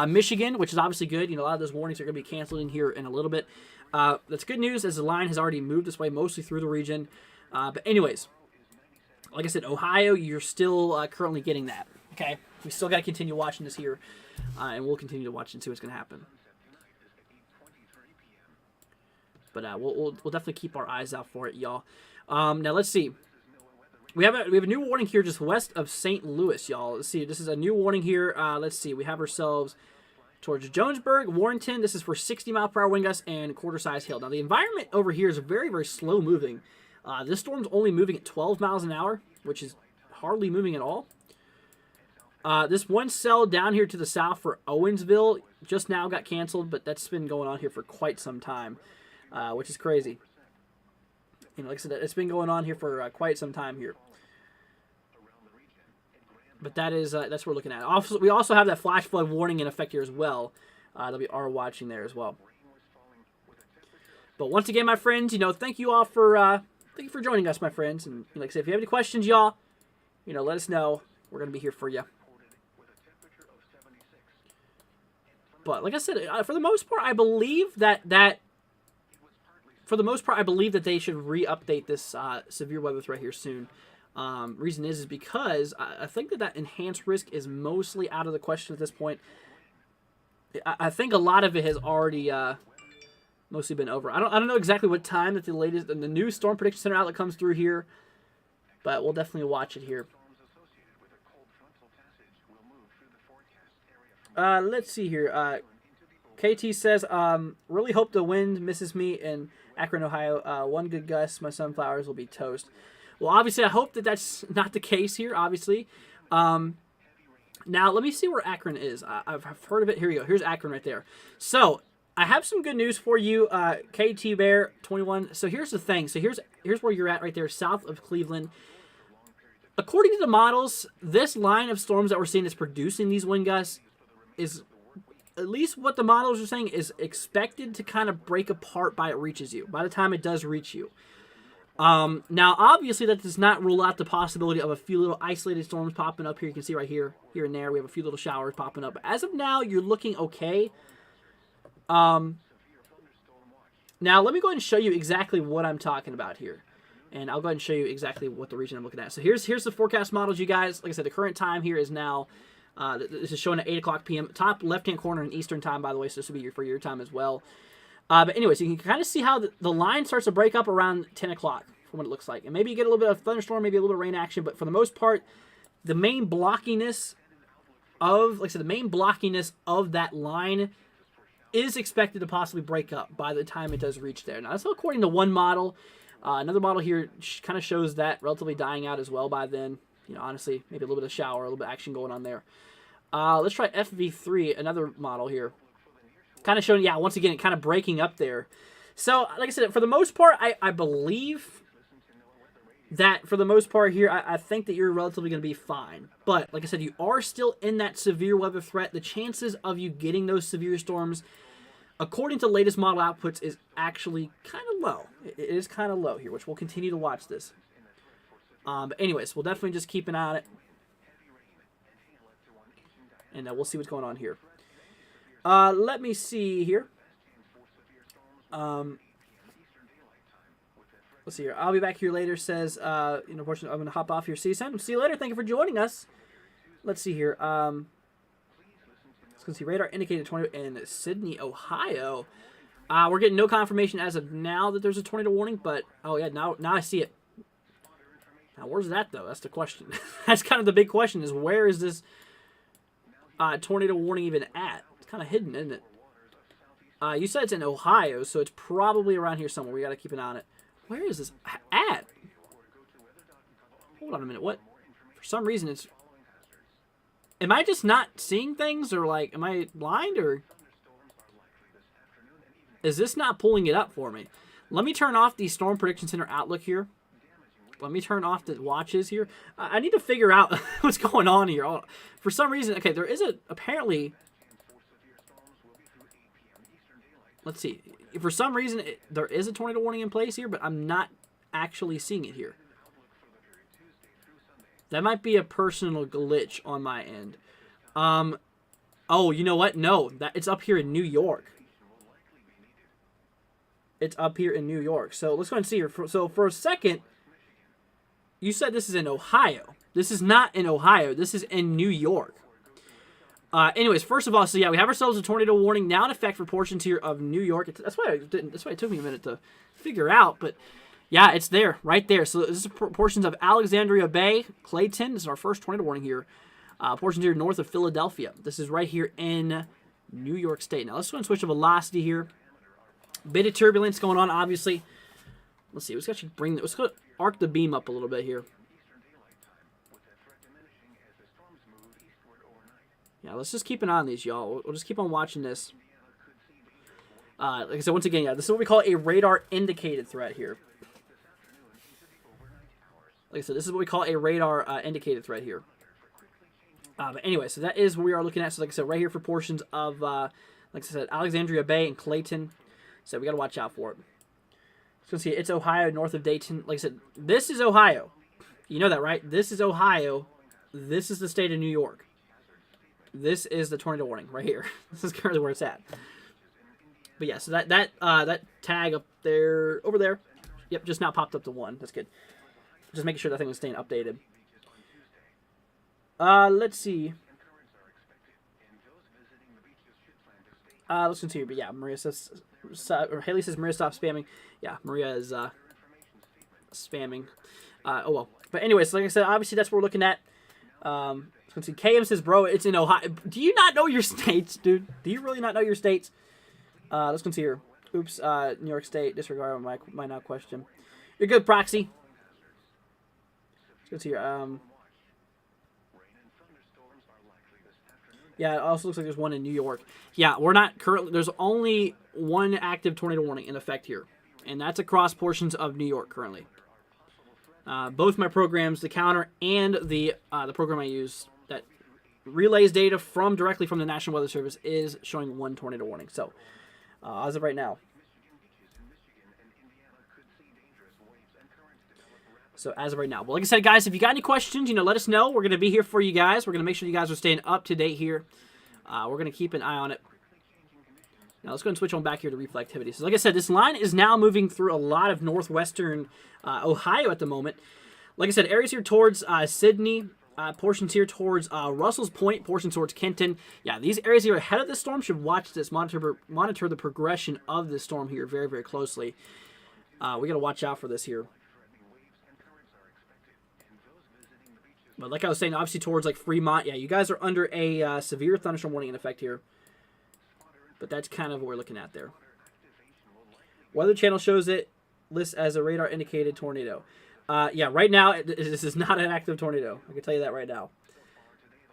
S2: Michigan, which is obviously good. A lot of those warnings are going to be canceled in here in a little bit. That's good news, as the line has already moved this way, mostly through the region. But anyways, like I said, Ohio, you're still currently getting that. Okay, we still got to continue watching this here, and we'll continue to watch and see what's going to happen. But we'll definitely keep our eyes out for it, y'all. Now let's see. We have a new warning here just west of St. Louis, y'all. Let's see. This is a new warning here. Let's see. We have ourselves towards Jonesburg, Warrenton. This is for 60-mile-per-hour wind gusts and quarter-size hail. Now the environment over here is very, very slow moving. This storm's only moving at 12 miles an hour, which is hardly moving at all. This one cell down here to the south for Owensville just now got canceled, but that's been going on here for quite some time. Which is crazy. Like I said, it's been going on here for quite some time here. But that's what we're looking at. Also, we also have that flash flood warning in effect here as well. That we are watching there as well. But once again, my friends, thank you all for joining us, my friends. And like I said, if you have any questions, y'all, let us know. We're gonna be here for you. But like I said, for the most part, I believe that. For the most part, I believe that they should re-update this severe weather threat here soon. Reason is because I think that enhanced risk is mostly out of the question at this point. I think a lot of it has already mostly been over. I don't know exactly what time that the new Storm Prediction Center outlet comes through here, but we'll definitely watch it here. Let's see here. KT says, really hope the wind misses me in Akron, Ohio. One good gust, my sunflowers will be toast. Well, obviously, I hope that that's not the case here, obviously. Now, let me see where Akron is. I've heard of it. Here we go. Here's Akron right there. So, I have some good news for you, KT Bear 21. So, here's the thing. So, here's where you're at right there, south of Cleveland. According to the models, this line of storms that we're seeing that's producing these wind gusts is, at least what the models are saying, is expected to kind of break apart by the time it does reach you. Now, obviously, that does not rule out the possibility of a few little isolated storms popping up here. You can see right here and there, we have a few little showers popping up. But as of now, you're looking okay. Now, let me go ahead and show you exactly what I'm talking about here. And I'll go ahead and show you exactly what the region I'm looking at. So here's the forecast models, you guys. Like I said, the current time here is now... this is showing at 8 o'clock p.m. Top left-hand corner in Eastern time, by the way, so this will be for your time as well. But anyways, you can kind of see how the line starts to break up around 10 o'clock from what it looks like. And maybe you get a little bit of thunderstorm, maybe a little bit of rain action, but for the most part, the main blockiness of, like I said, the main blockiness of that line is expected to possibly break up by the time it does reach there. Now, that's according to one model. Another model here kind of shows that relatively dying out as well by then. Honestly, maybe a little bit of shower, a little bit of action going on there. Let's try FV3, another model here. Kind of showing, yeah, once again, kind of breaking up there. So, like I said, for the most part, I believe that for the most part here, I think that you're relatively going to be fine. But, like I said, you are still in that severe weather threat. The chances of you getting those severe storms, according to latest model outputs, is actually kind of low. It is kind of low here, which we'll continue to watch this. But anyways, we'll definitely just keep an eye on it. And we'll see what's going on here. Let me see here. Let's see here. I'll be back here later, says, unfortunately, I'm going to hop off here. See you soon. See you later. Thank you for joining us. Let's see here. Let's go see. Radar indicated tornado in Sydney, Ohio. We're getting no confirmation as of now that there's a tornado warning, but, oh, yeah, now I see it. Now, where's that, though? That's the question. That's kind of the big question, is where is this tornado warning even at? It's kind of hidden, isn't it? You said it's in Ohio, so it's probably around here somewhere. We got to keep an eye on it. Where is this at? Hold on a minute. What? For some reason, it's... Am I just not seeing things, or like, am I blind, or is this not pulling it up for me? Let me turn off the Storm Prediction Center Outlook here. Let me turn off the watches here. I need to figure out what's going on here. For some reason, okay, there is apparently... Let's see. For some reason, there is a tornado warning in place here, but I'm not actually seeing it here. That might be a personal glitch on my end. Oh, you know what? No, it's up here in New York. It's up here in New York. So let's go and see here. So for a second, you said this is in Ohio. This is not in Ohio. This is in New York. Anyways, first of all, so yeah, we have ourselves a tornado warning now in effect for portions here of New York. That's why it took me a minute to figure out, but yeah, it's there, right there. So this is portions of Alexandria Bay, Clayton. This is our first tornado warning here. Portions here north of Philadelphia. This is right here in New York State. Now let's go and switch to velocity here. Bit of turbulence going on, obviously. Let's see. Let's actually let's go arc the beam up a little bit here. Yeah, let's just keep an eye on these, y'all. We'll just keep on watching this. Like I said, once again, yeah, this is what we call a radar indicated threat here. Like I said, this is what we call a radar indicated threat here. But anyway, so that is what we are looking at. So like I said, right here for portions of, like I said, Alexandria Bay and Clayton. So we got to watch out for it. So see, it's Ohio, north of Dayton. Like I said, this is Ohio. You know that, right? This is Ohio. This is the state of New York. This is the tornado warning right here. This is currently where it's at. But yeah, so that tag up there, over there, yep, just now popped up to 1. That's good. Just making sure that thing was staying updated. Let's see. Let's continue. But yeah, Maria says, or Haley says, Maria, stop spamming. Yeah, Maria is spamming. Oh well. But anyways, like I said, obviously that's what we're looking at. Let's see. KM says, bro, it's in Ohio. Do you not know your states, dude? Do you really not know your states? Let's continue here. Oops, New York State. Disregard my now question. You're good, Proxy. Let's go to here. Yeah, it also looks like there's one in New York. Yeah, we're not currently... There's only one active tornado warning in effect here. And that's across portions of New York currently. Both my programs, the counter and the program I use that relays data directly from the National Weather Service, is showing one tornado warning. So, as of right now. So, as of right now. Well, like I said, guys, if you got any questions, let us know. We're going to be here for you guys. We're going to make sure you guys are staying up to date here. We're going to keep an eye on it. Now, let's go and switch on back here to reflectivity. So, like I said, this line is now moving through a lot of northwestern Ohio at the moment. Like I said, areas here towards Sydney, portions here towards Russell's Point, portions towards Kenton. Yeah, these areas here ahead of the storm should watch this, monitor the progression of this storm here very, very closely. We got to watch out for this here. But like I was saying, obviously towards like Fremont, yeah, you guys are under a severe thunderstorm warning in effect here. But that's kind of what we're looking at there. Weather Channel shows it lists as a radar indicated tornado. Yeah, right now this is not an active tornado. I can tell you that right now.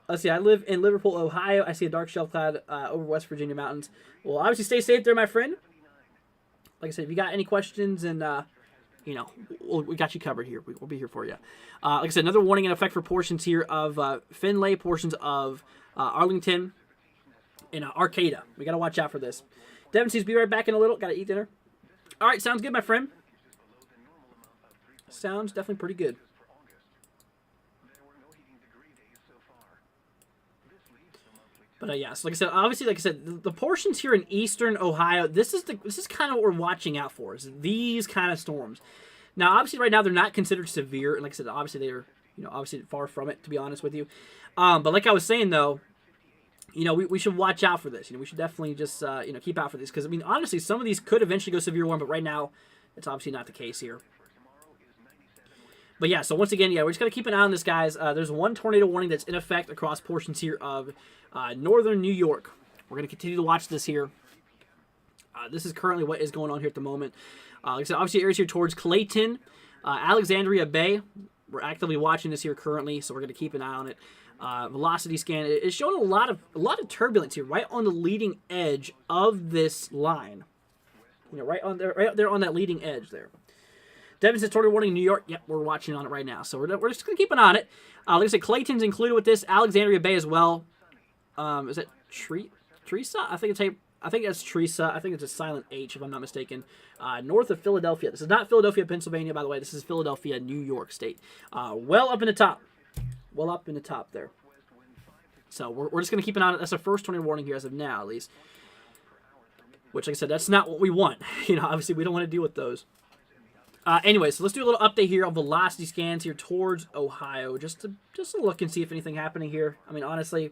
S2: Let's see. I live in Liverpool, Ohio. I see a dark shelf cloud over West Virginia mountains. Well, obviously stay safe there, my friend. Like I said, if you got any questions, and we got you covered here. We'll be here for you. Like I said, another warning in effect for portions here of Findlay, portions of Arlington, and Arcata. We got to watch out for this. Devin says, be right back in a little. Got to eat dinner. All right, sounds good, my friend. Sounds definitely pretty good. But yeah, so like I said, the portions here in eastern Ohio, this is kind of what we're watching out for, is these kind of storms. Now, obviously, right now they're not considered severe, and like I said, obviously they're obviously far from it, to be honest with you. But like I was saying though, we should watch out for this. We should definitely just keep out for this, because I mean, honestly, some of these could eventually go severe warm, but right now, it's obviously not the case here. But yeah, so once again, yeah, we're just going to keep an eye on this, guys. There's one tornado warning that's in effect across portions here of northern New York. We're going to continue to watch this here. This is currently what is going on here at the moment. Like I said, obviously areas here towards Clayton, Alexandria Bay. We're actively watching this here currently, so we're going to keep an eye on it. Velocity scan is showing a lot of turbulence here, right on the leading edge of this line. You know, right there on that leading edge there. Devin says tornado warning in New York. Yep, we're watching on it right now, so we're just going to keep an eye on it. Like I said, Clayton's included with this. Alexandria Bay as well. Is it Teresa? I think that's Teresa. I think it's a silent H if I'm not mistaken. North of Philadelphia. This is not Philadelphia, Pennsylvania, by the way. This is Philadelphia, New York State. Well up in the top. Well up in the top there. So we're just going to keep an eye on it. That's our first tornado warning here as of now, at least. Which, like I said, that's not what we want. You know, obviously we don't want to deal with those. Anyway, so let's do a little update here on velocity scans here towards Ohio, just to look and see if anything happening here. I mean, honestly,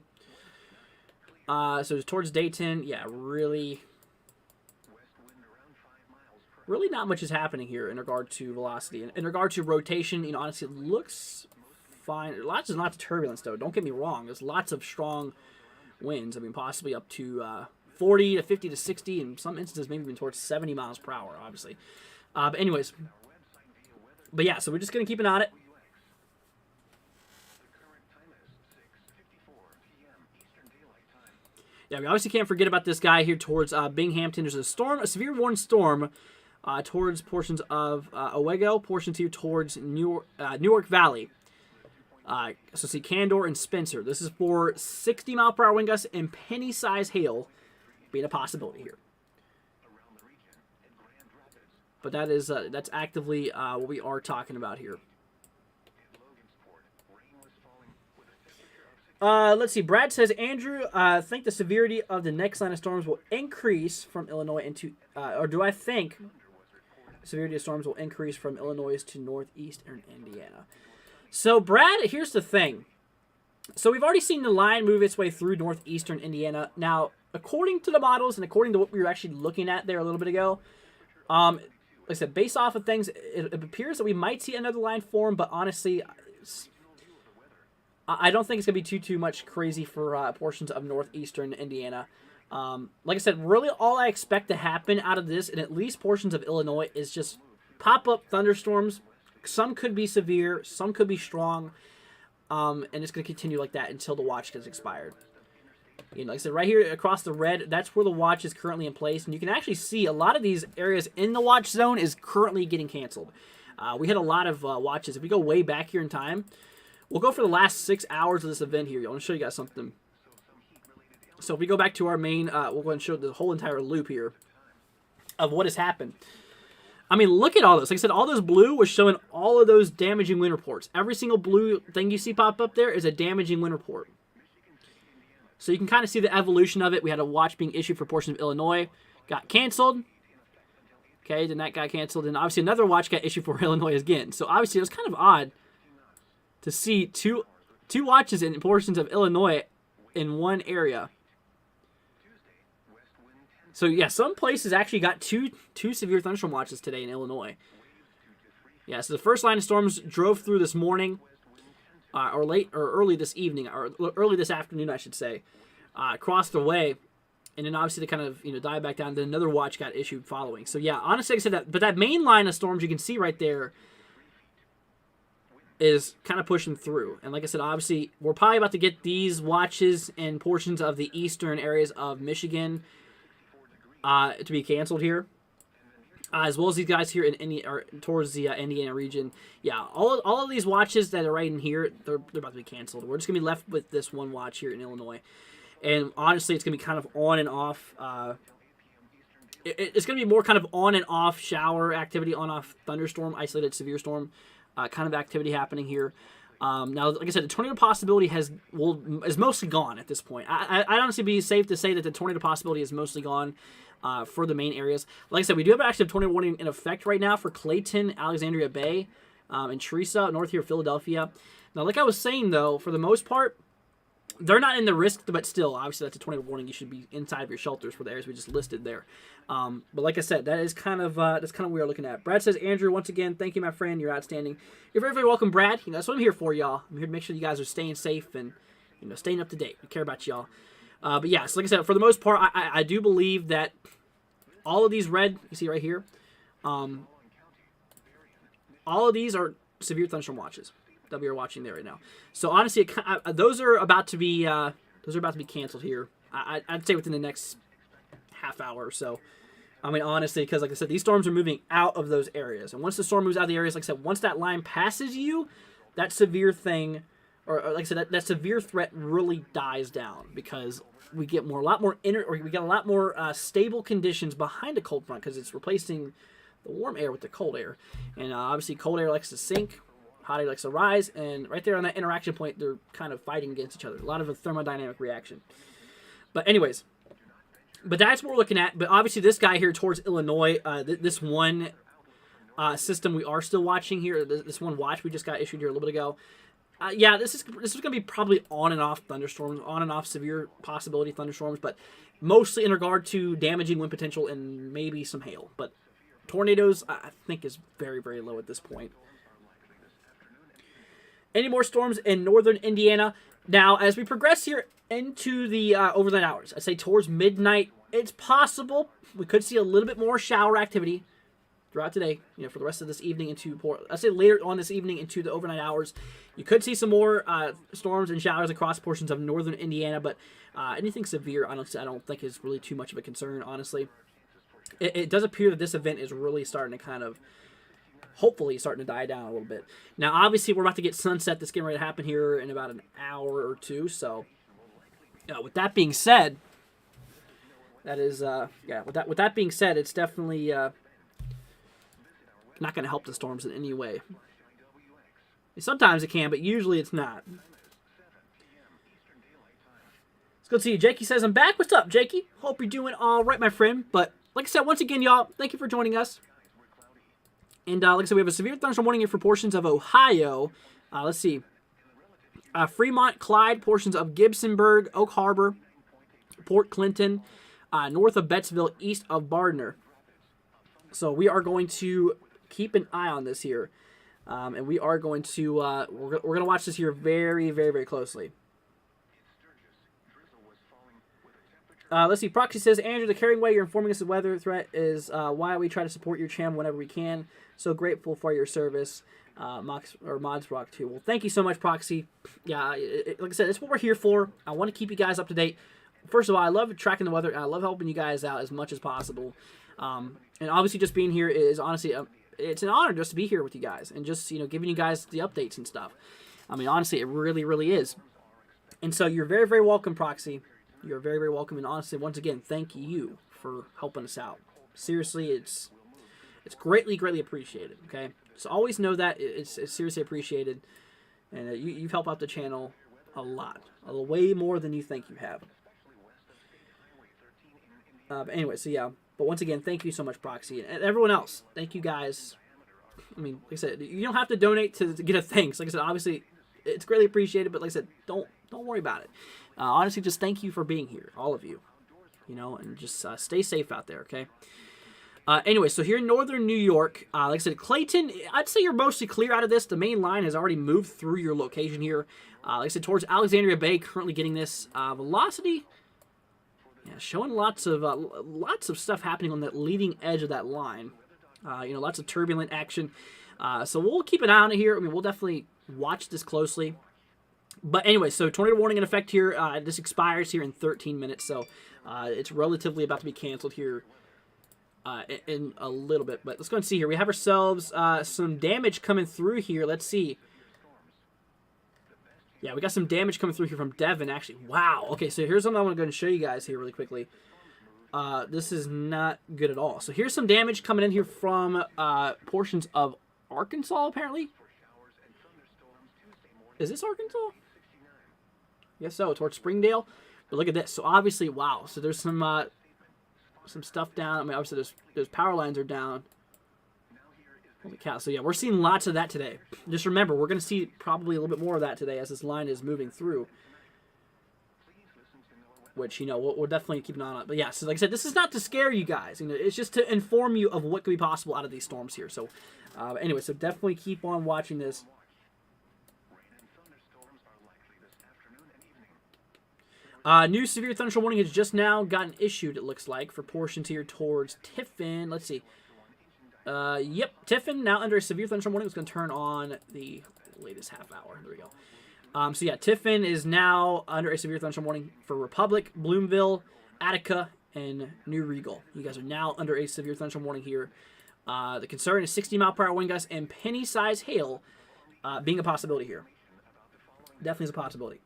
S2: so it's towards Dayton, yeah, really not much is happening here in regard to velocity. In regard to rotation, you know, honestly, it looks fine. Lots and lots of turbulence, though. Don't get me wrong. There's lots of strong winds. I mean, possibly up to 40 to 50 to 60, in some instances, maybe even towards 70 miles per hour, obviously. But anyways, but yeah, so we're just going to keep an eye on it. Yeah, we obviously can't forget about this guy here towards Binghamton. There's a storm, a severe warning storm towards portions of Owego, portions here towards Newark Valley. So see Candor and Spencer. This is for 60 mile per hour wind gusts and penny-sized hail being a possibility here. But that is that's actively what we are talking about here. Let's see. Brad says, Andrew, think the severity of the next line of storms will increase from Illinois into, or do I think the severity of storms will increase from Illinois to northeastern Indiana? So, Brad, here's the thing. So we've already seen the line move its way through northeastern Indiana. Now, according to the models and according to what we were actually looking at there a little bit ago, like I said, based off of things, it appears that we might see another line form, but honestly, I don't think it's going to be too much crazy for portions of northeastern Indiana. Like I said, really all I expect to happen out of this, in at least portions of Illinois, is just pop-up thunderstorms. Some could be severe, some could be strong, and it's going to continue like that until the watch gets expired. You know, like I said, right here across the red, that's where the watch is currently in place. And you can actually see a lot of these areas in the watch zone is currently getting canceled. We had a lot of watches. If we go way back here in time, we'll go for the last 6 hours of this event here. I want to show you guys something. So if we go back to our main, we'll go ahead and show the whole entire loop here of what has happened. I mean, look at all this. Like I said, all those blue was showing all of those damaging wind reports. Every single blue thing you see pop up there is a damaging wind report. So you can kind of see the evolution of it. We had a watch being issued for portions of Illinois. Got canceled. Okay, then that got canceled. And obviously another watch got issued for Illinois again. So obviously it was kind of odd to see two watches in portions of Illinois in one area. So yeah, some places actually got two severe thunderstorm watches today in Illinois. Yeah, so the first line of storms drove through this morning. Or early this evening, or early this afternoon, I should say, crossed the way, and then obviously they kind of died back down. Then another watch got issued following. So yeah, honestly, like I said, but that main line of storms you can see right there is kind of pushing through. And like I said, obviously we're probably about to get these watches in portions of the eastern areas of Michigan to be canceled here. As well as these guys here in Indiana, or towards the Indiana region. Yeah, all of these watches that are right in here, they're about to be canceled. We're just going to be left with this one watch here in Illinois. And honestly, it's going to be kind of on and off. It's going to be more kind of on and off shower activity, on-off thunderstorm, isolated severe storm kind of activity happening here. Now, like I said, the tornado possibility is mostly gone at this point. I'd honestly be safe to say that the tornado possibility is mostly gone. For the main areas. Like I said, we do have actually a tornado warning in effect right now for Clayton, Alexandria Bay, and Teresa, north here of Philadelphia. Now, like I was saying, though, for the most part, they're not in the risk, but still, obviously, that's a tornado warning. You should be inside of your shelters for the areas we just listed there. But like I said, that is kind of what we are looking at. Brad says, Andrew, once again, thank you, my friend. You're outstanding. You're very, very welcome, Brad. That's what I'm here for, y'all. I'm here to make sure you guys are staying safe and staying up to date. We care about y'all. But yeah, so like I said, for the most part, I do believe that all of these red, you see right here, all of these are severe thunderstorm watches. that we are watching there right now. So honestly, those are about to be canceled here. I'd say within the next half hour or so. I mean, honestly, because like I said, these storms are moving out of those areas, and once the storm moves out of the areas, like I said, once that line passes you, that severe thing, or like I said, that severe threat really dies down because we get a lot more stable conditions behind a cold front because it's replacing the warm air with the cold air, and obviously cold air likes to sink, hot air likes to rise, and right there on that interaction point, they're kind of fighting against each other. A lot of a thermodynamic reaction. But anyways. But that's what we're looking at. But obviously, this guy here towards Illinois, this one system we are still watching here. This one watch we just got issued here a little bit ago. Yeah, this is going to be probably on and off thunderstorms, on and off severe possibility thunderstorms, but mostly in regard to damaging wind potential and maybe some hail. But tornadoes, I think, is very, very low at this point. Any more storms in northern Indiana? Now, as we progress here into the overnight hours, I'd say towards midnight, it's possible we could see a little bit more shower activity throughout today, for the rest of this evening I'd say later on this evening into the overnight hours. You could see some more storms and showers across portions of northern Indiana, but anything severe, I don't think is really too much of a concern, honestly. It does appear that this event is really starting to kind of hopefully starting to die down a little bit. Now, obviously, we're about to get sunset that's getting ready to happen here in about an hour or two. So, with that being said, it's definitely not going to help the storms in any way. Sometimes it can, but usually it's not. Let's go see. Jakey says, I'm back. What's up, Jakey? Hope you're doing all right, my friend. But like I said, once again, y'all, thank you for joining us. And like I said, we have a severe thunderstorm warning here for portions of Ohio. Let's see. Fremont, Clyde, portions of Gibsonburg, Oak Harbor, Port Clinton, north of Bettsville, east of Bardner. So we are going to keep an eye on this here. And we are going to, we're going to watch this here very, very, very closely. Let's see. Proxy says, Andrew, the caring way you're informing us of weather threat is why we try to support your channel whenever we can. So grateful for your service. Mods Rock too. Well, thank you so much, Proxy. Yeah, like I said, that's what we're here for. I want to keep you guys up to date. First of all, I love tracking the weather, and I love helping you guys out as much as possible. And obviously, just being here is honestly, it's an honor just to be here with you guys and just giving you guys the updates and stuff. I mean, honestly, it really, really is. And so you're very, very welcome, Proxy. You're very, very welcome. And honestly, once again, thank you for helping us out. Seriously, it's greatly, greatly appreciated. Okay, so always know that it's seriously appreciated, and you've helped out the channel a lot, way more than you think you have. But anyway, so yeah. But once again, thank you so much, Proxy, and everyone else. Thank you guys. I mean, like I said, you don't have to donate to get a thanks. Like I said, obviously, it's greatly appreciated. But like I said, don't worry about it. Honestly, just thank you for being here, all of you. And just stay safe out there, okay? Anyway, so here in northern New York, like I said, Clayton, I'd say you're mostly clear out of this. The main line has already moved through your location here. Like I said, towards Alexandria Bay, currently getting this velocity. Yeah, showing lots of stuff happening on that leading edge of that line. Lots of turbulent action. So we'll keep an eye on it here. I mean, we'll definitely watch this closely. But anyway, so tornado warning in effect here. This expires here in 13 minutes, so it's relatively about to be canceled here in a little bit. But let's go and see here. We have ourselves some damage coming through here. Let's see. Yeah, we got some damage coming through here from Devon, actually. Wow. Okay, so here's something I want to go and show you guys here really quickly. This is not good at all. So here's some damage coming in here from portions of Arkansas, apparently. Is this Arkansas? Yes, so towards Springdale. But look at this. So obviously, wow. So there's some stuff down. I mean, obviously those power lines are down. Holy cow. So yeah, we're seeing lots of that today. Just remember, we're going to see probably a little bit more of that today as this line is moving through. Which, we'll definitely keep an eye on it. But yeah, so like I said, this is not to scare you guys. It's just to inform you of what could be possible out of these storms here. So anyway, so definitely keep on watching this. New severe thunderstorm warning has just now gotten issued, it looks like, for portions here towards Tiffin. Let's see. Yep, Tiffin now under a severe thunderstorm warning. It's going to turn on the latest half hour. There we go. So yeah, Tiffin is now under a severe thunderstorm warning for Republic, Bloomville, Attica, and New Regal. You guys are now under a severe thunderstorm warning here. The concern is 60-mile-per-hour wind gusts and penny-sized hail being a possibility here. Definitely is a possibility.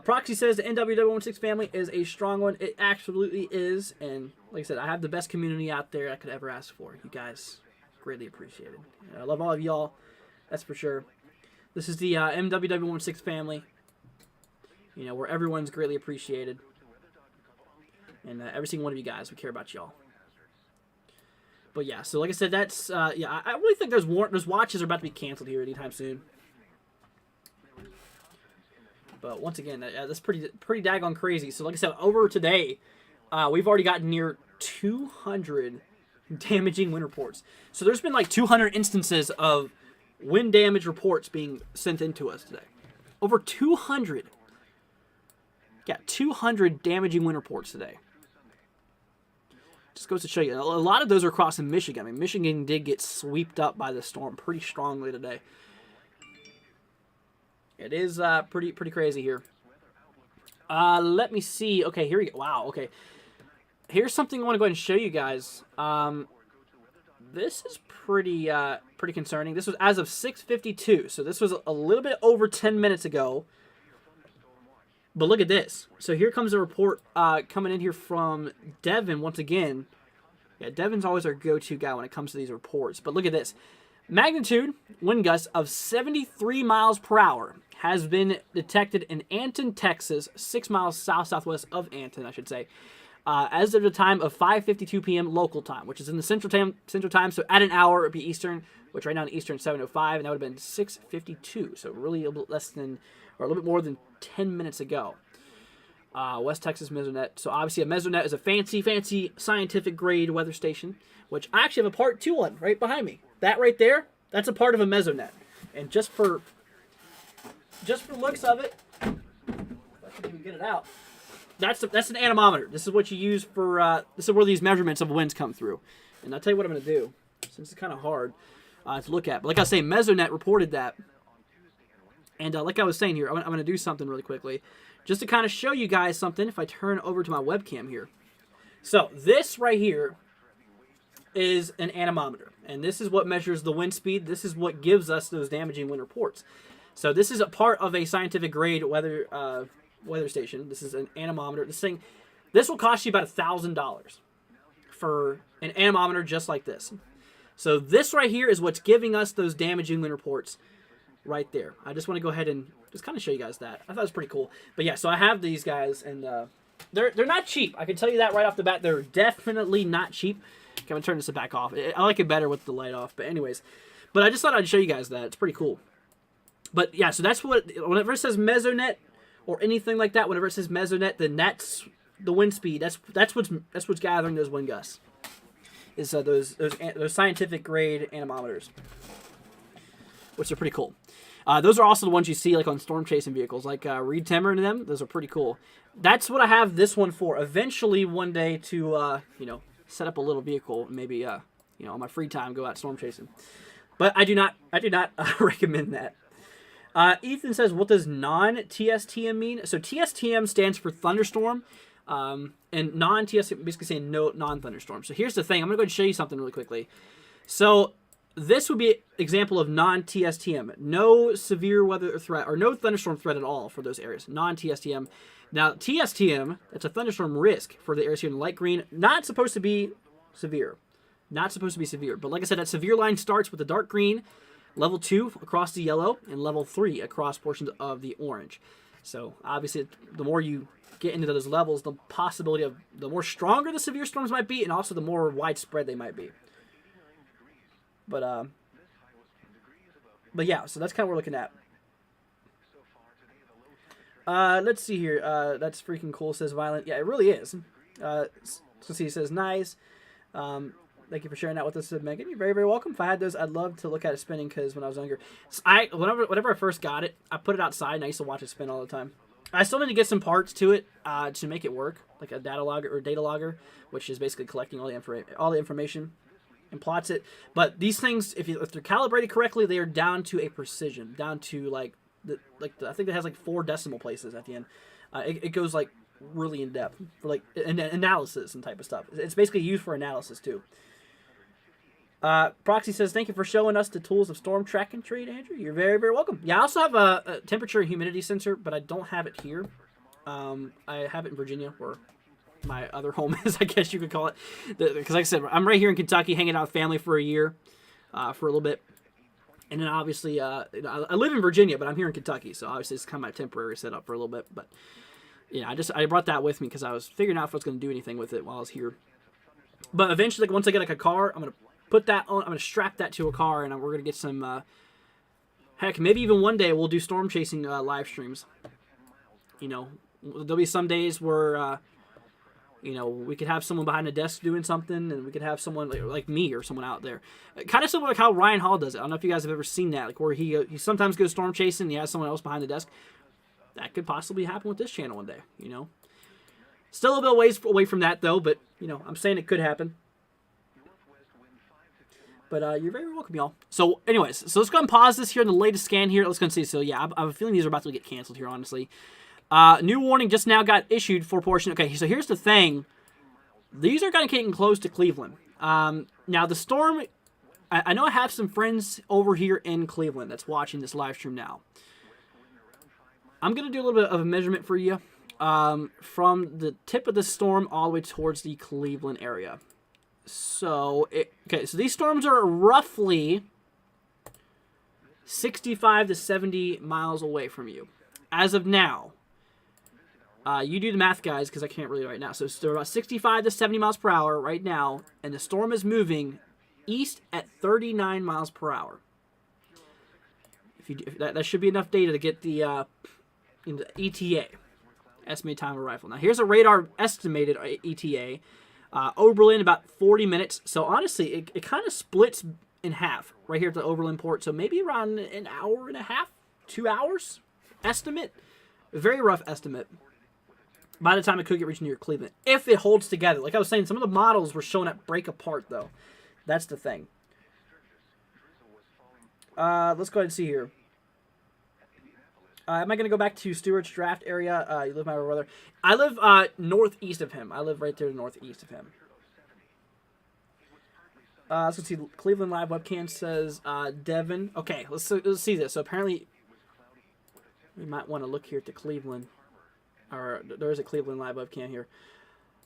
S2: Proxy says the NWW16 family is a strong one. It absolutely is. And like I said, I have the best community out there I could ever ask for. You guys greatly appreciate it. I love all of y'all. That's for sure. This is the MWW16 family. You know, where everyone's greatly appreciated. And every single one of you guys, we care about y'all. But yeah, so like I said, that's, yeah, I really think those watches are about to be canceled here anytime soon. But once again, that's pretty daggone crazy. So like I said, over today, we've already gotten near 200 damaging wind reports. So there's been like 200 instances of wind damage reports being sent into us today. Over 200. Yeah, 200 damaging wind reports today. Just goes to show you, a lot of those are crossing Michigan. I mean, Michigan did get swept up by the storm pretty strongly today. It is pretty crazy here. Let me see. Okay, here we go. Wow. Okay, here's something I want to go ahead and show you guys. This is pretty concerning. This was as of 6:52, so this was a little bit over 10 minutes ago. But look at this. So here comes a report coming in here from Devin once again. Yeah, Devin's always our go-to guy when it comes to these reports. But look at this. Magnitude wind gusts of 73 miles per hour has been detected in Anton, Texas, 6 miles southwest of Anton, I should say, as of the time of 5:52 p.m. local time, which is in the Central Time. So at an hour, it would be Eastern, which right now in Eastern 7:05, and that would have been 6:52. So really a little less than, or a little bit more than 10 minutes ago. West Texas Mesonet. So obviously a Mesonet is a fancy scientific grade weather station, which I actually have a part 2 on right behind me. That right there, that's a part of a Mesonet. And just for looks of it, if I can even get it out, that's an anemometer. This is what you use for, this is where these measurements of winds come through. And I'll tell you what I'm going to do, since it's kind of hard to look at. But like I say, Mesonet reported that. And like I was saying here, I'm going to do something really quickly, just to kind of show you guys something if I turn over to my webcam here. So this right here is an anemometer. And this is what measures the wind speed. This is what gives us those damaging wind reports. So this is a part of a scientific grade weather station. This is an anemometer. This will cost you about $1,000 for an anemometer just like this. So this right here is what's giving us those damaging wind reports right there. I just want to go ahead and just kind of show you guys that. I thought it was pretty cool. But yeah, so I have these guys, and they're not cheap. I can tell you that right off the bat. They're definitely not cheap. Okay, I'm going to turn this back off. I like it better with the light off. But anyways, but I just thought I'd show you guys that. It's pretty cool. But yeah, so that's what, whenever it says Mesonet or anything like that, whenever it says Mesonet, then that's the wind speed. That's what's gathering those wind gusts. Is those scientific grade anemometers, which are pretty cool. Those are also the ones you see like on storm chasing vehicles, like Reed Timmer and them. Those are pretty cool. That's what I have this one for. Eventually, one day to set up a little vehicle, maybe on my free time go out storm chasing. But I do not recommend that. Ethan says, what does non-TSTM mean? So TSTM stands for thunderstorm, and non-TSTM basically saying no non-thunderstorm. So here's the thing. I'm going to go ahead and show you something really quickly. So this would be an example of non-TSTM. No severe weather threat, or no thunderstorm threat at all for those areas. Non-TSTM. Now, TSTM, it's a thunderstorm risk for the areas here in light green. Not supposed to be severe. Not supposed to be severe. But like I said, that severe line starts with the dark green, level 2 across the yellow, and level 3 across portions of the orange. So, obviously, the more you get into those levels, the possibility of the more stronger the severe storms might be, and also the more widespread they might be. But yeah, so that's kind of what we're looking at. Let's see here. That's freaking cool, says Violent. Yeah, it really is. Let's see, it says nice. Thank you for sharing that with us, Megan. You're very, very welcome. If I had those, I'd love to look at it spinning, because when I was younger, whenever I first got it, I put it outside, and I used to watch it spin all the time. I still need to get some parts to it to make it work, like a data logger, which is basically collecting all the information and plots it. But these things, if they're calibrated correctly, they are down to a precision, down to like I think it has like 4 decimal places at the end. It goes like really in depth for like analysis and type of stuff. It's basically used for analysis too. Proxy says, thank you for showing us the tools of storm track and treat, Andrew. You're very, very welcome. Yeah, I also have a temperature and humidity sensor, but I don't have it here. I have it in Virginia, where my other home is, I guess you could call it. Because like I said, I'm right here in Kentucky hanging out with family for a year, for a little bit. And then obviously, I live in Virginia, but I'm here in Kentucky, so obviously it's kind of my temporary setup for a little bit. But yeah, I brought that with me because I was figuring out if I was going to do anything with it while I was here. But eventually, once I get like a car, I'm going to put that on. I'm going to strap that to a car, and we're going to get some. Heck, maybe even one day we'll do storm chasing live streams. You know, there'll be some days where you know, we could have someone behind the desk doing something, and we could have someone like me or someone out there. Kind of similar like how Ryan Hall does it. I don't know if you guys have ever seen that, like where he sometimes goes storm chasing, and he has someone else behind the desk. That could possibly happen with this channel one day. You know, still a little bit of ways away from that though, but you know, I'm saying it could happen. But you're very welcome, y'all. So, anyways, so let's go ahead and pause this here in the latest scan here. Let's go and see. So, yeah, I have a feeling these are about to get canceled here, honestly. New warning just now got issued for portion. Okay, so here's the thing. These are kind of getting close to Cleveland. Now, the storm, I know I have some friends over here in Cleveland that's watching this live stream now. I'm going to do a little bit of a measurement for you from the tip of the storm all the way towards the Cleveland area. So, okay, so these storms are roughly 65 to 70 miles away from you. As of now, you do the math, guys, because I can't really right now. So they're about 65 to 70 miles per hour right now, and the storm is moving east at 39 miles per hour. If that should be enough data to get the ETA, estimated time of arrival. Now, here's a radar estimated ETA. Oberlin, about 40 minutes. So, honestly, it kind of splits in half right here at the Oberlin port. So, maybe around an hour and a half, 2 hours estimate. Very rough estimate. By the time it could get reached near Cleveland. If it holds together. Like I was saying, some of the models were showing up break apart, though. That's the thing. Let's go ahead and see here. Am I going to go back to Stewart's draft area? You live my brother. I live northeast of him. I live right there northeast of him. Let's see. Cleveland Live webcam says Devin. Okay, let's see this. So apparently, we might want to look here at the Cleveland. Or there is a Cleveland Live webcam here.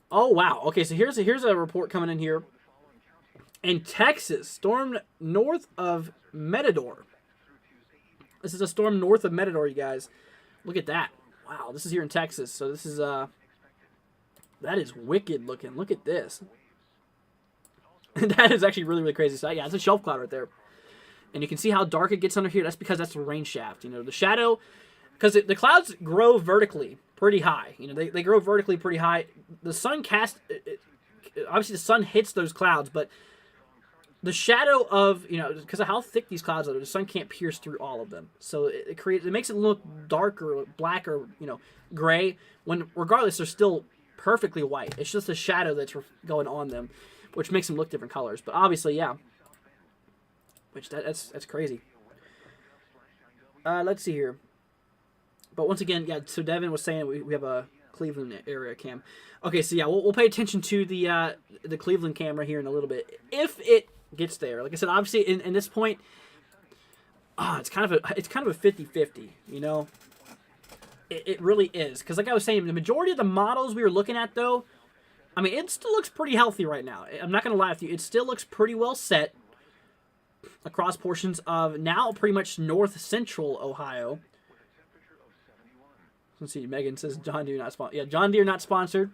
S2: Oh wow. Okay, so here's a report coming in here. In Texas, storm north of Matador. This is a storm north of Matador, you guys. Look at that. Wow, this is here in Texas. So this is, that is wicked looking. Look at this. That is actually really, really crazy. So yeah, it's a shelf cloud right there. And you can see how dark it gets under here. That's because that's the rain shaft. You know, the shadow, because the clouds grow vertically pretty high. You know, they grow vertically pretty high. The sun obviously the sun hits those clouds, but the shadow of, you know, because of how thick these clouds are, the sun can't pierce through all of them. So it makes it look darker, blacker, you know, gray, when regardless they're still perfectly white. It's just the shadow that's going on them, which makes them look different colors. But obviously, yeah. Which that's crazy. Let's see here. But once again, yeah, so Devin was saying we have a Cleveland area cam. Okay, so yeah, we'll pay attention to the Cleveland camera here in a little bit. If it gets there. Like I said, obviously in this point, it's kind of a 50-50, you know? It really is. Because like I was saying, the majority of the models we were looking at, though, I mean, it still looks pretty healthy right now. I'm not going to lie with you. It still looks pretty well set across portions of now pretty much north-central Ohio. Let's see, Megan says John Deere not sponsored. Yeah, John Deere not sponsored.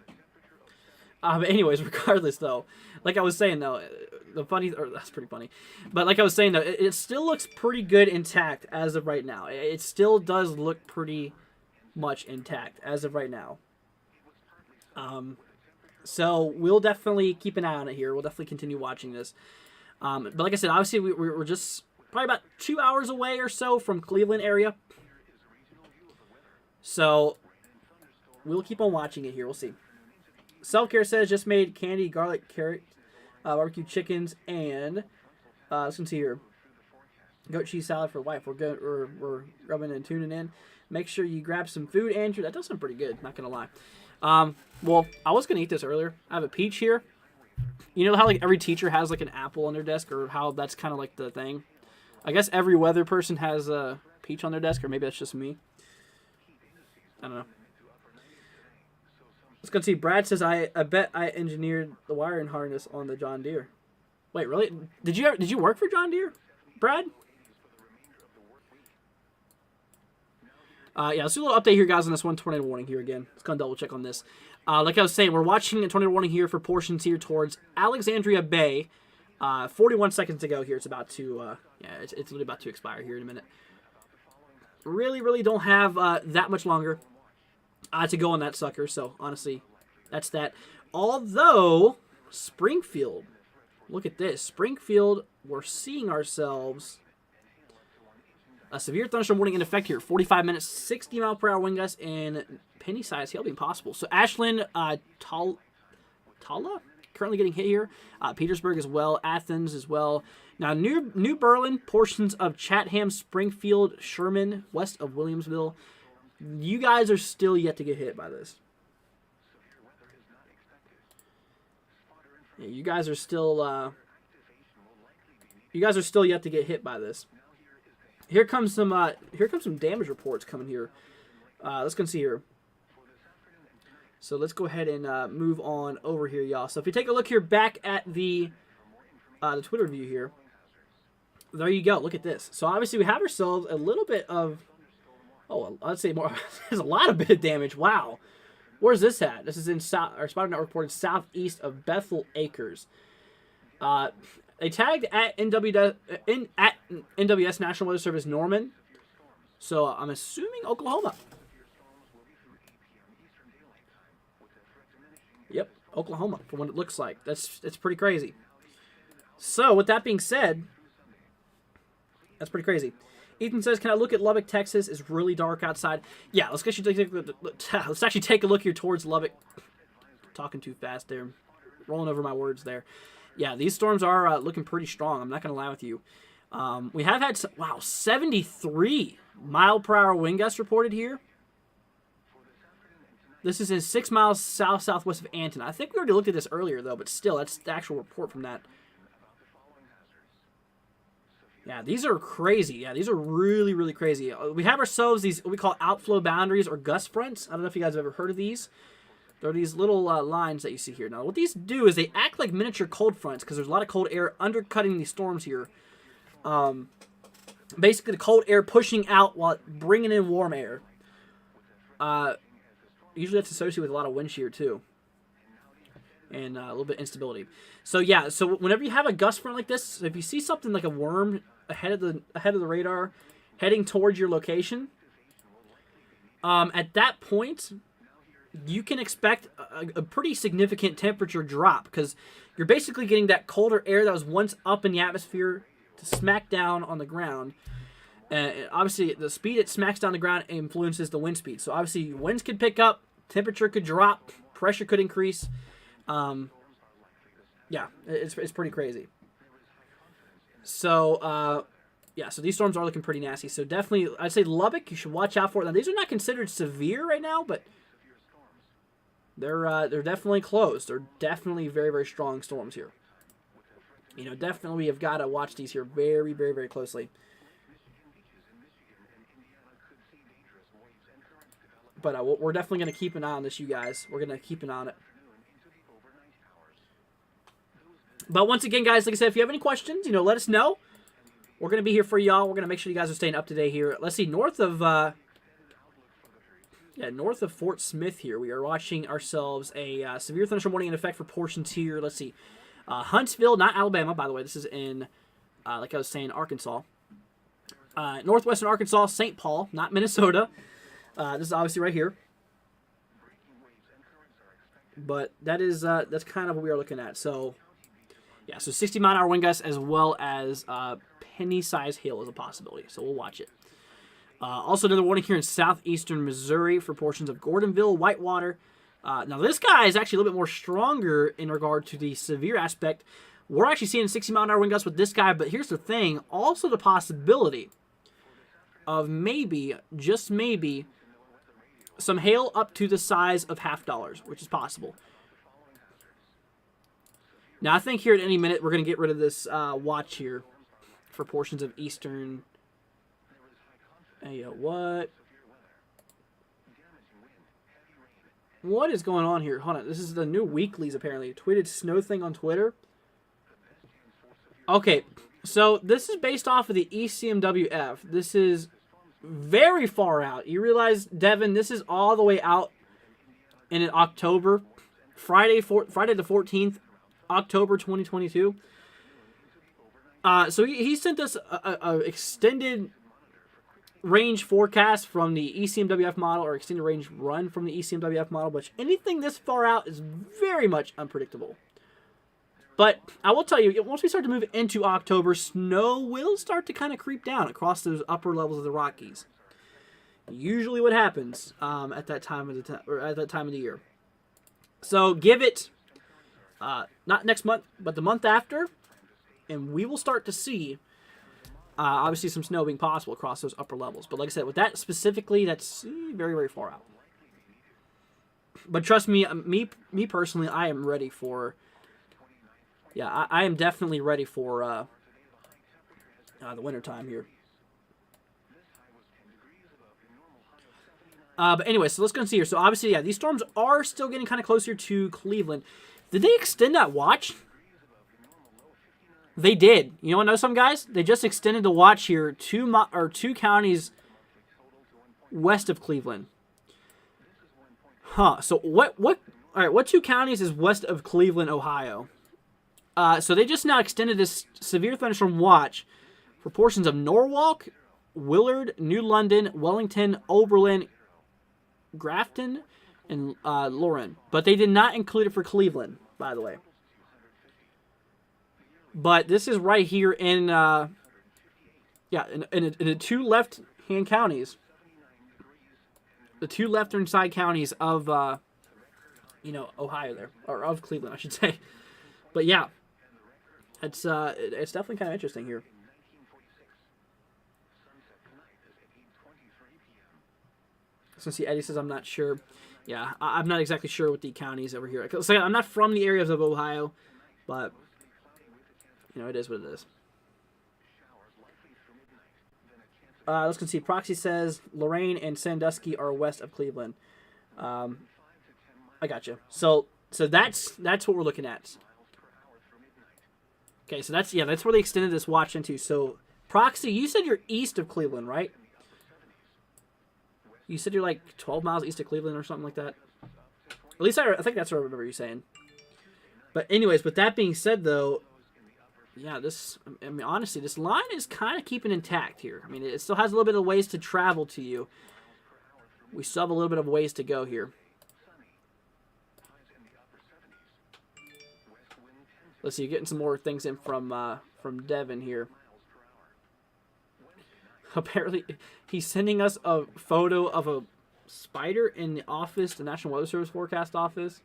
S2: But anyways, regardless, though, like I was saying, though, that's pretty funny. But like I was saying, though, it still looks pretty good intact as of right now. It still does look pretty much intact as of right now. So we'll definitely keep an eye on it here. We'll definitely continue watching this. But like I said, obviously we're just probably about 2 hours away or so from Cleveland area. So we'll keep on watching it here. We'll see. Self-care says just made candy garlic carrot barbecue chickens, and let's see here. Goat cheese salad for the wife. We're rubbing and tuning in. Make sure you grab some food, Andrew. That does sound pretty good, not going to lie. Well, I was going to eat this earlier. I have a peach here. You know how like every teacher has like an apple on their desk, or how that's kind of like the thing? I guess every weather person has a peach on their desk, or maybe that's just me. I don't know. Let's go see. Brad says, I bet I engineered the wiring harness on the John Deere. Wait, really? Did you work for John Deere, Brad? Yeah, let's do a little update here, guys, on this one tornado warning here again. Let's go and double check on this. Like I was saying, we're watching a tornado warning here for portions here towards Alexandria Bay. 41 seconds to go here. It's about to, it's literally about to expire here in a minute. Really don't have that much longer to go on that sucker. So, honestly, that's that. Although, Springfield, look at this. Springfield, we're seeing ourselves a severe thunderstorm warning in effect here. 45 minutes, 60 mile per hour wind gusts, and penny-sized hail being possible. So Ashland, Tala, currently getting hit here. Petersburg as well. Athens as well. Now, New Berlin, portions of Chatham, Springfield, Sherman, west of Williamsville. You guys are still yet to get hit by this. Yeah, you guys are still yet to get hit by this. Here comes some damage reports coming here. Let's go see here. So let's go ahead and move on over here, y'all. So if you take a look here back at the Twitter view here, there you go. Look at this. So obviously we have ourselves a little bit of, I'd say more. There's a lot of bit of damage. Wow. Where's this at? This is in our Spider Net reported southeast of Bethel Acres. They tagged at NWS National Weather Service Norman. So I'm assuming Oklahoma. Yep, Oklahoma, for what it looks like. That's pretty crazy. So with that being said, that's pretty crazy. Ethan says, "Can I look at Lubbock, Texas? It's really dark outside." Yeah, let's actually take a look here towards Lubbock. Talking too fast there, rolling over my words there. Yeah, these storms are looking pretty strong. I'm not going to lie with you. We have had, 73 mile per hour wind gusts reported here. This is in 6 miles southwest of Anton. I think we already looked at this earlier, though, but still, that's the actual report from that. Yeah, these are crazy. Yeah, these are really crazy. We have ourselves these, what we call outflow boundaries or gust fronts. I don't know if you guys have ever heard of these. There are these little lines that you see here. Now, what these do is they act like miniature cold fronts because there's a lot of cold air undercutting these storms here. Basically, the cold air pushing out while bringing in warm air. Usually that's associated with a lot of wind shear, too. And a little bit of instability. So, yeah, so whenever you have a gust front like this, so if you see something like a worm ahead of the radar heading towards your location, at that point, you can expect a pretty significant temperature drop because you're basically getting that colder air that was once up in the atmosphere to smack down on the ground. Obviously, the speed it smacks down the ground influences the wind speed. So obviously, winds could pick up, temperature could drop, pressure could increase. Yeah, it's pretty crazy. So, yeah, so these storms are looking pretty nasty. So definitely, I'd say Lubbock, you should watch out for it. Now, these are not considered severe right now, but they're definitely close. They're definitely very strong storms here. You know, definitely we have got to watch these here very closely. But we're definitely going to keep an eye on this, you guys. We're going to keep an eye on it. But once again, guys, like I said, if you have any questions, let us know. We're going to be here for y'all. We're going to make sure you guys are staying up to date here. Let's see, north of Fort Smith here, we are watching ourselves a severe thunderstorm warning in effect for portions here. Let's see. Huntsville, not Alabama, by the way. This is in, like I was saying, Arkansas. Northwestern Arkansas, St. Paul, not Minnesota. This is obviously right here. But that's kind of what we are looking at. So, yeah, so 60 mile an hour wind gusts as well as penny-sized hail is a possibility. So we'll watch it. Also, another warning here in southeastern Missouri for portions of Gordonville, Whitewater. Now, this guy is actually a little bit more stronger in regard to the severe aspect. We're actually seeing 60-mile-an-hour wind gusts with this guy, but here's the thing. Also the possibility of maybe, just maybe, some hail up to the size of $half, which is possible. Now, I think here at any minute we're going to get rid of this watch here for portions of eastern. Hey, what? What is going on here? Hold on. This is the new weeklies, apparently. Tweeted snow thing on Twitter. Okay, so this is based off of the ECMWF. This is very far out. You realize, Devin, this is all the way out in October. Friday the 14th, October 2022. So he sent us a extended range forecast from the ECMWF model, or extended range run from the ECMWF model, which anything this far out is very much unpredictable. But I will tell you, once we start to move into October, snow will start to kind of creep down across those upper levels of the Rockies. Usually, what happens at that time of the year. So give it not next month, but the month after, and we will start to see obviously some snow being possible across those upper levels. But like I said, with that specifically, that's very, very far out. But trust me, me personally, I am ready for. Yeah, I am definitely ready for the winter time here. But anyway, so let's go and see here. So obviously, yeah, these storms are still getting kind of closer to Cleveland. Did they extend that watch? They did. You want to know some guys? They just extended the watch here two counties west of Cleveland. Huh. So what? All right. What two counties is west of Cleveland, Ohio? So they just now extended this severe thunderstorm watch for portions of Norwalk, Willard, New London, Wellington, Oberlin, Grafton, and Lauren. But they did not include it for Cleveland, by the way. But this is right here in the two left-hand counties. The two left-hand side counties of, Ohio there. Or of Cleveland, I should say. But yeah. It's definitely kind of interesting here. So see, Eddie says I'm not sure. Yeah, I'm not exactly sure what the counties over here. So I'm not from the areas of Ohio, but it is what it is. Let's go see. Proxy says Lorraine and Sandusky are west of Cleveland. I gotcha. So that's what we're looking at. Okay, so that's where they extended this watch into. So, Proxy, you said you're east of Cleveland, right? You said you're like 12 miles east of Cleveland or something like that. At least I think that's what I remember you saying. But anyways, with that being said, though, yeah, honestly, this line is kind of keeping intact here. I mean, it still has a little bit of ways to travel to you. We still have a little bit of ways to go here. Let's see, getting some more things in from Devin here. Apparently, he's sending us a photo of a spider in the office, the National Weather Service forecast office.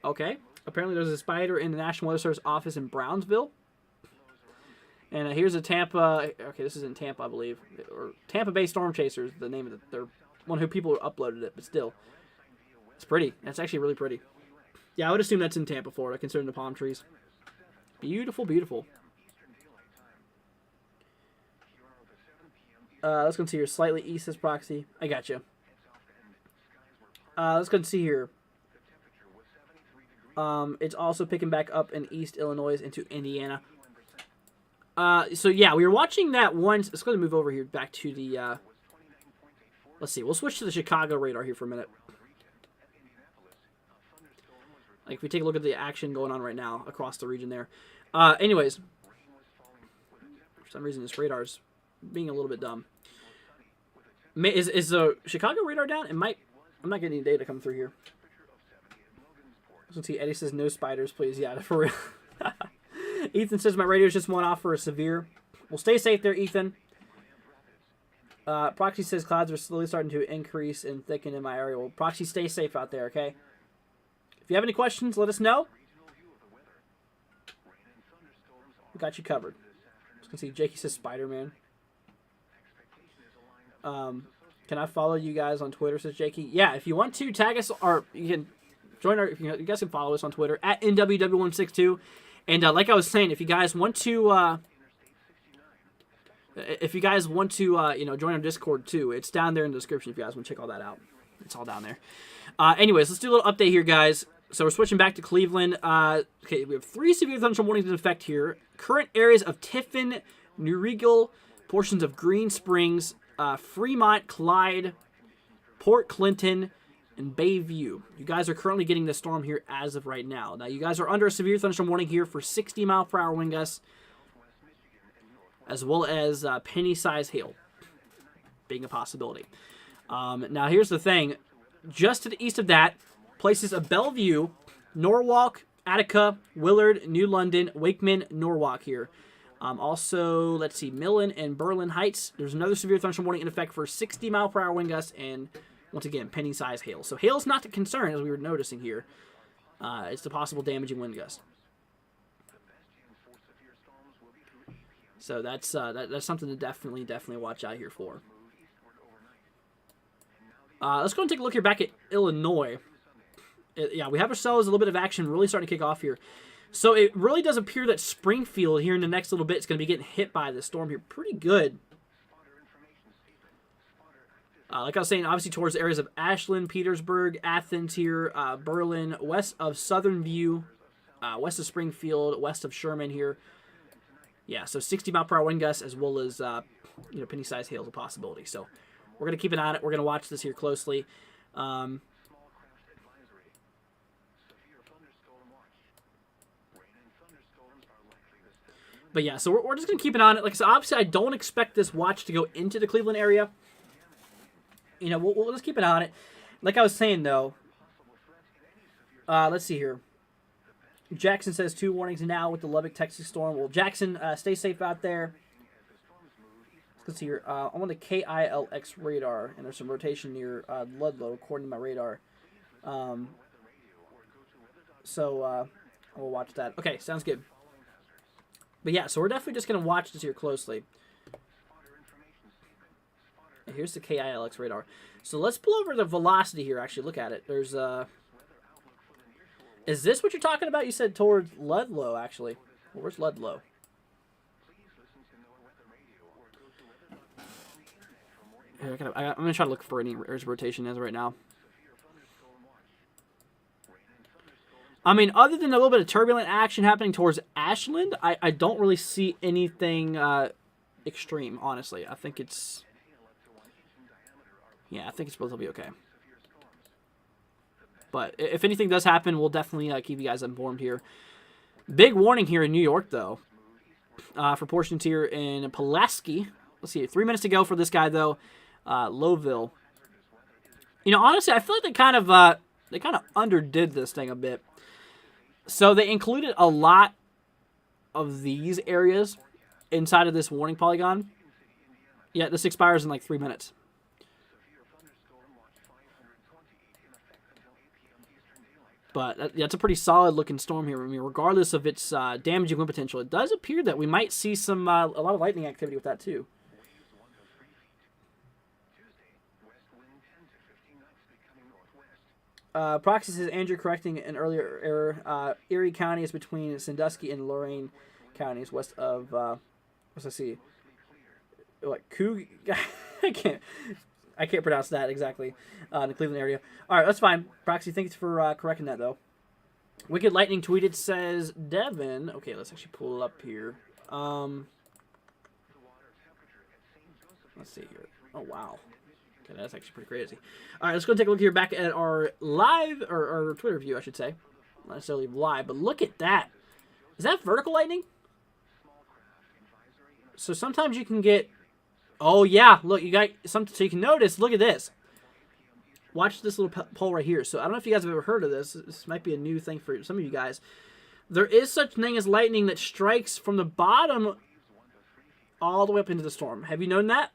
S2: Okay. Apparently, there's a spider in the National Weather Service office in Brownsville. And here's a Tampa. Okay, this is in Tampa, I believe, or Tampa Bay Storm Chasers. The name of it. They're one who people uploaded it, but still, it's pretty. That's actually really pretty. Yeah, I would assume that's in Tampa, Florida, considering the palm trees. Beautiful, beautiful. Let's go and see here. Slightly east is Proxy. I got you. Let's go and see here. It's also picking back up in East Illinois into Indiana. So yeah, we were watching that once. Let's go and move over here back to the. Let's see. We'll switch to the Chicago radar here for a minute. Like, if we take a look at the action going on right now across the region there. Anyways. For some reason, this radar's being a little bit dumb. Is the Chicago radar down? It might. I'm not getting any data come through here. Let's see. Eddie says, no spiders, please. Yeah, for real. Ethan says, my radio's just one off for a severe. Well, stay safe there, Ethan. Proxy says, clouds are slowly starting to increase and thicken in my area. Well, Proxy, stay safe out there, okay? If you have any questions, let us know. We got you covered. You can see Jakey says Spider-Man. Can I follow you guys on Twitter, says Jakey? Yeah, if you want to, tag us, or you can join our, you guys can follow us on Twitter, at NWW162. And like I was saying, if you guys want to... join our Discord too, it's down there in the description if you guys want to check all that out. It's all down there. Anyways, let's do a little update here, guys. So we're switching back to Cleveland. Okay, we have 3 severe thunderstorm warnings in effect here. Current areas of Tiffin, New Regal, portions of Green Springs, Fremont, Clyde, Port Clinton, and Bayview. You guys are currently getting the storm here as of right now. Now, you guys are under a severe thunderstorm warning here for 60-mile-per-hour wind gusts, as well as penny-sized hail being a possibility. Now, here's the thing. Just to the east of that, places of Bellevue, Norwalk, Attica, Willard, New London, Wakeman, Norwalk here. Also, let's see, Millen and Berlin Heights. There's another severe thunderstorm warning in effect for 60-mile-per-hour wind gusts and, once again, penny-sized hail. So hail's not the concern, as we were noticing here. It's the possible damaging wind gust. So that's something to definitely watch out here for. Let's go and take a look here back at Illinois. Yeah, we have ourselves a little bit of action really starting to kick off here. So it really does appear that Springfield here in the next little bit is going to be getting hit by this storm here pretty good. Like I was saying, obviously towards the areas of Ashland, Petersburg, Athens here, Berlin, west of Southern View, west of Springfield, west of Sherman here. Yeah, so 60-mile-per-hour wind gusts as well as penny-sized hail is a possibility. So we're going to keep an eye on it. We're going to watch this here closely. But yeah, so we're just going to keep an eye on it. Like I said, obviously I don't expect this watch to go into the Cleveland area. We'll just keep an eye on it. Like I was saying, though, let's see here. Jackson says 2 warnings now with the Lubbock, Texas storm. Well, Jackson, stay safe out there. Let's see here. I'm on the KILX radar, and there's some rotation near Ludlow, according to my radar. So we'll watch that. Okay, sounds good. But yeah, so we're definitely just going to watch this here closely. And here's the KILX radar. So let's pull over the velocity here, actually. Look at it. There's... Is this what you're talking about? You said towards Ludlow, actually. Well, where's Ludlow? Here, I'm going to try to look for any rotation as of right now. I mean, other than a little bit of turbulent action happening towards Ashland, I don't really see anything extreme, honestly. I think it's... Yeah, I think it's supposed to be okay. But if anything does happen, we'll definitely keep you guys informed here. Big warning here in New York, though, for portions here in Pulaski. Let's see, 3 minutes to go for this guy, though. Lowville. Honestly, I feel like they kind of underdid this thing a bit. So they included a lot of these areas inside of this warning polygon. Yeah, this expires in like 3 minutes. But that's a pretty solid looking storm here. I mean, regardless of its damaging wind potential, it does appear that we might see some a lot of lightning activity with that too. Proxy says Andrew correcting an earlier error. Erie County is between Sandusky and Lorain counties, west of what's I see? What Coog? I can't pronounce that exactly in the Cleveland area. All right, that's fine. Proxy, thanks for correcting that, though. Wicked Lightning tweeted, says Devin. Okay, let's actually pull it up here. Let's see here. Oh, wow. Okay, that's actually pretty crazy. All right, let's go take a look here back at our live, or our Twitter view, I should say. Not necessarily live, but look at that. Is that vertical lightning? So sometimes you can get... Oh, yeah. Look, you got something. So you can notice. Look at this. Watch this little poll right here. So I don't know if you guys have ever heard of this. This might be a new thing for some of you guys. There is such thing as lightning that strikes from the bottom all the way up into the storm. Have you known that?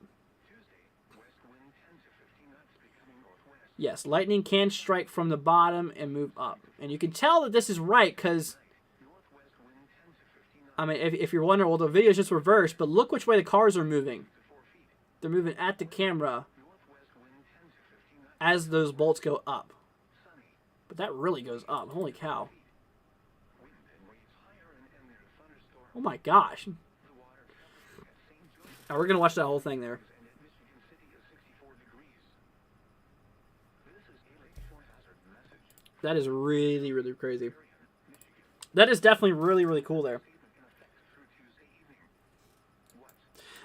S2: Yes, lightning can strike from the bottom and move up. And you can tell that this is right because, I mean, if you're wondering, well, the video is just reversed, but look which way the cars are moving. They're moving at the camera as those bolts go up. But that really goes up. Holy cow. Oh my gosh. Now we're going to watch that whole thing there. That is really, really crazy. That is definitely really, really cool there.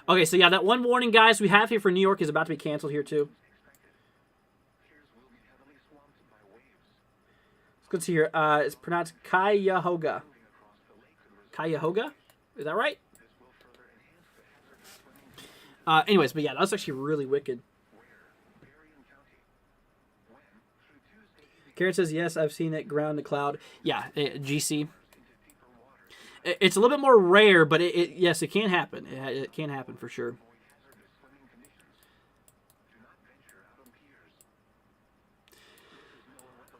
S2: Okay, so yeah, that one warning, guys, we have here for New York is about to be canceled here, too. Let's see here. It's pronounced Cuyahoga. Cuyahoga? Is that right? Anyways, but yeah, that's actually really wicked. Karen says, yes, I've seen it ground the cloud. Yeah, GC. It's a little bit more rare, but yes, it can happen. It can happen for sure.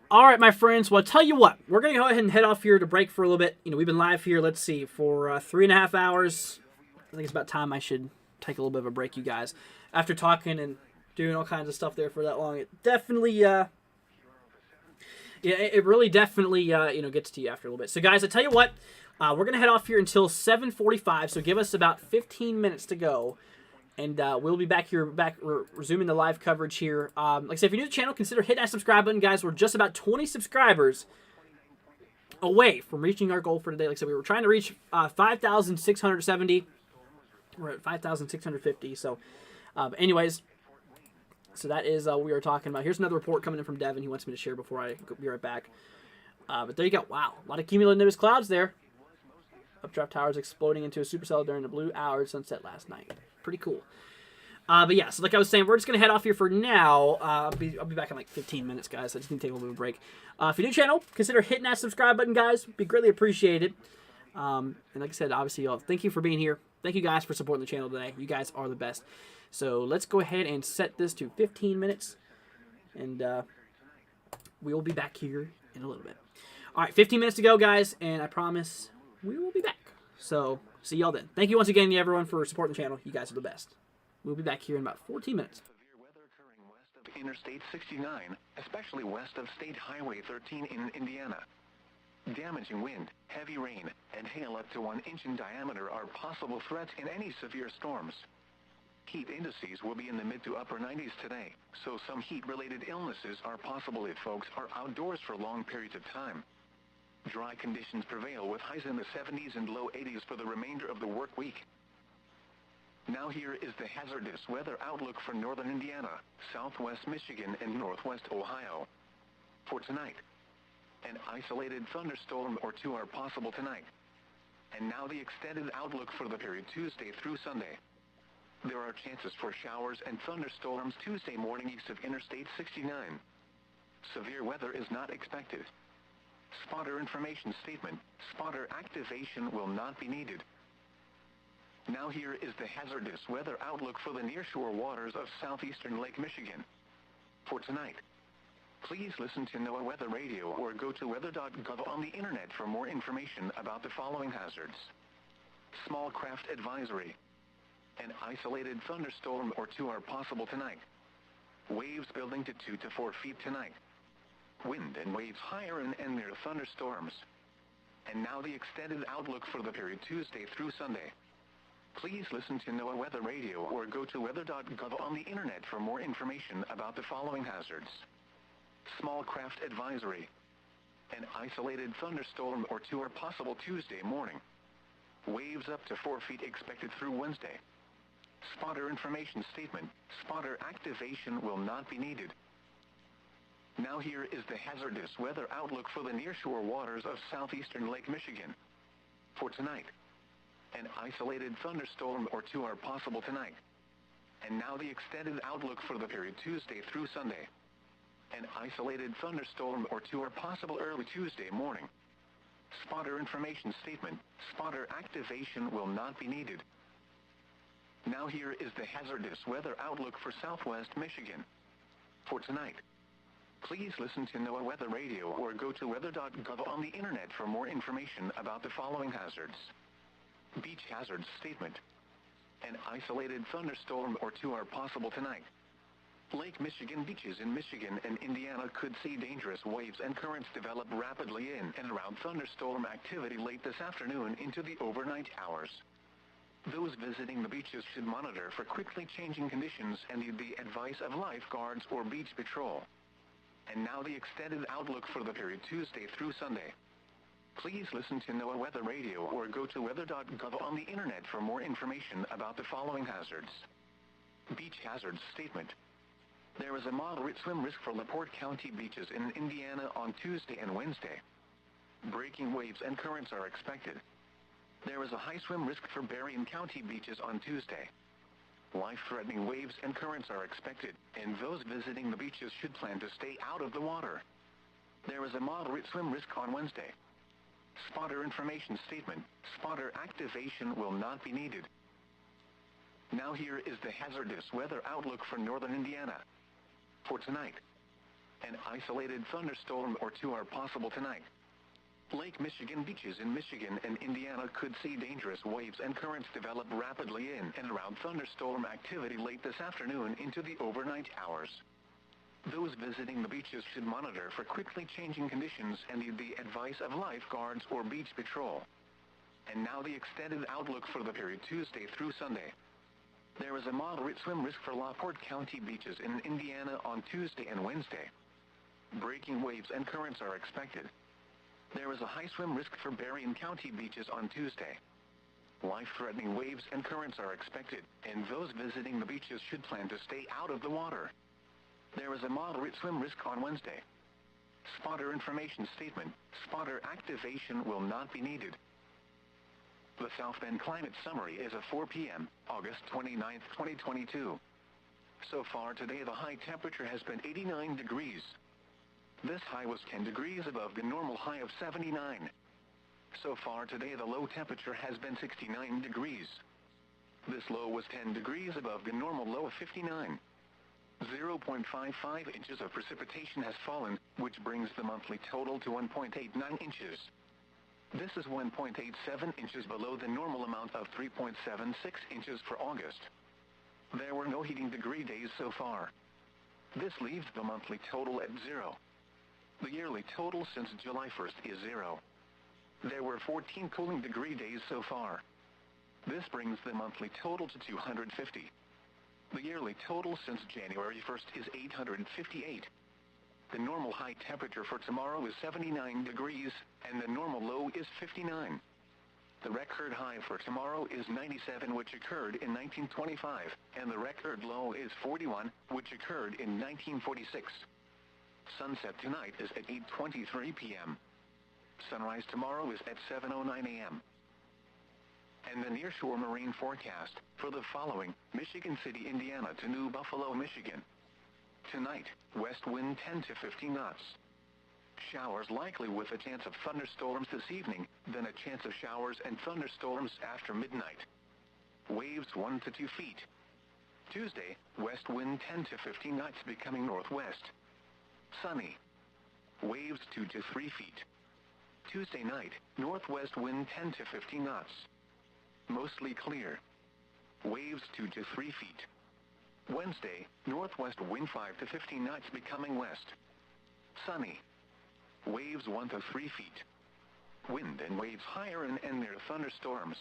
S2: All right, my friends. Well, I'll tell you what. We're going to go ahead and head off here to break for a little bit. You know, we've been live here, let's see, for 3.5 hours. I think it's about time I should take a little bit of a break, you guys. After talking and doing all kinds of stuff there for that long, it definitely, yeah, it really definitely, gets to you after a little bit. So, guys, I tell you what, we're going to head off here until 7:45, so give us about 15 minutes to go. And we'll be back here, resuming the live coverage here. Like I said, if you're new to the channel, consider hitting that subscribe button, guys. We're just about 20 subscribers away from reaching our goal for today. Like I said, we were trying to reach 5,670. We're at 5,650. So, anyways, so that is what we were talking about. Here's another report coming in from Devin. He wants me to share before I be right back. But there you go. Wow, a lot of cumulonimbus clouds there. Updraft towers exploding into a supercell during the blue hour sunset last night. Pretty cool. But yeah, so like I was saying, we're just going to head off here for now. I'll be back in like 15 minutes, guys. I just need to take a little bit of a break. If you're new to the channel, consider hitting that subscribe button, guys. It'd be greatly appreciated. And like I said, obviously, y'all, thank you for being here. Thank you guys for supporting the channel today. You guys are the best. So let's go ahead and set this to 15 minutes. And we will be back here in a little bit. All right, 15 minutes to go, guys. And I promise we will be back. So see y'all then. Thank you once again, everyone, for supporting the channel. You guys are the best. We'll be back here in about 14 minutes.
S1: Severe weather occurring west of Interstate 69, especially west of State Highway 13 in Indiana. Damaging wind, heavy rain, and hail up to 1 inch in diameter are possible threats in any severe storms. Heat indices will be in the mid to upper 90s today, so some heat-related illnesses are possible if folks are outdoors for long periods of time. Dry conditions prevail with highs in the 70s and low 80s for the remainder of the work week. Now here is the hazardous weather outlook for northern Indiana, southwest Michigan, and northwest Ohio. For tonight, an isolated thunderstorm or two are possible tonight. And now the extended outlook for the period Tuesday through Sunday. There are chances for showers and thunderstorms Tuesday morning east of Interstate 69. Severe weather is not expected. Spotter information statement. Spotter activation will not be needed. Now here is the hazardous weather outlook for the nearshore waters of southeastern Lake Michigan. For tonight, please listen to NOAA Weather Radio or go to weather.gov on the internet for more information about the following hazards. Small craft advisory. An isolated thunderstorm or two are possible tonight. Waves building to 2 to 4 feet tonight. Wind and waves higher and near thunderstorms. And now the extended outlook for the period Tuesday through Sunday. Please listen to NOAA Weather Radio or go to weather.gov on the internet for more information about the following hazards. Small craft advisory. An isolated thunderstorm or two are possible Tuesday morning. Waves up to 4 feet expected through Wednesday. Spotter information statement. Spotter activation will not be needed. Now here is the hazardous weather outlook for the nearshore waters of southeastern Lake Michigan. For tonight, an isolated thunderstorm or two are possible tonight. And now the extended outlook for the period Tuesday through Sunday. An isolated thunderstorm or two are possible early Tuesday morning. Spotter information statement. Spotter activation will not be needed. Now here is the hazardous weather outlook for southwest Michigan. For tonight, Please listen to NOAA Weather Radio or go to weather.gov on the internet for more information about the following hazards. Beach hazards statement. An isolated thunderstorm or two are possible tonight. Lake Michigan beaches in Michigan and Indiana could see dangerous waves and currents develop rapidly in and around thunderstorm activity late this afternoon into the overnight hours. Those visiting the beaches should monitor for quickly changing conditions and heed the advice of lifeguards or beach patrol. And now the extended outlook for the period Tuesday through Sunday. Please listen to NOAA Weather Radio or go to weather.gov on the internet for more information about the following hazards. Beach hazards statement. There is a moderate swim risk for LaPorte County beaches in Indiana on Tuesday and Wednesday. Breaking waves and currents are expected. There is a high swim risk for Berrien County beaches on Tuesday. Life-threatening waves and currents are expected, and those visiting the beaches should plan to stay out of the water. There is a moderate swim risk on Wednesday. Spotter information statement. Spotter activation will not be needed. Now here is the hazardous weather outlook for northern Indiana. For tonight, an isolated thunderstorm or two are possible tonight. Lake Michigan beaches in Michigan and Indiana could see dangerous waves and currents develop rapidly in and around thunderstorm activity late this afternoon into the overnight hours. Those visiting the beaches should monitor for quickly changing conditions and heed the advice of lifeguards or beach patrol. And now the extended outlook for the period Tuesday through Sunday. There is a moderate swim risk for LaPorte County beaches in Indiana on Tuesday and Wednesday. Breaking waves and currents are expected. There is a high swim risk for Berrien County beaches on Tuesday. Life-threatening waves and currents are expected, and those visiting the beaches should plan to stay out of the water. There is a moderate swim risk on Wednesday. Spotter information statement. Spotter activation will not be needed. The South Bend Climate Summary is at 4 p.m., August 29, 2022. So far today the high temperature has been 89 degrees. This high was 10 degrees above the normal high of 79. So far today the low temperature has been 69 degrees. This low was 10 degrees above the normal low of 59. 0.55 inches of precipitation has fallen, which brings the monthly total to 1.89 inches. This is 1.87 inches below the normal amount of 3.76 inches for August. There were no heating degree days so far. This leaves the monthly total at 0. The yearly total since July 1st is 0. There were 14 cooling degree days so far. This brings the monthly total to 250. The yearly total since January 1st is 858. The normal high temperature for tomorrow is 79 degrees, and the normal low is 59. The record high for tomorrow is 97, which occurred in 1925, and the record low is 41, which occurred in 1946. Sunset tonight is at 8:23 p.m. Sunrise tomorrow is at 7:09 a.m. And the nearshore marine forecast for the following: Michigan City, Indiana to New Buffalo, Michigan. Tonight, west wind 10 to 15 knots. Showers likely with a chance of thunderstorms this evening, then a chance of showers and thunderstorms after midnight. Waves 1 to 2 feet. Tuesday, west wind 10 to 15 knots becoming northwest. Sunny. Waves 2 to 3 feet. Tuesday night, northwest wind 10 to 15 knots. Mostly clear. Waves 2 to 3 feet. Wednesday, northwest wind 5 to 15 knots becoming west. Sunny. Waves 1 to 3 feet. Wind and waves higher and near thunderstorms.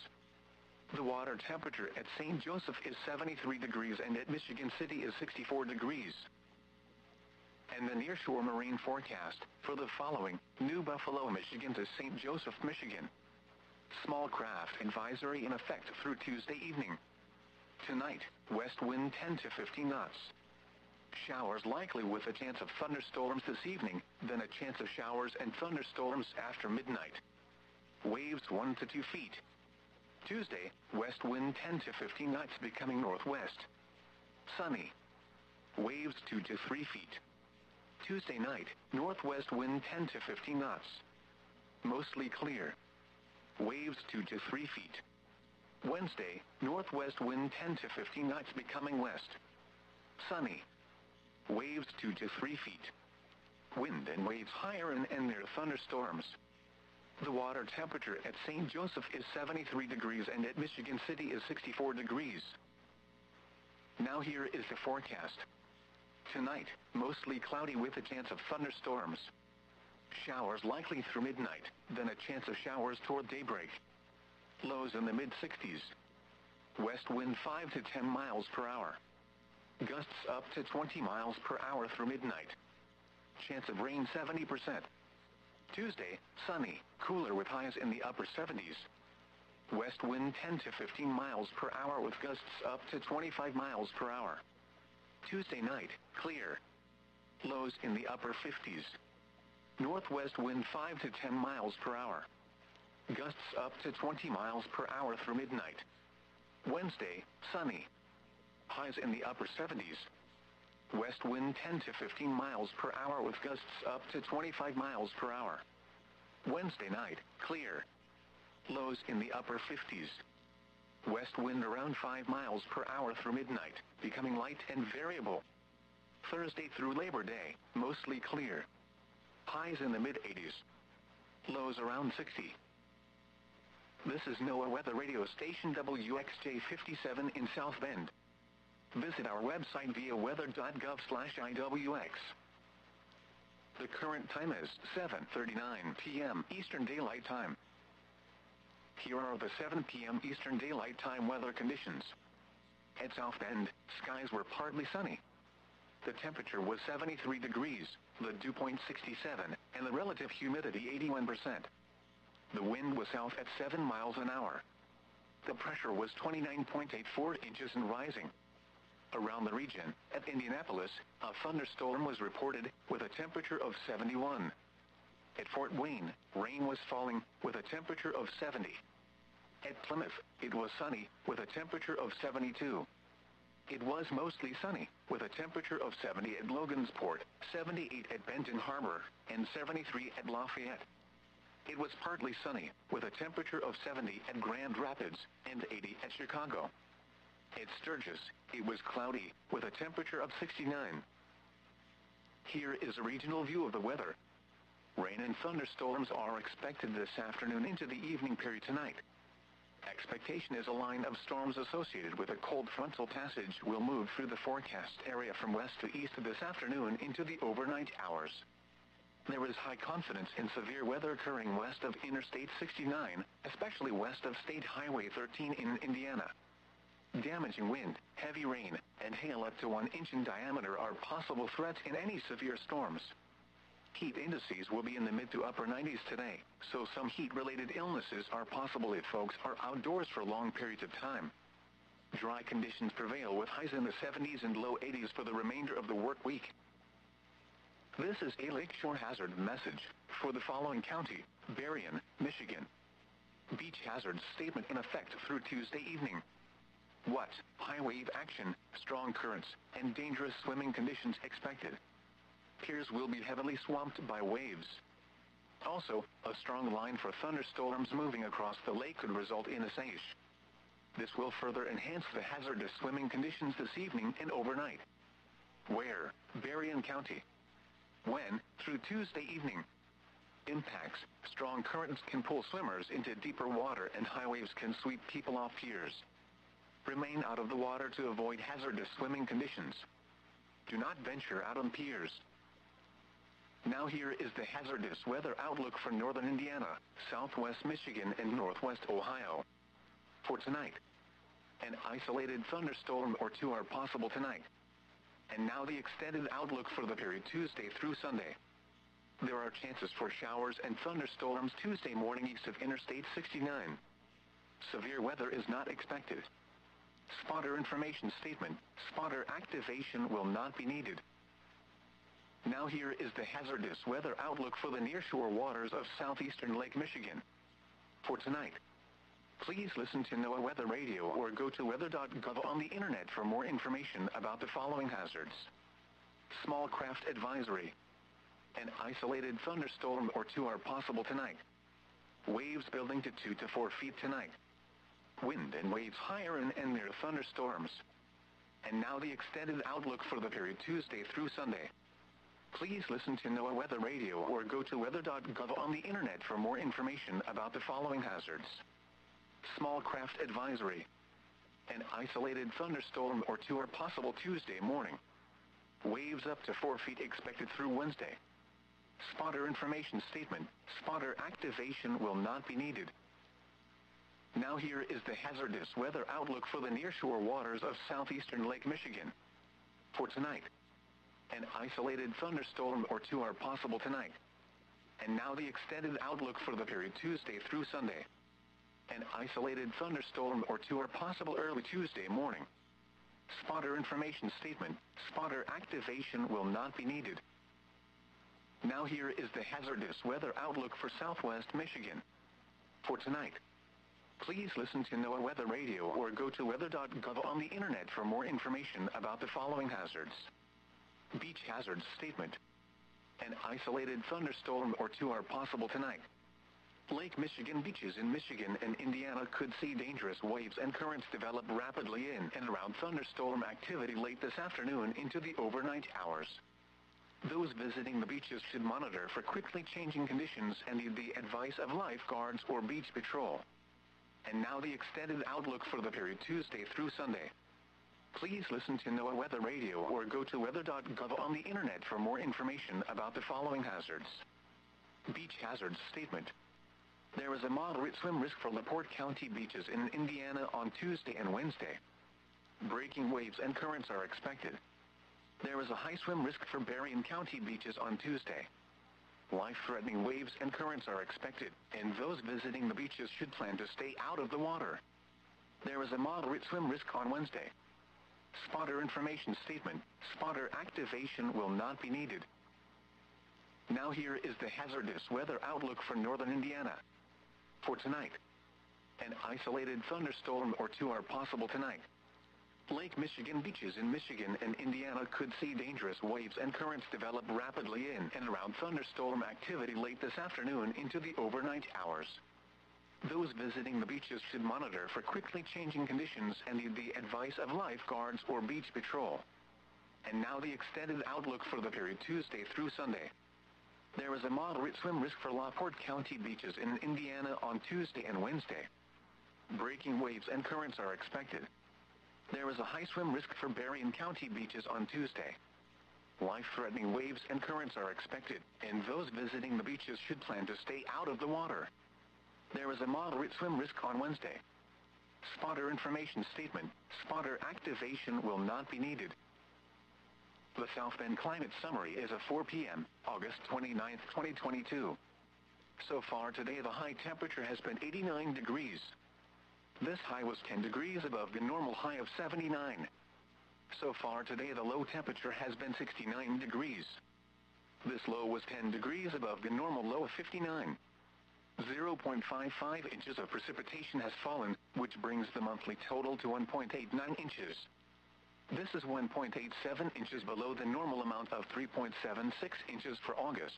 S1: The water temperature at St. Joseph is 73 degrees and at Michigan City is 64 degrees. And the nearshore marine forecast for the following: New Buffalo, Michigan to St. Joseph, Michigan. Small craft advisory in effect through Tuesday evening. Tonight, west wind 10 to 15 knots. Showers likely with a chance of thunderstorms this evening, then a chance of showers and thunderstorms after midnight. Waves 1 to 2 feet. Tuesday, west wind 10 to 15 knots becoming northwest. Sunny. Waves 2 to 3 feet. Tuesday night, northwest wind 10 to 15 knots. Mostly clear. Waves 2 to 3 feet. Wednesday, northwest wind 10 to 15 knots becoming west. Sunny. Waves 2 to 3 feet. Wind and waves higher and near thunderstorms. The water temperature at St. Joseph is 73 degrees and at Michigan City is 64 degrees. Now here is the forecast. Tonight, mostly cloudy with a chance of thunderstorms. Showers likely through midnight, then a chance of showers toward daybreak. Lows in the mid-60s. West wind 5 to 10 miles per hour. Gusts up to 20 miles per hour through midnight. Chance of rain 70%. Tuesday, sunny, cooler with highs in the upper 70s. West wind 10 to 15 miles per hour with gusts up to 25 miles per hour. Tuesday night, clear. Lows in the upper 50s. Northwest wind 5 to 10 miles per hour. Gusts up to 20 miles per hour through midnight. Wednesday, sunny. Highs in the upper 70s. West wind 10 to 15 miles per hour with gusts up to 25 miles per hour. Wednesday night, clear. Lows in the upper 50s. West wind around 5 miles per hour through midnight, becoming light and variable. Thursday through Labor Day, mostly clear. Highs in the mid-80s. Lows around 60. This is NOAA Weather Radio Station WXJ 57 in South Bend. Visit our website via weather.gov/IWX. The current time is 7:39 p.m. Eastern Daylight Time. Here are the 7 p.m. Eastern Daylight Time weather conditions. At South Bend, skies were partly sunny. The temperature was 73 degrees, the dew point 67, and the relative humidity 81%. The wind was south at 7 miles an hour. The pressure was 29.84 inches and rising. Around the region, at Indianapolis, a thunderstorm was reported with a temperature of 71. At Fort Wayne, rain was falling with a temperature of 70. At Plymouth, it was sunny with a temperature of 72. It was mostly sunny with a temperature of 70 at Logansport, 78 at Benton Harbor, and 73 at Lafayette. It was partly sunny with a temperature of 70 at Grand Rapids and 80 at Chicago. At Sturgis, it was cloudy with a temperature of 69. Here is a regional view of the weather. Rain and thunderstorms are expected this afternoon into the evening period tonight. Expectation is a line of storms associated with a cold frontal passage will move through the forecast area from west to east this afternoon into the overnight hours. There is high confidence in severe weather occurring west of Interstate 69, especially west of State Highway 13 in Indiana. Damaging wind, heavy rain, and hail up to 1 inch in diameter are possible threats in any severe storms. Heat indices will be in the mid to upper 90s today, so some heat-related illnesses are possible if folks are outdoors for long periods of time. Dry conditions prevail with highs in the 70s and low 80s for the remainder of the work week. This is a lakeshore hazard message for the following county: Berrien, Michigan. Beach hazard statement in effect through Tuesday evening. What? High wave action, strong currents, and dangerous swimming conditions expected. Piers will be heavily swamped by waves. Also, a strong line for thunderstorms moving across the lake could result in a seiche. This will further enhance the hazardous swimming conditions this evening and overnight. Where? Berrien County. When? Through Tuesday evening. Impacts: strong currents can pull swimmers into deeper water and high waves can sweep people off piers. Remain out of the water to avoid hazardous swimming conditions. Do not venture out on piers. Now here is the hazardous weather outlook for northern Indiana, southwest Michigan, and northwest Ohio. For tonight, an isolated thunderstorm or two are possible tonight. And now the extended outlook for the period Tuesday through Sunday. There are chances for showers and thunderstorms Tuesday morning east of Interstate 69. Severe weather is not expected. Spotter information statement: spotter activation will not be needed. Now here is the hazardous weather outlook for the nearshore waters of southeastern Lake Michigan. For tonight, please listen to NOAA Weather Radio or go to weather.gov on the internet for more information about the following hazards. Small craft advisory. An isolated thunderstorm or two are possible tonight. Waves building to 2 to 4 feet tonight. Wind and waves higher and near thunderstorms. And now the extended outlook for the period Tuesday through Sunday. Please listen to NOAA Weather Radio or go to weather.gov on the internet for more information about the following hazards. Small craft advisory. An isolated thunderstorm or two are possible Tuesday morning. Waves up to 4 feet expected through Wednesday. Spotter information statement. Spotter activation will not be needed. Now here is the hazardous weather outlook for the nearshore waters of southeastern Lake Michigan. For tonight, an isolated thunderstorm or two are possible tonight. And now the extended outlook for the period Tuesday through Sunday. An isolated thunderstorm or two are possible early Tuesday morning. Spotter information statement. Spotter activation will not be needed. Now here is the hazardous weather outlook for southwest Michigan. For tonight, please listen to NOAA Weather Radio or go to weather.gov on the internet for more information about the following hazards. Beach hazards statement. An isolated thunderstorm or two are possible tonight. Lake Michigan beaches in Michigan and Indiana could see dangerous waves and currents develop rapidly in and around thunderstorm activity late this afternoon into the overnight hours. Those visiting the beaches should monitor for quickly changing conditions and need the advice of lifeguards or beach patrol. And now the extended outlook for the period Tuesday through Sunday. Please listen to NOAA Weather Radio or go to weather.gov on the internet for more information about the following hazards. Beach hazards statement. There is a moderate swim risk for LaPorte County beaches in Indiana on Tuesday and Wednesday. Breaking waves and currents are expected. There is a high swim risk for Berrien County beaches on Tuesday. Life-threatening waves and currents are expected, and those visiting the beaches should plan to stay out of the water. There is a moderate swim risk on Wednesday. Spotter information statement. Spotter activation will not be needed. Now here is the hazardous weather outlook for northern Indiana. For tonight, an isolated thunderstorm or two are possible tonight. Lake Michigan beaches in Michigan and Indiana could see dangerous waves and currents develop rapidly in and around thunderstorm activity late this afternoon into the overnight hours. Those visiting the beaches should monitor for quickly changing conditions and need the advice of lifeguards or beach patrol. And now the extended outlook for the period Tuesday through Sunday. There is a moderate swim risk for LaPorte County beaches in Indiana on Tuesday and Wednesday. Breaking waves and currents are expected. There is a high swim risk for Berrien County beaches on Tuesday. Life-threatening waves and currents are expected, and those visiting the beaches should plan to stay out of the water. There is a moderate swim risk on Wednesday. Spotter information statement. Spotter activation will not be needed. The South Bend Climate Summary is at 4 p.m., August 29, 2022. So far today the high temperature has been 89 degrees. This high was 10 degrees above the normal high of 79. So far today the low temperature has been 69 degrees. This low was 10 degrees above the normal low of 59. 0.55 inches of precipitation has fallen, which brings the monthly total to 1.89 inches. This is 1.87 inches below the normal amount of 3.76 inches for August.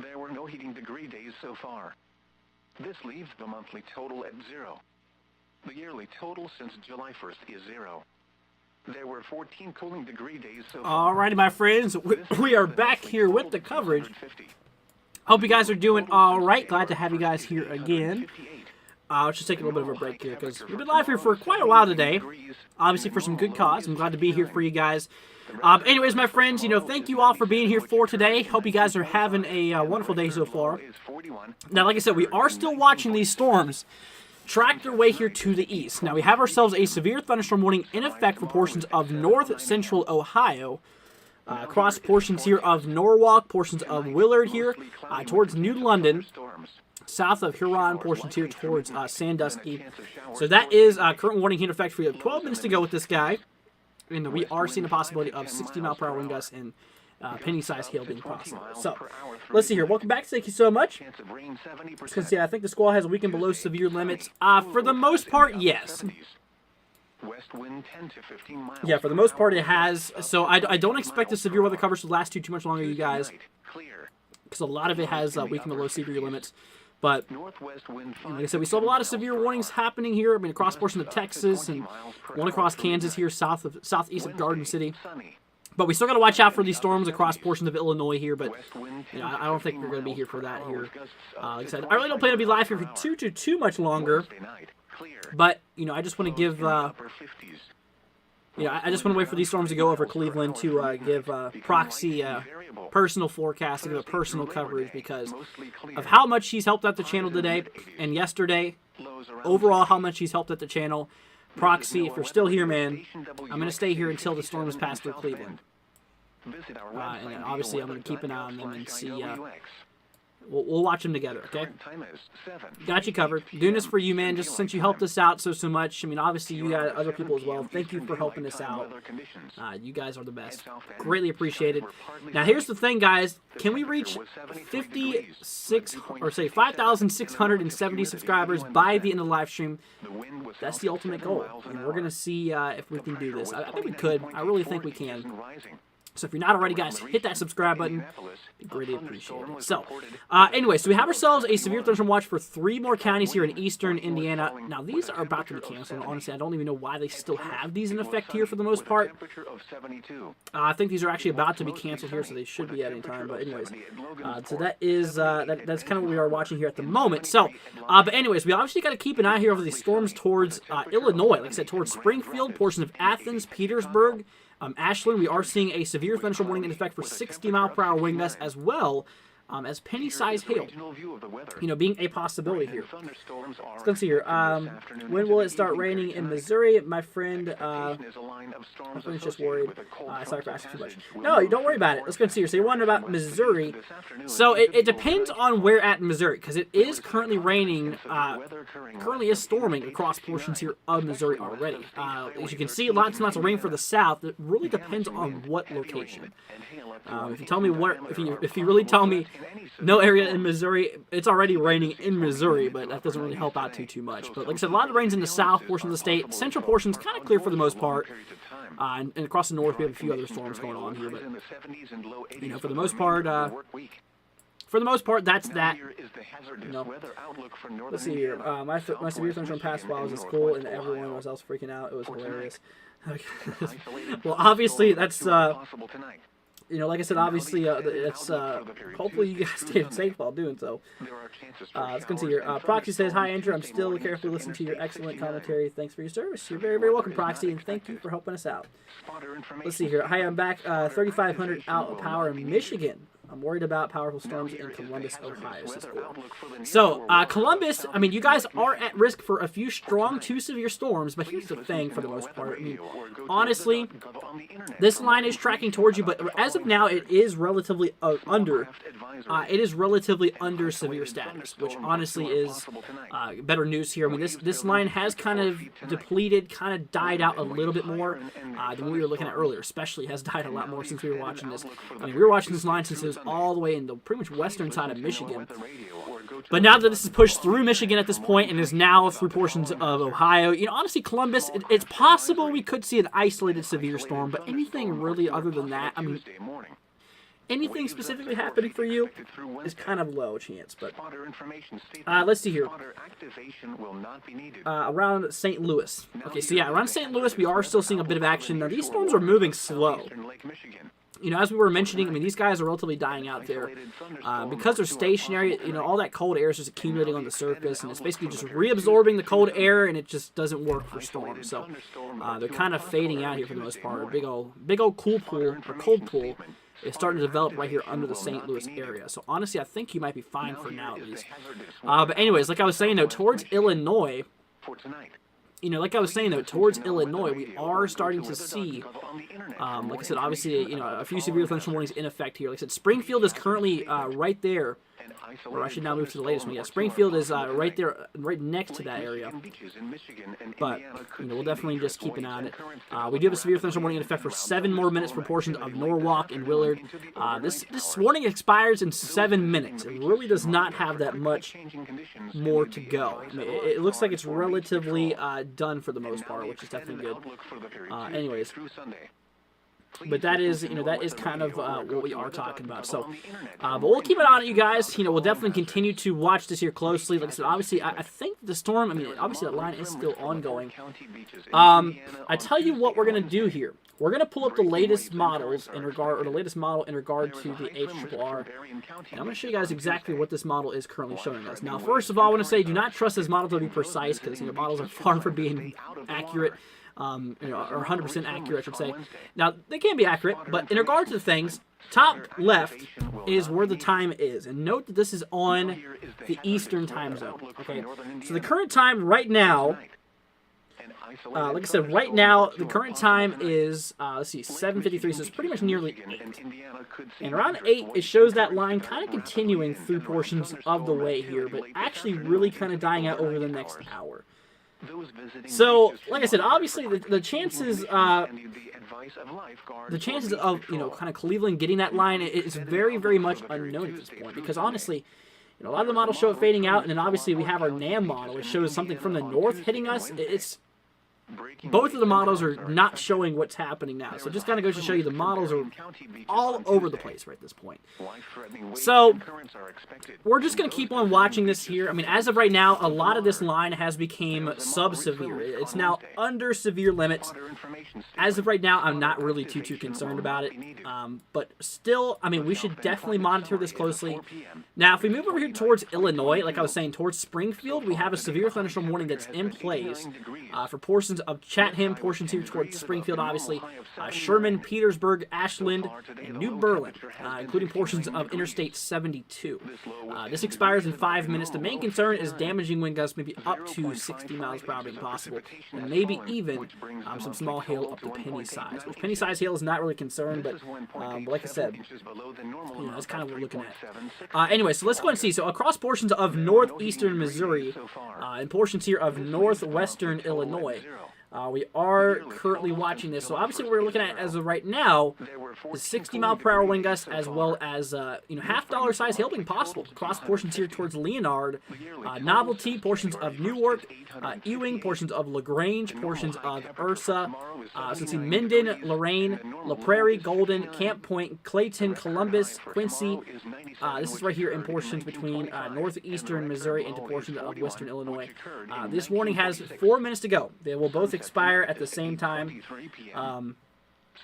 S1: There were no heating degree days so far. This leaves the monthly total at 0. The yearly total since July 1st is 0. There were 14 cooling degree days so far.
S2: Alrighty, my friends, we are back here with the coverage. Hope you guys are doing alright. Glad to have you guys here again. Let's just take a little bit of a break here because we've been live here for quite a while today. Obviously for some good cause. I'm glad to be here for you guys. Anyways, my friends, thank you all for being here for today. Hope you guys are having a wonderful day so far. Now, like I said, we are still watching these storms track their way here to the east. Now, we have ourselves a severe thunderstorm warning in effect for portions of north central Ohio. Across portions here of Norwalk, portions of Willard here, towards New London, south of Huron, portions here towards Sandusky. So that is current warning here in effect for you. 12 minutes to go with this guy. And we are seeing a possibility of 60-mile-per-hour wind gusts and penny-sized hail being possible. So, let's see here. Welcome back. Thank you so much. Because, yeah, I think the squall has a weakened below severe limits. For the most part, yes. Yeah, for the most part, it has. So, I don't expect the severe weather coverage to last too much longer, you guys. Because a lot of it has weakened below severe limits. But, like I said, we still have a lot of severe warnings happening here. I mean, across portions of Texas and one across Kansas here, southeast of Garden City. But we still got to watch out for these storms across portions of Illinois here. But I don't think we're going to be here for that here. Like I said, I really don't plan to be live here for too much longer. But I just want to give. I just want to wait for these storms to go over Cleveland to give Proxy personal forecast, to give a personal coverage because of how much he's helped out the channel today and yesterday. Overall, how much he's helped out the channel. Proxy, if you're still here, man, I'm going to stay here until the storms pass through Cleveland. And obviously, I'm going to keep an eye on them and see. We'll watch them together, okay? Got you covered. Doing this for you, man, just since you helped us out so much. I mean, obviously, you got other people as well. Thank you for helping us out. You guys are the best. Greatly appreciated. Now, here's the thing, guys. Can we reach 5,670 subscribers by the end of the live stream? That's the ultimate goal. And we're going to see if we can do this. I think we could. I really think we can. So if you're not already, guys, hit that subscribe button. Be greatly appreciated. So, anyway, so we have ourselves a severe thunderstorm watch for 3 more counties here in eastern Indiana. Now, these are about to be canceled. Honestly, I don't even know why they still have these in effect here for the most part. I think these are actually about to be canceled here, so they should be at any time. But anyways, so that is that's kind of what we are watching here at the moment. So, but anyways, we obviously got to keep an eye here over these storms towards Illinois. Like I said, towards Springfield, portions of Athens, Petersburg. Ashland, we are seeing a severe thunderstorm warning in effect for 60-mile-per-hour wind gusts as well as penny-sized hail, being a possibility here. Let's see here. When will it start raining in Missouri? My friend's just worried. Sorry for asking too much. No, don't worry about it. Let's go see here. So you're wondering about Missouri. So it depends on where at Missouri, because it is currently raining, currently is storming across portions here of Missouri already. As you can see, lots and lots of rain for the south. It really depends on what location. If you tell me if you really tell me no area in Missouri, it's already raining in Missouri, but that doesn't really help out too much. But like I said, a lot of rains in the south portion of the state. Central portion's kind of clear for the most part. And across the north, we have a few other storms going on here. But, for the most part, that's that. Let's see here. My severe thunderstorm passed while I was at school, and everyone was else freaking out. It was hilarious. Okay. Well, obviously, that's... like I said, obviously, it's hopefully you guys stay safe while doing so. Let's continue here. Proxy says, "Hi, Andrew. I'm still carefully listening to your excellent commentary. Thanks for your service. You're very, very welcome, Proxy, and thank you for helping us out." Let's see here. "Hi, I'm back. 3,500 out of power in Michigan. I'm worried about powerful storms in Columbus, Ohio." So, Columbus, I mean, you guys are at risk for a few strong to severe storms, but here's the thing for the most part. I mean, honestly, this line is tracking towards you, but as of now, it is relatively under. It is relatively under severe status, which honestly is better news here. I mean, this line has kind of depleted, kind of died out a little bit more than we were looking at earlier. Especially has died a lot more since we were watching this. I mean, we were watching this line since it was all the way in the pretty much western side of Michigan. But now that this is pushed through Michigan at this point and is now through portions of Ohio, honestly, Columbus, it's possible we could see an isolated severe storm, but anything really other than that, I mean, anything specifically happening for you is kind of low chance. But let's see here. Around St. Louis. Okay, so yeah, around St. Louis, we are still seeing a bit of action. Now, these storms are moving slow. As we were mentioning, I mean, these guys are relatively dying out there. Because they're stationary, all that cold air is just accumulating on the surface, and it's basically just reabsorbing the cold air, and it just doesn't work for storms. So they're kind of fading out here for the most part. A big old cool pool, or cold pool, is starting to develop right here under the St. Louis area. So honestly, I think you might be fine for now at least. But anyways, like I was saying, though, towards Illinois... like I was saying, though, towards Illinois, we are starting to see, like I said, obviously, a few severe thunderstorm warnings in effect here. Like I said, Springfield is currently right there, or I should now move to the latest one. Yeah, Springfield is right there, right next to that area. But, we'll definitely just keep an eye on it. We do have a severe thunderstorm warning in effect for 7 more minutes for portions of Norwalk and Willard. This warning expires in 7 minutes. It really does not have that much more to go. I mean, it looks like it's relatively done for the most part, which is definitely good. Anyways. But that is, that is kind of what we are talking about. So, but we'll keep it on it, you guys. We'll definitely continue to watch this here closely. Like I said, obviously, I think the storm, obviously that line is still ongoing. I tell you what we're going to do here. We're going to pull up the latest models in regard, or the latest model in regard to the HRRR. And I'm going to show you guys exactly what this model is currently showing us. Now, first of all, I want to say do not trust this model to be precise, because models are far from being accurate. Or 100% accurate, I should say. Now, they can be accurate, but in regard to things, top left is where the time is. And note that this is on the Eastern time zone. Okay, so the current time right now, like I said, right now, the current time is, let's see, 7:53, so it's pretty much nearly 8. And around 8, it shows that line kind of continuing through portions of the way here, but actually really kind of dying out over the next hour. So, like I said, obviously the chances of kind of Cleveland getting that line is very, very much unknown at this point, because honestly, a lot of the models show it fading out, and then obviously we have our NAM model, which shows something from the north hitting us. Both of the models are not showing what's happening now. So it just kind of goes to show you the models are all over the place right at this point. So we're just going to keep on watching this here. As of right now, a lot of this line has become sub-severe. It's now under severe limits. As of right now, I'm not really too concerned about it. But still, we should definitely monitor this closely. Now, if we move over here towards Illinois, like I was saying, towards Springfield, we have a severe thunderstorm warning that's in place for portions of Chatham, portions here towards Springfield, obviously, Sherman, Petersburg, Ashland, and New Berlin, including portions of Interstate 72. This expires in 5 minutes. The main concern is damaging wind gusts, maybe up to 60 miles per hour being possible, and maybe even some small hail up to penny size. Which penny size hail is not really concerned, but like I said, that's kind of what we're looking at. Anyway, so let's go and see. So across portions of northeastern Missouri and portions here of northwestern Illinois, we are currently watching this. So obviously what we're looking at as of right now is 60 mile per hour wind gusts, as well as $half size hail being possible across portions here towards Leonard, Novelty, portions of Newark, Ewing, portions of LaGrange, portions of Ursa, so let's see, Minden, Lorraine, La Prairie, Golden, Camp Point, Clayton, Columbus, Quincy. This is right here in portions between northeastern Missouri into portions of western Illinois. This warning has 4 minutes to go. They will both expire at the same time.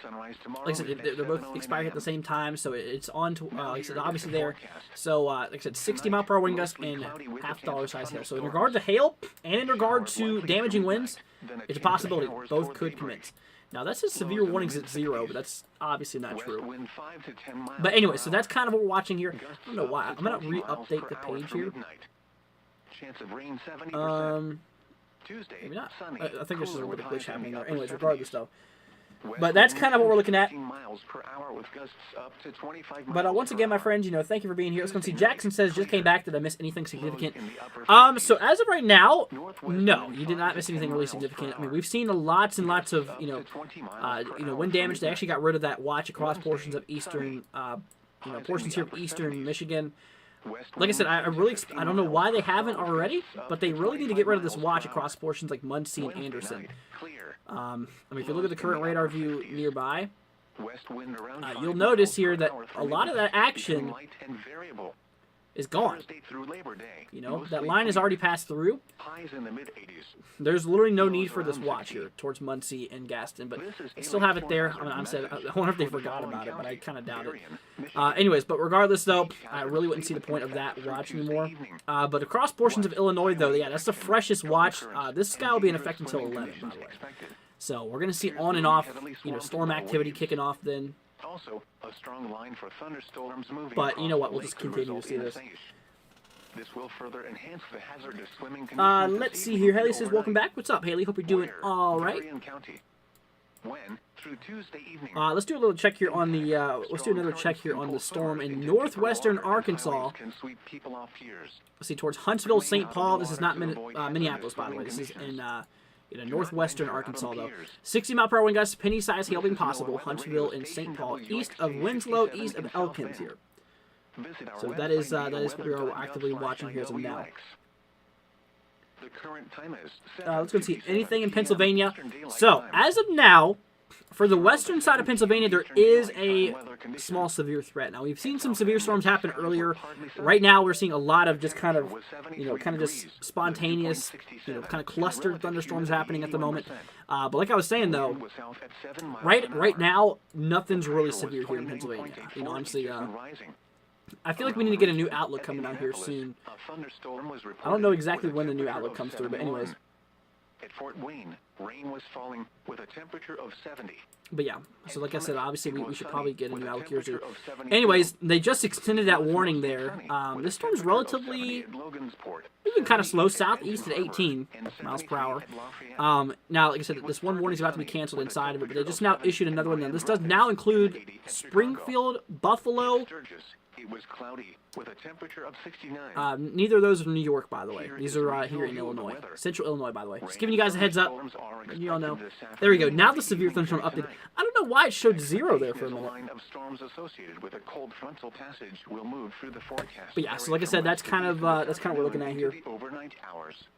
S2: Like I said, they're both expiring at the same time, so it's on to, like I said, obviously there. So, like I said, 60 mile per hour wind gusts and $half size hail. So in regard to hail and in regard to damaging winds, it's a possibility. Both could commence. Now, that says severe warnings at 0, but that's obviously not true. But anyway, so that's kind of what we're watching here. I don't know why. I'm going to re-update the page here. Maybe not. I think there's just a little bit of glitch happening there. Anyways, regardless, though. But that's kind of what we're looking at. But once again, my friends, thank you for being here. Let's go see. Jackson says, just came back. Did I miss anything significant? So as of right now, no, you did not miss anything really significant. We've seen lots and lots of, wind damage. They actually got rid of that watch across portions of eastern, portions here of eastern Michigan. Like I said, I don't know why they haven't already, but they really need to get rid of this watch across portions like Muncie and Anderson. If you look at the current radar view nearby, you'll notice here that a lot of that action is gone. That line has already passed through. There's literally no need for this watch here towards Muncie and Gaston, but they still have it there. I wonder if they forgot about it, but I kind of doubt it. Anyways, but regardless, though, I really wouldn't see the point of that watch anymore. But across portions of Illinois, though, yeah, that's the freshest watch. This sky will be in effect until 11, by the way. So we're going to see on and off, storm activity kicking off then. Also, a strong line for thunderstorms moving. But you know what? We'll just continue to see this. This will further enhance the hazardous swimming conditions. Let's see here. Haley says, "Welcome back. What's up, Haley? Hope you're doing all right." Let's do a little check here on the. Let's do another check here on the storm in northwestern Arkansas. Let's see, towards Huntsville, St. Paul. This is not Minneapolis, by the way. This is in northwestern Arkansas, though. 60 mile per hour wind gusts, penny size hail being possible. Huntsville and St. Paul, east of Winslow, east of Elkins here. So that is what we are actively watching here as of now. Let's go see anything in Pennsylvania. So as of now, For the western side of Pennsylvania, there is a small severe threat. Now, we've seen some severe storms happen earlier. Right now, we're seeing a lot of just kind of just spontaneous, kind of clustered thunderstorms happening at the moment. But like I was saying, though, right now, nothing's really severe here in Pennsylvania. Honestly, I feel like we need to get a new outlook coming out here soon. I don't know exactly when the new outlook comes through, but anyways.
S1: At Fort Wayne, rain was falling with a temperature of 70.
S2: But yeah, so like I said, obviously we should probably get a new outlook here soon. Anyways, they just extended that warning there. This storm's relatively, even kind of slow southeast at 18 miles per hour. Now, like I said, this one warning is about to be canceled inside of it, but they just now issued another one. This does now include Springfield, Buffalo.
S1: It was cloudy with a temperature of 69.
S2: Neither of those are New York, by the way. These are here in Illinois. Central Illinois, by the way. Just giving you guys a heads up. You all know. There we go. Now the severe thunderstorm update. I don't know why it showed 0 there for a minute.
S1: Line of storms associated with a cold frontal passage will move through the forecast.
S2: But yeah, so like I said, that's kind of what we're looking at here.
S1: Overnight hours.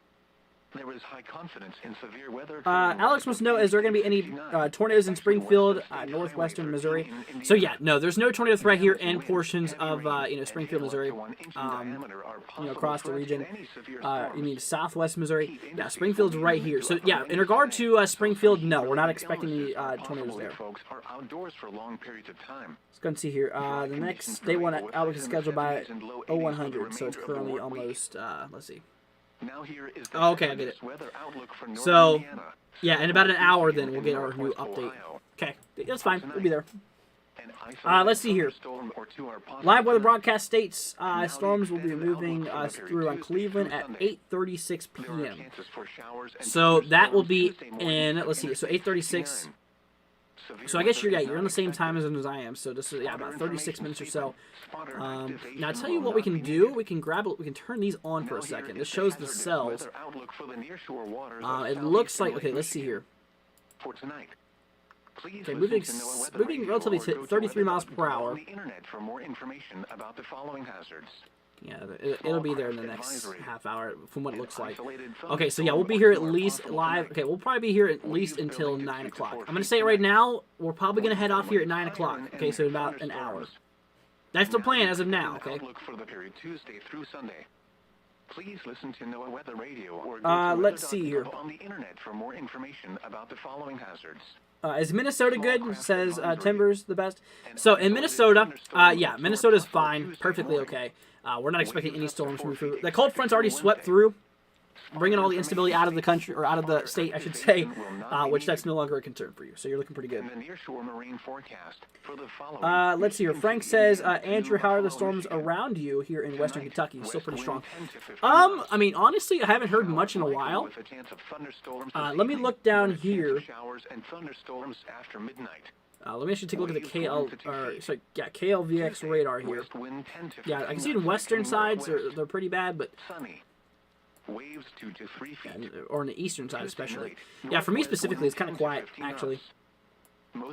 S1: There is high confidence in severe weather.
S2: Alex wants to know, is there going to be any tornadoes in Springfield, northwestern Missouri? So yeah, no, there's no tornado threat here in portions of Springfield, Missouri. Across the region. You mean southwest Missouri? Yeah, Springfield's right here. So yeah, in regard to Springfield, no, we're not expecting any tornadoes there.
S1: Folks are outdoors for long periods of time.
S2: Let's go and see here. The next day one outlook is scheduled by 0100, so it's currently almost. Let's see.
S1: Now here is
S2: okay, I get it. So, yeah, in about an hour, then we'll get our new update. Okay, that's fine. We'll be there. Let's see here. Live weather broadcast states storms will be moving through on Cleveland at 8:36 p.m. So that will be in. Let's see. So 8:36. So I guess you're in the same time as I am. So this is about 36 minutes or so. Now I'll tell you what we can do. We can turn these on for a second. This shows the cells. It looks like let's see here. Okay, moving relatively to 33 miles per hour. Yeah, it'll be there in the next half hour from what it looks like. Okay, so yeah, we'll be here at least live. Okay, we'll probably be here at least until 9 o'clock. I'm going to say it right now, we're probably going to head off here at 9 o'clock. Okay, so about an hour. That's the plan as of now, okay?
S1: For the period Tuesday through Sunday. Please listen to NOAA Weather Radio or
S2: let's see here.
S1: On the internet for more information about the following hazards.
S2: Is Minnesota good? Says Timbers the best. So in Minnesota, yeah, Minnesota's fine, perfectly okay. We're not expecting any storms to move through. The cold front's already swept through, bringing all the instability out of the country, or out of the state, I should say, which that's no longer a concern for you. So you're looking pretty good. Let's see here. Frank says, Andrew, how are the storms around you here in Western Kentucky? Still pretty strong. I mean, honestly, I haven't heard much in a while. Let me look down here. Let me actually take a look at the KLVX radar here. Yeah, I can see in western sides they're pretty bad, but
S1: waves 2 to 3 feet.
S2: Or on the eastern side especially. Yeah, for me specifically, it's kind of quiet actually.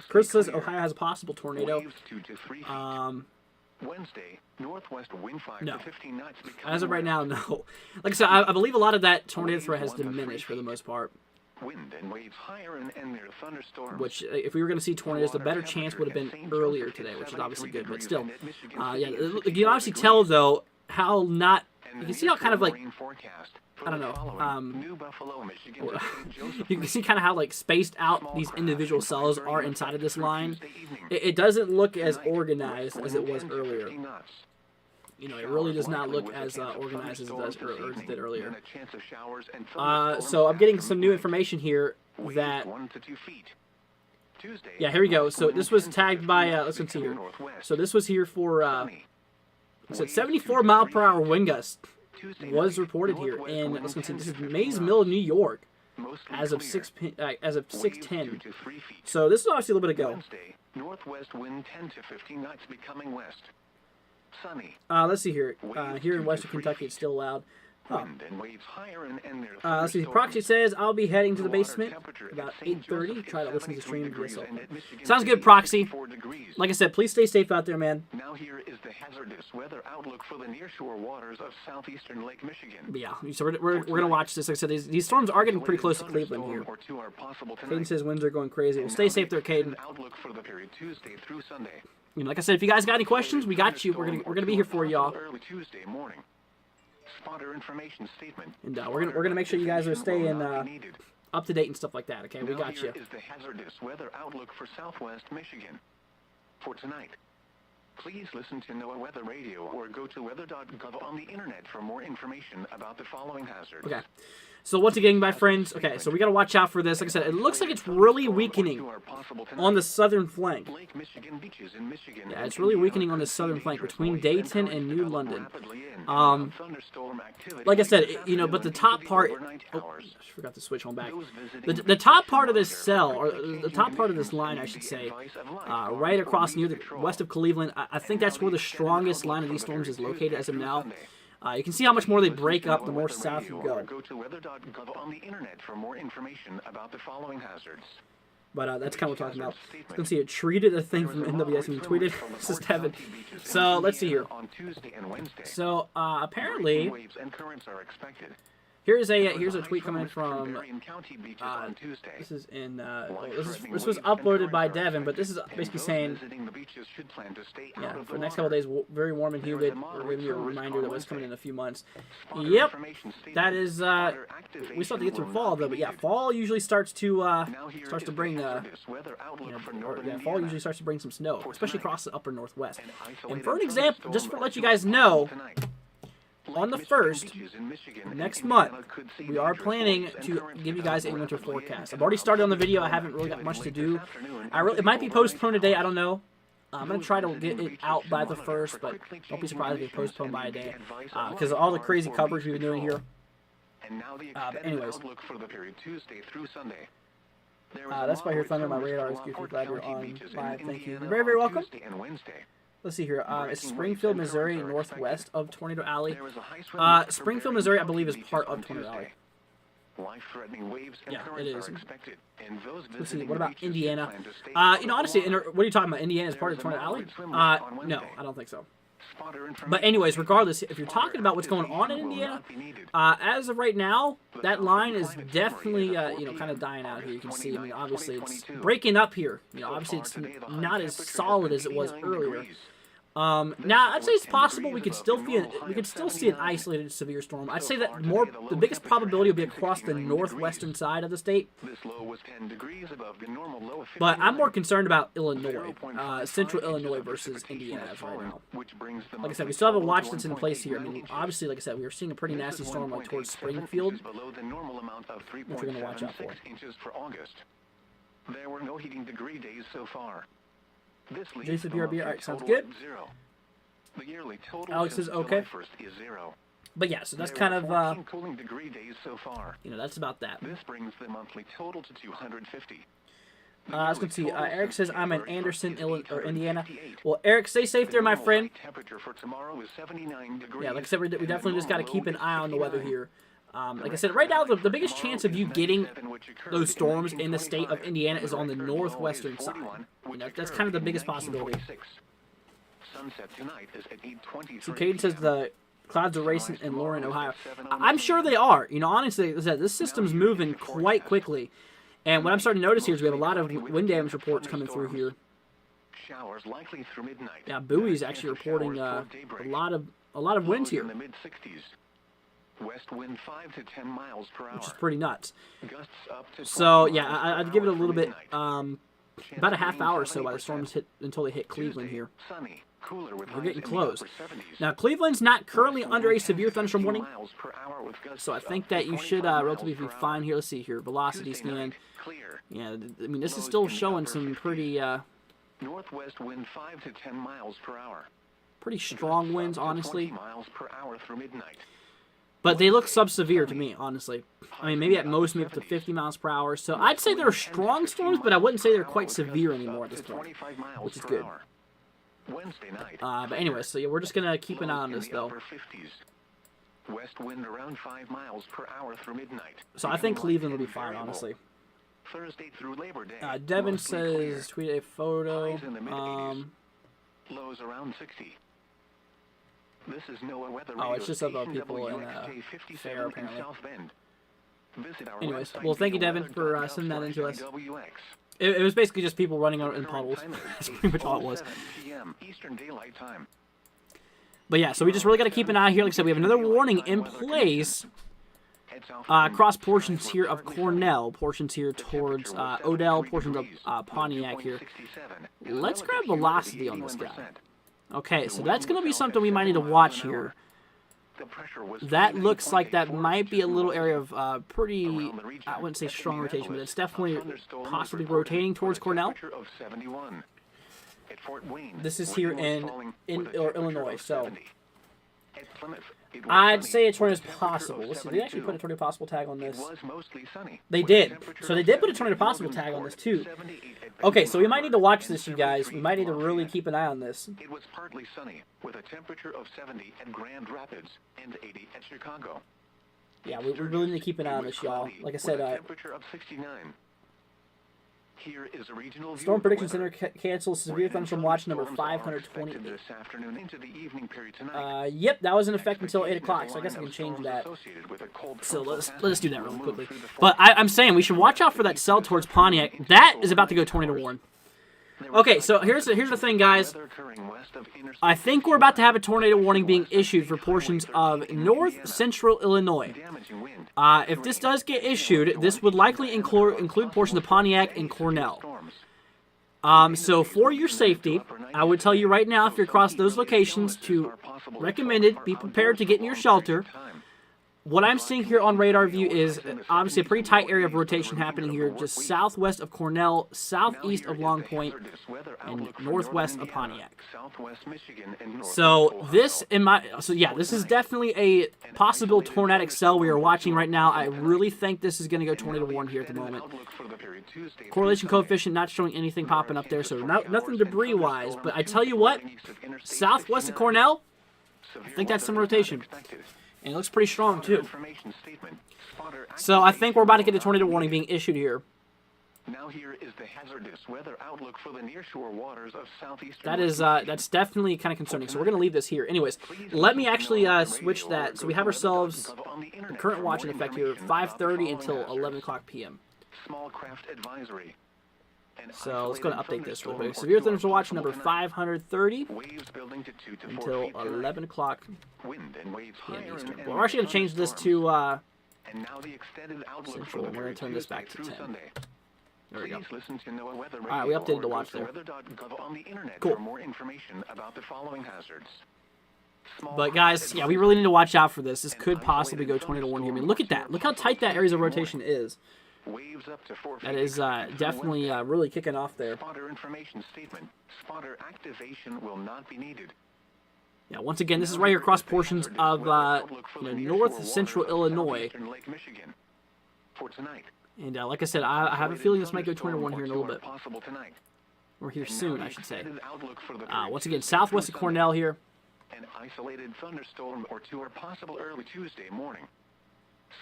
S2: Chris says Ohio has a possible tornado.
S1: Wednesday, northwest wind 5
S2: no.
S1: to 15 knots.
S2: As of right now, no. Like I said, I believe a lot of that tornado threat has diminished for the most part.
S1: Wind and waves higher and near thunderstorms.
S2: Which, if we were going to see tornadoes, the better chance would have been earlier today, which is obviously good. But still, yeah, you can obviously tell though how not. You can see how kind of like, I don't know. You can see kind of how like spaced out these individual cells are inside of this line. It doesn't look as organized as it was earlier. You know, it really does not look as organized as it did earlier. So I'm getting some new information here that. Yeah, here we go. So this was tagged by. Let's see here. So this was here for. It said 74 mile per hour wind gust was reported here in. Let's see. This is Mays Mill, New York, as of 6:10. So this is obviously a little bit ago.
S1: Northwest wind 10 to 15 knots becoming west. Sunny.
S2: Let's see here. Here in Western Kentucky, it's still loud. Let's see. Proxy says I'll be heading to the basement about 8:30. Try to listen to the stream via cell phone. Sounds good, Proxy. Like I said, please stay safe out there, man.
S1: the hazardous weather outlook for the nearshore waters of southeastern Lake Michigan.
S2: But yeah, so we're going to watch this. Like I said, these storms are getting pretty close to Cleveland here.
S1: Or two are possible
S2: Caden
S1: tonight.
S2: says winds are going crazy. Well, stay safe there, Caden.
S1: Outlook for the period Tuesday through Sunday.
S2: You know, like I said, if you guys got any questions, we got you. We're gonna be here for y'all.
S1: Early Tuesday morning. Spotter information statement.
S2: And we're gonna make sure you guys are staying up to date and stuff like that. Okay, we
S1: Now
S2: got you.
S1: here is the hazardous weather outlook for southwest Michigan for tonight. Please listen to NOAA Weather Radio or go to weather.gov on the internet for more information about the following hazards.
S2: Okay. So once again, my friends, okay, so we got to watch out for this. Like I said, it looks like it's really weakening on the southern flank.
S1: Lake Michigan beaches in Michigan.
S2: Yeah, it's really weakening on the southern flank between Dayton and New London. Like I said, you know, but the top part, oh, I forgot to switch on back. The top part of this cell, or the top part of this line, I should say, right across near the west of Cleveland, I think that's where the strongest line of these storms is located as of now. You can see how much more they break up the more south you go.
S1: Go to weather.gov on the internet for more information about the following hazards.
S2: But that's kind of what we're talking about. You can see it tweeted a thing from NWS and tweeted. This is Devin. So let's see here. So apparently, here's a tweet coming from. This is in. This was uploaded by Devin, but this is basically saying, yeah, for the next couple of days, very warm and humid. We're giving you a reminder that what's coming in a few months. Yep, that is. We still have to get through fall though, but yeah, fall usually starts to bring fall usually starts to bring some snow, especially across the upper northwest. And for an example, just to let you guys know, on the 1st, next month, we are planning to give you guys a winter forecast. I've already started on the video. I haven't really got much to do. It might be postponed today. I don't know. I'm going to try to get it out by the 1st, but don't be surprised if it's postponed by a day. Because of all the crazy coverage we've been doing here. But anyways. That's why I hear thunder on my radar. Excuse me, glad you're on live. Thank you. You're very, very welcome. Let's see here. It's Springfield, Missouri, northwest of Tornado Alley. Springfield, Missouri, I believe, is part of Tornado Alley. Yeah, it is. Let's see. What about Indiana? You know, honestly, what are you talking about? Indiana is part of Tornado Alley? No, I don't think so. But anyways, regardless, if you're talking about what's going on in Indiana, as of right now, that line is definitely, kind of dying out here. You can see, I mean, obviously it's breaking up here. You know, obviously it's not as solid as it was earlier. Now, I'd say it's possible we could still see an isolated severe storm. I'd say that the biggest probability will be across the northwestern side of the state. But I'm more concerned about Illinois, central Illinois versus Indiana as right now. Like I said, we still have a watch that's in place here. I mean, obviously, like I said, we are seeing a pretty nasty storm like towards Springfield, which we're going to watch out for.
S1: There were no heating degree days so far.
S2: Jason BRB, alright, sounds good. Alex says okay. But yeah, so that's kind of,
S1: cooling degree days so far.
S2: You know, that's about that.
S1: This brings the monthly total to 250.
S2: I was going to see, Eric says I'm in Anderson, Indiana. Well, Eric, stay safe there, my friend. Yeah, like I said, we definitely just got to keep an eye on the weather here. Like I said, right now, the biggest chance of you getting those storms in the state of Indiana is on the northwestern side. You know, that's kind of the biggest possibility. So Caden says the clouds are racing in Lauren, Ohio. I'm sure they are. You know, honestly, this system's moving quite quickly. And what I'm starting to notice here is we have a lot of wind damage reports coming through here. Yeah, Bowie's actually reporting a lot of winds here.
S1: West wind 5 to 10 miles per hour.
S2: Which is pretty nuts.
S1: Gusts up to
S2: so yeah, I'd give it a little bit, about a half hour or so by the storms hit until they hit Cleveland here.
S1: Sunny, cooler with
S2: We're getting close. Now Cleveland's not currently under a severe thunderstorm warning, so I think that you should relatively be fine here. Let's see here, velocity scan. Yeah, I mean this is still showing some pretty
S1: northwest wind 5 to 10 miles per hour.
S2: Pretty strong winds, honestly.
S1: Miles per hour through midnight.
S2: But they look sub-severe to me, honestly. I mean, maybe at most, maybe up to 50 miles per hour. So I'd say they're strong storms, but I wouldn't say they're quite severe anymore at this point, which is good. But anyway, so yeah, we're just going to keep an eye on this, though.
S1: West wind around 5 miles per hour through midnight.
S2: So I think Cleveland will be fine, honestly.
S1: Thursday through Labor Day.
S2: Devin says, tweet a photo.
S1: Lows around 60. This is NOAA weather
S2: Oh, it's
S1: radio
S2: just about
S1: station
S2: people in
S1: WXK-57
S2: fair,
S1: in
S2: apparently.
S1: South Bend. Visit our
S2: Anyways,
S1: website,
S2: well, thank you, Devin, for sending that in to us.
S1: WX.
S2: It was basically just people running in
S1: Current
S2: puddles.
S1: time is
S2: That's pretty much all it was.
S1: 8:07 p.m. Eastern Daylight Time.
S2: But yeah, so we just really got to keep an eye here. Like I said, we have another warning in place
S1: Head south
S2: across
S1: wind,
S2: portions
S1: skies
S2: here
S1: were
S2: of
S1: partly
S2: Cornell, portions here
S1: sunny. The
S2: towards
S1: temperature was
S2: Odell,
S1: 73
S2: portions
S1: degrees,
S2: of Pontiac
S1: wind
S2: here.
S1: 67, and
S2: Let's
S1: relative
S2: grab
S1: humidity
S2: velocity on this guy.
S1: 81%.
S2: Okay,
S1: The
S2: so
S1: wind
S2: that's going to
S1: was
S2: be
S1: held
S2: something
S1: at
S2: we might need to
S1: 7 miles
S2: watch
S1: an hour.
S2: here.
S1: The pressure was
S2: That looks like that
S1: 89.84
S2: might be a little
S1: inches
S2: area of pretty,
S1: around the region.
S2: I wouldn't say strong
S1: Estimated
S2: rotation, but it's
S1: analysts,
S2: definitely
S1: a thunderstorm was
S2: possibly
S1: reported
S2: rotating
S1: with
S2: towards
S1: a
S2: Cornell.
S1: temperature of 71. At Fort Wayne,
S2: This is
S1: rain
S2: here
S1: was
S2: in
S1: falling with a temperature
S2: Illinois,
S1: of
S2: so
S1: 70. At Plymouth, it was
S2: I'd
S1: sunny
S2: say a
S1: with
S2: tornado is
S1: temperature of
S2: possible. Let's see, did they actually
S1: 72.
S2: put a tornado possible tag on
S1: It
S2: this?
S1: was mostly sunny.
S2: They
S1: with a
S2: did.
S1: temperature
S2: So they
S1: of
S2: did put a
S1: 70
S2: tornado
S1: at
S2: possible
S1: Logan's
S2: tag on
S1: Court,
S2: this too.
S1: 78 at
S2: Okay,
S1: Benton
S2: so we might need to
S1: Harbor,
S2: watch
S1: and
S2: this, you guys. We
S1: 73
S2: might need to
S1: in
S2: really
S1: Lafayette.
S2: keep an eye on this.
S1: It was partly sunny with a temperature of 70 at Grand Rapids and 80 at Chicago.
S2: Yeah, we really need to keep an eye on this, y'all. Like I said,
S1: temperature of 69. Here is a regional view
S2: Storm
S1: of the
S2: Prediction
S1: weather.
S2: Center cancels severe
S1: Rain and
S2: thunderstorm watch number
S1: thunderstorms are expected
S2: 528.
S1: this afternoon into the evening period tonight.
S2: Yep, that was in effect until 8
S1: Expectation
S2: o'clock,
S1: is a
S2: so I guess I
S1: line
S2: can
S1: of
S2: change
S1: storms
S2: that.
S1: associated with a cold
S2: So
S1: frontal
S2: let us do that
S1: passage
S2: really
S1: will move
S2: quickly.
S1: through the
S2: But I'm saying we should watch out for that cell towards Pontiac. That is about to go tornado warn. Okay, so here's the thing, guys. I think we're about to have a tornado warning being issued for portions of north central Illinois. If this does get issued, this would likely include portions of Pontiac and Cornell. So for your safety, I would tell you right now, if you're across those locations, to recommend it, be prepared to get in your shelter. What I'm seeing here on radar view is obviously a pretty tight area of rotation happening here, just southwest of Cornell, southeast of Long Point, and northwest of Pontiac. So this this is definitely a possible tornadic cell we are watching right now. I really think this is going to go tornado warn here at the moment. Correlation coefficient not showing anything popping up there, so nothing debris wise. But I tell you what, southwest of Cornell, I think that's some rotation. And it looks pretty strong, too. So I think we're about to get a tornado warning being issued here.
S1: Now here is the hazardous weather outlook for the nearshore waters of southeastern.
S2: That's definitely kind of concerning. So we're going to leave this here. Anyways, let me actually switch that. So we have ourselves the current watch in effect here, 5:30 until 11 o'clock p.m.
S1: Small craft advisory.
S2: So let's go to update this real quick. Severe thunderstorm watch number 530
S1: Waves building to 2 to 4
S2: until
S1: feet tonight.
S2: 11 o'clock
S1: Wind and waves
S2: p.m.
S1: higher
S2: Eastern.
S1: and
S2: Well, we're actually going to change this to
S1: and now the extended outlook
S2: Central.
S1: for the
S2: We're going to turn this back to
S1: Tuesday
S2: 10.
S1: through Sunday.
S2: There we go.
S1: Please listen to NOAA Weather Radio.
S2: Alright, we updated the
S1: or
S2: watch
S1: go to
S2: there.
S1: weather.gov on the internet
S2: Cool.
S1: for more information about the following hazards. Small
S2: But guys, yeah, we really need to watch out for this. This could possibly go tornado warn here. I mean, look at that. Look how tight that area of rotation is.
S1: Waves up to 4
S2: That
S1: feet
S2: is
S1: expected from
S2: definitely
S1: west.
S2: really kicking off there.
S1: Spotter information statement. Spotter activation will not be needed.
S2: Yeah, once again, this is right here across portions of north central Illinois.
S1: For tonight.
S2: And like I said, I have a feeling this might go tornado warn here in a little bit.
S1: Possible tonight.
S2: Or here
S1: And
S2: soon,
S1: now
S2: I
S1: the
S2: should say.
S1: extended outlook for the
S2: Once
S1: period
S2: again,
S1: Tuesday
S2: southwest of
S1: through
S2: Cornell
S1: Sunday.
S2: here.
S1: An isolated thunderstorm or two are possible early Tuesday morning.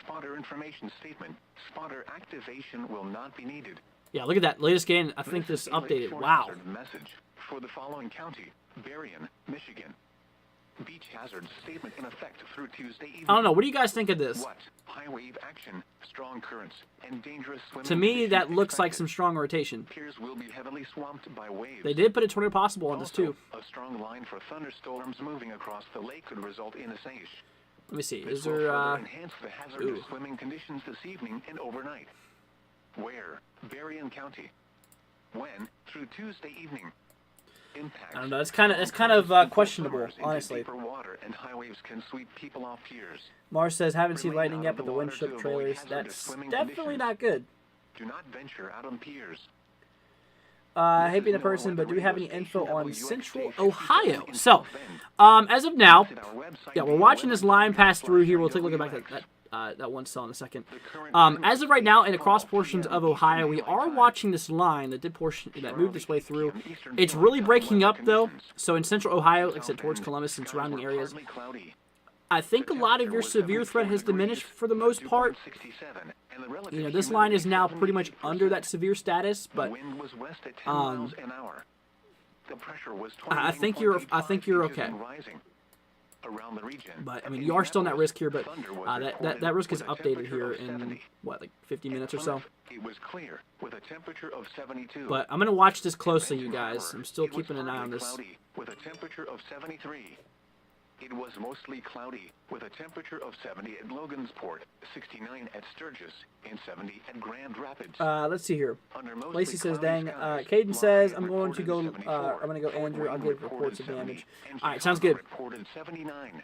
S1: Spotter information statement. Spotter activation will not be needed.
S2: Yeah, look at that. Latest gain, I think this
S1: is a
S2: updated.
S1: short
S2: Wow.
S1: hazard message for the following county: Berrien, Michigan. Beach hazard statement in effect through Tuesday evening.
S2: I don't know. What do you guys think of this?
S1: What? High wave action, strong currents, and dangerous swimming.
S2: To me,
S1: conditions
S2: that looks like
S1: expected.
S2: some strong rotation.
S1: Piers will be heavily swamped by waves.
S2: They did put a tornado possible on this,
S1: Also,
S2: too.
S1: a strong line for thunderstorms moving across the lake could result in a seiche.
S2: Let me see.
S1: This
S2: Is
S1: will
S2: there,
S1: further enhance the hazardous
S2: ooh.
S1: swimming conditions this evening and overnight. Where? Berrien County. When? Through Tuesday evening. Impact.
S2: I don't know. It's kind of questionable,
S1: Swimmers into
S2: honestly.
S1: deeper water and high waves can sweep people off piers.
S2: Mars says, haven't seen
S1: Remain
S2: lightning
S1: out
S2: yet,
S1: of
S2: but
S1: the
S2: the
S1: water
S2: windshield
S1: to avoid
S2: trailers,
S1: hazardous
S2: that's
S1: swimming
S2: definitely
S1: conditions.
S2: not good.
S1: Do not venture out on piers.
S2: I hate
S1: This
S2: being
S1: is
S2: a person,
S1: NOAA
S2: but do we have any
S1: radio
S2: info
S1: station
S2: on
S1: WXK
S2: Central
S1: 57
S2: Ohio?
S1: in
S2: So,
S1: South Bend.
S2: as of now,
S1: Visit our website
S2: yeah, we're
S1: via
S2: watching this line pass through here. We'll take a look
S1: weather.gov
S2: back at that one cell in a second.
S1: The current time
S2: As
S1: is
S2: of right now, and across
S1: 12
S2: portions
S1: p.m.
S2: of Ohio, we
S1: Eastern
S2: are
S1: Daylight
S2: watching this line that moved its way through. It's really breaking up, though. So in Central Ohio, like I said, towards Columbus and surrounding areas, I think a lot of your severe threat has diminished for the most part. You know, this line is now pretty much under that severe status, but I think you're okay.
S1: around the region.
S2: But I mean, you are still in that risk here, but that risk is updated here in what, like 50 minutes or so.
S1: It was clear with a temperature of 72.
S2: But I'm gonna watch this closely, you guys. I'm still keeping an eye on this.
S1: Cloudy with a temperature of 73. It was mostly cloudy with a temperature of 70 at Logansport, 69 at Sturgis, and 70 at Grand Rapids.
S2: Let's see here.
S1: Under mostly
S2: Lacey says,
S1: cloudy
S2: "Dang."
S1: skies,
S2: Caden says, "I'm
S1: Lyon
S2: going to go.
S1: reported
S2: I'm
S1: 74,
S2: gonna go Andrew. I'll
S1: Fort
S2: give
S1: Wayne
S2: reports of
S1: reported
S2: damage."
S1: 70, and
S2: All right, sounds good.
S1: reported 79.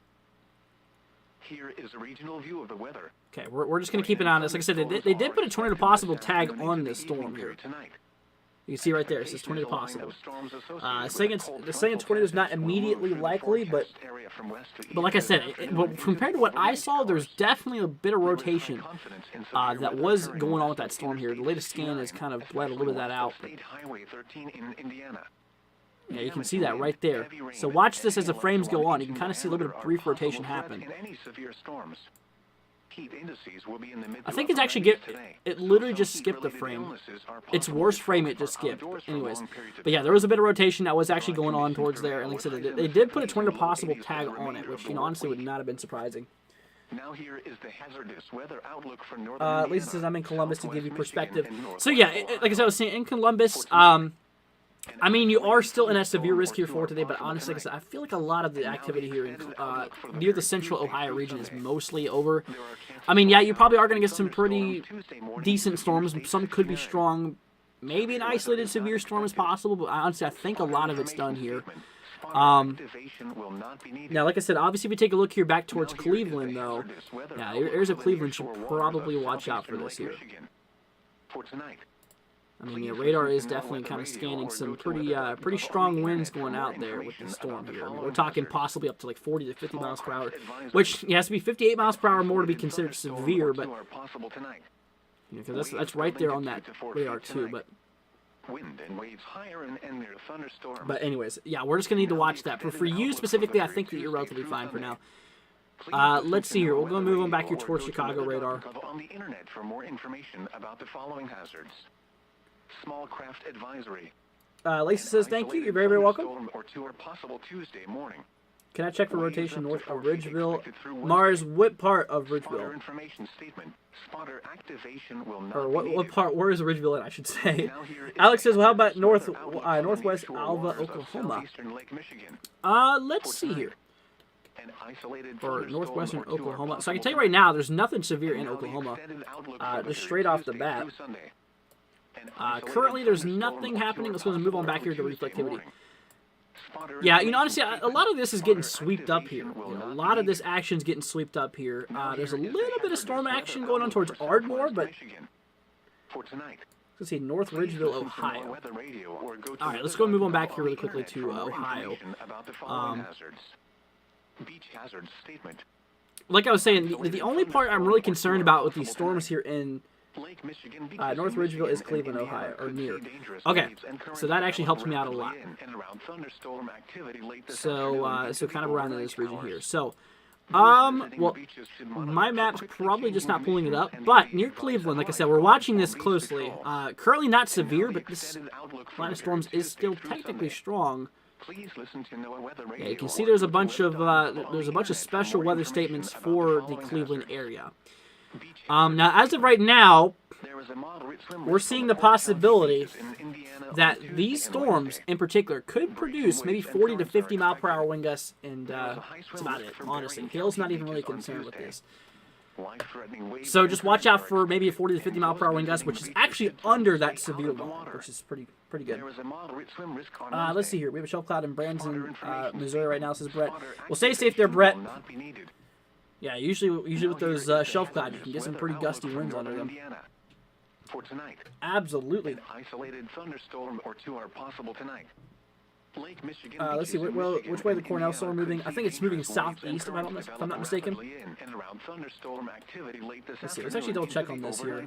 S1: Here is a regional view of the weather.
S2: Okay, we're just gonna keep an eye on this. Like I said, they did put a tornado possible tag on this storm here. You can see right there, it says tornado possible. Saying tornado is not immediately likely, but like I said, well, compared to what I saw, there's definitely a bit of rotation that was going on with that storm here. The latest scan has kind of bled a little bit of that out. But, yeah, you can see that right there. So watch this as the frames go on. You can kind of see a little bit of brief rotation happen. I think it's actually it literally just skipped the frame. Its worst frame it just skipped. But anyways, but yeah, there was a bit of rotation that was actually going on towards there, and like I said, they did put a tornado possible tag on it, which honestly would not have been surprising.
S1: Now here is the hazardous weather outlook for northern
S2: Lisa says I'm in Columbus to give you
S1: Southwest
S2: perspective.
S1: Michigan, and
S2: So yeah, like I said, I was saying in Columbus, I mean, you are still in a severe risk here for today, but honestly, like I said, I feel like a lot of the activity here in, near the central Ohio region is mostly over. I mean, yeah, you probably are going to get some pretty decent storms. Some could be strong. Maybe an isolated severe storm is possible, but honestly, I think a lot of it's done here. Now, like I said, obviously, if we take a look here back towards Cleveland, though, yeah, here's a Cleveland. Should probably watch out for this here. I mean, yeah, radar is definitely kind of scanning some pretty strong winds going out there with the storm here. I mean, we're talking possibly up to like 40 to 50 miles per hour, which has to be 58 miles per hour more to be considered severe. But because that's right there on that radar too. But anyways, yeah, we're just gonna need to watch that. But for you specifically, I think that you're relatively fine for now. Let's see here. We're gonna move on back here towards Chicago radar.
S1: On the internet for more information about the following hazards. Small craft advisory.
S2: Lacey says, "Thank you. You're very, very welcome."
S1: Or two are possible Tuesday morning.
S2: Can I check for rotation north of Ridgeville? Mars, what part of
S1: Spotter
S2: Ridgeville?
S1: information statement. Spotter activation will not
S2: Or
S1: be
S2: what
S1: needed.
S2: part? Where is Ridgeville at, I should say.
S1: Now here is
S2: Alex says, "Well, how about
S1: hazardous
S2: northwest
S1: outlook for
S2: Alva,
S1: waters of
S2: Oklahoma?"
S1: southeastern Lake Michigan.
S2: Let's see here.
S1: An isolated
S2: For
S1: thunderstorm
S2: northwestern
S1: or two are
S2: Oklahoma. So I can
S1: possible
S2: tell you right now, there's nothing severe in
S1: tonight. Now the
S2: Oklahoma.
S1: extended outlook for
S2: Just
S1: Thursday,
S2: straight off the
S1: Tuesday
S2: bat.
S1: through Sunday. An isolated
S2: Currently, there's
S1: thunderstorm
S2: nothing
S1: or two
S2: happening.
S1: are
S2: Let's go and move on back here to
S1: possible Tuesday
S2: reflectivity.
S1: morning. Spotter
S2: Yeah, you know,
S1: information
S2: honestly, a lot of this is getting
S1: Spotter
S2: swept up here.
S1: activation will
S2: You know, a
S1: not
S2: lot
S1: be
S2: of this
S1: needed.
S2: action's getting swept up here.
S1: Now
S2: There's a
S1: here is the
S2: little bit of
S1: hazardous
S2: storm
S1: weather
S2: action going on
S1: outlook
S2: towards
S1: for
S2: Ardmore,
S1: southwest
S2: but
S1: Michigan. For tonight.
S2: let's see, North
S1: Please
S2: Ridgeville,
S1: listen to
S2: Ohio.
S1: weather radio or go to
S2: All right,
S1: the
S2: let's go and move on back
S1: website
S2: here really
S1: the
S2: quickly
S1: internet
S2: to
S1: for more
S2: Ohio.
S1: information about the following hazards. Beach hazard statement.
S2: Like I was saying, the only part I'm really concerned about with these storms here in
S1: Lake Michigan
S2: North Ridgeville is Cleveland, Ohio, or near. Okay, so that actually helps me out a lot. So kind of around in this region here. So, well, my map's probably just not pulling it up, but near Cleveland, like I said, we're watching this closely. Currently not severe, but this line of storms is still technically strong.
S1: Please listen to NOAA weather radio.
S2: Yeah, you can see there's a bunch of special weather statements for the Cleveland area. Now, as of right now, we're seeing the possibility that these storms, in particular, could produce maybe 40 to 50 mile per hour wind gusts, and that's about it, honestly. Hale's not even really concerned with this. So just watch out for maybe a 40 to 50 mile per hour wind gust, which is actually under that severe one, which is pretty good. Let's see here. We have a shelf cloud in Branson, Missouri right now, says Brett. Well, stay safe there, Brett. Yeah, usually with those shelf clouds, you can get some pretty gusty winds under them.
S1: For tonight,
S2: absolutely.
S1: An isolated thunderstorm or two are possible tonight. Lake Michigan.
S2: Let's see, which way the Cornell storm moving? I think it's moving southeast, if I'm not mistaken. Let's see. Let's actually double check on this here.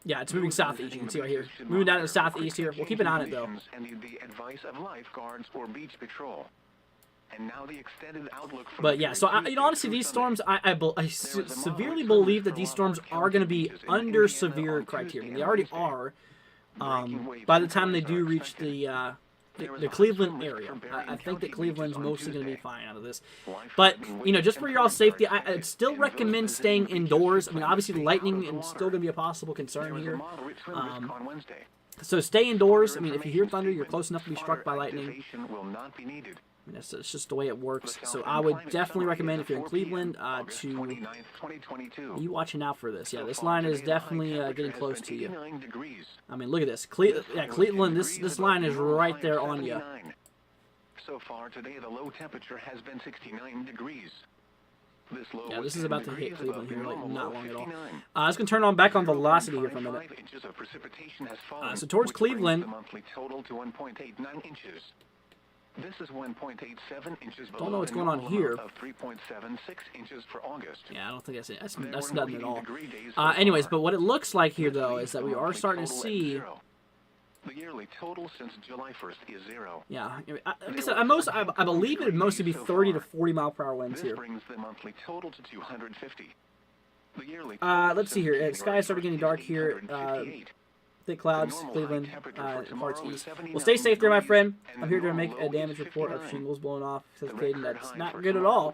S2: Yeah, it's moving southeast. You can see right here. Moving down to the southeast here. We'll keep an eye on it though. But yeah, so honestly, these storms, I severely believe that these storms are going to be under severe criteria. I mean, they already are. By the time they do reach the the Cleveland area. I think that Cleveland's mostly going to be fine out of this. But, you know, just for your all safety, I'd still recommend staying indoors. I mean, obviously the lightning is still going to be a possible concern here. So stay indoors. I mean, if you hear thunder, you're close enough to be struck by lightning. I mean, it's just the way it works. So I would definitely recommend, if you're in Cleveland, to be watching out for this. Yeah, this line is definitely getting close to you. I mean, look at this. Cleveland, this line is right there on you.
S1: So far today, the low temperature has been 69 degrees.
S2: Yeah, this is about to hit Cleveland here, like not long at all. It's going to turn on back on velocity here for a minute. So towards Cleveland.
S1: This is 1.87 inches below.
S2: Don't know what's going on here.
S1: Of 3.76 inches for August.
S2: Yeah, I don't think that's it. That's nothing at all. Anyways, but what it looks like here, though, is that we are starting to see.
S1: The yearly total since July 1st is 0.
S2: Yeah, like I said, I believe it would mostly be 30 to 40 mile per hour winds here.
S1: This brings the monthly total to 250. The yearly
S2: let's see here. Sky started getting dark here. Thick clouds, Cleveland, parts east. Well, stay safe there, my friend. I'm here to make a damage report of shingles blowing off. Says Caden, that's not good at all.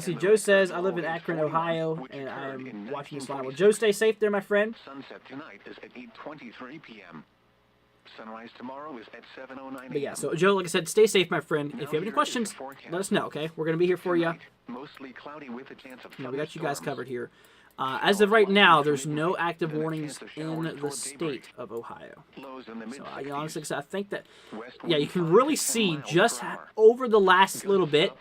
S2: See, Joe says, I live in Akron, Ohio, and I am watching this line. Well, Joe, stay safe there, my friend.
S1: Sunset tonight is at 8:23 p.m. Sunrise tomorrow is at 7:09 a.m.
S2: But yeah, so Joe, like I said, stay safe, my friend. If you have any questions, let us know, okay? We're going to be here for you.
S1: Mostly cloudy with a chance of
S2: We got you guys covered here. As of right now, there's no active warnings in the state of Ohio. So honestly, I think that, yeah, you can really see just over the last little bit,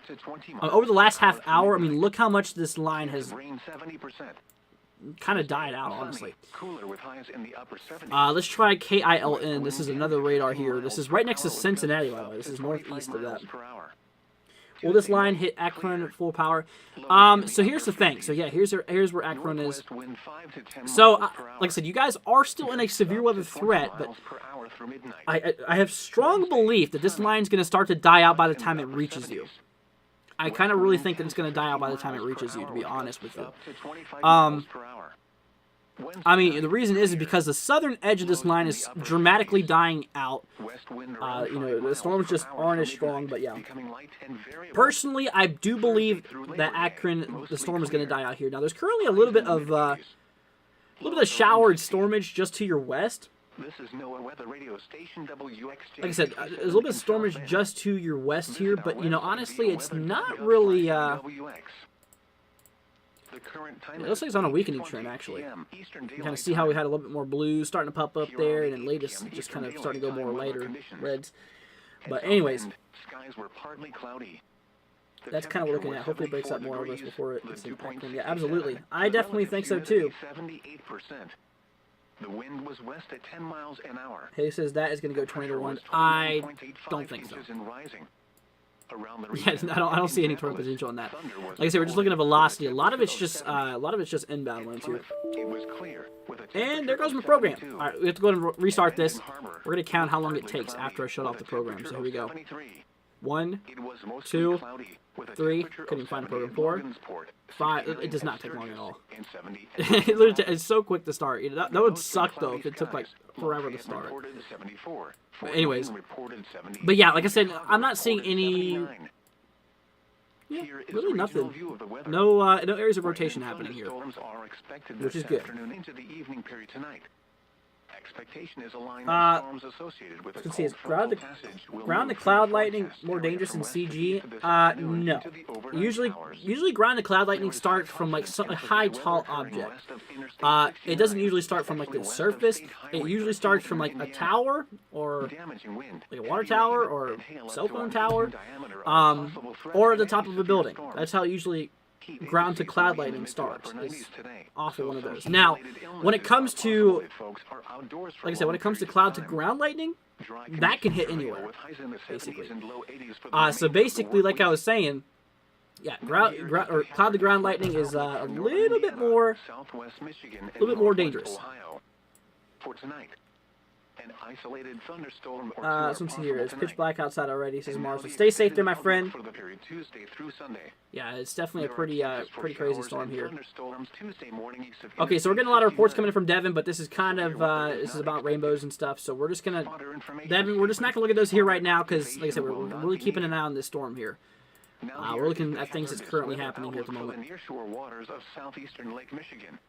S2: over the last half hour, I mean, look how much this line has kind of died out, honestly. Let's try KILN. This is another radar here. This is right next to Cincinnati, by the way. This is northeast of that. Will this line hit Akron at full power? So here's the thing. So yeah, here's where Akron is. So, like I said, you guys are still in a severe weather threat, but I have strong belief that this line's going to start to die out by the time it reaches you. I kind of really think that it's going to die out by the time it reaches you, to be honest with you. I mean, the reason is because the southern edge of this line is dramatically dying out. You know, the storms just aren't as strong, but yeah. Personally, I do believe that Akron, the storm is going to die out here. Now, there's currently a little bit of showered stormage just to your west.
S1: This is NOAA weather radio station WXJ.
S2: Like I said, there's a little bit of stormage just to your west here, but you know, honestly, it's not really. It looks like it's on a weakening trend, actually. You kind of see how we had a little bit more blues starting to pop up there, and then latest just kind of starting to go more lighter reds. But anyways, that's kind of what we're looking at. Hopefully it breaks up more of us before it's impacting. Yeah, absolutely. I definitely think so, too.
S1: The wind was west at 10 miles an hour.
S2: He says that is going to go 20 to 1. I don't think so. Yeah, I don't see any tornado potential on that. Like I said, we're just looking at velocity. A lot of it's just inbound winds here. And there goes my program. All right, we have to go ahead and restart this. We're going to count how long it takes after I shut off the program. So here we go. 1, 2, 3. Couldn't even find a program. 4, 5. It does not take long at all. It's so quick to start. You know, that would suck though if it took like forever to start. But anyways, but yeah, like I said, I'm not seeing any. Yeah, really nothing. No areas of rotation happening here, which is good. Expectation is a line of storms associated with let's see, is ground to cloud lightning more dangerous than CG? No. Usually ground to cloud lightning starts from like a high, tall object. It doesn't usually start from like the surface. It usually starts from like a tower or like a water tower or cell phone tower, or at the top of a building. That's how it usually ground to cloud lightning starts. It's off of one of those. Now, when it comes to, like I said, when it comes to cloud to ground lightning, that can hit anywhere, basically. So basically, like I was saying, yeah, cloud to ground lightning is a little bit more dangerous.
S1: For tonight. An isolated thunderstorm or
S2: Let's see here. It's pitch
S1: tonight.
S2: black outside already, says
S1: And now
S2: Mars. So
S1: the
S2: stay safe there,
S1: extended
S2: my
S1: outlook
S2: friend.
S1: for the period Tuesday through Sunday.
S2: Yeah, it's definitely a
S1: There are
S2: pretty
S1: chances for
S2: pretty crazy
S1: showers
S2: storm
S1: and
S2: here.
S1: thunderstorms Tuesday morning east of
S2: Okay, so we're getting a lot of reports coming in
S1: 59.
S2: from Devin, but this is kind of this is about rainbows and stuff. So we're just gonna
S1: Spotter information
S2: Devin, we're just not
S1: statement.
S2: gonna look at those here right now
S1: Spotter
S2: because, like I said, we're
S1: activation will
S2: really
S1: not
S2: keeping
S1: be
S2: an eye on this storm here.
S1: Now
S2: We're
S1: here
S2: looking
S1: is the
S2: at things that's
S1: hazardous
S2: currently
S1: weather
S2: happening here at the
S1: outlook
S2: moment.
S1: for the nearshore waters of southeastern Lake Michigan.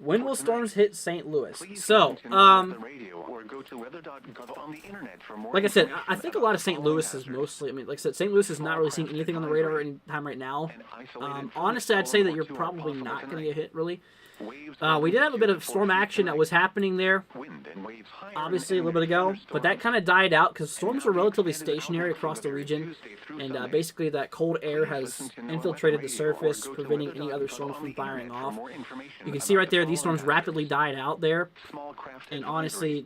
S2: When will storms hit St. Louis?
S1: Please
S2: So,
S1: listen on the radio or go to weather.gov on the internet for more
S2: like I said,
S1: information
S2: I think a
S1: about
S2: lot
S1: the
S2: of St.
S1: following
S2: Louis is
S1: hazards.
S2: mostly. I mean, like I said, St. Louis is not really seeing anything on the radar any time right now.
S1: An isolated
S2: Honestly, I'd say that you're
S1: thunderstorm or two are
S2: probably
S1: possible
S2: not going to
S1: tonight.
S2: get hit really.
S1: Waves
S2: We did have a bit of
S1: 1 to 4
S2: storm
S1: feet
S2: action that
S1: tonight.
S2: was happening there,
S1: Wind and waves higher
S2: obviously a
S1: and
S2: little bit ago, but that
S1: thunderstorms.
S2: kind of died out because storms
S1: now
S2: are
S1: the
S2: relatively
S1: extended
S2: stationary
S1: outlook for
S2: across
S1: the
S2: the
S1: period
S2: region,
S1: Tuesday through
S2: and
S1: Sunday.
S2: basically that cold air
S1: Please
S2: has
S1: listen to NOAA
S2: infiltrated the
S1: radio
S2: surface,
S1: or go to
S2: preventing any other
S1: weather.gov
S2: storms
S1: on
S2: from
S1: the
S2: firing
S1: internet for
S2: off.
S1: more information
S2: You can
S1: about
S2: see right
S1: the
S2: there, these
S1: following
S2: storms rapidly
S1: hazards.
S2: died out there,
S1: Small craft
S2: and
S1: advisory.
S2: honestly,
S1: An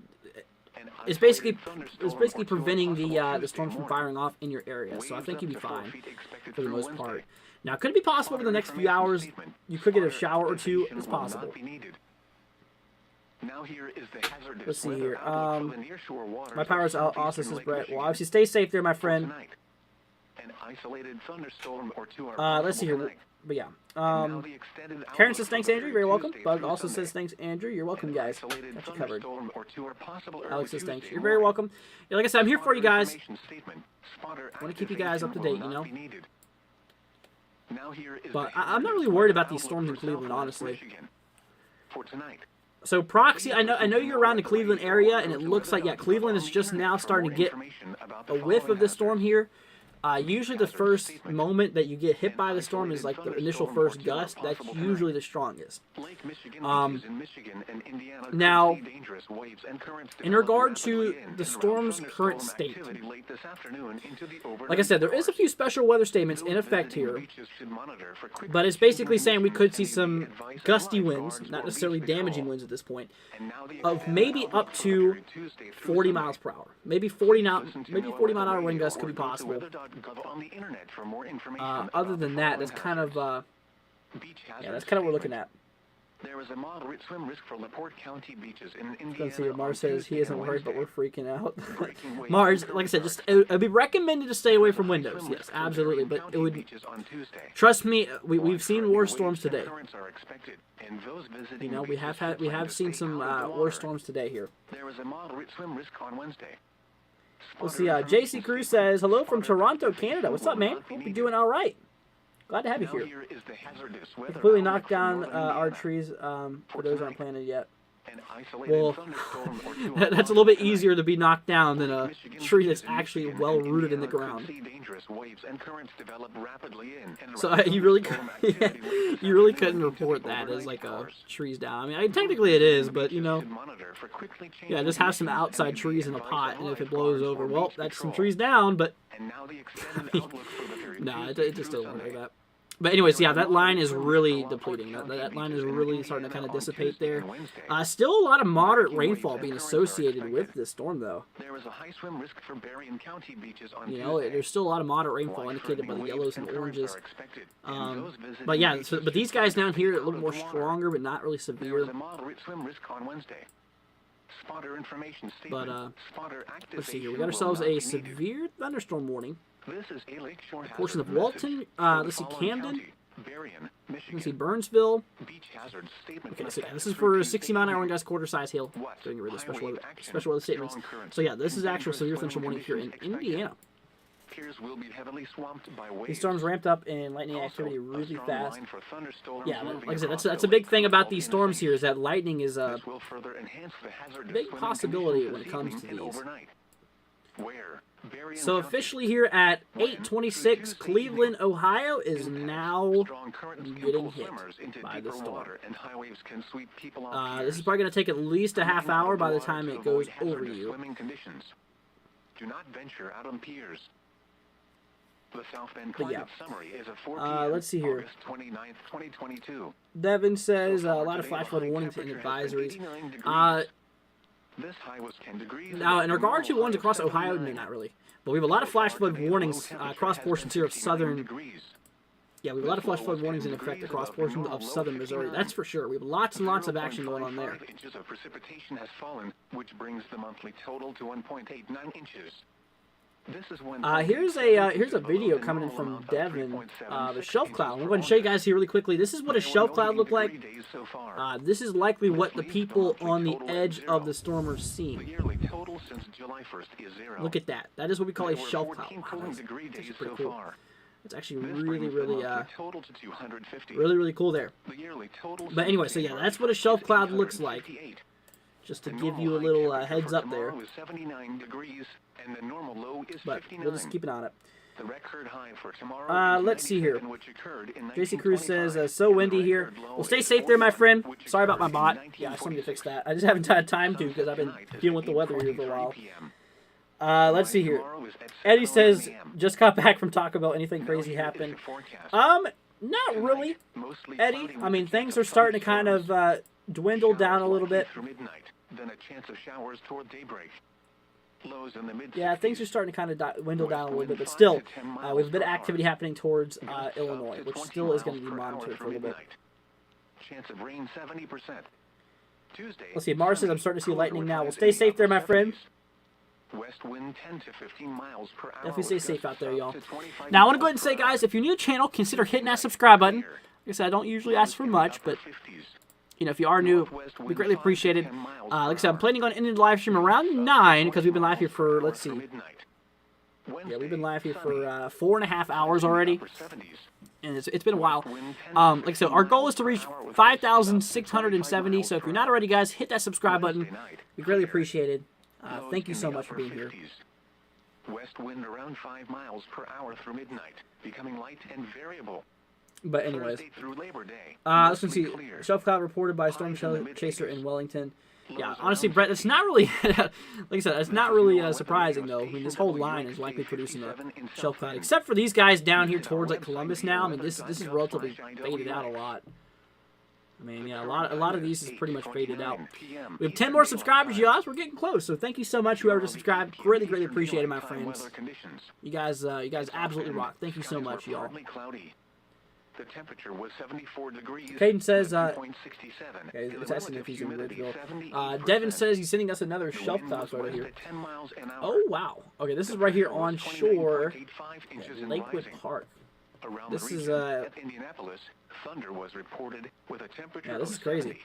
S2: it's
S1: isolated
S2: basically
S1: thunderstorm or two are
S2: preventing the
S1: possible
S2: the
S1: Tuesday
S2: storms from
S1: morning.
S2: firing off in your area. So I
S1: Waves
S2: think
S1: up
S2: you'll be
S1: to 4
S2: fine
S1: feet expected
S2: for the
S1: through
S2: most
S1: Wednesday.
S2: part. Now, could it be possible over the next few hours you could get a shower or two? It's
S1: Will not
S2: possible.
S1: be needed. Now here is the hazardous
S2: Let's see
S1: weather
S2: here.
S1: outlook for the nearshore waters
S2: My
S1: of
S2: power's out.
S1: southeastern
S2: Also says
S1: Lake
S2: Brett.
S1: Michigan.
S2: Well, obviously, stay safe there, my
S1: For
S2: friend.
S1: tonight, an isolated thunderstorm or two are
S2: Let's see here.
S1: possible tonight.
S2: But yeah.
S1: And now the extended
S2: Karen
S1: outlook
S2: says
S1: for
S2: thanks,
S1: the
S2: Andrew. You're
S1: period
S2: very welcome.
S1: Tuesday
S2: Bug
S1: through
S2: also
S1: Sunday.
S2: says thanks, Andrew. You're welcome,
S1: An
S2: guys.
S1: isolated
S2: Got you covered.
S1: thunderstorm or two are possible
S2: Alex
S1: early
S2: says thanks.
S1: Tuesday
S2: You're very
S1: morning.
S2: welcome. Yeah, like I said, I'm here for you guys.
S1: Information statement. Spotter
S2: Want to keep you guys up to date,
S1: activation
S2: you
S1: will
S2: know.
S1: not be needed. Now here is
S2: But
S1: the
S2: I'm not really
S1: hazardous
S2: worried
S1: weather
S2: about these storms in
S1: outlook for
S2: Cleveland,
S1: southwest
S2: honestly.
S1: Michigan. For tonight,
S2: So Proxy, I know you're around the Cleveland area, and it looks like Cleveland is just now starting to get a whiff of this storm here. Usually the first moment that you get hit by the storm is like the initial first gust. That's usually the strongest.
S1: Lake Michigan
S2: Um,
S1: beaches in Michigan and Indiana could
S2: now,
S1: see dangerous waves and currents
S2: in
S1: develop
S2: regard to
S1: rapidly in
S2: the
S1: and around
S2: storm's current
S1: thunderstorm
S2: state,
S1: activity late this afternoon into the
S2: like I
S1: overnight
S2: said, there is a
S1: hours.
S2: few special weather statements in
S1: Those
S2: effect
S1: visiting the
S2: here,
S1: beaches should monitor for quick
S2: but it's
S1: changes
S2: basically
S1: in
S2: saying we could see
S1: conditions
S2: some
S1: pending advice of
S2: gusty winds,
S1: lifeguards
S2: not
S1: or
S2: necessarily
S1: beach
S2: damaging
S1: patrol.
S2: winds at this point,
S1: And now the
S2: of
S1: extended
S2: maybe
S1: outlook
S2: up
S1: for the
S2: to
S1: period Tuesday through
S2: 40
S1: Sunday.
S2: miles per hour. Maybe 40
S1: Listen to
S2: maybe
S1: NOAA
S2: 40 mile an hour
S1: radio
S2: wind gusts
S1: or
S2: could be
S1: go to
S2: possible.
S1: weather.gov on the internet for more information
S2: Other
S1: about
S2: than
S1: the
S2: that, that's
S1: following
S2: kind of
S1: hazards. Beach
S2: yeah,
S1: hazard
S2: that's kind of what we're looking
S1: statement.
S2: at.
S1: There is a moderate swim risk for LaPorte County beaches in Indiana.
S2: Let's see.
S1: on
S2: Mars says he
S1: Tuesday
S2: isn't
S1: and
S2: worried, but we're
S1: Wednesday.
S2: freaking out.
S1: Breaking waves
S2: Mars,
S1: and
S2: like I said,
S1: currents
S2: just
S1: are
S2: it'd be recommended to stay away from
S1: High
S2: windows.
S1: swim
S2: Yes,
S1: risk for
S2: absolutely.
S1: Berrien
S2: But
S1: County
S2: it would
S1: beaches on Tuesday.
S2: trust me. We've seen
S1: Widespread
S2: worse
S1: waves
S2: storms
S1: and
S2: today.
S1: currents are expected, and those visiting
S2: You know,
S1: the
S2: we
S1: beaches
S2: have
S1: should plan to
S2: seen
S1: stay
S2: some
S1: out of the
S2: worse
S1: water.
S2: storms today here.
S1: There is a moderate swim risk on Wednesday.
S2: Let's
S1: Spotter
S2: see.
S1: information
S2: JC Cruz
S1: statement.
S2: says hello from
S1: Spotter
S2: Toronto,
S1: activation
S2: Canada. What's
S1: will
S2: up, man?
S1: not be
S2: Hope you're
S1: needed.
S2: doing all right. Glad to have you
S1: Now
S2: here.
S1: here is the hazardous weather
S2: Completely
S1: outlook
S2: knocked
S1: for
S2: down
S1: northern
S2: our
S1: Indiana.
S2: trees for those aren't planted yet.
S1: An isolated
S2: Well,
S1: thunderstorm or two are
S2: that's a little bit
S1: possible
S2: easier to be knocked down than
S1: tonight.
S2: a
S1: Lake Michigan
S2: tree
S1: beaches
S2: that's
S1: in
S2: actually
S1: Michigan
S2: well
S1: and
S2: rooted in the
S1: Indiana
S2: ground.
S1: could see dangerous waves and currents develop rapidly in and
S2: So
S1: around
S2: you really,
S1: thunderstorm activity late this
S2: you really
S1: afternoon
S2: couldn't
S1: into
S2: report
S1: the
S2: that as
S1: overnight
S2: like a
S1: hours.
S2: trees down. I mean, technically it is, but you
S1: Beaches
S2: know,
S1: should monitor for quickly
S2: yeah,
S1: changing
S2: just have some
S1: conditions
S2: outside
S1: and
S2: trees in a
S1: advice
S2: pot,
S1: of
S2: and if it blows
S1: lifeguards
S2: over,
S1: or
S2: well,
S1: beach
S2: that's some
S1: patrol.
S2: trees down. But
S1: And now the extended outlook for the period
S2: no,
S1: Tuesday
S2: it just
S1: through
S2: doesn't work like
S1: Sunday.
S2: that. But anyways,
S1: There
S2: yeah,
S1: is a
S2: that line
S1: moderate
S2: is
S1: swim risk
S2: really
S1: for LaPorte
S2: depleting. That
S1: County
S2: line is
S1: beaches in
S2: really starting to
S1: Indiana
S2: kind of
S1: on
S2: dissipate
S1: Tuesday
S2: there.
S1: and Wednesday.
S2: Still a lot of moderate
S1: Breaking waves
S2: rainfall
S1: and
S2: being
S1: currents are
S2: associated with
S1: expected.
S2: this storm, though.
S1: There is a high swim risk for Berrien County beaches on
S2: You know,
S1: Tuesday.
S2: there's still a lot of moderate rainfall indicated by
S1: Life-threatening
S2: the
S1: waves
S2: yellows and
S1: currents
S2: oranges.
S1: are expected, and those visiting
S2: But yeah,
S1: beaches
S2: but
S1: should
S2: these guys
S1: plan to
S2: down
S1: stay
S2: here are a
S1: out
S2: little
S1: of
S2: more
S1: the water.
S2: stronger, but not really
S1: There
S2: severe.
S1: is a moderate swim risk on Wednesday. Spotter information
S2: But
S1: statement. Spotter
S2: let's see here. We
S1: activation
S2: got ourselves
S1: will not
S2: a
S1: be needed.
S2: severe thunderstorm warning.
S1: This is a lakeshore
S2: Portion of
S1: hazard
S2: Walton.
S1: message for the
S2: Let's see,
S1: following
S2: Camden.
S1: county: Berrien,
S2: Let's see,
S1: Michigan.
S2: Burnsville.
S1: Beach hazard statement.
S2: Okay,
S1: in
S2: so yeah,
S1: effect
S2: this is
S1: through
S2: for
S1: Tuesday
S2: 60 mile an hour
S1: evening.
S2: wind gusts, quarter size hail.
S1: What?
S2: Getting rid of the
S1: High wave action,
S2: special weather statements.
S1: strong currents,
S2: So yeah, this
S1: and
S2: is actual
S1: dangerous
S2: severe
S1: swimming
S2: thunderstorm warning here in
S1: conditions expected.
S2: Indiana.
S1: Piers will be heavily swamped by waves.
S2: These storms ramped up in lightning
S1: Also,
S2: activity
S1: a
S2: really
S1: strong
S2: fast.
S1: line for thunderstorms
S2: Yeah,
S1: moving
S2: like I said,
S1: across
S2: that's
S1: the
S2: a big
S1: lake
S2: thing
S1: could
S2: about
S1: result
S2: these
S1: in
S2: storms here
S1: haze.
S2: is that lightning is a
S1: This will further enhance the hazardous
S2: big
S1: swimming
S2: possibility
S1: conditions
S2: when it
S1: this
S2: comes
S1: evening
S2: to
S1: and
S2: these.
S1: overnight. Where? Berrien
S2: So
S1: County.
S2: officially here at
S1: When?
S2: 8:26,
S1: Through Tuesday
S2: Cleveland,
S1: evening.
S2: Ohio is
S1: Impacts.
S2: now
S1: Strong currents can
S2: getting
S1: pull
S2: hit
S1: swimmers into
S2: by
S1: deeper
S2: the storm.
S1: water, and high waves can sweep people off
S2: This is
S1: piers.
S2: probably going to take at least a half
S1: Remain out
S2: hour
S1: of
S2: by the
S1: water
S2: time
S1: to
S2: it goes
S1: avoid
S2: over
S1: hazardous
S2: you.
S1: Swimming conditions. Do not venture out on piers. The South Bend
S2: But yeah.
S1: climate summary is at 4 p.m.
S2: Let's see here.
S1: August 29th, 2022.
S2: Devin says
S1: So
S2: a
S1: far
S2: lot of
S1: today,
S2: flash
S1: the
S2: flood
S1: high
S2: warnings and
S1: temperature has been
S2: advisories.
S1: 89 degrees. This high was 10 degrees.
S2: Now, in
S1: above the
S2: regard to
S1: normal
S2: ones
S1: high of
S2: across Ohio, no,
S1: 79.
S2: not really. But we have a lot of
S1: So
S2: flash
S1: far
S2: flood
S1: today, the
S2: warnings
S1: low temperature
S2: across
S1: has
S2: portions
S1: been
S2: here of
S1: 69
S2: southern
S1: degrees.
S2: Yeah, we have a lot of flash flood warnings in effect across portions of southern Missouri. That's for sure. We have lots and lots of action going on there.
S1: 0.55 inches of precipitation has fallen, which brings the monthly total to 1.89 inches. This is when
S2: here's a video coming in from Devin. The shelf cloud. I'm going to show you guys here really quickly. This is what a shelf cloud looked like. This is likely what the people on the edge of the storm are
S1: The
S2: seeing.
S1: yearly total since July 1st is 0.
S2: Look at that. That is what we call a
S1: There were
S2: shelf
S1: 14
S2: cloud. Wow,
S1: cooling
S2: that's
S1: degree
S2: actually
S1: days
S2: pretty
S1: so
S2: cool.
S1: far.
S2: It's actually
S1: This
S2: really,
S1: brings the
S2: really,
S1: monthly total to 250.
S2: really cool there.
S1: The yearly total
S2: But anyway, so yeah,
S1: since
S2: that's what a shelf cloud looks like.
S1: 858.
S2: Just to
S1: The
S2: give
S1: normal
S2: you a
S1: high
S2: little
S1: temperature
S2: heads
S1: for
S2: up there.
S1: tomorrow is 79 degrees, and the normal low is
S2: But
S1: 59.
S2: we'll just keep it on it.
S1: The record high for tomorrow is
S2: Let's see here.
S1: 97, which occurred in
S2: JC Cruz
S1: 1925,
S2: says, so
S1: and the
S2: windy here.
S1: record low
S2: Well, stay
S1: is
S2: safe there, my
S1: 41,
S2: friend.
S1: which
S2: Sorry about my
S1: occurred
S2: bot.
S1: in
S2: Yeah, I still need to fix
S1: 1946.
S2: that. I just haven't had time to because I've been dealing with the weather here for a while. Let's see here. Eddie says, just got back from Taco Bell. Anything crazy happened? Not really, Eddie. I mean, things are starting to kind of dwindle down a little bit.
S1: Then a chance of showers toward daybreak. Lows in the mid
S2: Yeah, things are starting to kind of dwindle down a little bit, but still, we have a bit of activity happening towards Illinois, which still is going to be monitored for a little bit.
S1: Chance of rain 70%. Tuesday.
S2: Let's see. Mars says, I'm starting to see lightning now. Well, stay safe there, my friend.
S1: West wind 10 to 15 miles per hour.
S2: Definitely stay safe out there, y'all.
S1: To 25
S2: Now, I want to go ahead
S1: miles
S2: and say,
S1: per hour.
S2: guys, if you're new to the channel, consider hitting that subscribe button. Like I said, I don't usually ask for much, but, you know, if you are new, we greatly appreciate it. Like I said, I'm planning on ending the live stream around 9, because we've been live here for, let's see. Yeah, we've been live here for 4.5 hours already, and it's been a while. Like I said, our goal is to reach 5,670, so if you're not already, guys, hit that subscribe button. We greatly appreciate it. Thank you so much for being here.
S1: West wind around 5 miles per hour through midnight, becoming light and variable.
S2: But anyways,
S1: Thursday through Labor Day,
S2: let's
S1: mostly
S2: see.
S1: clear.
S2: Shelf cloud reported by Storm Chaser in Wellington. Yeah, honestly, Brett, it's not really, like I said, it's not really surprising, though. I mean, this whole line is likely producing a shelf cloud, except for these guys down here towards, like, Columbus now. I mean, this is relatively faded out a lot. I mean, yeah, a lot of these is pretty much faded out. We have 10 more subscribers, y'all. We're getting close, so thank you so much, whoever just subscribed. Greatly, greatly appreciate it, my friends. You guys absolutely rock. Thank you so much, y'all.
S1: The temperature was 74 degrees.
S2: Caden says,
S1: .67.
S2: okay,
S1: The
S2: it's asking if he's in
S1: relative
S2: Ridgeville.
S1: humidity, 78%.
S2: Devin says he's sending us another
S1: The
S2: shelf
S1: wind
S2: cloud
S1: was
S2: photo
S1: west
S2: here.
S1: at 10 miles an hour.
S2: Oh, wow. Okay, this is right here on shore at Lakewood Park.
S1: Around
S2: This
S1: the
S2: is,
S1: region, at Indianapolis, thunder was reported with a temperature
S2: Yeah, this
S1: of
S2: is crazy.
S1: 70.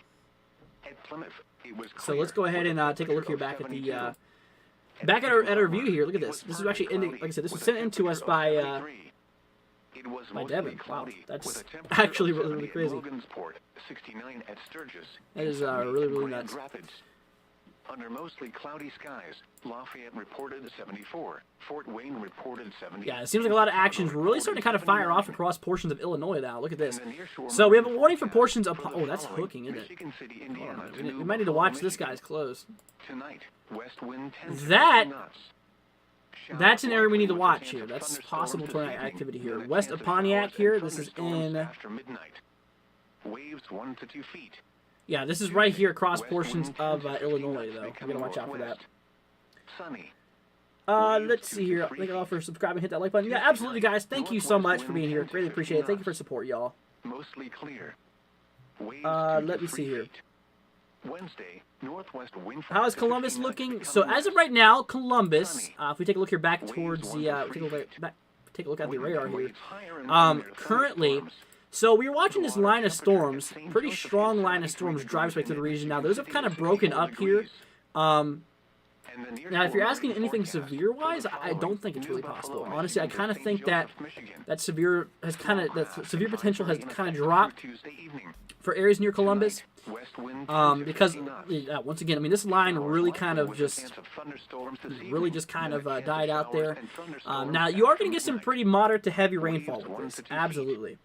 S1: At Plymouth, it was
S2: So let's go ahead and take a look here back at the back at our view here. Look at this. This is actually ending. Like I said, this was sent in to us by Devin. Wow, that's actually really, really crazy.
S1: Logansport, 69 at Sturgis.
S2: That is
S1: and 70
S2: really,
S1: in
S2: really
S1: Grand
S2: nuts.
S1: Rapids. Under mostly cloudy skies, Lafayette reported 74. Fort Wayne reported 70.
S2: Yeah, it seems like a lot of action's really starting to kind of fire off across portions of Illinois now. Look at this. So we have a warning for portions of. Oh, that's hooking, isn't it?
S1: Michigan City,
S2: Hold
S1: Indiana,
S2: on,
S1: to
S2: we
S1: New
S2: might need to watch
S1: Buffalo,
S2: this guy's close.
S1: Tonight, west wind 10 to
S2: That-
S1: 15 knots.
S2: That's an area we need to
S1: With a
S2: watch
S1: chance
S2: here.
S1: of
S2: That's
S1: thunderstorms
S2: possible
S1: this
S2: tornado
S1: evening,
S2: activity here.
S1: with a
S2: West
S1: chance
S2: of
S1: of
S2: Pontiac
S1: showers
S2: here.
S1: and
S2: This is
S1: thunderstorms
S2: in.
S1: after midnight. Waves 1 to 2 feet.
S2: Yeah, this is right here across
S1: West
S2: portions
S1: wind 10
S2: of
S1: to 15
S2: Illinois,
S1: knots,
S2: though. We
S1: becoming
S2: gotta watch out for that.
S1: northwest. Sunny.
S2: Let's see here. Thank you all for subscribing. Hit that like button. Yeah, absolutely, guys. Thank you so much for being here. Greatly appreciate it. Thank you for support, y'all.
S1: Mostly clear. Waves 2
S2: let
S1: to
S2: me see
S1: 3
S2: here.
S1: feet. Wednesday, northwest wind.
S2: How is
S1: 5 to
S2: Columbus
S1: 15 knots,
S2: looking? So
S1: becoming
S2: as of
S1: west.
S2: right now, Columbus.
S1: Sunny.
S2: If we take a look here back
S1: Waves
S2: towards
S1: 1
S2: the
S1: to 3 feet.
S2: take a look at the
S1: Wind
S2: radar
S1: and
S2: here.
S1: waves higher and near
S2: Currently,
S1: thunderstorms.
S2: so we were watching this line of storms, pretty strong line of storms drive straight through the region. Now those have kind of broken up here. Now, if you're asking anything severe-wise, I don't think it's really possible. Honestly, I kind of think that severe potential has kind of dropped for areas near Columbus. Because once again, I mean, this line really kind of just died out there. Now you are going to get some pretty moderate to heavy rainfall with this, absolutely.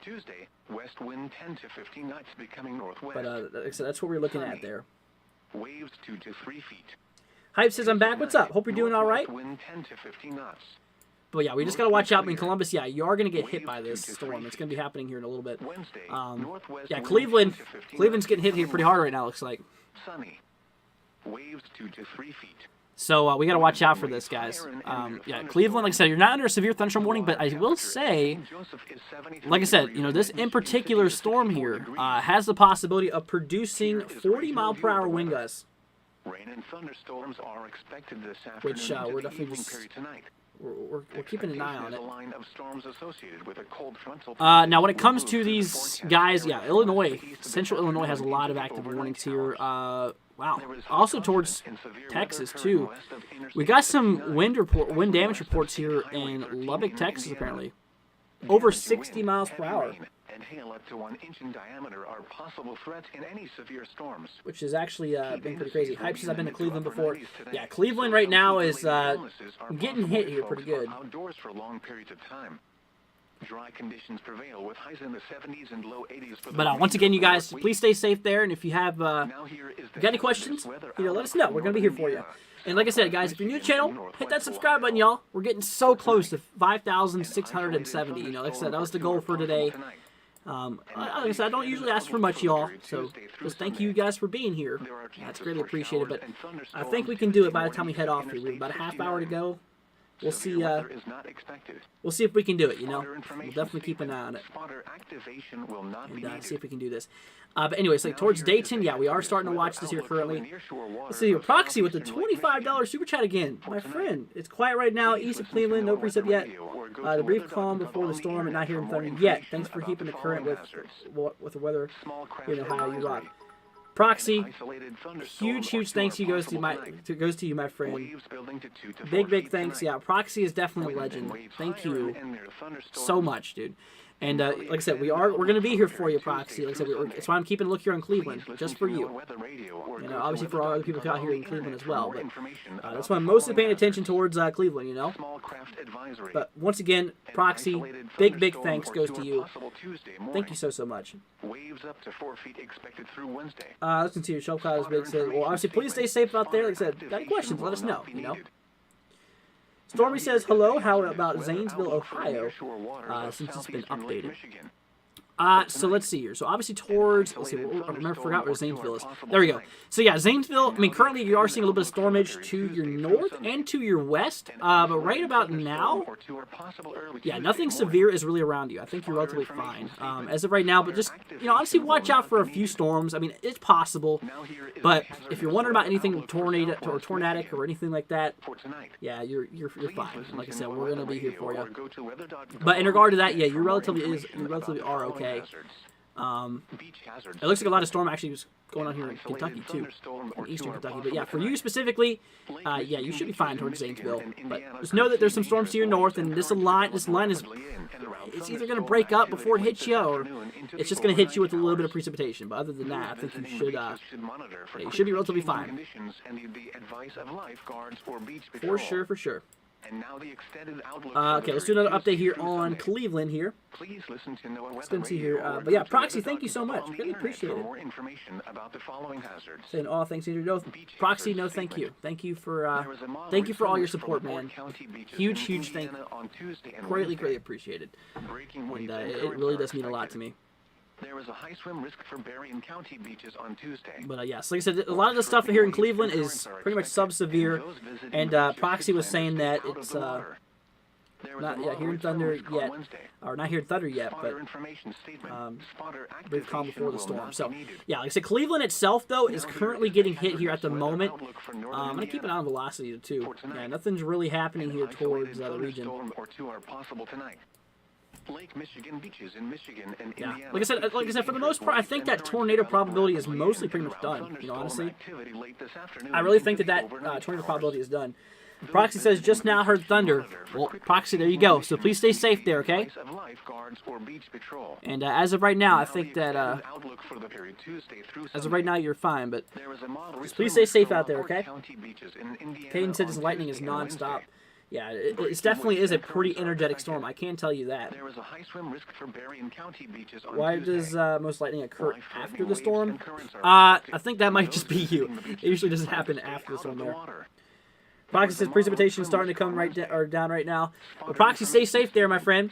S1: Tuesday, west wind 10 to 15 knots, becoming northwest.
S2: But like I said, that's what we're looking at there.
S1: Waves 2 to 3 feet.
S2: Hype says I'm back. What's up? Hope you're doing all right.
S1: Wind 10 to 15 knots.
S2: But yeah, we just gotta watch out. In Columbus, yeah, you are gonna get hit by this storm. It's gonna be happening here in a little bit.
S1: Wednesday, northwest
S2: Yeah,
S1: wind
S2: Cleveland.
S1: 10 to 15
S2: Cleveland's
S1: knots.
S2: getting hit here pretty hard right now. Looks like.
S1: Sunny. Waves 2 to 3 feet.
S2: So we got to watch out for this, guys. Yeah, Cleveland, like I said, you're not under a severe thunderstorm warning, but I will say, like I said, this in particular storm here has the possibility of producing 40-mile-per-hour wind gusts.
S1: Rain and thunderstorms are expected this afternoon
S2: Which
S1: into
S2: we're
S1: the
S2: definitely
S1: evening
S2: just
S1: period tonight.
S2: we're keeping an eye on it.
S1: A line of storms associated with a cold frontal
S2: Now, when it comes to these guys, yeah, Illinois, Central Illinois has a lot of active warnings here. Wow. Also towards Texas too. We got some wind damage reports here in Lubbock, Texas, apparently. Over 60 miles per hour.
S1: And hail up to 1 inch in diameter are possible threats in any severe storms.
S2: Which has actually been pretty crazy. Hype says I've been to Cleveland before. Yeah, Cleveland right now is getting hit here pretty good.
S1: Outdoors for long periods of time. Dry conditions prevail with highs in the 70s and low 80s.
S2: But once again, you guys, please stay safe there. And if you have got any questions, let us know. We're gonna be here for you. And like I said, guys, if you're new to the channel, hit that subscribe button, y'all. We're getting so close to 5,670. Like I said, that was the goal for today. Like I said, I don't usually ask for much, y'all, so just thank you guys for being here. That's greatly appreciated, but I think we can do it by the time we head off here. We have about a half hour to go. We'll see. We'll see if we can do it. We'll definitely keep an eye on it and see if we can do this. But anyways, like towards Dayton, yeah, we are starting to watch this here currently. Let's see here, Proxy with the $25 super chat again, my friend. It's quiet right now, east of Cleveland, no precip yet. The brief calm before the storm and not hearing thunder yet. Thanks for keeping the current with the weather here in Ohio. You rock. Proxy, huge thanks goes to you, my friend. Big thanks. Yeah, Proxy is definitely a legend. Thank you so much, dude. And like I said, we're gonna be here for you, Proxy. Like I said, that's why I'm keeping a look here on Cleveland, just for you. Obviously for all other people out here in Cleveland as well. But that's why I'm mostly paying attention towards Cleveland. But once again, Proxy, big thanks goes to you. Thank you so much.
S1: Waves up to 4 feet expected through Wednesday.
S2: Let's continue. Show Cloud is big. Said, well, obviously, please stay safe out there. Like I said, got any questions? Let us know. Stormy says, hello, how about Zanesville, Ohio, since it's been updated? So let's see here. So obviously towards, let's see, I forgot where Zanesville is. There we go. So yeah, Zanesville, I mean, currently you are seeing a little bit of stormage to your north and to your west, but right about now, yeah, nothing severe is really around you. I think you're relatively fine as of right now, but just, obviously watch out for a few storms. I mean, it's possible, but if you're wondering about anything tornado or tornadic or anything like that, yeah, you're fine. Like I said, we're going to be here for you. But in regard to that, yeah, you relatively are okay. It looks like a lot of storm actually was going on here in Kentucky too, in eastern Kentucky. But yeah, for you specifically, yeah, you should be fine towards Zanesville. But just know that there's some storms to your north, and this line is it's either going to break up before it hits you, or it's just going to hit you with a little bit of precipitation. But other than that, I think you should be relatively fine. For sure.
S1: And now the extended outlook
S2: okay, let's do another update here on Cleveland here.
S1: Please listen to
S2: let's go see here. But yeah, Proxy, thank you so much. Really appreciate it.
S1: More information about the following hazards.
S2: Saying all thanks to you. No, Proxy, no thank you. Thank you for all your support, man. Huge thank you. Greatly appreciated. And it really does mean a lot to me.
S1: There is a high swim risk for Berrien County beaches on Tuesday.
S2: But yes, like I said, a lot of the stuff here in Cleveland is pretty much sub-severe, and Proxy was saying that it's not hearing thunder yet, or not hearing thunder yet, but brief calm before the storm. So yeah, like I said, Cleveland itself though is currently getting hit here at the moment. I'm gonna keep an eye on velocity too. Yeah, nothing's really happening here towards the region.
S1: Lake Michigan beaches in Michigan and Indiana.
S2: Like I said, for the most part, I think that tornado probability is mostly pretty much done. Honestly, I really think that tornado probability is done. Proxy says just now heard thunder. Well, Proxy, there you go. So please stay safe there, okay? And as of right now, I think that as of right now you're fine, but just please stay safe out there, okay? Caden said his lightning is non-stop. Yeah, it definitely is a pretty energetic storm. I can tell you that. Why does most lightning occur after the storm? I think that might just be you. It usually doesn't happen after the storm there. Proxy says precipitation is starting to come down right now. Well, Proxy, stay safe there, my friend.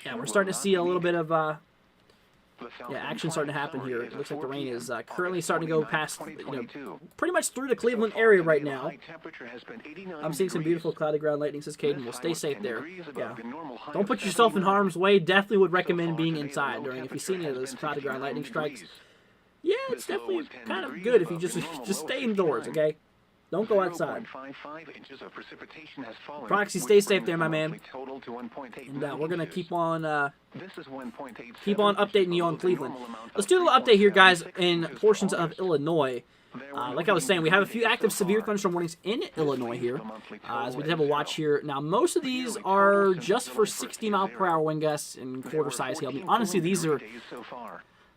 S2: Yeah, we're starting to see a little bit of Yeah, action's starting to happen here. It looks like the rain is currently starting to go past, pretty much through the Cleveland area right now. I'm seeing some beautiful cloudy ground lightning, says Caden. We'll stay safe there. Yeah. Don't put yourself in harm's way. Definitely would recommend being inside during, if you see any of those cloudy ground lightning strikes. Yeah, it's definitely kind of good if you just stay indoors, okay? Don't go outside. Proxy, stay safe there, my man. And we're gonna keep on updating you on Cleveland. Let's do a little update here, guys, in portions of Illinois. Like I was saying, we have a few active severe thunderstorm warnings in Illinois here, as we did have a watch here. Now, most of these are just for 60-mile-per-hour wind gusts and quarter-size hail. I mean, honestly, these are,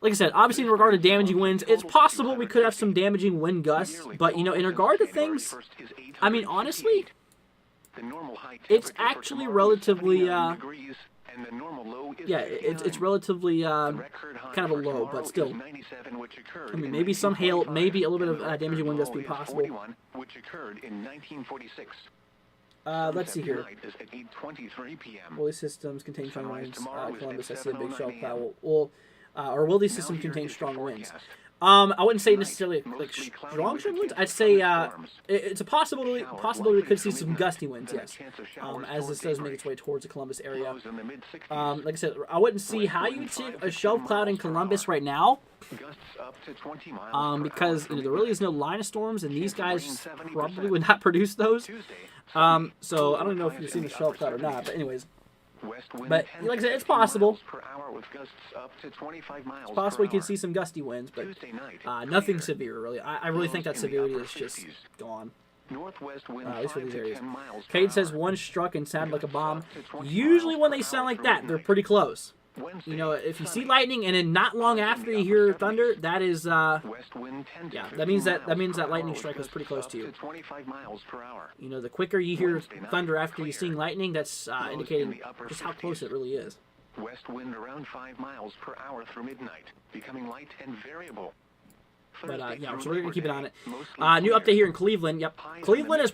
S2: like I said, obviously in regard to damaging winds, it's possible we could have some damaging wind gusts, but, in regard to things, I mean, honestly, it's actually relatively, yeah, it's relatively kind of a low, but still. I mean, maybe some hail, maybe a little bit of damaging wind gusts be possible. Let's see here. Will these systems contain strong winds? Columbus, I see a big shell cloud. Or will these systems contain strong winds? I wouldn't say necessarily like strong winds. I'd say it's a possibility we could see some gusty winds, yes. As this does make its way towards the Columbus area. Like I said, I wouldn't see how you would see a shelf cloud in Columbus right now. Because there really is no line of storms, and these guys probably would not produce those. So I don't know if you've seen the shelf cloud or not, but anyways. But like I said, it's possible. It's possible you could see some gusty winds, but nothing severe, really. I really think that severity is just gone. At least for these areas. Cade says one struck and sounded like a bomb. Usually when they sound like that, they're pretty close. If you see lightning and then not long after you hear thunder, that is, yeah, that means that lightning strike was pretty close to you. The quicker you hear thunder after you're seeing lightning, that's indicating just how close it really is.
S1: West wind around 5 miles per hour through midnight, becoming light and variable.
S2: But yeah, so we're gonna keep it on it. New update here in Cleveland. Yep, Cleveland is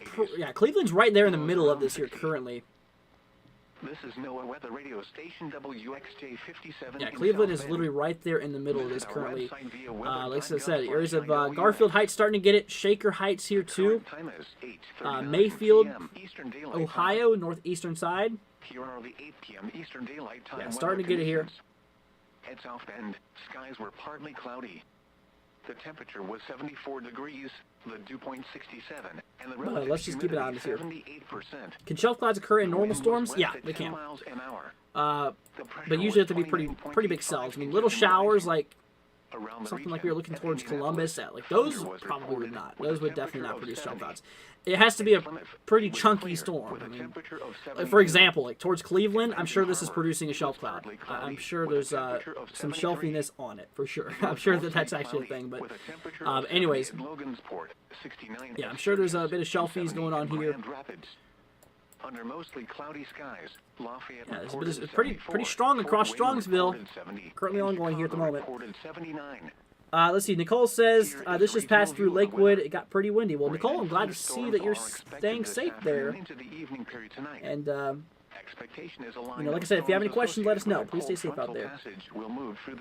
S2: Cleveland's right there in the middle of this here currently.
S1: This is NOAA Weather Radio Station WXJ 57.
S2: Yeah, Cleveland is literally right there in the middle of this currently. Like I said, areas of Garfield Heights starting to get it. Shaker Heights here too. Mayfield, Ohio, northeastern side.
S1: Here are the 8 p.m. Eastern Daylight Time.
S2: Yeah, starting to get it here.
S1: At South Bend, skies were partly cloudy. The temperature was 74 degrees, the dew point 67, and the relative
S2: let's just keep it on here.
S1: 78%.
S2: Can shelf clouds occur in normal storms? Yeah, they can. But usually have to be pretty big cells. I mean, little showers like something like we were looking towards Columbus at, like those probably would not. Those would definitely not produce shelf clouds. It has to be a pretty chunky storm. I mean, like for example, like towards Cleveland, I'm sure this is producing a shelf cloud. I'm sure there's some shelfiness on it for sure. I'm sure that's actually a thing. But anyways, yeah, I'm sure there's a bit of shelfies going on here.
S1: Under mostly cloudy skies, Lafayette
S2: it's pretty strong across Strongsville. Currently ongoing here at the moment. Let's see. Nicole says this just passed through Lakewood. It got pretty windy. Well, Nicole, I'm glad to see that you're staying safe there. And like I said, if you have any questions, let us know. Please stay safe out there.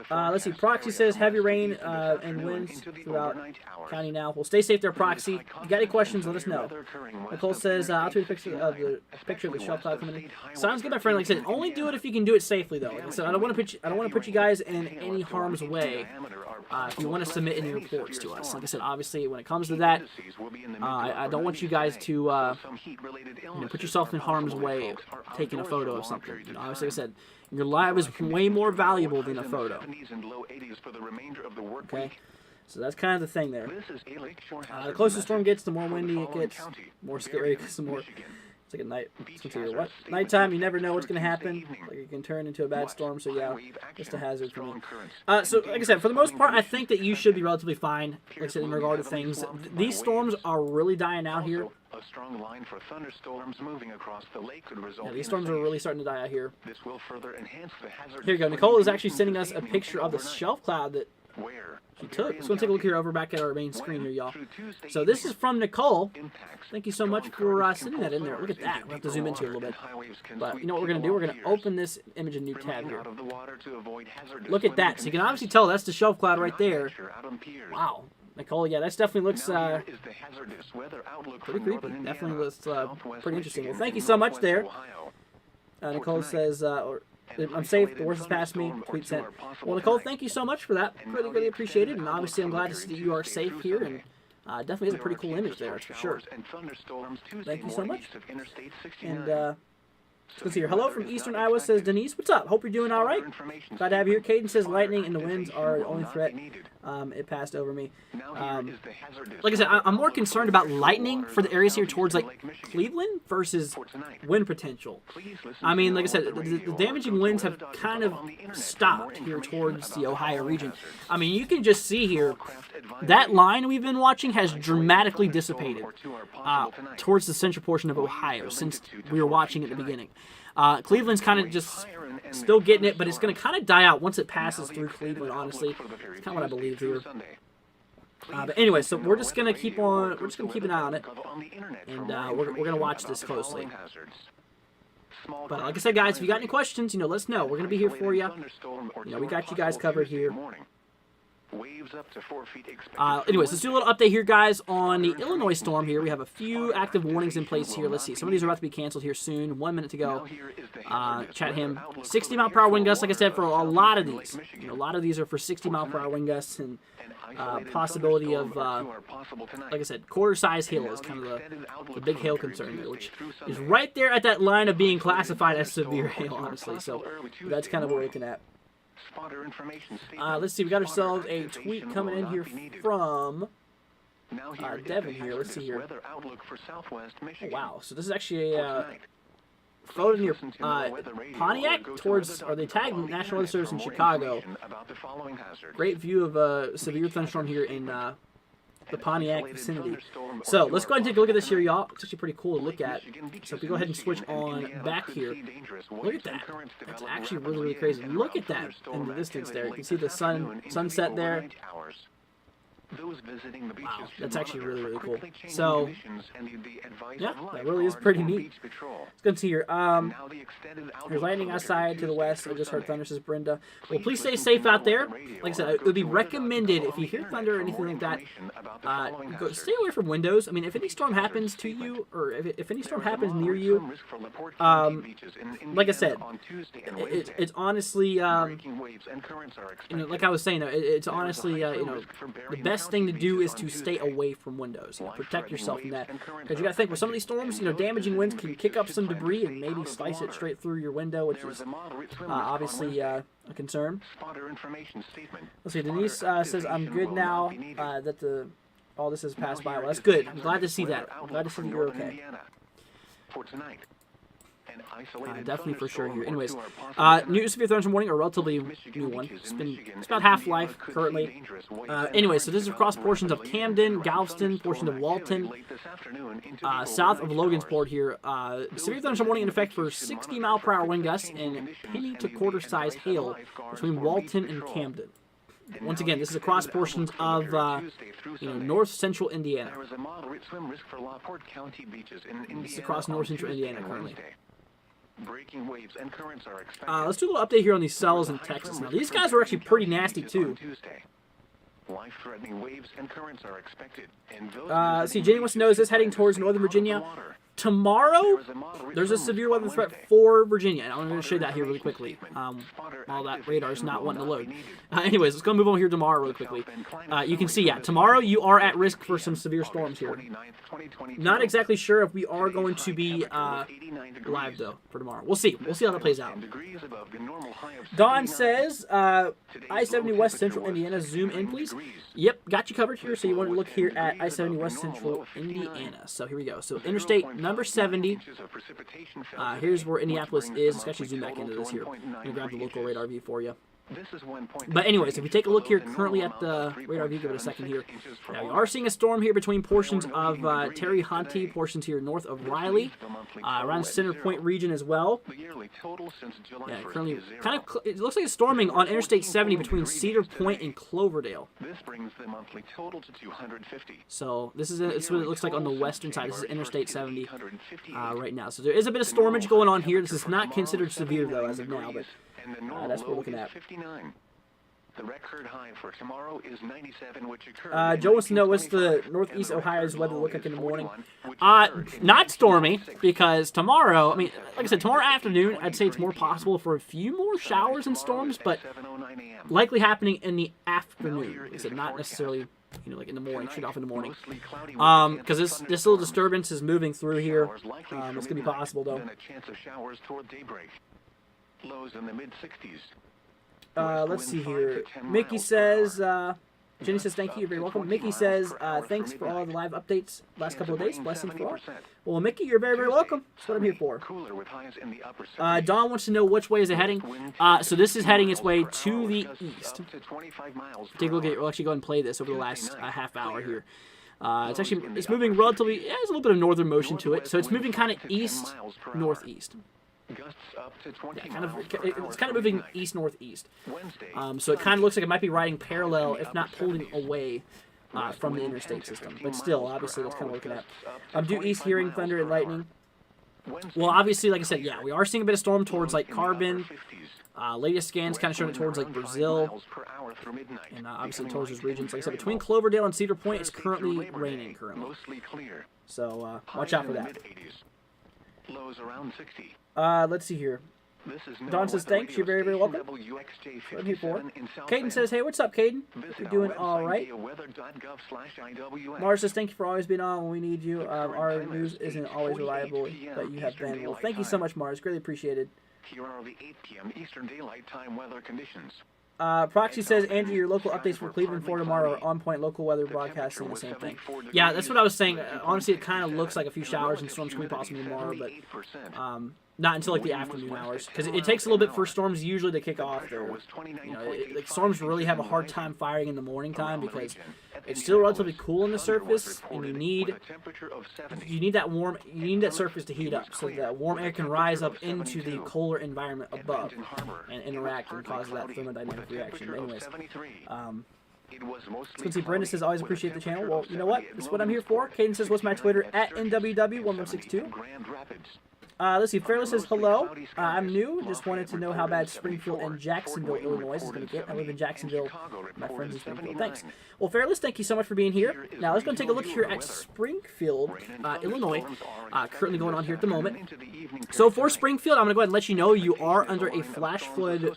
S2: Let's see. Proxy says heavy rain and winds throughout county now. Well, stay safe there, Proxy. If you got any questions, let us know. Nicole says I'll tweet a picture of the shelf cloud coming in. Sounds good, my friend. Like I said, only do it if you can do it safely, though. Like I said, I don't want to put you guys in any harm's way. If you want to submit any reports to us, like I said, obviously when it comes to that, I don't want you guys to put yourself in harm's way taking a photo of something. Obviously, like I said, your life is way more valuable than a photo. Okay, so that's kind of the thing there. The closer the storm gets, the more windy it gets, more scary, because the more. It's like a night. Nighttime, you never know what's going to happen. Like it can turn into a bad storm, so yeah, just a hazard for me. So, like I said, for the most part, I think that you should be relatively fine, like I said, in regard to things. These storms are really dying out here.
S1: A strong line for thunderstorms moving across the lake could result
S2: these storms are really starting to die out here.
S1: This will further enhance the hazard.
S2: Here you go. Nicole is actually sending us a picture of the shelf cloud that She took. Let's go take a look here over back at our main screen here, y'all. So this is from Nicole. Thank you so much for sending that in there. Look at that. We'll have to zoom into it a little bit. But you know what we're going to do? We're going to open this image in a new tab here. Look at that. So you can obviously tell that's the shelf cloud right there. Wow. Nicole, yeah, that definitely looks pretty creepy. Definitely looks pretty interesting. Well, thank you so much there. Nicole says, I'm safe, the worst has passed me. Tweet sent. Well, Nicole, thank you so much for that. Really, really appreciate it. And obviously, I'm glad to see that you are safe here. And definitely is a pretty cool image there, that's for sure. Thank you so much. And let's see here. Hello from Eastern Iowa, says Denise. What's up? Hope you're doing all right. Glad to have you here. Caden says lightning and the winds are the only threat. It passed over me. Like I said, I'm more concerned about lightning for the areas here towards like Cleveland versus wind potential. I mean, like I said, the damaging winds have kind of stopped here towards the Ohio region. I mean, you can just see here that line we've been watching has dramatically dissipated towards the central portion of Ohio since we were watching at the beginning. Cleveland's kind of just still getting it, but it's going to kind of die out once it passes through Cleveland, honestly. It's kind of what I believe here. But anyway, so we're just going to keep on, we're just going to keep an eye on it, and we're going to watch this closely. But like I said, guys, if you got any questions, let us know. We're going to be here for you. We got you guys covered here. Anyways, let's do a little update here, guys, on the Illinois storm here. We have a few active warnings in place here. Let's see. Some of these are about to be canceled here soon. 1 minute to go. Chat him. 60-mile-per-hour wind gusts, like I said, for a lot of these. A lot of these are for 60-mile-per-hour wind gusts and possibility of, like I said, quarter-size hail is kind of the big hail concern here, which is right there at that line of being classified as severe hail, honestly. So that's kind of what we're looking at. Let's see, we got ourselves a tweet coming in here from Devin here. Let's see here. Oh, wow, so this is actually a photo near Pontiac towards, or they tagged National Weather Service in Chicago. Great view of a severe thunderstorm here in the Pontiac vicinity. So let's go ahead and take a look at this here, y'all. It's actually pretty cool to look at. So if we go ahead and switch on back here, look at that. That's actually really, really crazy. Look at that in the distance there. You can see the sunset there. Wow, that's actually really, really cool. So, yeah, that really is pretty neat. Let's go see here. There's lightning outside to the west. I just heard thunder, says Brenda. Well, please stay safe out there. Like I said, it would be recommended if you hear thunder or anything like that, stay away from windows. I mean, if any storm happens to you, or if any storm happens near you, like I said, it's honestly, like I was saying, it's honestly, the best thing to do is to stay away from windows. Protect yourself from that. Because you got to think, with some of these storms, damaging winds can kick up some debris and maybe slice it straight through your window, which is obviously a concern. Let's see, Denise says, I'm good now that all this has passed by. Well, that's good. I'm glad to see that. I'm glad to see that you're okay. Definitely for sure here. Anyways, new severe thunderstorm warning, a relatively new one. It's about half-life currently. Anyway, so this is across portions of Camden, Galveston, portions of Walton, south of Logansport here. Severe thunderstorm warning in effect for 60-mile-per-hour wind gusts and penny to quarter-size hail between Walton and Camden. Once again, this is across portions of north central Indiana. This is across north central Indiana currently. Let's do a little update here on these cells in Texas. Now, these guys are actually pretty nasty too. See, Jenny wants to know, is this heading towards Northern Virginia? Tomorrow, there's a severe weather threat for Virginia, and I'm going to show you that here really quickly. While that radar is not wanting to load. Anyways, let's go move on here tomorrow really quickly. You can see, tomorrow you are at risk for some severe storms here. Not exactly sure if we are going to be live, though, for tomorrow. We'll see. We'll see how that plays out. Don says, I-70 West Central Indiana, zoom in, please. Yep, got you covered here, so you want to look here at I-70 West Central Indiana. So here we go. So Interstate number 70. Here's where Indianapolis is. Let's actually zoom back into this here. I'm going to grab the local radar view for you.
S1: This is 1.2
S2: But anyways, if we take a look here
S1: below the
S2: currently
S1: normal
S2: at the
S1: amount of
S2: radar view, give it a
S1: 3.76
S2: second here.
S1: inches for
S2: Now, we
S1: all
S2: are seeing a storm here between portions
S1: no
S2: of
S1: heating degree
S2: Terry
S1: days
S2: Hunty,
S1: today.
S2: portions here north of
S1: This
S2: Riley,
S1: leaves the monthly total
S2: around
S1: at
S2: Center
S1: 0.
S2: Point region as well.
S1: The yearly total since July
S2: Yeah,
S1: 1st
S2: currently
S1: is 0.
S2: kind of it looks like it's storming on Interstate 70 between Cedar Point and Cloverdale.
S1: This brings the monthly total to 250.
S2: So this is it's what it looks like on the western side. This is Interstate 70 right now. So there is a bit of
S1: The normal
S2: stormage going on
S1: high
S2: here. This is
S1: temperature for
S2: not
S1: tomorrow
S2: considered
S1: is
S2: severe though
S1: 79
S2: as of now, but
S1: degrees, and the normal
S2: that's what we're
S1: low
S2: looking
S1: is
S2: at.
S1: 59. The record high for tomorrow is 97, which occurred in
S2: Joe wants to know what's the
S1: 1925, and
S2: Northeast
S1: the
S2: Ohio's
S1: record
S2: weather
S1: low
S2: look like in
S1: is
S2: the morning.
S1: 41, which occurred in
S2: Not stormy
S1: 1906.
S2: because tomorrow, I mean, like I said, tomorrow afternoon, I'd say it's more possible for a few more showers and storms, but
S1: 7:09 a.m.
S2: likely happening in the afternoon. Like I said, not necessarily, like in the morning, straight off in the morning.
S1: Mostly cloudy with a chance
S2: Because
S1: of
S2: this little
S1: thunderstorms.
S2: disturbance is moving through here.
S1: Showers likely
S2: It's
S1: through
S2: going to be
S1: midnight,
S2: possible though.
S1: then a chance of showers toward daybreak. Lows in the mid-60s.
S2: Let's see here. Mickey says, Jenny says, thank you, you're very welcome. Mickey says, thanks for all the live updates last couple of days. Blessings for all. Well, Mickey, you're very, very welcome. That's what I'm here for.
S1: Cooler with highs in the upper 70s.
S2: Don wants to know which way is it heading. So this is heading its way to the east.
S1: Up to 25 miles per
S2: Take a look at
S1: hour.
S2: it. We'll actually go ahead and play this over the last
S1: Tuesday night,
S2: half hour
S1: clear.
S2: here. It's
S1: Lows
S2: moving
S1: in the upper
S2: relatively,
S1: 50s.
S2: yeah, there's a little bit of northern motion to it. So it's
S1: Northwest
S2: moving
S1: winds
S2: kind of
S1: 5 to 10
S2: east,
S1: miles per hour.
S2: northeast.
S1: Gusts up to 20
S2: Kind of,
S1: miles per
S2: it's
S1: hour
S2: kind
S1: from
S2: of moving
S1: midnight.
S2: east-northeast.
S1: Wednesday,
S2: So it kind of looks like it might be riding parallel,
S1: in the
S2: if not
S1: upper
S2: pulling
S1: 70s.
S2: away
S1: West
S2: from the
S1: wind
S2: interstate
S1: 10 to
S2: system.
S1: 15
S2: But still,
S1: miles per
S2: obviously, that's kind of
S1: hour
S2: looking at.
S1: with gusts up to
S2: Due east
S1: 25
S2: hearing
S1: miles
S2: thunder
S1: per
S2: and lightning.
S1: hour. Wednesday,
S2: Well, obviously, like I said, yeah, we are seeing a bit of storm towards like
S1: lows in the upper
S2: Carbon.
S1: 50s.
S2: Latest scans kind of
S1: West
S2: showing it
S1: wind
S2: towards like
S1: around 5
S2: Brazil
S1: miles per hour through midnight,
S2: and obviously
S1: becoming
S2: towards those
S1: light and
S2: regions. Like I said, between
S1: variable.
S2: Cloverdale and Cedar Point, it's
S1: Thursday through
S2: currently
S1: Labor
S2: raining
S1: Day,
S2: currently.
S1: mostly clear.
S2: So watch
S1: Highs
S2: out for
S1: in the
S2: that.
S1: mid-80s. Lows around 60.
S2: Let's see here.
S1: This is
S2: Don says thanks. You're very, very welcome.
S1: WXJ
S2: I'm here for.
S1: 57 in South
S2: Caden
S1: Bend.
S2: says, hey, what's up, Caden?
S1: Visit
S2: You're
S1: our
S2: doing
S1: website
S2: all right.
S1: via weather.gov/IWS.
S2: Mars says, thank you for always being on when we need you.
S1: current
S2: Our
S1: time
S2: news
S1: is
S2: isn't always
S1: 8:48
S2: reliable,
S1: p.m.
S2: but you have
S1: Eastern
S2: been. Well,
S1: Daylight
S2: thank you so
S1: Time.
S2: much, Mars. Greatly appreciated.
S1: Here are the 8 p.m. Eastern Daylight Time weather conditions.
S2: Proxy says, Andrew, your local updates for Cleveland, Florida tomorrow are on point. Local weather broadcasting the same thing. Yeah, that's what I was saying. Honestly, it kind of looks like a few showers and storms could be possible tomorrow, but not until like the afternoon hours, because it takes a little bit for storms usually to kick off. Like storms really have a hard time firing in the morning time because it's still relatively cool on the surface, and you need that surface to heat up so that warm air can rise up into the colder environment above and interact and cause that thermodynamic reaction. But anyways, let's see. Brenda says, always appreciate the channel. Well, you know what? This is what I'm here for. Caden says, what's my Twitter? At NWW1162. Let's see. Fairless says, hello. I'm new. Just wanted to know how bad Springfield and Jacksonville, Illinois is going to get. I live in Jacksonville. My friends in Springfield. Thanks. Well, Fairless, thank you so much for being here. Now, let's go and take a look here at Springfield, Illinois. Currently going on here at the moment. So for Springfield, I'm going to go ahead and let you know you are under a flash flood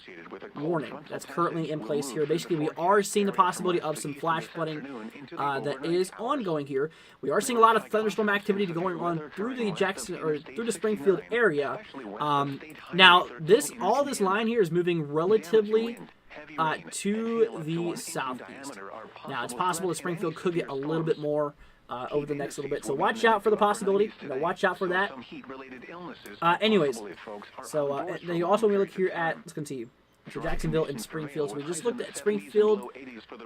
S2: warning that's currently in place here. Basically, we are seeing the possibility of some flash flooding that is ongoing here. We are seeing a lot of thunderstorm activity going on through the Springfield area. Now, all this line here is moving relatively to the southeast. Now, it's possible that Springfield could get a little bit more over the next little bit. So watch out for the possibility. Watch out for that. Anyways, so then you also want to look here at, let's continue. So Jacksonville and Springfield. So we just looked at Springfield.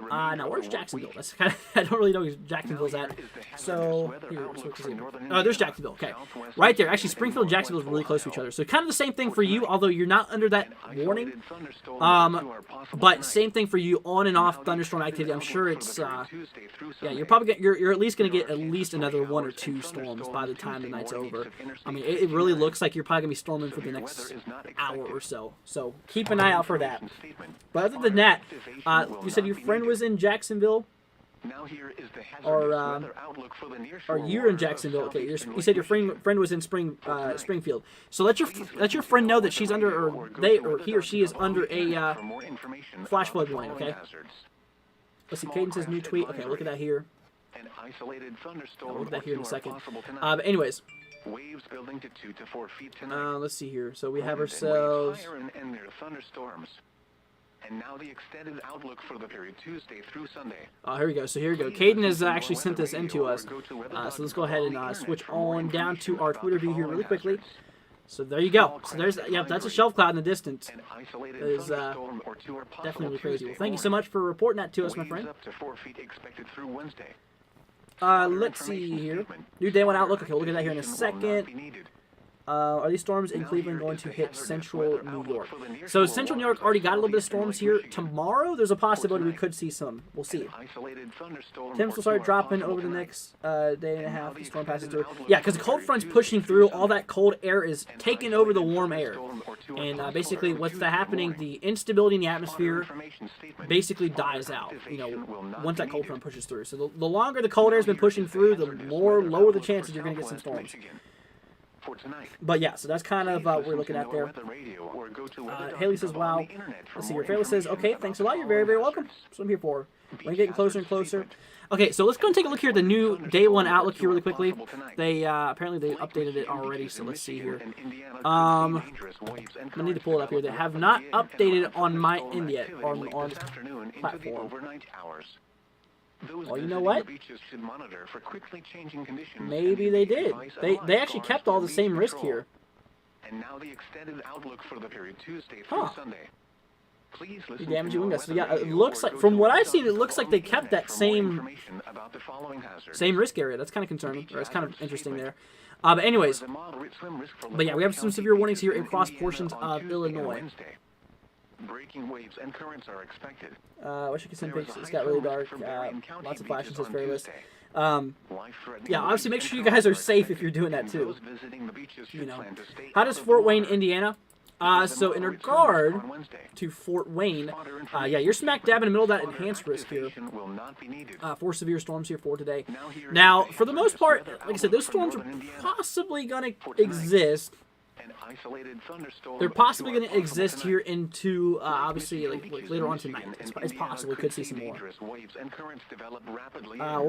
S2: Now where's Jacksonville? That's kind of, I don't really know where Jacksonville's at. So here, there's Jacksonville. Okay, right there. Actually, Springfield and Jacksonville is really close to each other. So kind of the same thing for you, although you're not under that warning. But same thing for you, on and off thunderstorm activity. I'm sure it's yeah, you're at least gonna get at least another 1 or 2 storms by the time the night's over. I mean, it really looks like you're probably gonna be storming for the next hour or so. So keep an eye out for that. But other than that, you said your friend was in Jacksonville, or you're in Jacksonville. Okay, you said your friend was in Springfield. So let your friend know that she's under, or he or she is under a flash flood warning. Okay. Let's see. Caden says new tweet. Okay, look at that here. I'll look at that here in a second. But anyways.
S1: Waves building to 2 to 4 feet tonight.
S2: Let's see here. So we have ourselves.
S1: Thunderstorms. And now the extended outlook for the period Tuesday through Sunday.
S2: Oh, here we go. So here we go. Caden has actually sent this in to us. So let's go ahead and switch on down to our Twitter view here really quickly. So there you go. So there's, yep, that's a shelf cloud in the distance.
S1: An isolated
S2: That is
S1: thunderstorm or two are possible
S2: definitely crazy.
S1: Tuesday
S2: Well, thank you so
S1: morning.
S2: much for reporting that to us, my
S1: Waves
S2: friend.
S1: up to 4 feet expected through Wednesday.
S2: Let's see here. New day one outlook. Okay, we'll look at that here in a second. Are these storms in Cleveland going to hit central New York? So central New York already got a little bit of storms here. Tomorrow, there's a possibility we could see some. We'll see. Temps will start dropping over the next day and a half. The storm passes through. Yeah, because the cold front's pushing through. All that cold air is taking over the warm air. And basically, what's happening, the instability in the atmosphere basically dies out, you know, once that cold front pushes through. So the longer the cold air has been pushing through, the more lower the chances you're going to get some storms. But yeah, so that's kind of what we're looking at there. Haley says, wow. Let's see here. Fayla says, okay, thanks a lot. You're very, very welcome. That's what I'm here for. We're getting closer and closer. Okay, so let's go and take a look here at the new day one outlook here really quickly. They apparently they updated it already, so let's see here. I need to pull it up here. They have not updated it on my end yet, on platform. Well, you know what? Maybe they did. They actually kept all the same risk here.
S1: And now the extended outlook for the period Tuesday through Sunday. Please listen to
S2: damage windows. So yeah, it looks like, from what I've seen, it looks like they kept that same risk area. That's kind of concerning, or it's kind of interesting there. But anyways, but yeah, we have some severe warnings here across portions of Illinois.
S1: Breaking waves and currents are expected.
S2: Wish I could send pictures. It's got really dark. Lots of flashes, says Fairless. Yeah, obviously make sure you guys are safe if you're doing that too. You know, how does Fort Wayne, Indiana? So in regard to Fort Wayne, yeah, you're smack dab in the middle of that enhanced risk here. 4 severe storms here for today. Now, for the most part, like I said, those storms are possibly going to exist. They're possibly going to exist here into, obviously, like later on tonight. It's possible we could see some more. When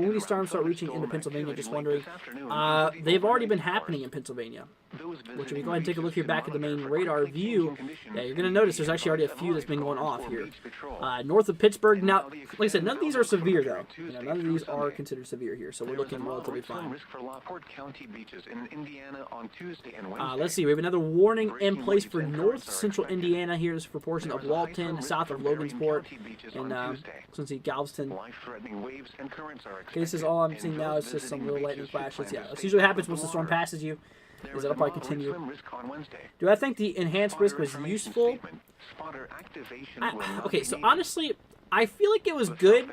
S2: will these storms start reaching into Pennsylvania? Just wondering. They've already been happening in Pennsylvania. Which, if you go ahead and take a look here back at the main radar view, yeah, you're going to notice there's actually already a few that's been going off here. North of Pittsburgh. Now, like I said, none of these are severe, though. You know, none of these are considered severe here, so we're looking relatively fine. Let's see. We have another warning in place for north central Indiana here. This is for portions of Walton, south of Logansport, and let's see, Galveston. Okay, this is all I'm seeing now. It's just some little lightning flashes. Yeah, that's usually what happens once the storm passes you. Is that'll probably continue. Do I think the enhanced risk was useful? Okay, so honestly, I feel like it was good.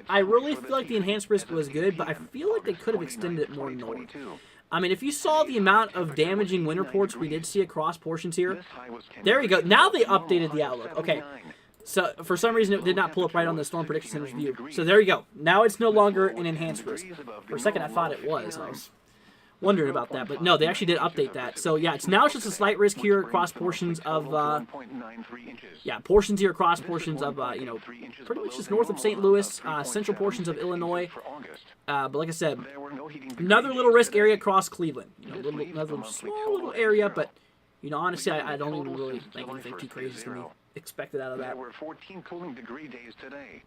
S2: I really feel like the enhanced risk was good, but I feel like they could have extended it more north. I mean, if you saw the amount of damaging wind reports we did see across portions here, there you go. Now they updated the outlook. Okay, so for some reason it did not pull up right on the Storm Prediction Center's view. So there you go. Now it's no longer an enhanced risk. For a second I thought it was. I was wondering about that, but no, they actually did update that. So yeah, it's now just a slight risk here across portions of portions here across portions of you know, pretty much just north of St. Louis, central portions of Illinois. But like I said, another little risk area across Cleveland. You know, another small little area, but you know, honestly, I don't even really think anything too crazy is going to be expected out of that.
S1: There were 14 cooling degree days today.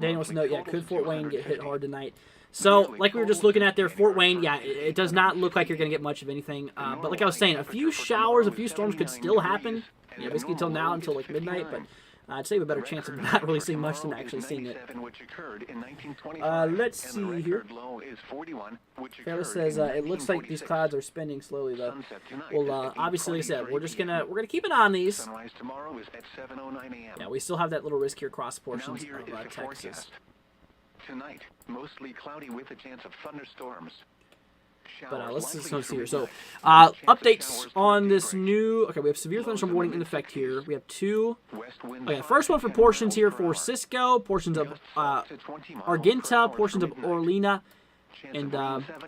S2: Daniel wants to know, yeah, could Fort Wayne get hit hard tonight? So, like we were just looking at there, Fort Wayne, yeah, it does not look like you're going to get much of anything. But like I was saying, a few showers, a few storms could still happen. You know, basically until now, until like midnight. But I'd say we have a better chance of not really seeing much than actually seeing it. Let's see here. Taylor says it looks like these clouds are spinning slowly, though. Well, obviously, like I said, we're gonna keep an eye on these. Yeah, we still have that little risk here across portions of Texas.
S1: Tonight, mostly cloudy with a chance of thunderstorms.
S2: But let's see here. So, updates on this new. Okay, we have severe thunderstorm warning in effect here. We have 2. Okay, first one for portions here for Cisco, portions of Argenta, portions of Orlena, and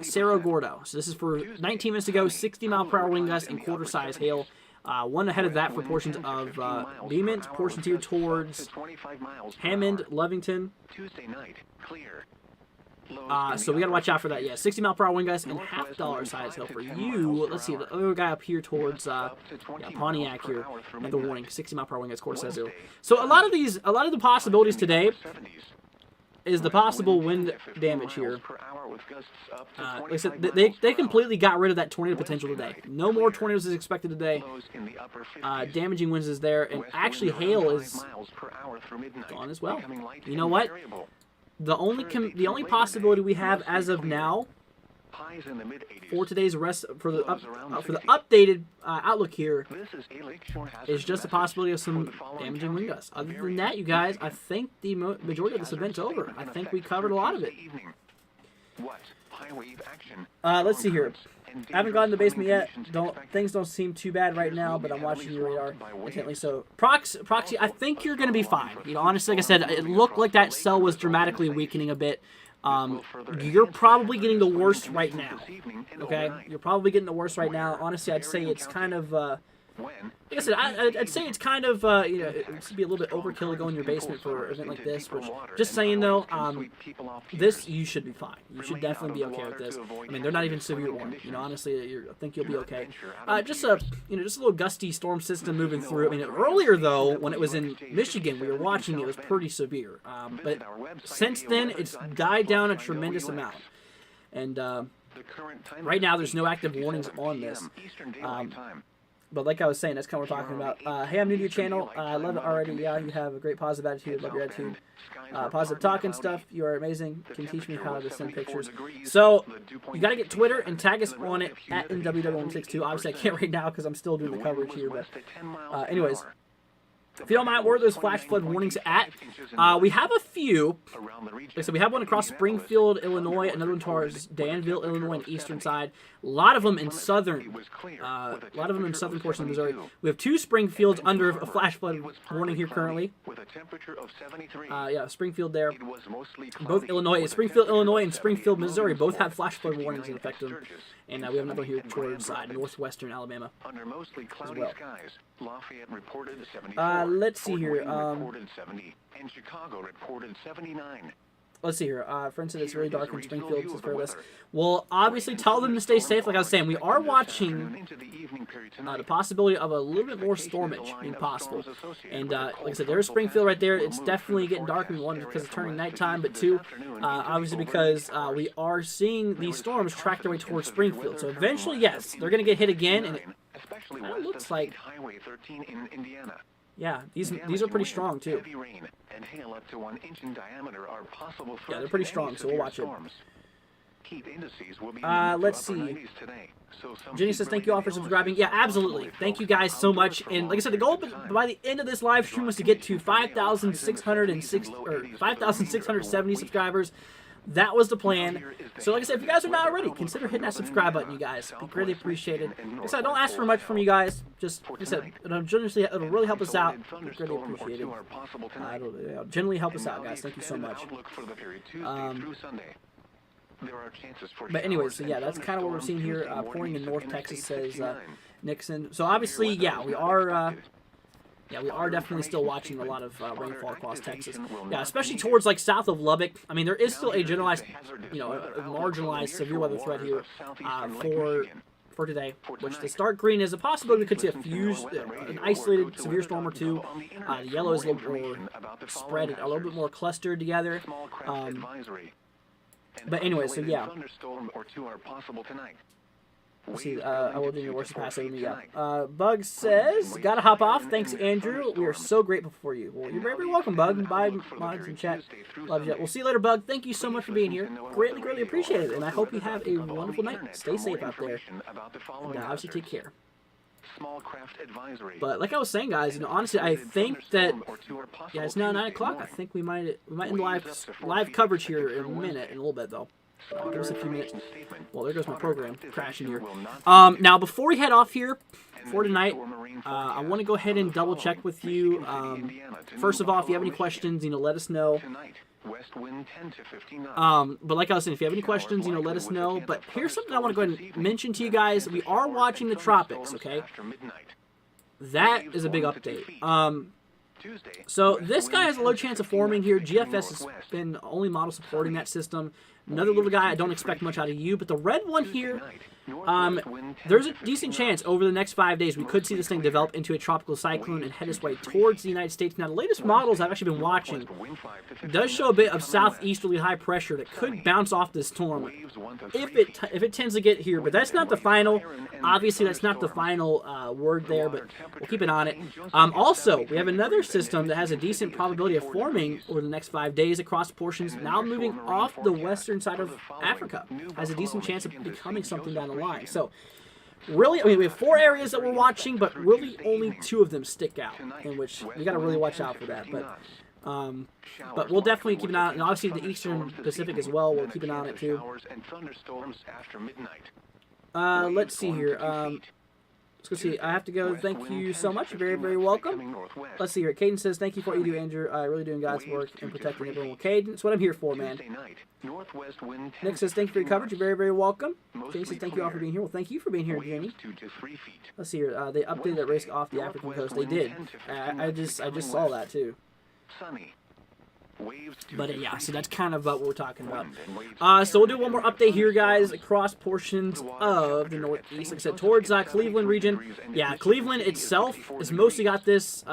S2: Cerro Gordo. So this is for 19 minutes ago. 60-mile-per-hour wind gusts and quarter-size hail. One ahead of that for portions of Beamont, portions here towards Hammond, Lovington. So we got to watch out for that. Yeah, 60-mile-per-hour wind gusts and $50 size hail for you. Let's see, the other guy up here towards Pontiac here. Another warning, 60-mile-per-hour wind gusts, quarter size hail. So a lot of the possibilities today is the possible wind damage here. Like I said, they completely got rid of that tornado potential today. No more tornadoes is expected today. Damaging winds is there, and actually hail is gone as well. You know what? The only possibility we have as of now for today's for the updated outlook here is just a possibility of some damaging wind gusts. Other than that, you guys, I think the majority of this event's over. I think we covered a lot of it. Let's see here. I haven't gotten to the basement yet. Things don't seem too bad right now, but I'm watching your radar intently. So, Proxy, I think you're going to be fine. You know, honestly, like I said, it looked like that cell was dramatically weakening a bit. You're probably getting the worst right now. Okay? You're probably getting the worst right now. Honestly, I'd say it's kind of, like I said, I'd say it's kind of, you know, it would be a little bit overkill to go in your basement for an event like this. Which, just saying though, this, you should be fine. You should definitely be okay with this. I mean, they're not even severe warning. You know, honestly, I think you'll be okay. Just a little gusty storm system moving through. I mean, earlier though, when it was in Michigan, we were watching, it was pretty severe. But since then, it's died down a tremendous amount. And right now, there's no active warnings on this. But like I was saying, that's kind of what we're talking about. Hey, I'm new to your channel. I love it already. Yeah, you have a great positive attitude. Love your attitude. Positive talk and stuff. You are amazing. Can teach me how to send pictures. So, you got to get Twitter and tag us on it at NWW162. Obviously, I can't right now because I'm still doing the coverage here. But anyways, if you don't mind, where are those flash flood warnings at? We have a few. Like I said, we have one across Springfield, Illinois, another one towards Danville, Illinois, and eastern side. A lot of them in southern portion of Missouri. We have 2 Springfields under a flash flood warning here currently. Yeah, Springfield there. Both Springfield, Illinois, and Springfield, Missouri both have flash flood warnings in effect. And we have another here towards northwestern Alabama as well. Let's see here. Let's see here. For instance, it's really dark in Springfield. This is fearless. Well, obviously, tell them to stay safe. Like I was saying, we are watching the possibility of a little bit more stormage being possible. And like I said, there's Springfield right there. It's definitely getting dark. One, because it's turning nighttime, but 2, obviously because we are seeing these storms track their way towards Springfield. So eventually, yes, they're going to get hit again, and it kind of looks like. Yeah, these are pretty strong too. Yeah, they're pretty strong, so we'll watch it. Let's see. Jenny says, thank you all for subscribing. Yeah, absolutely. Thank you guys so much. And like I said, the goal by the end of this live stream was to get to 5,670 subscribers. That was the plan. So like I said, if you guys are not already, consider hitting that subscribe button, you guys. It'd be greatly appreciated. Like I said, I don't ask for much from you guys. Just, like I said, it'll really help us out. It'd be greatly appreciated. It'll generally help us out, guys. Thank you so much. But anyways, so yeah, that's kind of what we're seeing here. Pouring in North Texas, says Nixon. So obviously, yeah, we are definitely still watching a lot of rainfall across Texas. Yeah, especially towards like south of Lubbock. I mean, there is still a generalized, a marginalized severe weather threat here for today. Which the dark green is a possibility we could see an isolated severe storm or 2. The yellow is a little bit more spread, a little bit more clustered together. But anyway, so yeah. Let's see, I will do your worst pass over me, yeah. Bug says, gotta hop off. Thanks, Andrew. We are so grateful for you. Well, you're very welcome, Bug. Bye, mods and chat. Love you. We'll see you later, Bug. Thank you so much for being here. Greatly, greatly appreciate it. And I hope you have a wonderful night. Stay safe out there. And obviously take care. But like I was saying, guys, honestly, I think that it's now 9 o'clock. I think we might end live coverage here in a little bit though. Give us a few minutes. Well, there goes my program crashing here. Now, before we head off here for tonight, I want to go ahead and double check with you. First of all, if you have any questions, let us know. But like I was saying, if you have any questions, let us know. But here's something I want to go ahead and mention to you guys. We are watching the tropics, okay? That is a big update. So this guy has a low chance of forming here. GFS has been the only model supporting that system. Another little guy, I don't expect much out of you. But the red one here, there's a decent chance over the next 5 days we could see this thing develop into a tropical cyclone and head its way towards the United States. Now, the latest models I've actually been watching does show a bit of southeasterly high pressure that could bounce off this storm if it tends to get here. But that's not the final. Obviously, that's not the final word there, but we'll keep an eye on it. Also, we have another system that has a decent probability of forming over the next 5 days across portions, now moving off the western side of Africa. Has a decent chance of becoming something down the line. So, really, I mean, we have 4 areas that we're watching, but really only 2 of them stick out, in which we got to really watch out for that. But we'll definitely keep an eye on it. And obviously, the Eastern Pacific as well, we'll keep an eye on it too. Let's see here. Let's go see. I have to go. Thank you so much. You're very, very welcome. Let's see here. Caden says, thank you for what you do, Andrew. Really doing God's work and protecting everyone. Well, Caden, that's what I'm here for, man. Nick says, thank you for your coverage. You're very, very welcome. Jamie says, thank you all for being here. Well, thank you for being here, Jamie. Let's see here. They updated that risk off the African coast. They did. I just saw that, too. But yeah, so that's kind of what we're talking about. So we'll do one more update here, guys, across portions of the Northeast. Like I said, towards Cleveland region. Yeah, Cleveland itself has mostly got this.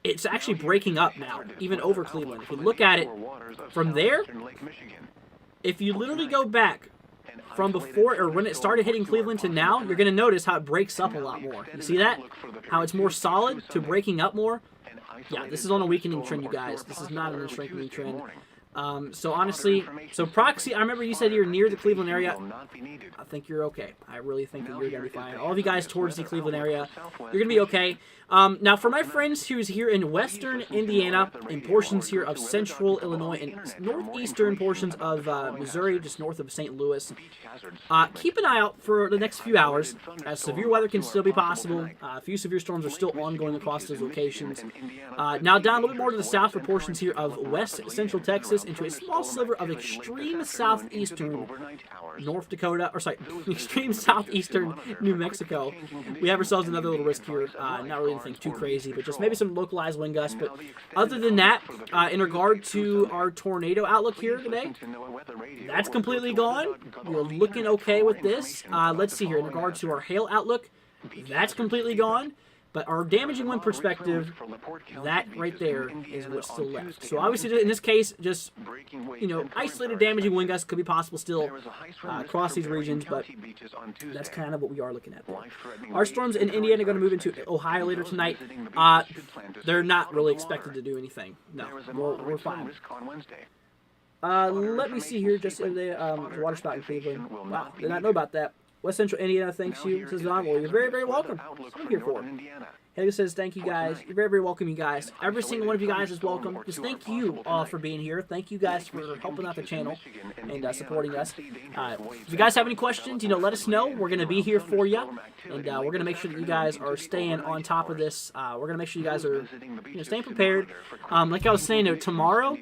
S2: It's actually breaking up now, even over Cleveland. If you look at it from there, if you literally go back from before or when it started hitting Cleveland to now, you're going to notice how it breaks up a lot more. You see that? How it's more solid to breaking up more. Yeah, this is on a weakening trend, you guys. This is not on a strengthening trend. So honestly, proxy, I remember you said you're near the Cleveland area. I think you're okay. I really think that you're going to be fine. All of you guys towards the Cleveland area, you're going to be okay. Now, for my friends who's here in western Indiana and portions here of central Illinois and northeastern portions of Missouri, just north of St. Louis, keep an eye out for the next few hours, as severe weather can still be possible. A few severe storms are still ongoing across those locations. Now, down a little bit more to the south for portions here of west central Texas into a small sliver of extreme southeastern North Dakota, or sorry, extreme southeastern New Mexico. We have ourselves another little risk here. Not really anything too crazy, but just maybe some localized wind gusts. But other than that, in regard to our tornado outlook here today, that's completely gone. We're looking okay with this. Let's see here. In regard to our hail outlook, that's completely gone. But our damaging wind perspective, that right there is what's still left. So obviously, in this case, just, isolated damaging wind gusts could be possible still across these regions, but that's kind of what we are looking at there. Our storms in Indiana are going to move into Ohio later tonight. They're not really expected to do anything. No, we're fine. Let me see here. Just the water spout in Cleveland. Wow, did not know about that. West Central Indiana thanks you. Says Don, well, you're very, very welcome. That's what I'm here for. Haley says, thank you guys. You're very, very welcome, you guys. Every single one of you guys is welcome. Just thank you all for being here. Thank you guys for helping out the channel and supporting us. If you guys have any questions, let us know. We're going to be here for you. And we're going to make sure that you guys are staying on top of this. We're going to make sure you guys are staying prepared. Like I was saying, tomorrow,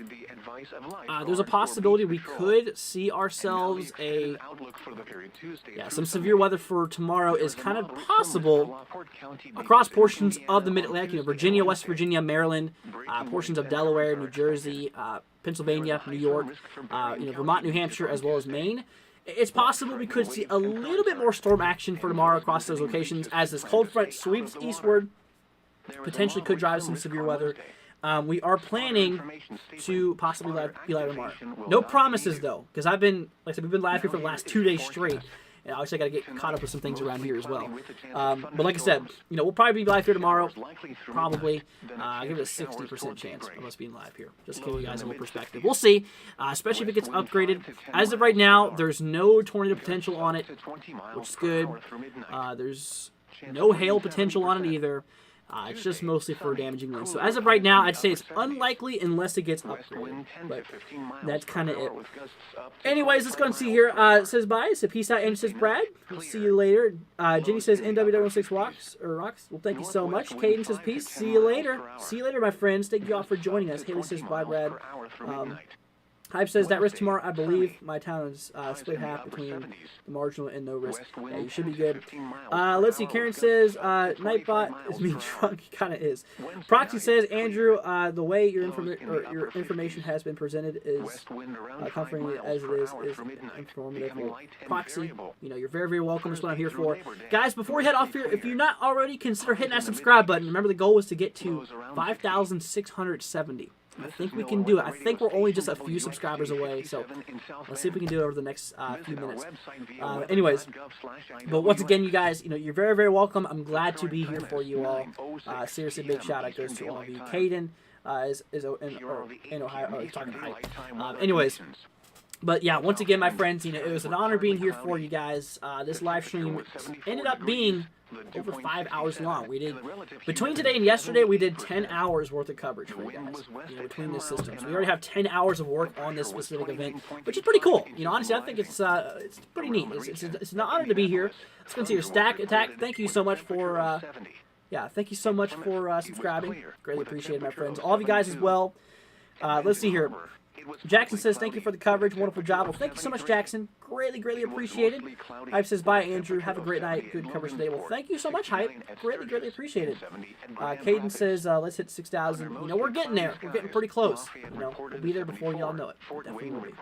S2: there's a possibility we could see ourselves some severe weather for tomorrow is kind of possible across portions of the Mid-Atlantic, Virginia, West Virginia, Maryland, portions of Delaware, New Jersey, Pennsylvania, New York, Vermont, New Hampshire, as well as Maine. It's possible we could see a little bit more storm action for tomorrow across those locations as this cold front sweeps eastward, potentially could drive some severe weather. We are planning to possibly be live tomorrow. No promises, though, because we've been live here for the last 2 days straight. And obviously, I got to get caught up with some things around here as well. But like I said, we'll probably be live here tomorrow. Probably. I give it a 60% chance of us being live here. Just to give you guys a little perspective. We'll see, especially if it gets upgraded. As of right now, there's no tornado potential on it, which is good. There's no hail potential on it either. It's just mostly for damaging winds. So as of right now, I'd say it's unlikely unless it gets upgraded. But that's kind of it. Anyways, let's go and see here. It says bye. It says peace out. And it says Brad. We'll see you later. Jenny says NW6 rocks. Well, thank you so much. Caden says peace. See you later. See you later, my friends. Thank you all for joining us. Haley says bye, Brad. Hype says that risk tomorrow, I believe. My town is split half between the marginal and no risk. Yeah, you should be good. Let's see. Karen says Nightbot is being drunk. He kind of is. Proxy says Andrew, the way your information has been presented is comforting as it is informative. Well, Proxy, you know, you're very, very welcome. That's what I'm here for. Guys, before we head off here, if you're not already, consider hitting that subscribe button. Remember, the goal was to get to 5,670. I think we can do it. I think we're only just a few subscribers away, so let's see if we can do it over the next few minutes. Anyways, but once again, you guys, you know, you're very, very welcome. I'm glad to be here for you all. Seriously, big shout out goes to all of you. Caden is in Ohio. Talking hype. Anyways. But yeah, once again, my friends, you know, it was an honor being here for you guys. This live stream ended up being over 5 hours long. We did, between today and yesterday, we did 10 hours worth of coverage for you guys, you know, between the systems. We already have 10 hours of work on this specific event, which is pretty cool. You know, honestly, I think it's pretty neat. It's an honor to be here. Let's go see your Stack Attack. Thank you so much for, thank you so much for subscribing. Greatly appreciate it, my friends. All of you guys as well. Let's see here. Jackson says, thank you for the coverage. Wonderful job. Well, thank you so much, Jackson. Greatly, greatly appreciated. Hype says, bye, Andrew. Have a great night. Good coverage today. Well, thank you so much, Hype. Greatly, greatly appreciated. Caden says, let's hit 6,000. You know, we're getting there. We're getting pretty close. You know, we'll be there before y'all know it. Definitely will be.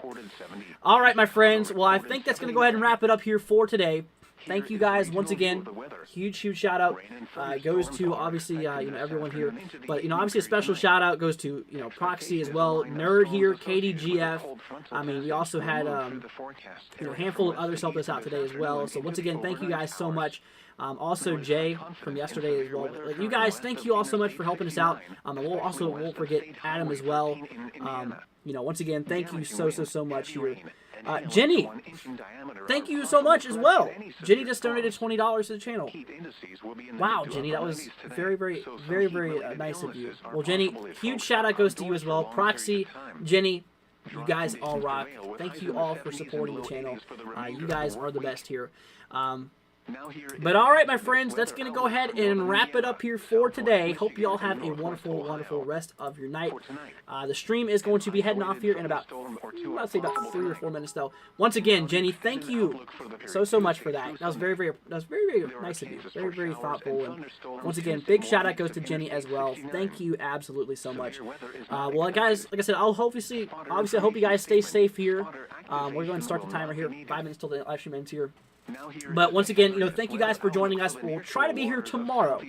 S2: All right, my friends. Well, I think that's going to go ahead and wrap it up here for today. Thank you guys once again. Huge shout out goes to obviously you know, everyone here, but you know, obviously a special shout out goes to, you know, Proxy as well, Nerd here, KDGF. I mean, we also had you know, a handful of others help us out today as well. So once again, thank you guys so much. Also Jay from yesterday as well. Like, you guys, thank you all so much for helping us out. We'll also won't forget Adam as well. You know, once again, thank you so much here. Jenny, thank you so much as well. Jenny just donated $20 to the channel. Wow, Jenny, that was very nice of you. Well, Jenny, huge shout out goes to you as well. Proxy, Jenny, you guys all rock. Thank you all for supporting the channel. You guys are the best here. But all right, my friends, that's going to go ahead and wrap it up here for today. Hope you all have a wonderful rest of your night. The stream is going to be heading off here in about, I'd say about 3 or 4 minutes, though. Once again, Jenny, thank you so much for that. That was very nice of you. Very thoughtful. And once again, big shout out goes to Jenny as well. Thank you absolutely so much. Well, guys, like I said, obviously, I hope you guys stay safe here. We're going to start the timer here. 5 minutes till the live stream ends here. But once again, you know, thank you guys for joining us. We'll try to be here tomorrow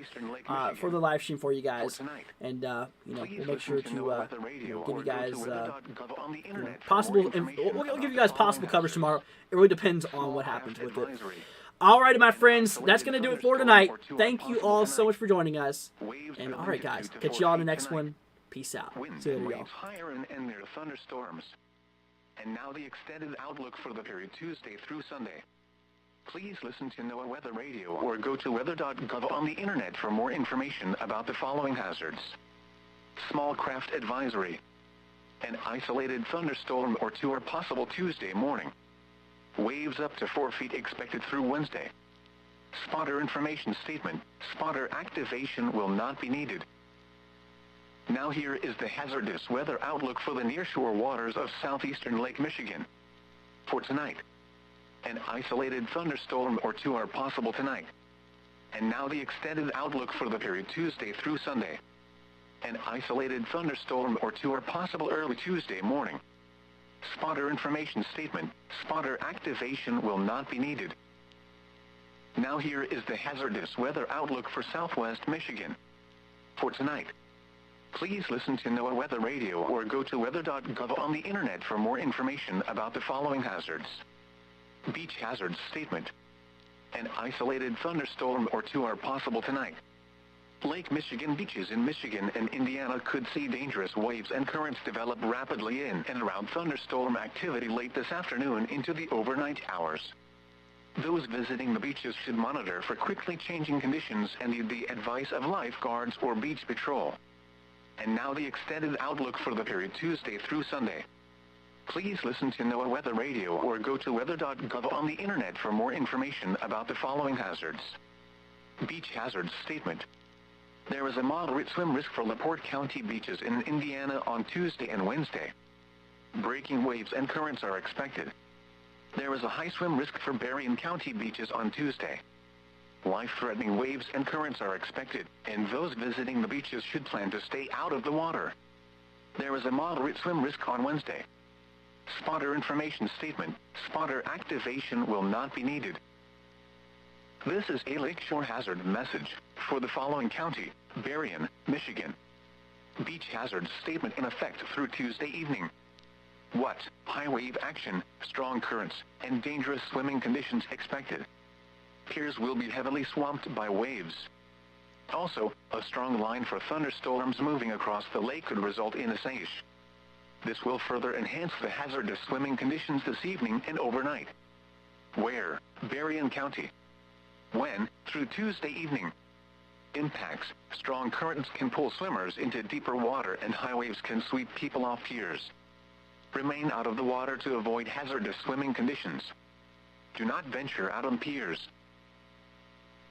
S2: for the live stream for you guys, and you know, we'll make sure to you know, give you guys you know, possible. We'll give you guys possible coverage tomorrow. It really depends on what happens with it. Alrighty, my friends, that's gonna do it for tonight. Thank you all so much for joining us, and all right, guys, catch you all in the next one. Peace out. See you later, y'all.
S1: Higher and near thunderstorms. And now the extended outlook for the period Tuesday through Sunday. Please listen to NOAA Weather Radio or go to weather.gov on the internet for more information about the following hazards. Small craft advisory. An isolated thunderstorm or two are possible Tuesday morning. Waves up to 4 feet expected through Wednesday. Spotter information statement. Spotter activation will not be needed. Now here is the hazardous weather outlook for the nearshore waters of southeastern Lake Michigan. For tonight. An isolated thunderstorm or two are possible tonight. And now the extended outlook for the period Tuesday through Sunday. An isolated thunderstorm or two are possible early Tuesday morning. Spotter information statement. Spotter activation will not be needed. Now here is the hazardous weather outlook for southwest Michigan. For tonight. Please listen to NOAA Weather Radio or go to weather.gov on the internet for more information about the following hazards. Beach hazards statement. An isolated thunderstorm or two are possible tonight. Lake Michigan beaches in Michigan and Indiana could see dangerous waves and currents develop rapidly in and around thunderstorm activity late this afternoon into the overnight hours. Those visiting the beaches should monitor for quickly changing conditions and need the advice of lifeguards or beach patrol. And now the extended outlook for the period Tuesday through Sunday. Please listen to NOAA Weather Radio or go to weather.gov on the internet for more information about the following hazards. Beach hazards statement. There is a moderate swim risk for LaPorte County beaches in Indiana on Tuesday and Wednesday. Breaking waves and currents are expected. There is a high swim risk for Berrien County beaches on Tuesday. Life-threatening waves and currents are expected, and those visiting the beaches should plan to stay out of the water. There is a moderate swim risk on Wednesday. Spotter information statement: spotter activation will not be needed. This is a lakeshore hazard message for the following county: Berrien, Michigan. Beach hazard statement in effect through Tuesday evening. What? High wave action, strong currents, and dangerous swimming conditions expected. Piers will be heavily swamped by waves. Also, a strong line for thunderstorms moving across the lake could result in a seiche. This will further enhance the hazardous swimming conditions this evening and overnight. Where? Berrien County. When? Through Tuesday evening. Impacts: strong currents can pull swimmers into deeper water and high waves can sweep people off piers. Remain out of the water to avoid hazardous swimming conditions. Do not venture out on piers.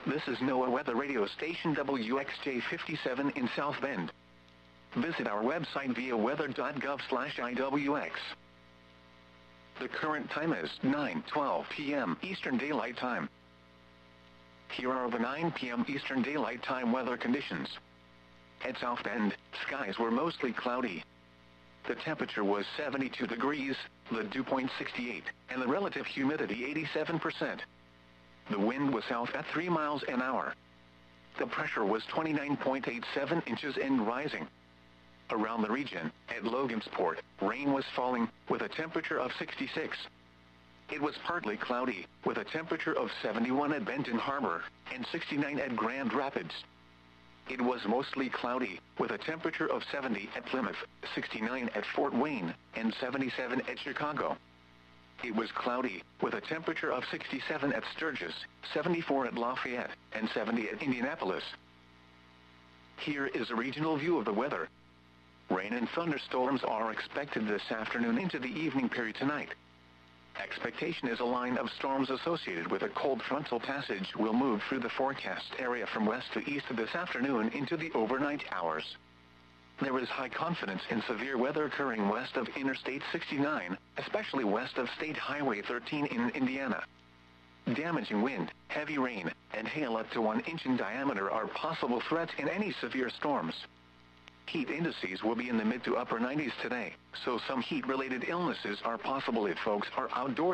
S1: This is NOAA weather radio station WXJ57 in South Bend. Visit our website via weather.gov/IWX. The current time is 9:12 p.m. Eastern Daylight Time. Here are the 9 p.m. Eastern Daylight Time weather conditions. At South Bend, skies were mostly cloudy. The temperature was 72 degrees, the dew point 68, and the relative humidity 87%. The wind was south at 3 miles an hour. The pressure was 29.87 inches and rising. Around the region, at Logansport, rain was falling, with a temperature of 66. It was partly cloudy, with a temperature of 71 at Benton Harbor, and 69 at Grand Rapids. It was mostly cloudy, with a temperature of 70 at Plymouth, 69 at Fort Wayne, and 77 at Chicago. It was cloudy, with a temperature of 67 at Sturgis, 74 at Lafayette, and 70 at Indianapolis. Here is a regional view of the weather. Rain and thunderstorms are expected this afternoon into the evening period tonight. Expectation is a line of storms associated with a cold frontal passage will move through the forecast area from west to east this afternoon into the overnight hours. There is high confidence in severe weather occurring west of Interstate 69, especially west of State Highway 13 in Indiana. Damaging wind, heavy rain, and hail up to 1 inch in diameter are possible threats in any severe storms. Heat indices will be in the mid to upper 90s today, so some heat-related illnesses are possible if folks are outdoors.